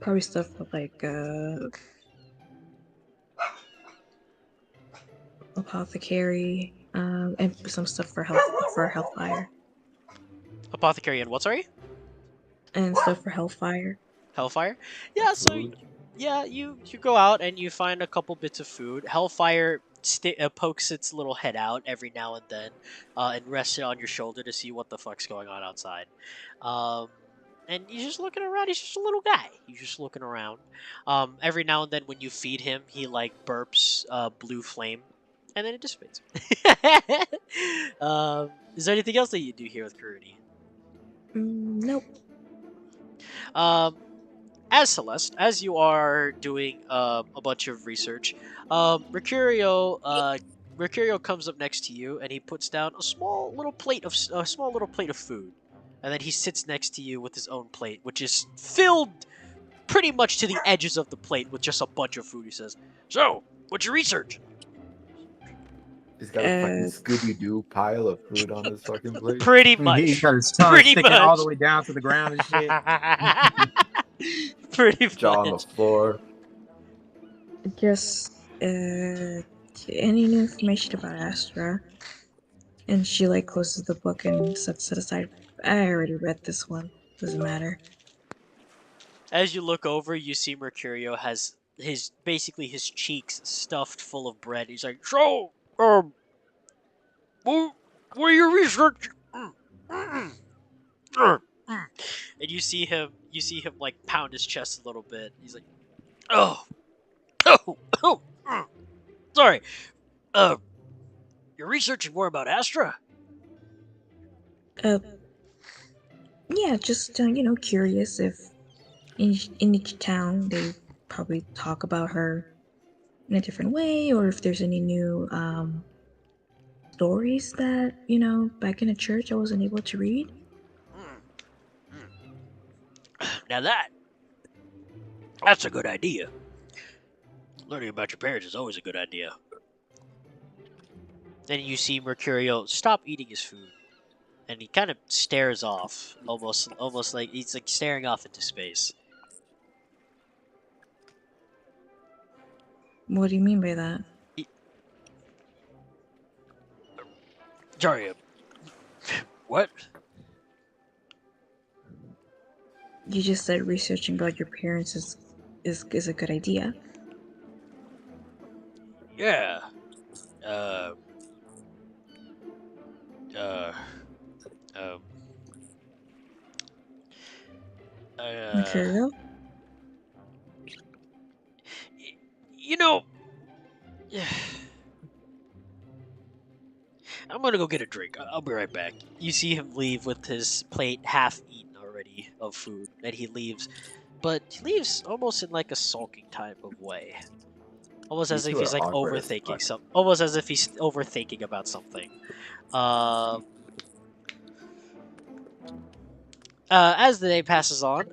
probably stuff for like apothecary, and some stuff for hellfire. Apothecary and what? Sorry, And stuff for hellfire. Hellfire. Yeah. So Food. yeah, you go out and you find a couple bits of food. Hellfire pokes its little head out every now and then, and rests it on your shoulder to see what the fuck's going on outside. Um, and he's just looking around. He's just a little guy. He's just looking around. Every now and then, when you feed him, he like burps blue flame, and then it dissipates. Is there anything else that you do here with Karuni? Nope. As Celeste, as you are doing a bunch of research, Mercurio comes up next to you and he puts down a small little plate of food, and then he sits next to you with his own plate, which is filled pretty much to the edges of the plate with just a bunch of food. He says, "So, what's your research?" He's got a fucking Scooby Doo pile of food on his fucking plate. Pretty He's much. got his tongue Pretty sticking all the much. way down to the ground and shit. Pretty Jaw on the much. floor. Just any new information about Astra? And she like closes the book and sets it aside. I already read this one. Doesn't matter. As you look over, you see Mercurio has basically his cheeks stuffed full of bread. He's like, so, what are your research? And you see him like pound his chest a little bit. He's like, oh, sorry. You're researching more about Astra? Uh, yeah, just curious if in each town they probably talk about her in a different way, or if there's any new stories that back in the church I wasn't able to read. Now that's a good idea. Learning about your parents is always a good idea. Then you see Mercurio stop eating his food, and he kind of stares off, almost like he's like staring off into space. What do you mean by that? Sorry, what? You just said researching about your parents is a good idea. Yeah. Um. Material? You know, I'm gonna go get a drink. I'll be right back. You see him leave with his plate half eaten already of food, and he leaves. But he leaves almost in like a sulking type of way. Almost You as if two he's are like awkward as overthinking fuck. almost as if he's overthinking about something. As the day passes on,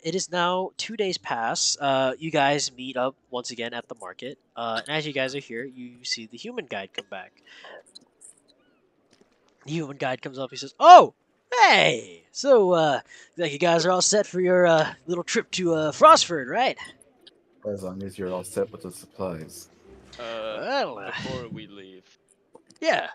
it is now 2 days pass. You guys meet up once again at the market. And as you guys are here, you see the human guide come back. The human guide comes up. He says, "Oh, hey! So, like you guys are all set for your little trip to Frostford, right?" As long as you're all set with the supplies. Well, Before we leave, yeah.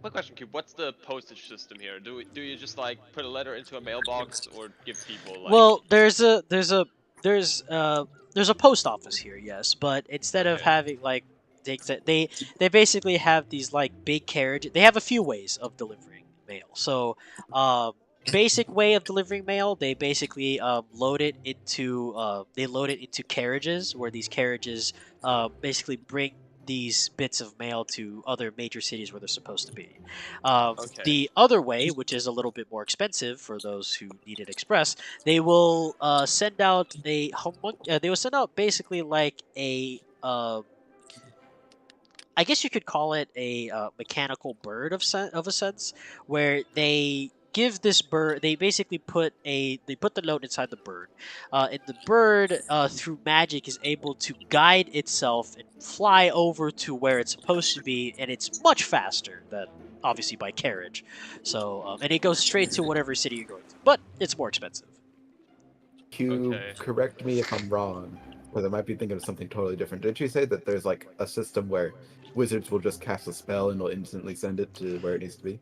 quick question, Cube. What's the postage system here? Do you just like put a letter into a mailbox or give people like? Well, there's a post office here, yes, but instead of Okay. having like they basically have these like big carriages. They have a few ways of delivering mail. So, basic way of delivering mail, they basically load it into carriages where these carriages basically bring these bits of mail to other major cities where they're supposed to be. Okay. The other way, which is a little bit more expensive for those who need it express, they will send out they will send out basically like a I guess you could call it a mechanical bird of a sense, where they give this bird. They basically put the note inside the bird, and the bird through magic is able to guide itself and fly over to where it's supposed to be, and it's much faster than obviously by carriage. So and it goes straight to whatever city you're going to, but it's more expensive. Q, Okay. correct me if I'm wrong, because I might be thinking of something totally different. Didn't you say that there's like a system where wizards will just cast a spell and it'll instantly send it to where it needs to be? Which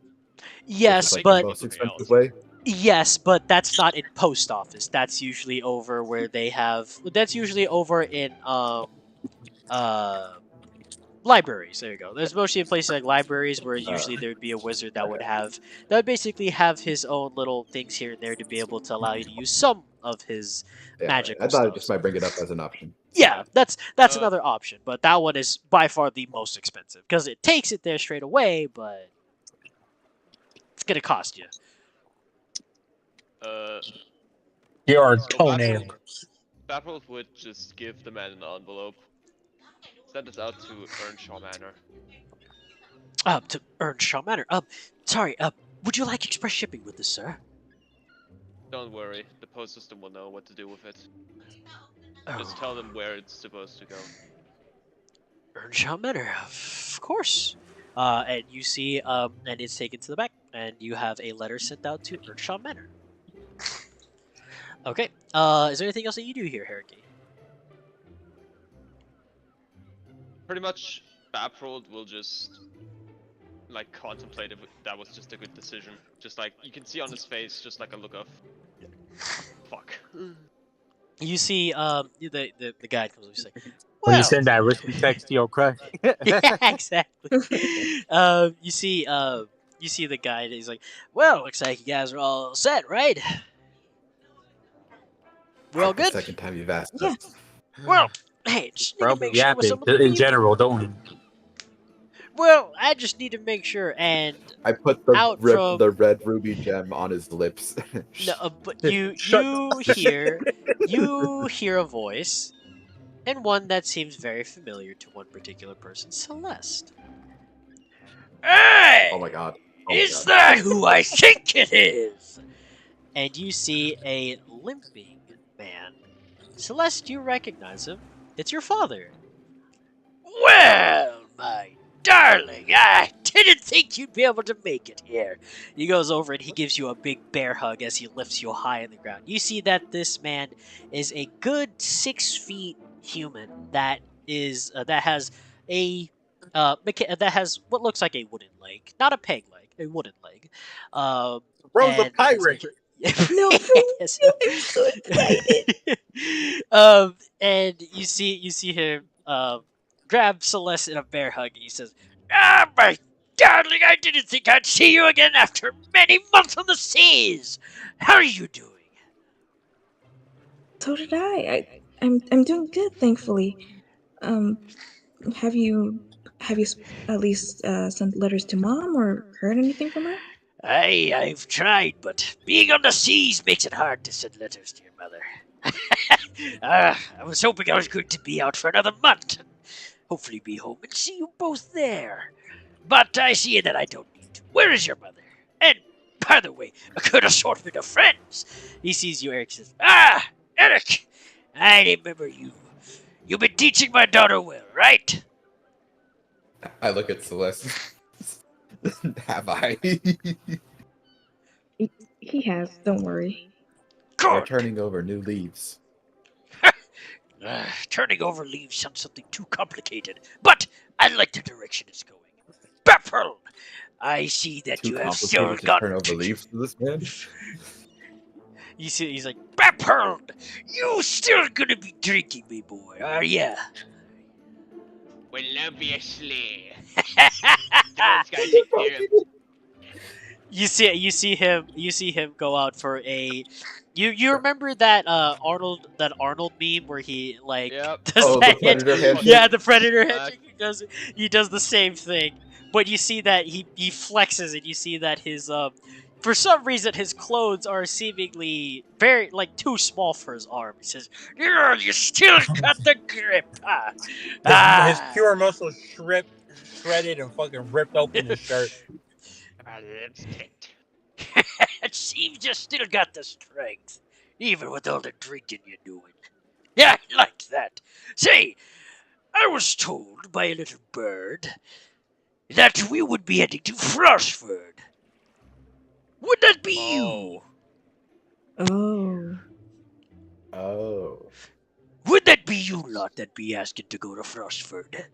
is Yes, like the but most expensive way? Yes, but that's not in post office. That's usually over where they have. That's usually over in uh libraries. There you go. There's mostly in places like libraries where usually there would be a wizard that would Okay. have that would basically have his own little things here and there to be able to allow you to use some of his Yeah, magical I thought I stuff. just might bring it up as an option. Yeah, that's Uh, another option, but that one is by far the most expensive because it takes it there straight away, but it's gonna cost you. Your So toenails. Battle would just give the man an envelope. Send us out to Earnshaw Manor. To Earnshaw Manor. Sorry. Would you like express shipping with this, sir? Don't worry, the post system will know what to do with it. Oh. Just tell them where it's supposed to go. Earnshaw Manor, of course. And you see, and it's taken to the back, and you have a letter sent out to Earnshaw Manor. Okay. Is there anything else that you do here, Haruki? Pretty much, Baprold will just like contemplate if that was just a good decision. Just like you can see on his face, just like a look of fuck. You see, the guy comes over and say, When you "Well, send that risky text to your crush. yeah, exactly." You see, you see the guy. And he's like, "Well, looks like you guys are all set, right? We all The good? second time you've asked Yeah. us. Well, hey, just need to Probably make sure with yapping some of the in people. general, don't we? Well, I just need to make sure." And I put out from the red ruby gem on his lips. no, but you Shut you hear a voice, and one that seems very familiar to one particular person, Celeste. Hey, Oh my god. Oh my is god. that who I think it is? And you see a limping man. Celeste, you recognize him. It's your father. Well, my darling, I didn't think you'd be able to make it here. He goes over and he gives you a big bear hug as he lifts you high on the ground. You see that this man is a good 6 feet human that is that has a that has what looks like a wooden leg, not a peg leg, a wooden leg. Bro's a And he's pirate. like, No, for yes. real, I'm so excited. And you see him grab Celeste in a bear hug, and he says, "Ah, my darling, I didn't think I'd see you again after many months on the seas. How are you doing?" So did I'm doing good, thankfully. Um, have you at least sent letters to mom or heard anything from her? I've tried, but being on the seas makes it hard to send letters to your mother. I was hoping I was going to be out for another month, and hopefully be home and see you both there. But I see that I don't need to. Where is your mother? And, by the way, a good assortment of friends. He sees you, Eric says, "Ah, Eric, I remember you. You've been teaching my daughter well, right?" I look at Celeste. Have I? He has, don't worry. We're Good. turning over new leaves. Turning over leaves sounds something too complicated, but I like the direction it's going. Baffled! I see that Too you have still complicated to got. turn over leaves to this man? You see, he's like, "Baffled! You still gonna be drinking me, boy, are ya?" Well, obviously. Someone's gotta take care of. You see him go out for a. You remember that Arnold meme where he like Yep. does Oh, that the predator handshake? Yeah, the predator Back. handshake. He does the same thing, but you see that he flexes and you see that his for some reason his clothes are seemingly very like too small for his arm. He says, "Yeah, you still got the grip." His pure muscle shredded and fucking ripped open his shirt. That's it. It seems you still got the strength, even with all the drinking you're doing. Yeah, I like that. Say, I was told by a little bird that we would be heading to Frostford. Would that be you? Oh. Oh. Would that be you lot that be asking to go to Frostford?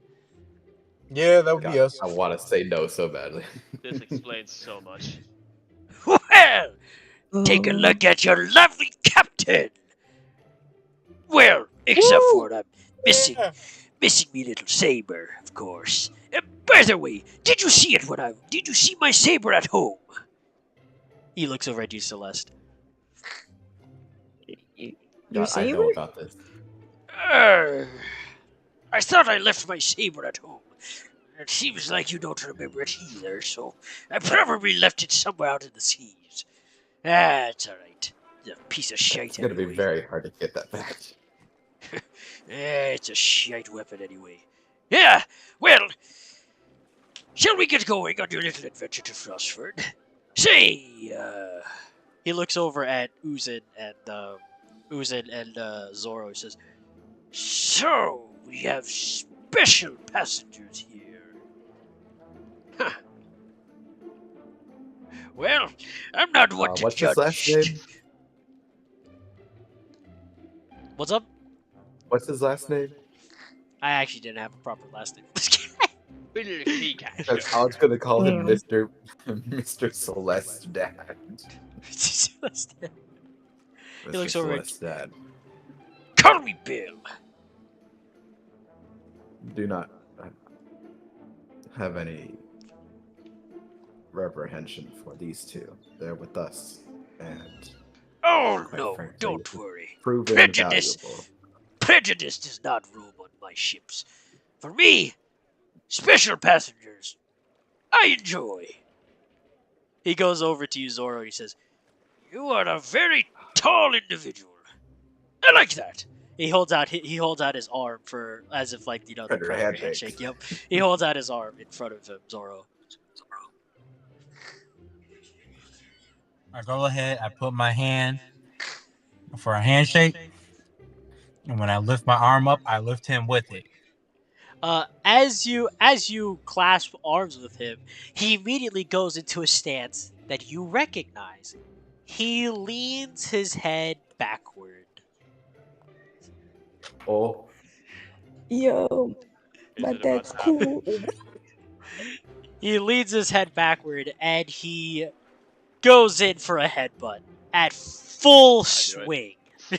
Yeah, that would be God, us. I want to say no so badly. This explains so much. Well, take a Oh. look at your lovely captain. Well, except Woo! for I'm missing Yeah. missing me little saber, of course. By the way, did you see it did you see my saber at home? He looks over at you, Celeste. Your God, I saber? know about this. I thought I left my saber at home. It seems like you don't remember it either, so I probably left it somewhere out in the seas. It's alright. It's a piece of shite It's going to be anyway. very hard to get that back. It's a shite weapon anyway. Yeah, well, shall we get going on your little adventure to Frostford? Say, he looks over at Uzin and Zoro. He says, "So we have special passengers here. Huh. Well, I'm not one to What's his last judge. name? What's up? What's his last name? I actually didn't have a proper last name. That's I was gonna call him Mm. Mr. Celest Dad. He looks over at- Celest Dad. Call me Bill. Do not have any reprehension for these two. They're with us, and Oh quite no, frankly, don't worry. proven Prejudice. valuable. Prejudice does not roam on my ships. For me, special passengers, I enjoy. He goes over to you, Zoro, and he says, "You are a very tall individual. I like that." He holds out his arm for as if like the Predator Predator handshake. handshake. Yep. He holds out his arm in front of him, Zoro. I go ahead. I put my hand for a handshake, and when I lift my arm up, I lift him with it. As you clasp arms with him, he immediately goes into a stance that you recognize. He leans his head backward. Oh, Yo, Is my it about dad's to happen? cool. He leans his head backward and he goes in for a headbutt at full swing. Man,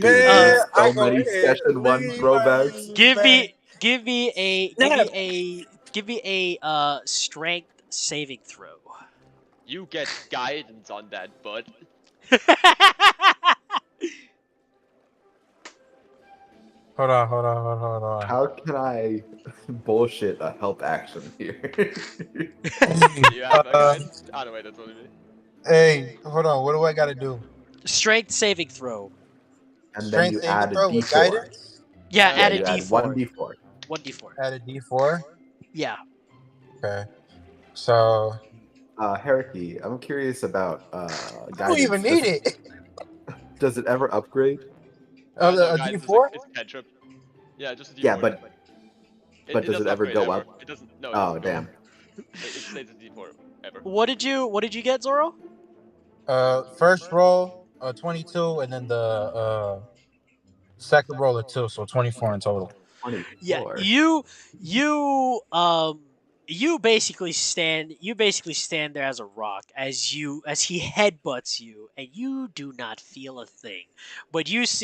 so I go many ahead. session one Leave my throwbacks. leave, give man. me give me a give me a give me a strength saving throw. You get guidance on that, bud. Hold on. How can I bullshit a help action here? Do you have a guidance? Oh, no, wait, that's only me. Hey, hold on. What do I got to do? Strength saving throw. And then Strength you saving add a throw with d4. guidance? Yeah, Uh, Yeah, add a you add d4. one d4. 1d4. Add a D4? Yeah. Okay. So, Hariki, I'm curious about I don't guidance. even need it. Does it ever upgrade? no, A guidance D4? is a cantrip. Yeah, just a D4. Yeah, but it does it doesn't ever upgrade go ever. up? It doesn't. No, it Oh, doesn't go damn. up. It stays a D4 ever. What did you get, Zoro? First roll, 22, and then the second roll of 2, so 24 in total. 24. Yeah, you basically stand there as a rock as he headbutts you and you do not feel a thing. But you just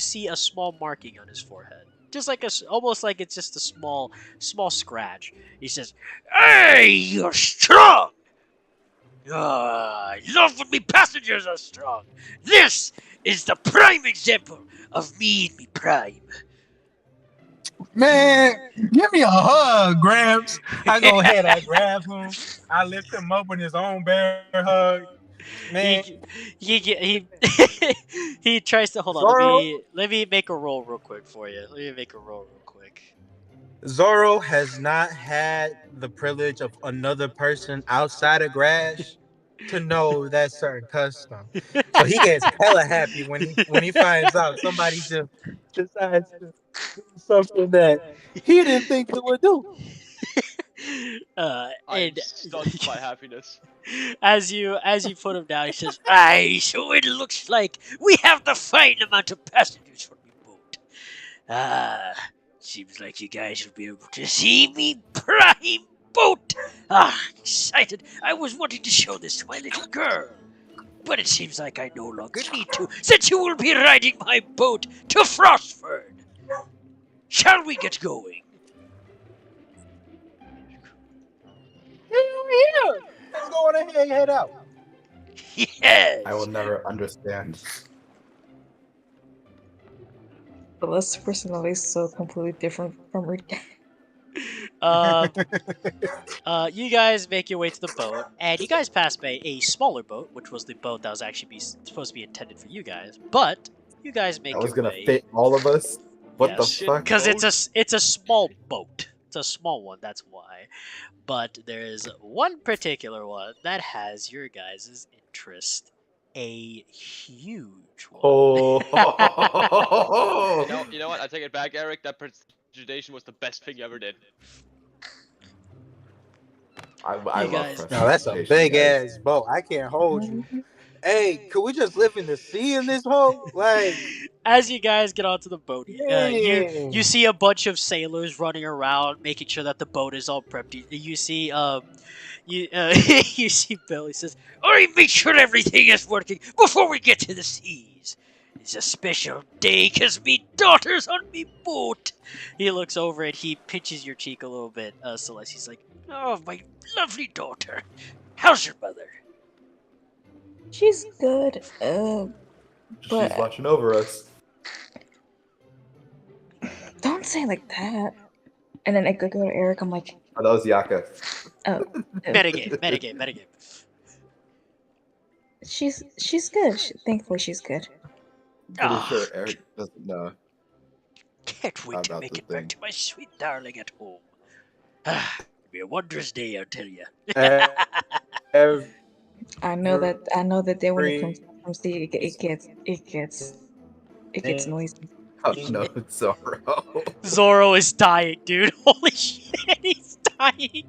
see a small marking on his forehead. Just like almost like it's just a small scratch. He says, "Hey, you're strong. Love when me passengers are strong. This is the prime example of me and me prime." Man, give me a hug, Gramps. I go ahead, I grab him, I lift him up in his own bear hug. Man, he tries to hold on. Zoro, Let me make a roll real quick for you. Let me make a roll real quick. Zoro has not had the privilege of another person outside of Grash to know that certain custom. So he gets hella happy when he finds out somebody just decides to do something that he didn't think it would do. I'm And stunned by happiness. as you put him down, he says, "Aye, so it looks like we have the fine amount of passengers for me boat. Seems like you guys will be able to see me prime boat. Excited. I was wanting to show this to my little girl. But it seems like I no longer need to, since you will be riding my boat to Frostford. Shall we get going?" Yeah, let's go on ahead and head out. Yes. I will never understand. Celeste's personality is so completely different from Rick. You guys make your way to the boat, and you guys pass by a smaller boat, which was the boat that was actually supposed to be intended for you guys. But you guys make That was your gonna way. fit all of us. What the Yes, fuck? because it's a small boat. It's a small one. That's why. But there is one particular one that has your guys' interest. a huge one. Oh, You know what? I take it back, Eric. That prestidigitation was the best thing you ever did. I You love guys, No, that's a prestidigitation, big guys. ass boat. I can't hold you. Hey, could we just live in the sea in this hole? Like, as you guys get onto the boat, you yeah. see a bunch of sailors running around, making sure that the boat is all prepped. You see you see Bill. He says, "I make sure everything is working before we get to the seas. It's a special day 'cause me daughter's on me boat." He looks over and he pinches your cheek a little bit, Celeste. He's like, "Oh, my lovely daughter. How's your mother?" She's good. She's But watching over us. don't say it like that. And then I go to Eric. I'm like, Oh, that was Yaka. oh, Metagame. she's good. Thankfully, she's good. Pretty Ah, sure Eric doesn't know can't wait to about make the it back thing. to my sweet darling at home. Ah, it'll be a wondrous day, I'll tell you. Every I know that day when it comes from sea, it gets noisy. Oh no, it's Zoro. Zoro is dying, dude. Holy shit, he's dying.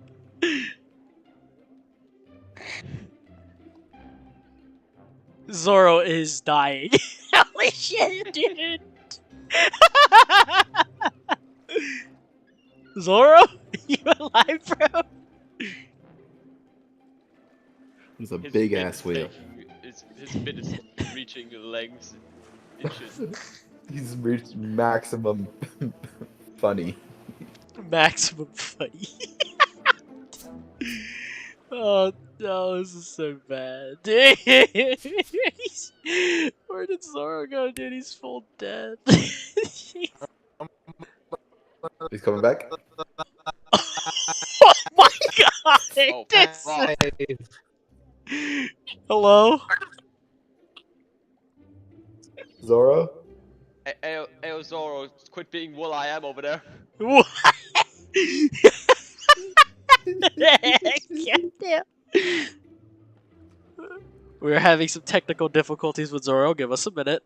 Zoro is dying. Holy shit, dude. Zoro? You alive, bro? It's a His big fin ass wheel. His fin is reaching lengths, inches. He's reached maximum funny. Maximum funny. Oh no, this is so bad. Dude, where did Zoro go, dude? He's full dead. He's coming back. Oh my god! Oh, This fuck. Hello? Zoro? Hey, Zoro, quit being Will.i.am over there. What? Goddamn. We're having some technical difficulties with Zoro. Give us a minute.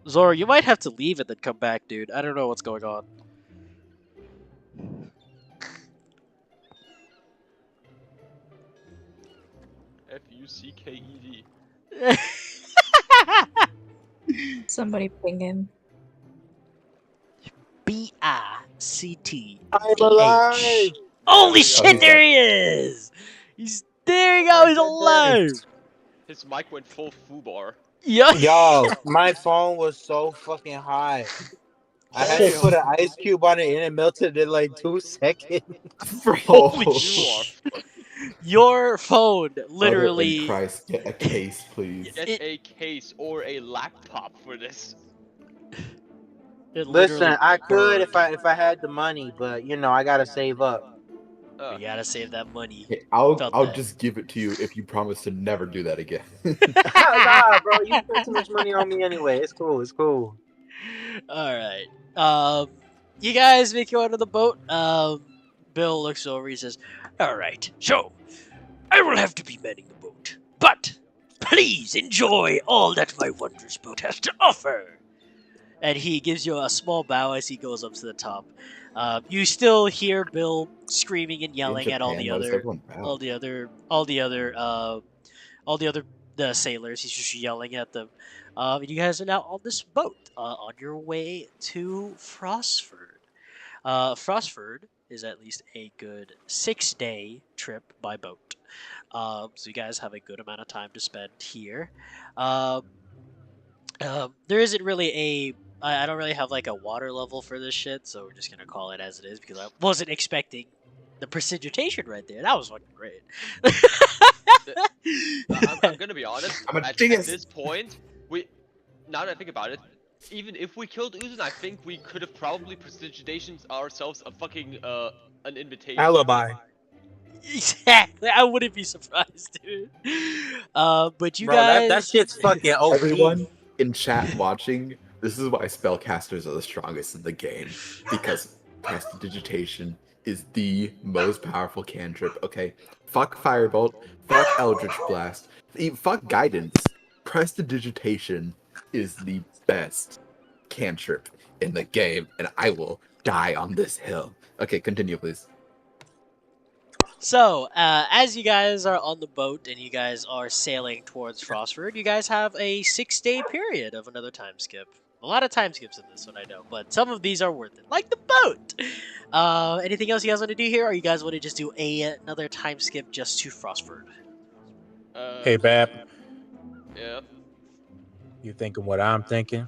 Zoro, you might have to leave and then come back, dude. I don't know what's going on. Fucked. Somebody ping him. BICTAH. I'm alive. Holy There we go. shit, there he is! There you Oh go, my he's alive! goodness. His mic went full foobar. Yeah. Yo, my phone was so fucking hot. I had to put an ice cube on it and it melted in like 2 seconds. Bro. Holy You are shit. Your phone Mother in literally. Christ, get a case, please. get a case or a laptop for this. It Listen, literally I could burned. if I had the money, but you know I gotta save up. You gotta save that money. Hey, I'll that. just give it to you if you promise to never do that again. Nah, bro, you spent too much money on me anyway. It's cool. It's cool. Alright. You guys make your way to the boat. Bill looks over, he says, "Alright, so I will have to be manning the boat. But please enjoy all that my wondrous boat has to offer." And he gives you a small bow as he goes up to the top. You still hear Bill screaming and yelling at all the other sailors. He's just yelling at them. And you guys are now on this boat on your way to Frostford. Frostford is at least a good 6-day trip by boat. So you guys have a good amount of time to spend here. There isn't really I don't really have like a water level for this shit, so we're just gonna call it as it is because I wasn't expecting the precipitation right there. That was fucking great. I'm gonna be honest. At this point, now that I think about it, even if we killed Uzun, I think we could have probably prestidigitated ourselves a fucking an invitation. Alibi. Exactly. I wouldn't be surprised, dude. But you Bro, guys, that shit's fucking OP. Everyone in chat watching, this is why spellcasters are the strongest in the game. Because prestidigitation is the most powerful cantrip. Okay, fuck Firebolt, fuck Eldritch Blast, fuck Guidance. Prestidigitation is the best cantrip in the game, and I will die on this hill. Okay, continue, please. So, as you guys are on the boat and you guys are sailing towards Frostford, you guys have a 6-day period of another time skip. A lot of time skips in this one, I know, but some of these are worth it, like the boat. Anything else you guys want to do here, or you guys want to just do another time skip just to Frostford? Hey, Bab, Yeah. you thinking what I'm thinking?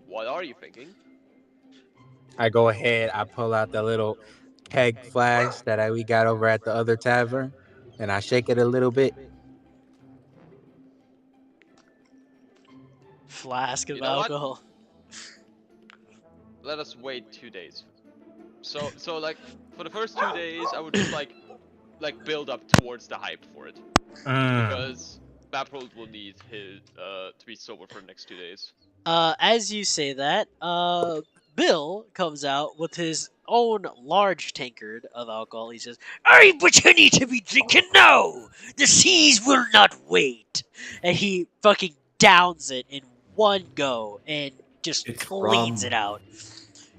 What are you thinking? I go ahead, I pull out the little keg flask that we got over at the other tavern, and I shake it a little bit. Flask of You know what? alcohol. Let us wait 2 days. So like for the first 2 days, I would just like build up towards the hype for it because Baprold will need his to be sober for the next 2 days. As you say that, Bill comes out with his own large tankard of alcohol. He says, "I but you need to be drinking now. The seas will not wait." And he fucking downs it in one go and just It's cleans rum. it out.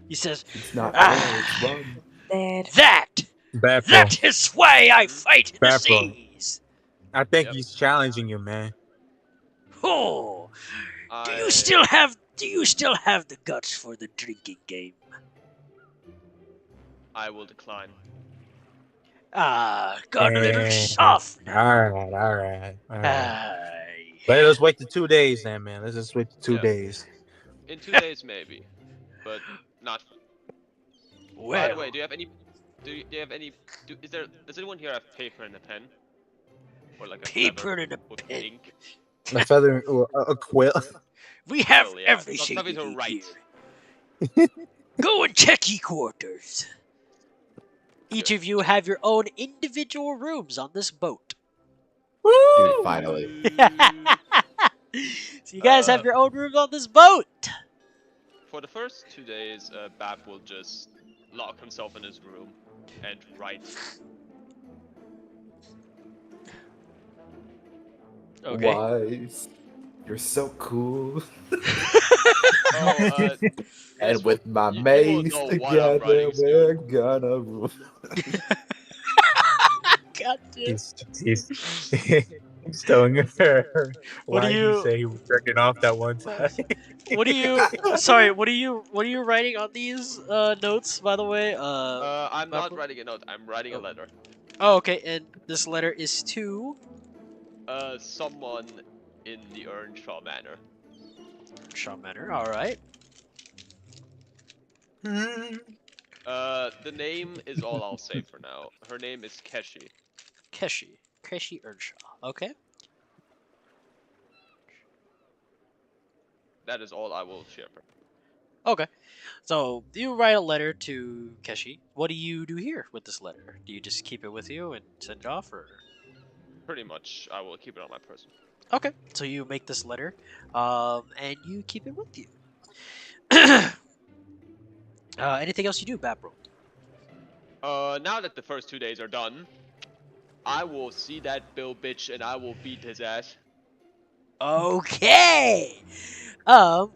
He says, It's not ale, it's "Ah, rum. Dead. Baffle, that is why I fight in the Baffle. seas." I think Yep. he's challenging you, man. Oh, do you I still have the guts for the drinking game? will decline. Got a little And soft all now. right. Aye. Let's wait the 2 days then, man. Let's just wait the two Yeah. days. In 2 days maybe, but not. By the way, Well, do you have any? Do you have any? Does anyone here have paper and a pen, or like a feather paper and a with pen. ink? A feather, a quill. We have Quill, yeah. everything Something you to need write. here. Go and check your quarters. Each Good. of you have your own individual rooms on this boat. Dude, finally. So you guys have your own rooms on this boat. For the first 2 days, Bab will just lock himself in his room and write. Okay. Wise. You're so cool. Oh, And with my you will mace know what I'm together, writing soon. we're gonna rule. God damn. He's telling her What do why he you? say he was jerking off that one time. What do you? Sorry. What are you? What are you writing on these notes? By the way, I'm not Mapper? writing a note. I'm writing a letter. Oh, okay. And this letter is to Someone in the Earnshaw Manor. Shaw Manor. All right. The name is all I'll say for now. Her name is Keshi. Keshi Earnshaw. Okay. That is all I will share for. Okay. So you write a letter to Keshi. What do you do here with this letter? Do you just keep it with you and send it off, or? Pretty much, I will keep it on my person. Okay. So you make this letter, and you keep it with you. Anything else you do, Baprol? Now that the first 2 days are done, I will see that Bill bitch and I will beat his ass. Okay.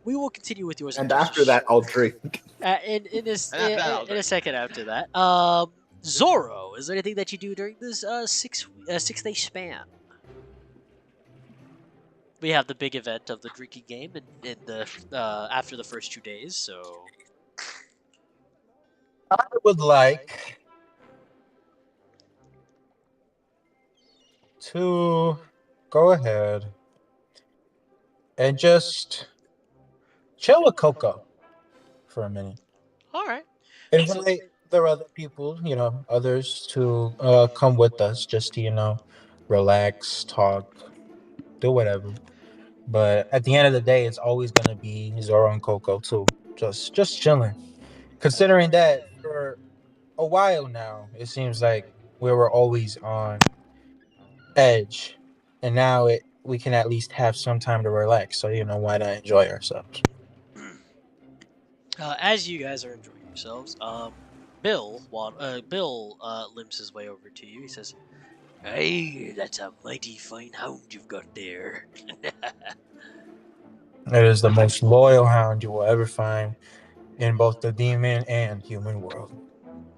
We will continue with yours. And after that, I'll drink. In a second after that. Zoro, is there anything that you do during this 6-day span? We have the big event of the drinking game in the after the first 2 days. So I would like to go ahead and just chill with Coco for a minute. all right. Invite the other people, others to come with us just to, relax, talk, do whatever. But at the end of the day, it's always going to be Zoro and Coco too. Just chilling. Considering that for a while now, it seems like we were always on edge. And now we can at least have some time to relax. So, why not enjoy ourselves? As you guys are enjoying yourselves, Bill limps his way over to you. He says, "Hey, that's a mighty fine hound you've got there." It is the most loyal hound you will ever find in both the demon and human world.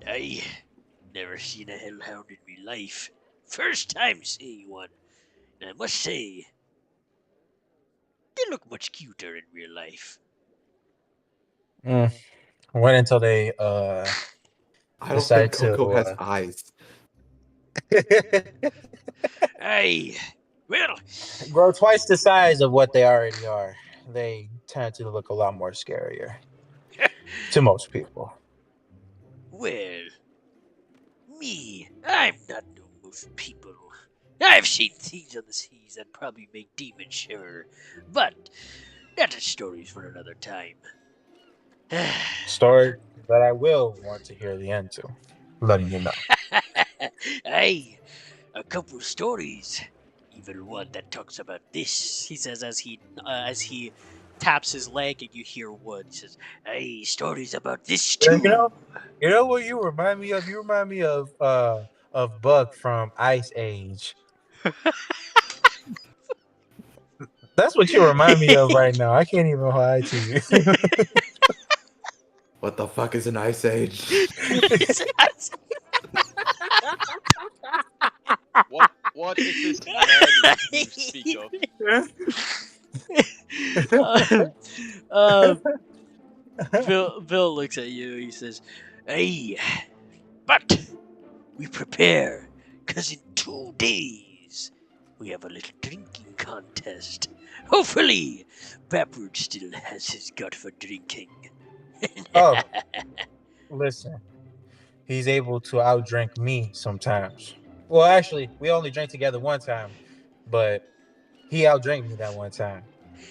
I never seen a hellhound in me life. First time seeing one. And I must say, they look much cuter in real life. Mm. Wait until they I don't decide think to. Coco has eyes. Aye, well, Grow twice the size of what they already are. They tend to look a lot more scarier to most people. well, I'm not no most people. I've seen things on the seas that probably make demons shiver, but that's a story for another time. Story that I will want to hear the end to. Letting you know. Aye, a couple stories. Even one that talks about this. He says as he taps his leg and you hear wood. He says, "Hey, stories about this You too." know, you know what you remind me of? You remind me of Buck from Ice Age. That's what you remind me of right now. I can't even lie to you. What the fuck is an ice age? What is this man you speak of? um, Bill looks at you. He says, "Hey, but we prepare, 'cause in 2 days we have a little drinking contest. Hopefully, Bapward still has his gut for drinking." Oh, listen. He's able to outdrink me sometimes. Well, actually, we only drank together one time, but he outdrank me that one time.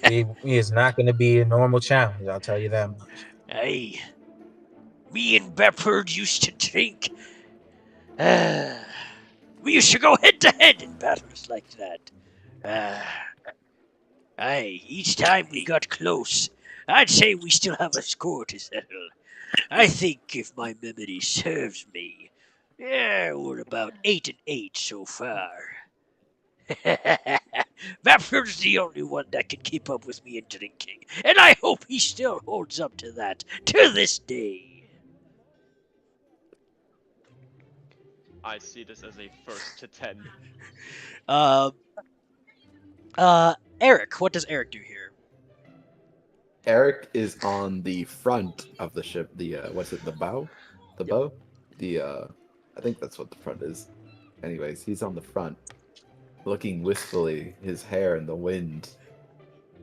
He is not going to be a normal challenge. I'll tell you that much. Hey, me and Bapward used to drink. Uh, we used to go head to head in battles like that. Uh, Aye, each time we got close, I'd say we still have a score to settle. I think if my memory serves me, yeah, we're about 8-8 so far. Vapur's the only one that can keep up with me in drinking, and I hope he still holds up to that to this day. I see this as a first to 10. Um, Eric, what does Eric do here? Eric is on the front of the ship. The what's it? The bow? The Yep. bow? The I think that's what the front is. Anyways, he's on the front, looking wistfully, his hair in the wind,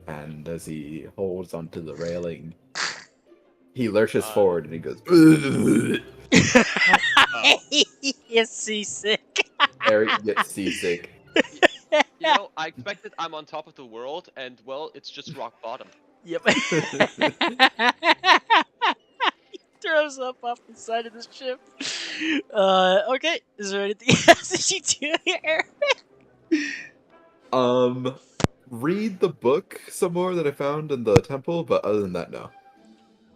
and as he holds onto the railing, he lurches forward and he goes. He is seasick. Eric gets seasick. You know, I expected I'm on top of the world, and well, it's just rock bottom. Yep. He throws up off the side of the ship. Okay. Is there anything else that you do here? Read the book some more that I found in the temple, but other than that, no.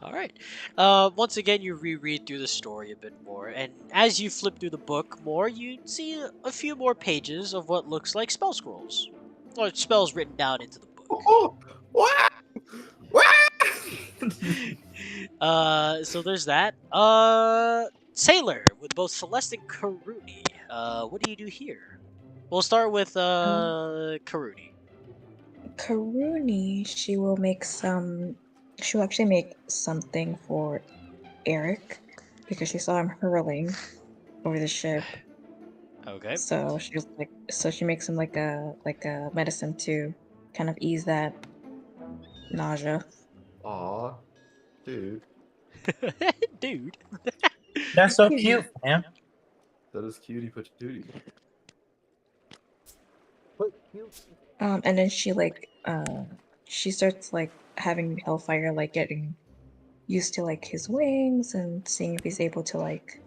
All right. Once again, you reread through the story a bit more, and as you flip through the book more, you see a few more pages of what looks like spell scrolls, or spells written down into the book. Oh, what? So there's that. Sailor with both Celeste and Karuni. What do you do here? We'll start with Karuni. Karuni, she will make some. She'll actually make something for Eric because she saw him hurling over the ship. Okay. So she's like, so she makes him like a medicine to kind of ease that nausea. Aw, dude, Dude. That's so cute, man. that is cutie patootie. And then she starts like having Hellfire like getting used to like his wings and seeing if he's able to like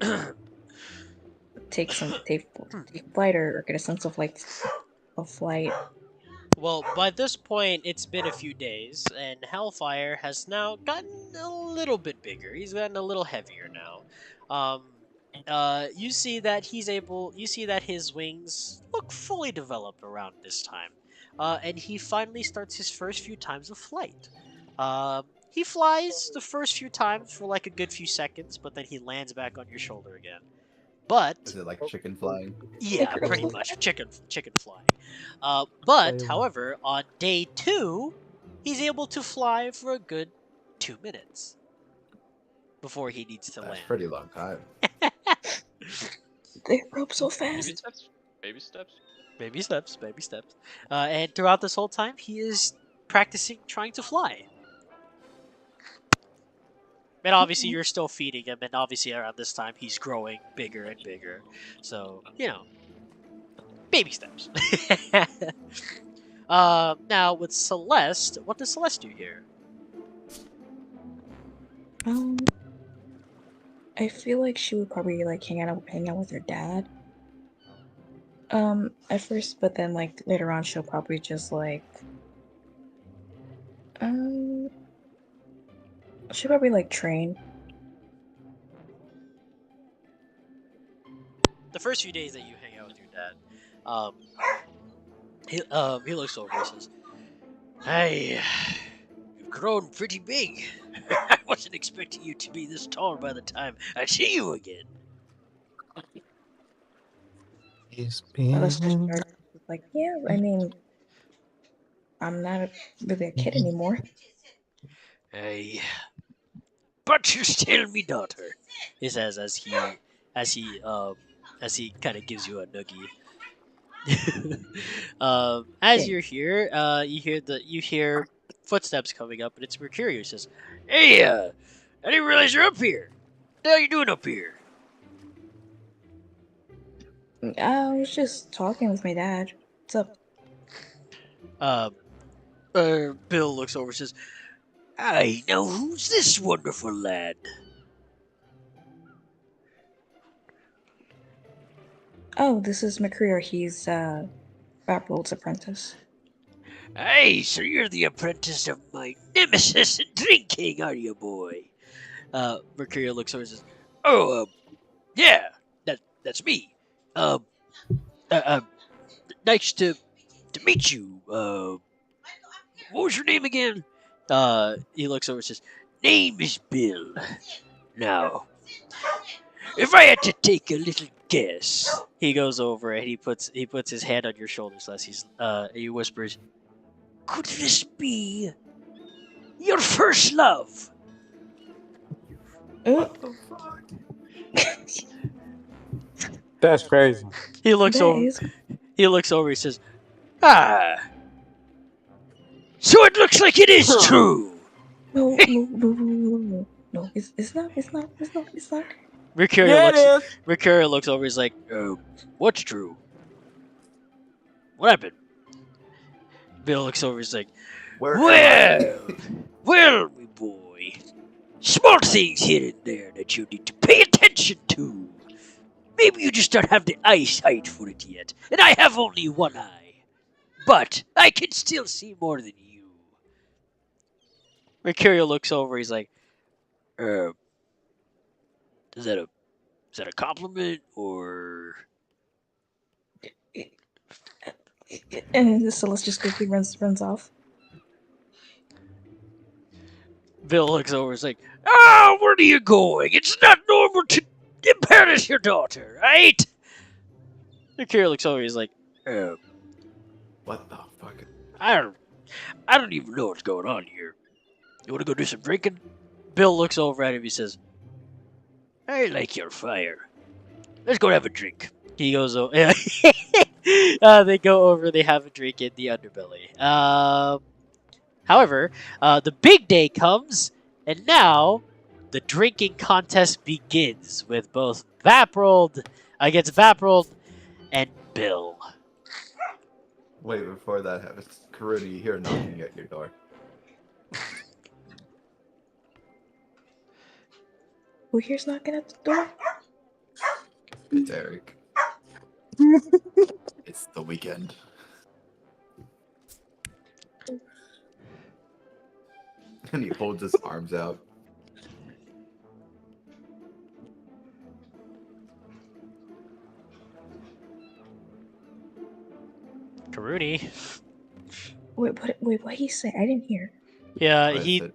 take flight or get a sense of like of flight. Well, by this point, it's been a few days, and Hellfire has now gotten a little bit bigger. He's gotten a little heavier now. You see that he's able. You see that his wings look fully developed around this time, and he finally starts his first few times of flight. He flies the first few times for like a good few seconds, but then he lands back on your shoulder again. But Is it like chicken flying? yeah, Icarus pretty was much fast. chicken flying. But Same. however, on day 2, he's able to fly for a good 2 minutes before he needs to That's land. pretty long time. They grew up so Baby fast. steps. Baby steps. Baby steps, baby steps. And throughout this whole time, he is practicing trying to fly. And obviously, you're still feeding him, and obviously, around this time, he's growing bigger and bigger. So, baby steps. Now, with Celeste, what does Celeste do here? I feel like she would probably like hang out with her dad. At first, but then like later on, she'll probably just like she'll probably like train. The first few days that you hang out with your dad, he looks over and says, "Hey, you've grown pretty big. I wasn't expecting you to be this tall by the time I see you again." It's Unless just been start like, yeah, I mean, I'm not really a kid anymore. Hey, but you're still me daughter, he says as he as he kind of gives you a noogie. As you're here, you hear footsteps coming up, and it's Mercurio. He says, "Hey, I didn't realize you're up here. What the hell are you doing up here?" I was just talking with my dad. What's up? Bill looks over and says, "I know who's this wonderful lad." Oh, this is McCreer. He's Baprold's apprentice. "Hey, so you're the apprentice of my nemesis in drinking, are you, boy?" Mercurio looks over and says, "Oh, yeah, that's me. Um, uh, uh, nice to meet you. What was your name again?" He looks over and says, "Name is Bill. Now, if I had to take a little guess," he goes over and he puts his hand on your shoulders as he whispers, "Could this be your first love?" What the fuck? that's crazy. He looks That over. is He looks over. He says, "Ah, so it looks like it is true." no. It's not. Mercurio Yeah, it is. looks over. He's like, "What's true? What happened?" Bill looks over. He's like, Where am "Well, well, my boy, small things here and there that you need to pay attention to. Maybe you just don't have the eyesight for it yet, and I have only one eye, but I can still see more than you." Mercurio looks over. He's like, "Uh, is that a compliment or?" And Celeste just quickly runs off. Bill looks over. He's like, "Ah, where are you going? It's not normal to embarrass your daughter, right?" Mercurio looks over. He's like, What the fuck? I don't even know what's going on here. You want to go do some drinking?" Bill looks over at him. He says, "I like your fire. Let's go have a drink." He goes over. They go over. They have a drink in the underbelly. However, the big day comes, and now the drinking contest begins with both Vaprold against Vaprold and Bill. Wait, before that happens, Karuna, you hear knocking at your door. Who here's knocking at the door? It's Eric. It's the weekend. And he holds his arms out. Karuni. Wait, what he say? I didn't hear. Yeah, I he. said,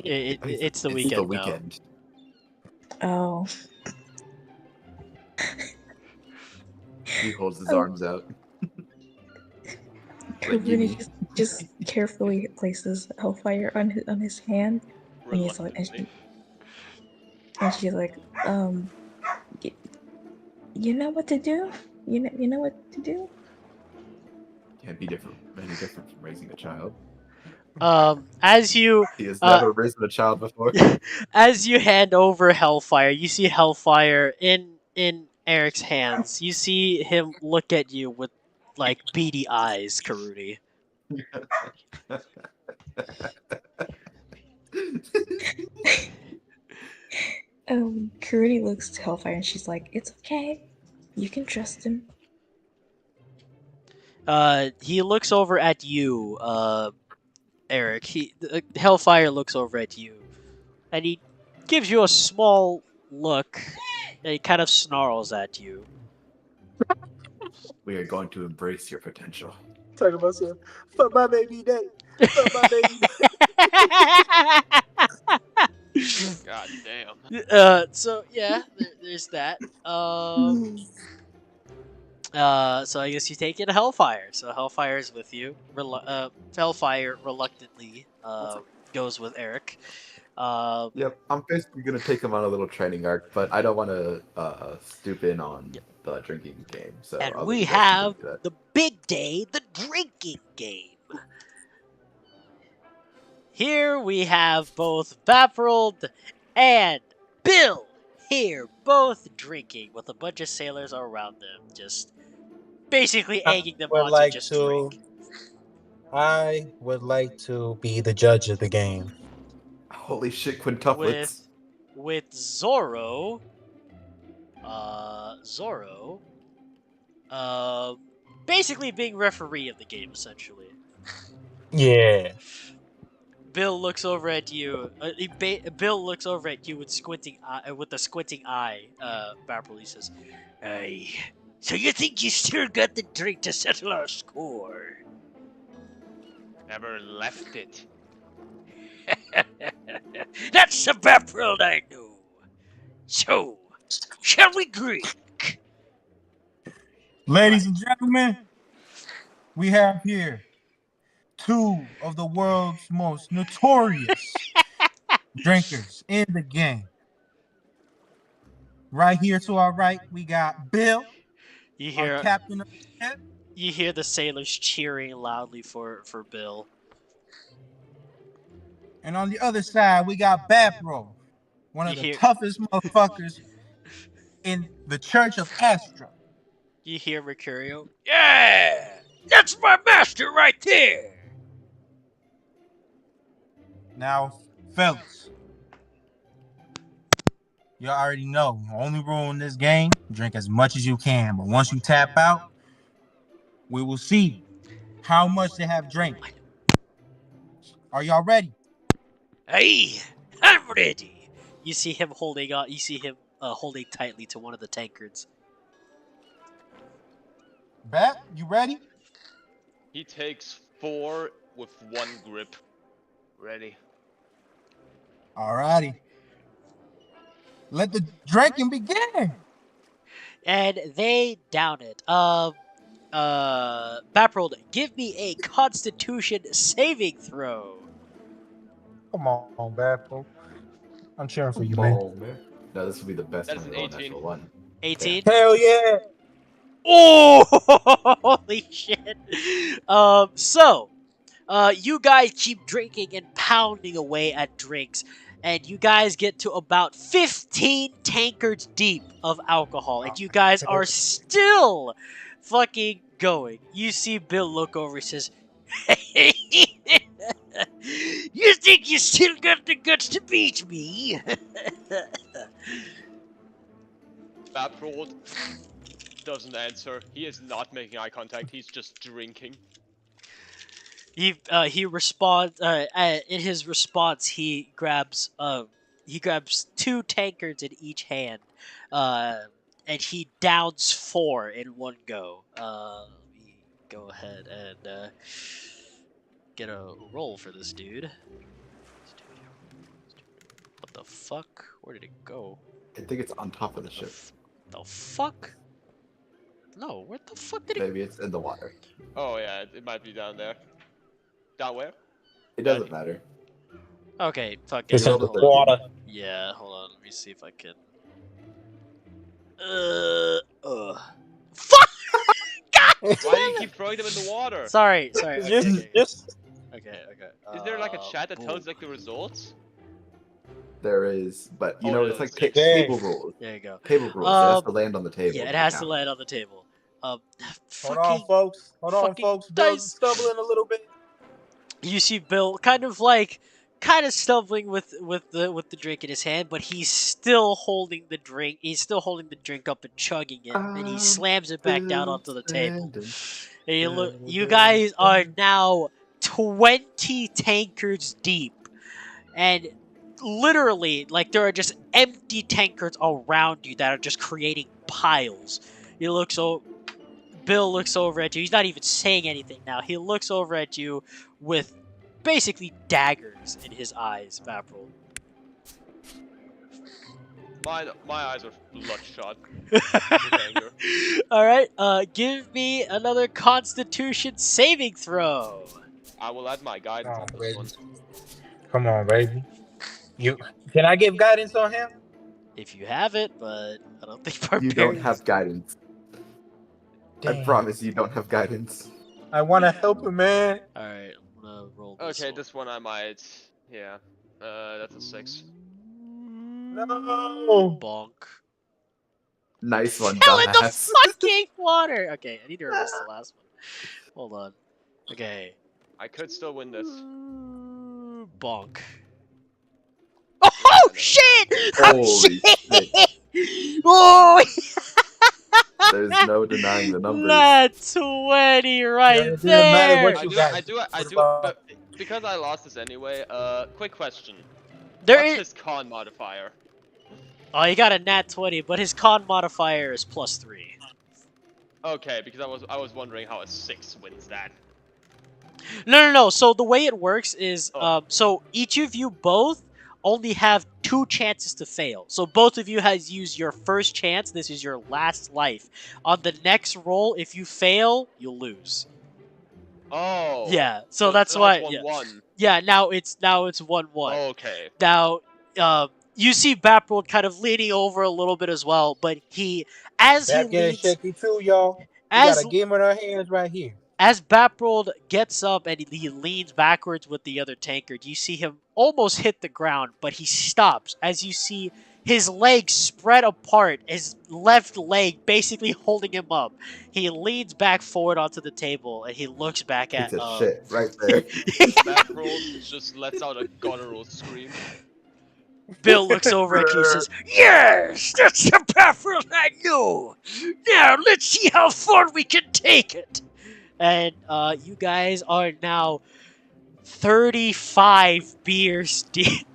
It's the it's weekend the now. weekend. Oh. He holds his Oh. arms out. Like Karuni Yumi. just carefully places Hellfire on his hand, and he's like, Reluctantly. and she's like, y- you know what to do? You know what to do? Can't be any different from raising a child. As you He has uh never risen a child before. as you hand over Hellfire, you see Hellfire in Eric's hands. You see him look at you with like beady eyes, Karuni. Karuni looks to Hellfire and she's like, it's okay. You can trust him. He looks over at you, Eric. Hellfire looks over at you, and he gives you a small look, and he kind of snarls at you. We are going to embrace your potential. Talking about some, fuck my baby daddy. Fuck my baby God damn. So yeah, there's that. daddy. So I guess you take in Hellfire. So Hellfire is with you. Hellfire reluctantly goes with Eric. Um, Yep, I'm basically gonna take him on a little training arc, but I don't want to stoop in on Yep. the drinking game. So and I'll let we you guys have continue that. the big day, the drinking game. Here we have both Baffrold and Bill here, both drinking with a bunch of sailors around them, just basically egging them would on to like just to. drink. I would like to be the judge of the game. Holy shit, With quintuplets! Zoro, Zoro, basically being referee of the game essentially. Yeah. Bill looks over at you. Bill looks over at you with with a squinting eye. Barbarly says, "Hey, so you think you still got the drink to settle our score?" Never left it. That's the Barbarld I know. So, shall we drink? Ladies and gentlemen, we have here two of the world's most notorious drinkers in the game. Right here to our right, we got Bill, You our hear captain of the ship. you hear the sailors cheering loudly for Bill. And on the other side, we got Bathrobe, one You of the hear toughest motherfuckers in the Church of Astra. you hear Mercurio. Yeah, that's my master right there. Now, fellas, you already know. The only rule in this game, drink as much as you can. But once you tap out, we will see how much they have drank. Are y'all ready? Hey, I'm ready. You see him holding on. You see him holding tightly to one of the tankards. Bet? You ready? He takes 4 with 1 grip. Ready. Alrighty. Let the drinking begin. And they down it. Baprold, give me a Constitution saving throw. Come on, Bathrobe. I'm cheering for you, man. Oh man, no, this will be the best That is time an to roll a 18. natural one. 18. Hell yeah. Oh, holy shit. So, you guys keep drinking and pounding away at drinks, and you guys get to about 15 tankards deep of alcohol, and you guys are still fucking going. You see Bill look over, he says, you think you still got the guts to beat me? Baprold doesn't answer. He is not making eye contact. He's just drinking. He responds. In his response, he grabs two tankards in each hand, uh, and he downs four in one go. Let me go ahead and get a roll for this dude. What the fuck? Where did it go? I think it's on top of the ship. The fuck? No, where the fuck did it? Maybe it's in the water. Oh yeah, it might be down there. Down where? It doesn't matter. Okay, fuck it. It's You in rolled the a 13. water. Yeah, hold on. Let me see if I can. Fuck! God Why do damn you it! keep throwing them in the water? Sorry. Okay. Okay. Is there like a Uh, chat that tells boom. like the results? There is, but you Oh, know, no, it's like six. table rules. There you go. Table rules. It has to land on the table. Yeah, it to has to count. land on the table. Hold Fucking on, folks. Hold on, fucking folks. Bill's dice. stumbling a little bit. You see Bill kind of stumbling with the drink in his hand, but he's still holding the drink. He's still holding the drink up and chugging it, and he slams it back down onto the table. And you guys are now 20 tankards deep, and literally, like, there are just empty tankards around you that are just creating piles. Bill looks over at you. He's not even saying anything now. He looks over at you with basically daggers in his eyes, Vapril. My eyes are bloodshot with anger. Alright, give me another Constitution saving throw. I will add my guidance on this one. Come on, baby. Can I give guidance on him? If you have it, but I don't think You barbarians. don't have guidance. I Damn. promise you don't have guidance. I want to help him, man. Alright, I'm gonna roll this Okay, one. this one I might. Yeah. That's a 6. No. Bonk. Nice one, Fell in the dumbass. fucking water! Okay, I need to erase the last one. Hold on. Okay. I could still win this. Bonk. Oh, shit! Oh, Holy shit! shit. Oh! There's no denying the numbers. That's 20 right It doesn't matter there! what you got. I do, but because I lost this anyway, quick question. There What's is... his con modifier? Oh, he got a nat 20, but his con modifier is +3. Okay, because I was wondering how a 6 wins that. No. So the way it works is, so each of you both only have 2 chances to fail. So both of you has used your first chance. This is your last life. On the next roll, if you fail, you'll lose. Oh. Yeah. So that's now why. it's 1-1. Yeah. Now it's 1-1. Okay. Now, you see Baprold kind of leaning over a little bit as well, but as he That getting leans, shaky too, y'all. We got a game in our hands right here. as Baprold gets up and he leans backwards with the other tankard, you see him almost hit the ground, but he stops as you see his legs spread apart, his left leg basically holding him up. He leans back forward onto the table and he looks back at Piece of shit right there. Backroll just lets out a guttural scream. Bill looks over at you and says, "Yes, that's the Baprold I knew. Now let's see how far we can take it." And you guys are now 35 beers deep.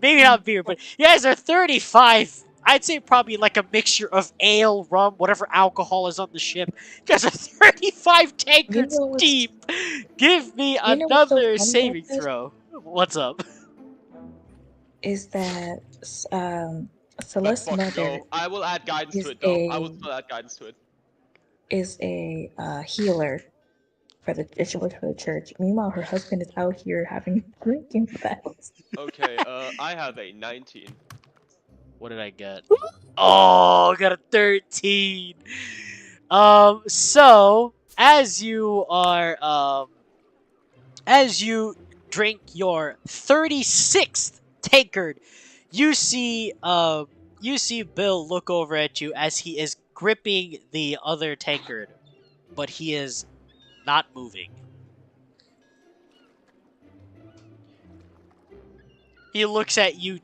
Maybe not beer, but you guys are 35. I'd say probably like a mixture of ale, rum, whatever alcohol is on the ship. You guys are 35 tankards deep. Give me another saving throw. What's up? Is that Celeste's mother No, I will add guidance is to it though. I will still add guidance to it. is a healer for the she works for the church. Meanwhile, her husband is out here having drinking battles. Okay, I have a 19. What did I get? Oh, I got a 13. So as you drink your 36th tankard, you see Bill look over at you as he is gripping the other tankard, but he is not moving. He looks at you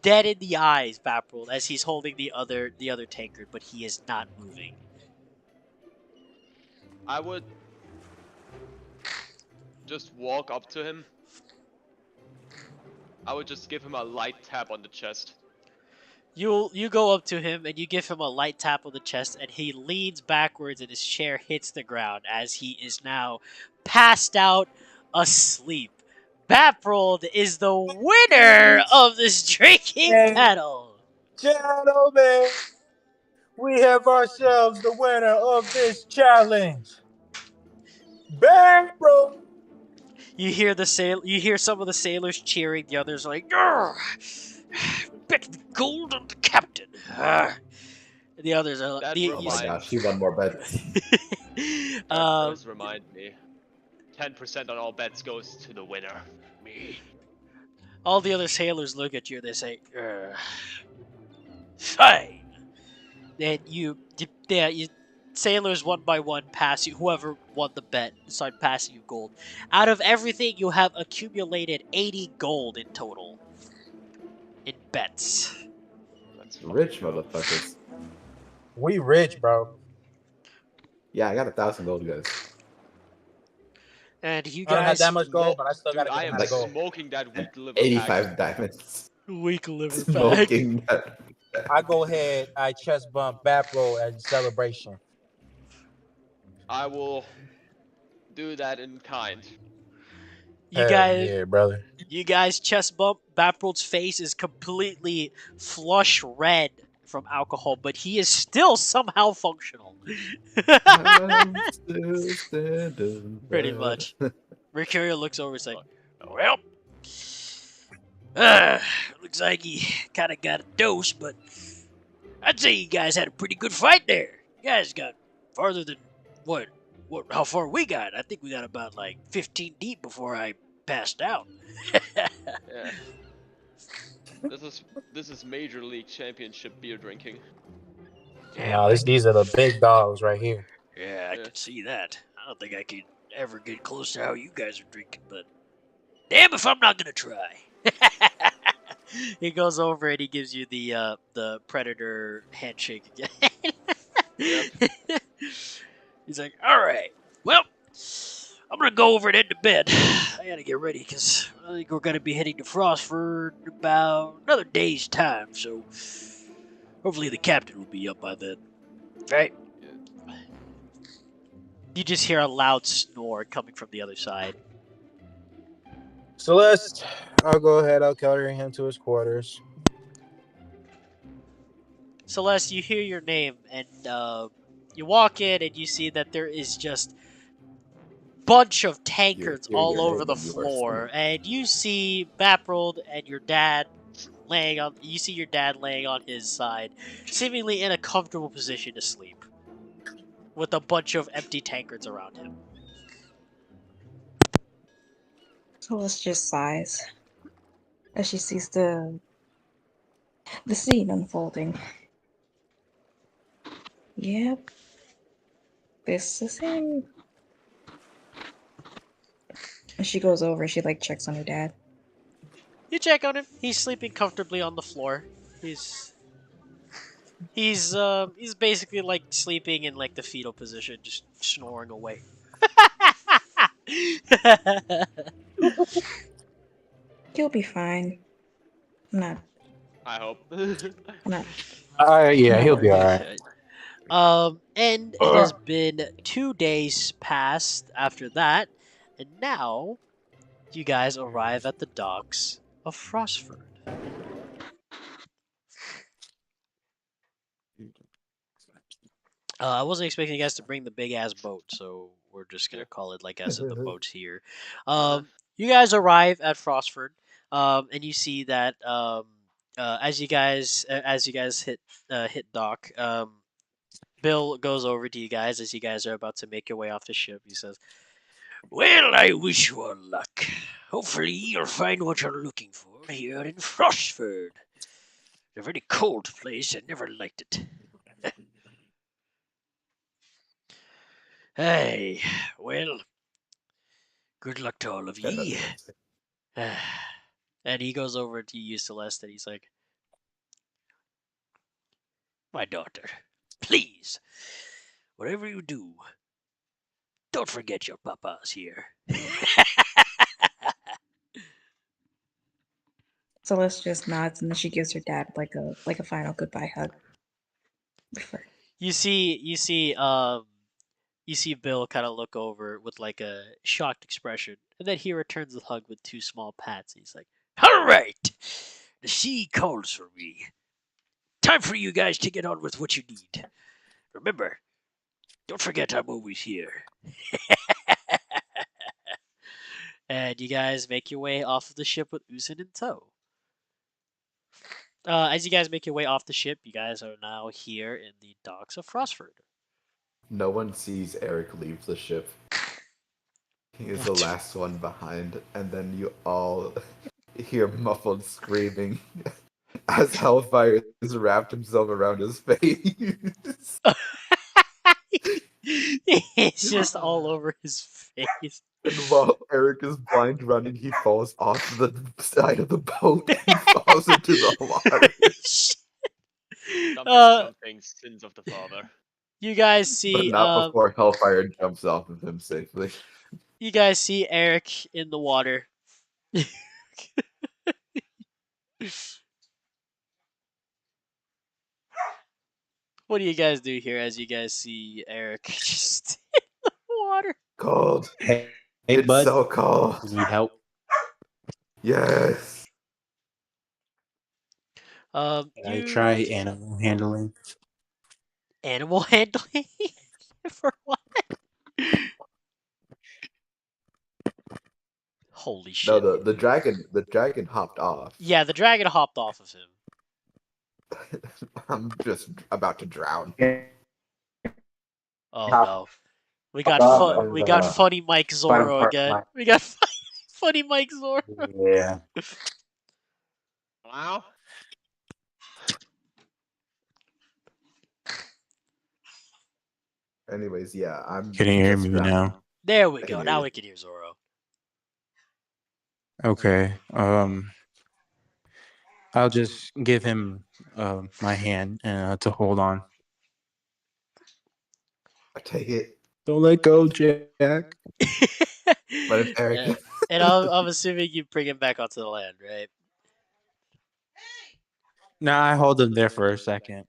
dead in the eyes, Baprold, as he's holding the other tankard, but he is not moving. I would. just walk up to him. I would just give him a light tap on the chest. You go up to him and you give him a light tap on the chest, and he leans backwards and his chair hits the ground as he is now passed out asleep. Baprold is the winner of this drinking And battle. gentlemen, we have ourselves the winner of this challenge. Barrel. You hear you hear some of the sailors cheering, the others like, "Grr! Bet gold on the captain." And the others are That Oh my reminds gosh, he won more bets. that um, does remind me. 10% on all bets goes to the winner. Me. all the other sailors look at you and they say, fine. Then you sailors one by one pass you. Whoever won the bet start passing you gold. Out of everything, you have accumulated 80 gold in total in bets. That's Rich fucking dope. motherfuckers. We rich, bro. Yeah, I got 1,000 gold, guys. And you I don't have that guys, much gold, but I still got Dude, a I good am amount of Like gold. smoking that and weak liver pack. 85 diamonds. weak liver pack. Smoking that. I go ahead, I chest bump Barrel as a celebration. I will do that in kind. You Hell guys, yeah, brother. you guys chest bump. Baprold's face is completely flush red from alcohol, but he is still somehow functional. I'm still standing. Pretty Right. much. Mercurial looks over and is like, well, looks like he kind of got a dose, but I'd say you guys had a pretty good fight there. You guys got farther than what? How far we got? I think we got about like 15 deep before I passed out. Yeah. This is Major League Championship beer drinking. Damn, No, these are the big dogs right here. yeah, I Yeah. can see that. I don't think I could ever get close to how you guys are drinking, but damn if I'm not gonna try. He goes over and he gives you the predator handshake again. Yep. He's like, all right, well, I'm gonna go over and head to bed. I gotta get ready because I think we're gonna be heading to Frostford in about another day's time. So hopefully the captain will be up by then. Right? You just hear a loud snore coming from the other side. Celeste, I'll go ahead, I'll carry him to his quarters. Celeste, you hear your name, and you walk in, and you see that there is just bunch of You tankards hear all your over name the and you are floor, asleep. and you see Baprold and your dad laying on. You see your dad laying on his side, seemingly in a comfortable position to sleep, with a bunch of empty tankards around him. Celeste just sighs as she sees the scene unfolding. Yep, this is him. And she goes over. She like checks on her dad. You check on him. He's sleeping comfortably on the floor. He's basically like sleeping in like the fetal position, just snoring away. He'll be fine. I'm not. I hope. I'm not. Yeah, not he'll be all worried. right. And it has been 2 days past after that, and now you guys arrive at the docks of Frostford. I wasn't expecting you guys to bring the big ass boat, so we're just gonna Yeah. call it like as if the boat's here. You guys arrive at Frostford, and you see that as you guys hit dock, Bill goes over to you guys as you guys are about to make your way off the ship. He says, "Well, I wish you all luck. Hopefully, you'll find what you're looking for here in Frostford. It's a very cold place. I never liked it." Hey, well, good luck to all of That ye. doesn't make sense. And he goes over to you, Celeste, and he's like, my daughter, please, whatever you do, Don't forget your papa's here. Celeste just nods and then she gives her dad like a final goodbye hug. You see Bill kind of look over with like a shocked expression, and then he returns the hug with two small pats. He's like, "All right, the sea calls for me. Time for you guys to get on with what you need. Remember, don't forget I'm always here." And you guys make your way off of the ship with Usin in tow. As you guys make your way off the ship, you guys are now here in the docks of Frostford. No one sees Eric leave the ship. He is the last one behind, and then you all hear muffled screaming as Hellfire has wrapped himself around his face. It's just all over his face. And while Eric is blind running, he falls off the side of the boat and falls into the water. Something, sins of the father. You guys But see, not before Hellfire jumps off of him safely. you guys see Eric in the water. What do you guys do here as you guys see Eric just in the water? Cold. Hey, It's bud. so cold. You need help? Yes. Can I try animal handling? Animal handling? For what? Holy shit. No, the dragon hopped off. Yeah, the dragon hopped off of him. I'm just about to drown. Oh no. We got funny Mike Zoro again. We got funny Mike Zoro. Yeah. Wow. Anyways, yeah, I'm. Can you hear just me drowning. now? There we I go. can hear Now you. we can hear Zoro. Okay. I'll just give him my hand to hold on. I take it. Don't let go, Jack. But it's Eric. Yeah. And I'm assuming you bring him back onto the land, right? Nah, I hold him there for a second.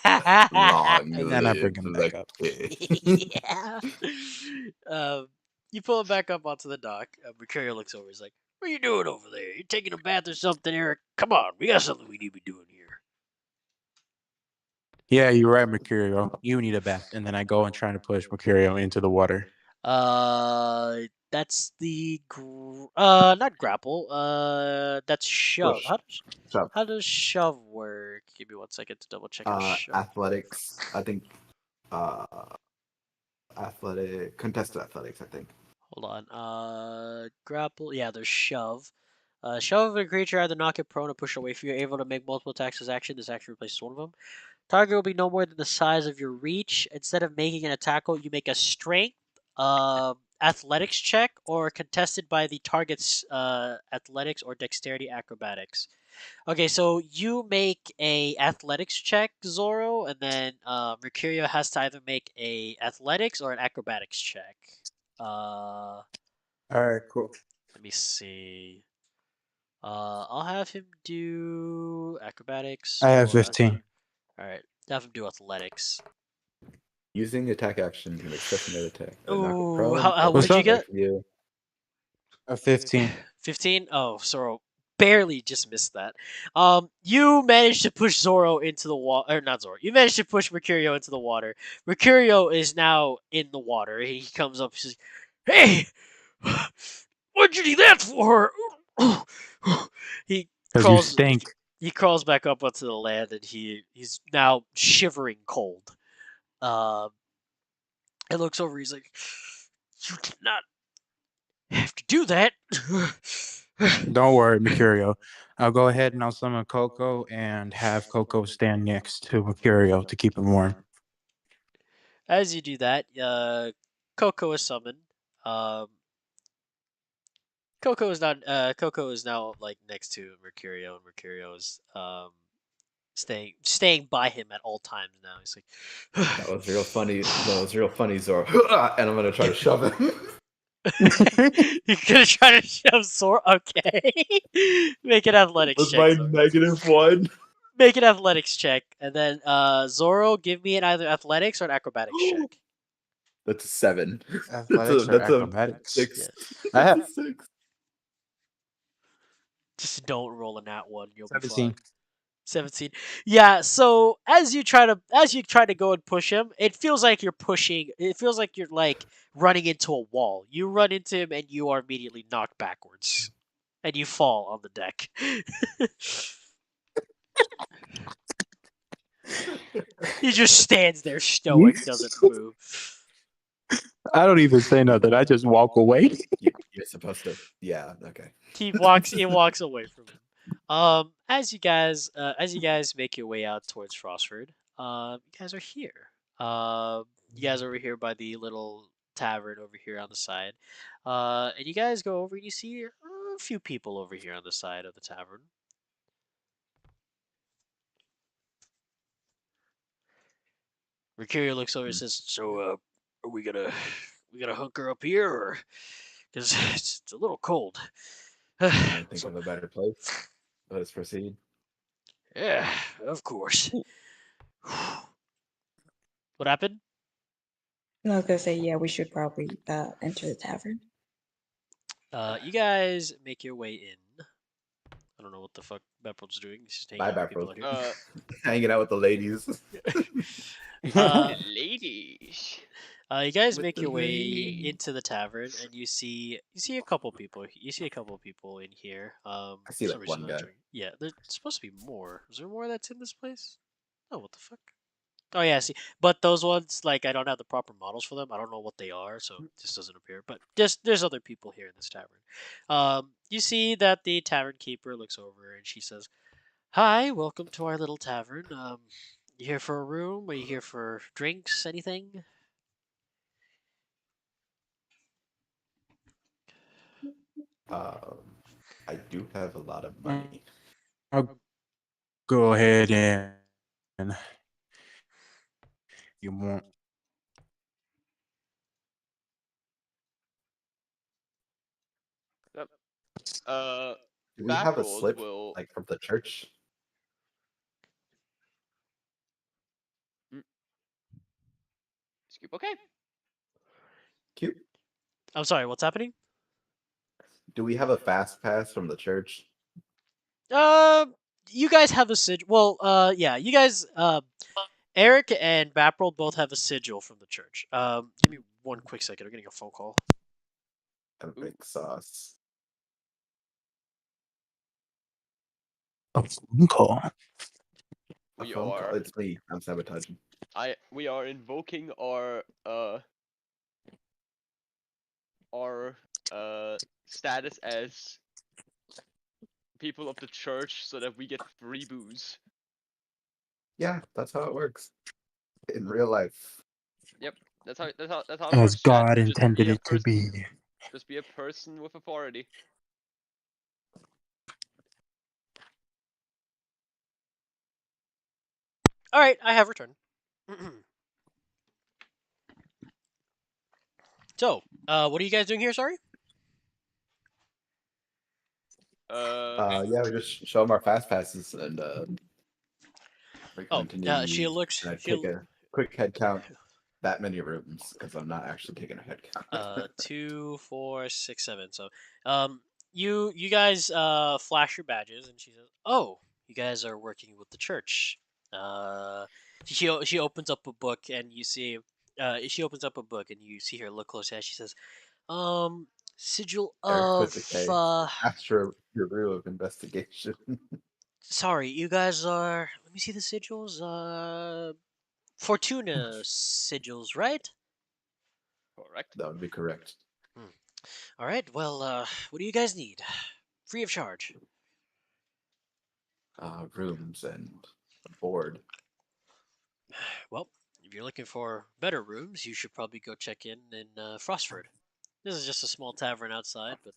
Long And then I bring live him back the up. king. Yeah. You pull him back up onto the dock. Mercurio looks over. He's like, "What are you doing over there? You taking a bath or something, Eric? Come on, we got something we need to be doing here." Yeah, you're right, Mercurio. You need a bath. And then I go and try to push Mercurio into the water. That's the not grapple. That's shove. Push. Shove. How does shove work? Give me 1 second to double check how shove. Athletics. I think. Contested athletics. I think. Hold on. Grapple. Yeah, there's shove. Shove a creature, either knock it prone or push away. If you're able to make multiple attacks as action, this action replaces one of them. Target will be no more than the size of your reach. Instead of making an attack roll, you make a strength, athletics check, or contested by the target's athletics or dexterity acrobatics. Okay, so you make a athletics check, Zoro, and then Mercurio has to either make a athletics or an acrobatics check. All right, cool. Let me see. I'll have him do acrobatics. I have or- 15. All right, have him do athletics. Using the attack action, you can make special mode attack. Ooh, how What's what'd you up? get? You. A 15. 15? Oh, Zoro barely just missed that. You managed to push Zoro into the water, or not Zoro. You managed to push Mercurio into the water. Mercurio is now in the water. He comes up. He's like, "Hey, what'd you do that for?" He Because you crawls. stink. He crawls back up onto the land, and he's now shivering cold. Um, and looks over. He's like, "You did not have to do that." Don't worry, Mercurio. I'll go ahead and I'll summon Coco and have Coco stand next to Mercurio to keep him warm. As you do that, Coco is summoned. Coco is not. Coco is now like next to Mercurio, and Mercurio is staying by him at all times now. He's like, That was real funny. That was real funny, Zoro. And I'm gonna try to shove him. you're gonna try to shove Zoro. Okay, make an athletics With check. my Zoro. -1. Make an athletics check, and then Zoro, give me an either athletics or an acrobatics check. That's a 7. Athletics or that's a acrobatics? 6. Yeah. I That's have a 6. Just don't roll a nat one. You'll be 17. fine. 17. Yeah, so as you try to go and push him, it feels like you're pushing. It feels like you're like running into a wall. You run into him and you are immediately knocked backwards. And you fall on the deck. He just stands there stoic, doesn't move. I don't even say nothing. I just walk away. You're supposed to. Yeah. Okay. He walks away from him. As you guys make your way out towards Frostford, you guys are here. You guys are over here by the little tavern over here on the side. And you guys go over and you see a few people over here on the side of the tavern. Mercurio looks over and says, "So, are we gonna hunker up here, or because it's a little cold?" I think So, of a better place. Let's proceed. yeah, of course. What happened? I was gonna say, yeah, we should probably enter the tavern. You guys make your way in. I don't know what the fuck Beprod's doing. He's just hanging Bye, out with people Backroad. out here. Hanging out with the ladies. Ladies. You guys With make the your way ladies. into the tavern, and you see a couple people. You see a couple people in here. I see For some like reason, one not guy. showing- Yeah, there's supposed to be more. Is there more that's in this place? Oh, what the fuck? Oh yeah, I see. But those ones, like, I don't have the proper models for them. I don't know what they are, so it just doesn't appear. But there's other people here in this tavern. You see that the tavern keeper looks over and she says, "Hi, welcome to our little tavern. You here for a room? Are you here for drinks? Anything?" I do have a lot of money. I'll go ahead and you want. Yep. Do we have a Backrolled slip will. like from the church? Scoop. Okay. Cute. I'm sorry. What's happening? Do we have a fast pass from the church? You guys have a sigil. Well, yeah, you guys, Eric and Bapril both have a sigil from the church. Give me one quick second. I'm getting a phone call. Epic sauce. A phone call. A We phone call? are. It's me. I'm sabotaging. We are invoking our status as people of the church so that we get free booze. Yeah, that's how it works. In real life. Yep. That's how it As works, chat. God Just intended be a it to be. Just be a person with authority. All right, I have returned. So, what are you guys doing here? Sorry. Yeah, we just show them our fast passes and we Oh, continue to she use. looks. And I She take a quick head count. That many rooms because I'm not actually taking a head count. 2, 4, 6, 7. So, you guys flash your badges, and she says, "Oh, you guys are working with the church." She opens up a book, and you see, she opens up a book, and you see her look close at. She says, sigil Eric of with the K. uh, Astra Bureau of Investigation. sorry, you guys are. Let me see the sigils. Fortuna sigils, right? Correct. That would be correct. All right. Well, what do you guys need? Free of charge. Rooms and board. Well, if you're looking for better rooms, you should probably go check in Frostford. This is just a small tavern outside, but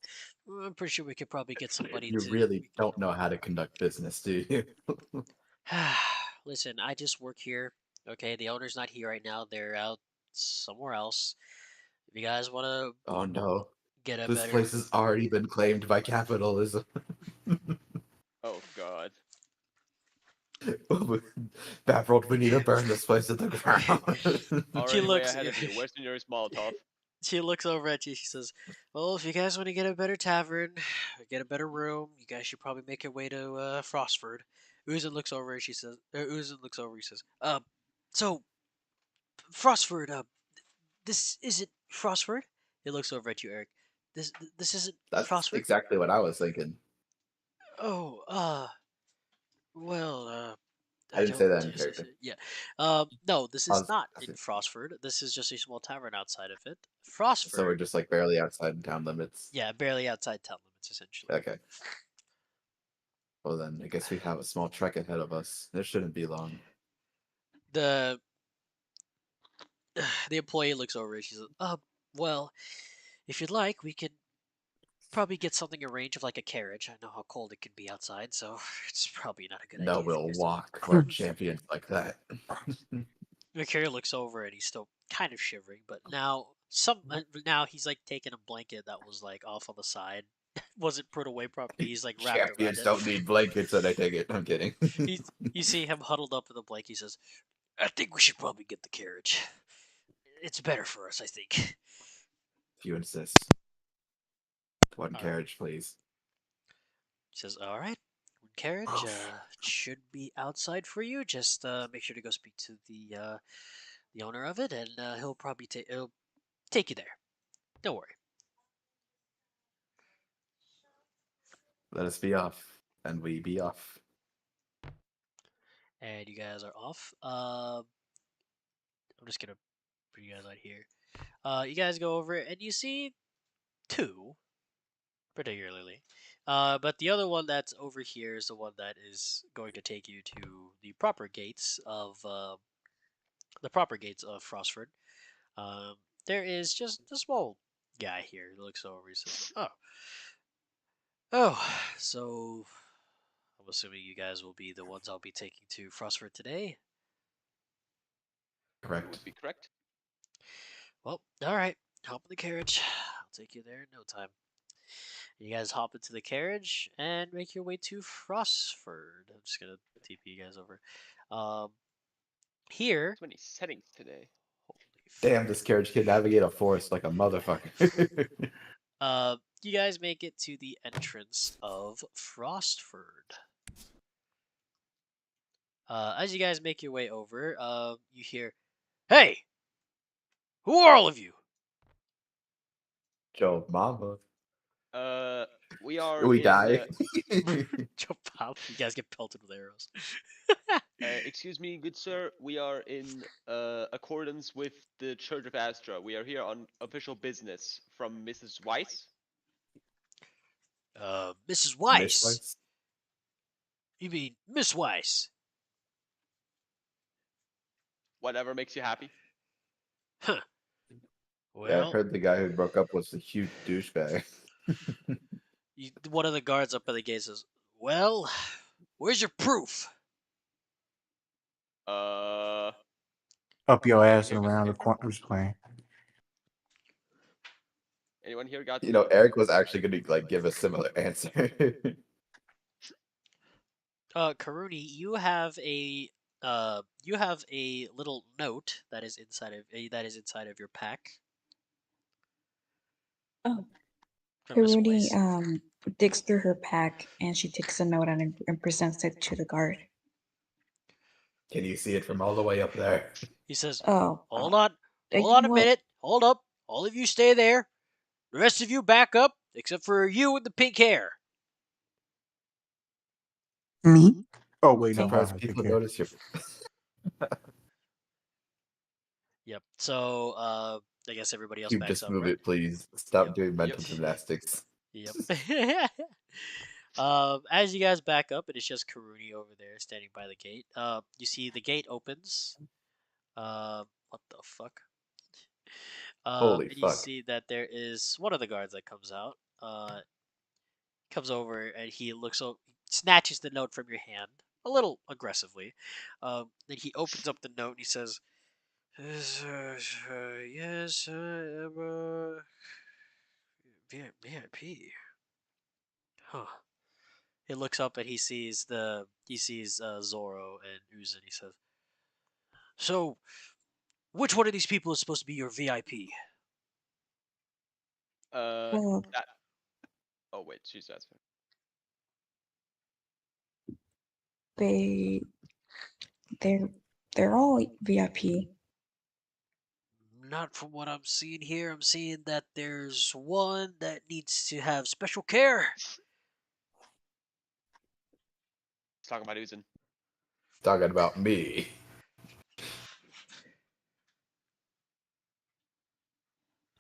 I'm pretty sure we could probably get somebody You to. really don't know how to conduct business, do you? listen, I just work here. Okay, the owner's not here right now. They're out somewhere else. If you guys want to Oh no. get a This better, place has already been claimed by capitalism. Oh God. Baffled, we need to burn this place to the ground. she Already way looks, ahead of you. Where's the nearest Molotov? she looks over at you. She says, "Well, if you guys want to get a better tavern, get a better room, you guys should probably make your way to Frostford." Uzin looks over and she says, Uzin looks over. He says, so Frostford, this isn't Frostford." He looks over at you, Eric. This isn't That's Frostford. exactly what I was thinking. Oh, well, I I didn't say don't. that in character. Yeah. No, this I is was, not in Frostford. This is just a small tavern outside of it. so we're Frostford, just like barely outside town limits. yeah, barely outside town limits, essentially. Okay. Well then, I guess we have a small trek ahead of us. It shouldn't be long. The the employee looks over and she says, well, if you'd like, we can probably get something arranged of like a carriage. I know how cold it can be outside, so it's probably not a good No, idea if you we'll guys walk. We're champions like that. The carrier looks over and he's still kind of shivering, but now he's like taking a blanket that was like off on the side, wasn't put away properly. He's like wrapped around Champions it. don't need blankets, and I take it. I'm kidding. You see him huddled up in the blanket. He says, "I think we should probably get the carriage. It's better for us, I think." If you insist. One All right. carriage, please. He says, "All right, carriage should be outside for you. Just make sure to go speak to the owner of it, and he'll take you there. Don't worry." Let us be off, and we be off. And you guys are off. I'm just gonna put you guys out here. You guys go over and you see two, particularly. But the other one that's over here is the one that is going to take you to the proper gates of Frostford. Um, there is just a small guy here who looks over. He says, oh, so I'm assuming you guys will be the ones I'll be taking to Frostford today." That Correct. would be correct. "Well, all right. Hop in the carriage. I'll take you there in no time." You guys hop into the carriage and make your way to Frostford. I'm just gonna TP you guys over. Um, here, So many settings today. holy Damn, this carriage can navigate a forest like a motherfucker. you guys make it to the entrance of Frostford. As you guys make your way over, you hear, "Hey, who are all of you?" Joe Mama. We are We in. die. Jump out. You guys get pelted with arrows. Excuse me, good sir. We are in accordance with the Church of Astra. We are here on official business from Mrs. Weiss. Mrs. Miss Weiss. Weiss? You mean Miss Weiss? Whatever makes you happy. Huh. Yeah, I Well, heard the guy who broke up was a huge douchebag. one of the guards up at the gate says, "Well, where's your proof?" Uh, Up your anyone ass here and got the around the paper? corner. I'm just playing. Anyone here got You the? know, Eric was actually going to like give a similar answer. Karuni, you have a little note that is inside of your pack Oh, from Miss Haruni Weiss. digs through her pack and she takes a note and presents it to the guard. Can you see it from all the way up there? He says, Oh, "Hold on, hold you on know a what? minute, hold up. All of you stay there. The rest of you back up, except for you with the pink hair." Me? Oh wait, no, Surprised I take people care. notice your. Yep. So, I guess everybody else You backs just up, move right? it, please. Stop Yep. doing mental Yep. gymnastics. Yep. As you guys back up, and it's just Karuni over there standing by the gate. You see the gate opens. What the fuck? Holy And you fuck. see that there is one of the guards that comes out. Comes over and he looks snatches the note from your hand. a little aggressively. Then he opens up the note and he says, "Yes, VIP. Huh." He looks up and he sees Zoro and Uzen. He says, "So, which one of these people is supposed to be your VIP?" Well, That. Oh wait, she's asking. they they're they're all VIP. Not from what I'm seeing here. I'm seeing that there's one that needs to have special care. Let's talk about Uzen. Talking about me.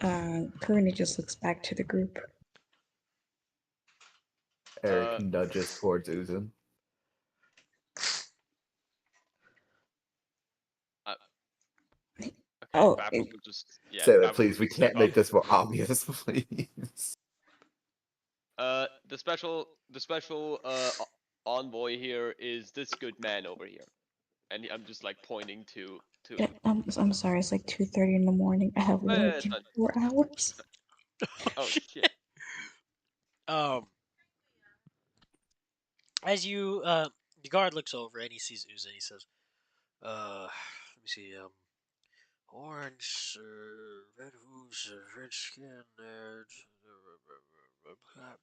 Karuna just looks back to the group. Eric nudges towards Uzun. Okay, Oh, Babel will just Say that, Babel please. will We just step can't make up. this more obvious, please. The special envoy here is this good man over here, and I'm just like pointing to. I'm sorry. It's like 2:30 in the morning. I have Oh, yeah, work it's in fine. 4 hours. Oh shit. Um, as you the guard looks over and he sees Uza and he says, let me see, orange, red hooves, red skin,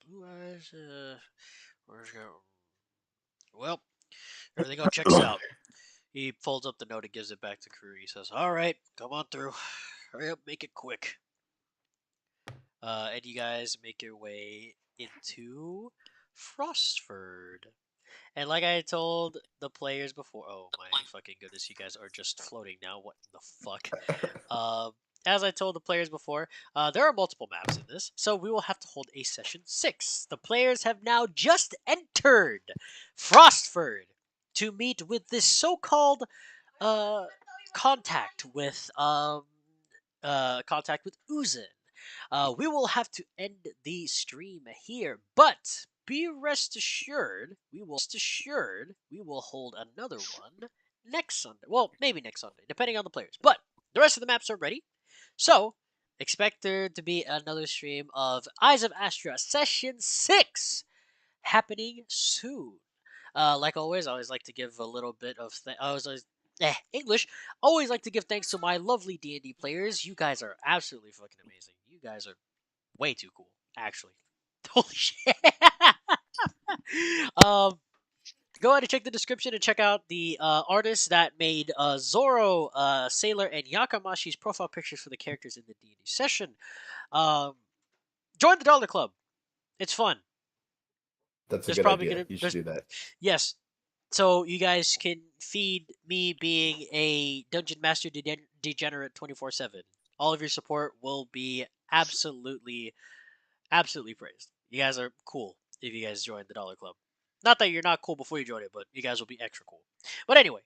blue eyes, orange hair. Well, everything all checks out. He folds up the note and gives it back to Crew. He says, "All right, come on through. Hurry up, make it quick." And you guys make your way into Frostford. And like I told the players before, oh my fucking goodness, you guys are just floating now. What the fuck? As I told the players before, there are multiple maps in this, so we will have to hold a session 6. The players have now just entered Frostford to meet with this so-called uh, contact with Uzin. We will have to end the stream here, but be rest assured, we will hold another one next Sunday. Well, maybe next Sunday, depending on the players. But the rest of the maps are ready, so expect there to be another stream of Eyes of Astra Session 6 happening soon. Like always, I always like to give a little bit of English. Always like to give thanks to my lovely D&D players. You guys are absolutely fucking amazing. You guys are way too cool, actually. Holy shit. um, Go ahead and check the description and check out the artists that made Zoro, Sailor, and Yakamashi's profile pictures for the characters in the D&D session. Um, Join the Dollar Club. It's fun. That's a There's good probably idea. gonna You should there's do that. yes. So you guys can feed me being a dungeon master degenerate 24/7. All of your support will be absolutely praised. You guys are cool if you guys join the Dollar Club. Not that you're not cool before you join it, but you guys will be extra cool. But anyway,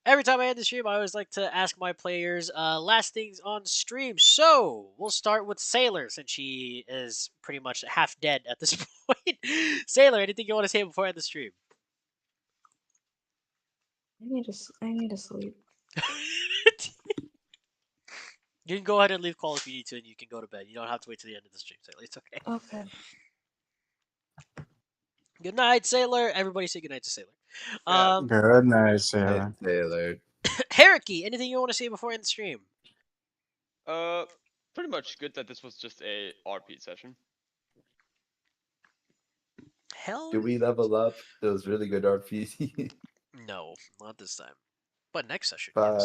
every time I end the stream, I always like to ask my players last things on stream. So we'll start with Sailor, since she is pretty much half dead at this point. Sailor, anything you want to say before I end the stream? I need to sleep. You can go ahead and leave call if you need to, and you can go to bed. You don't have to wait till the end of the stream, Sailor. It's okay. Okay. Good night, Sailor. Everybody say good night to Sailor. Yeah. Good night, Hey, Sarah. Taylor. Hariki, anything you want to say before I end the stream? Pretty much good that this was just a RP session. Hell Do we level up those really good RPG? no, not this time. But next session, Fuck.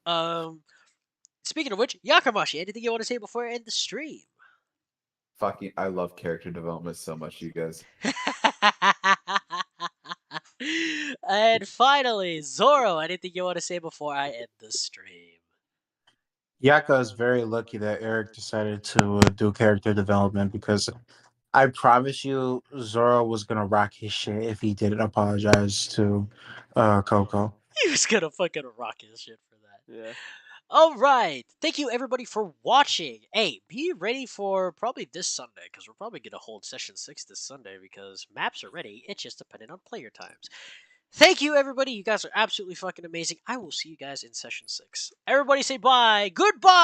yes. Speaking of which, Yakamashi, anything you want to say before I end the stream? Fucking, I love character development so much, you guys. And finally, Zoro, anything you want to say before I end the stream? Yaka is very lucky that Eric decided to do character development because I promise you, Zoro was gonna rock his shit if he didn't apologize to Coco. He was gonna fucking rock his shit for that. Yeah. All right. Thank you everybody for watching. Hey, be ready for probably this Sunday because we're probably gonna hold session 6 this Sunday because maps are ready. It's just dependent on player times. Thank you everybody. You guys are absolutely fucking amazing. I will see you guys in session 6. Everybody say bye. Goodbye.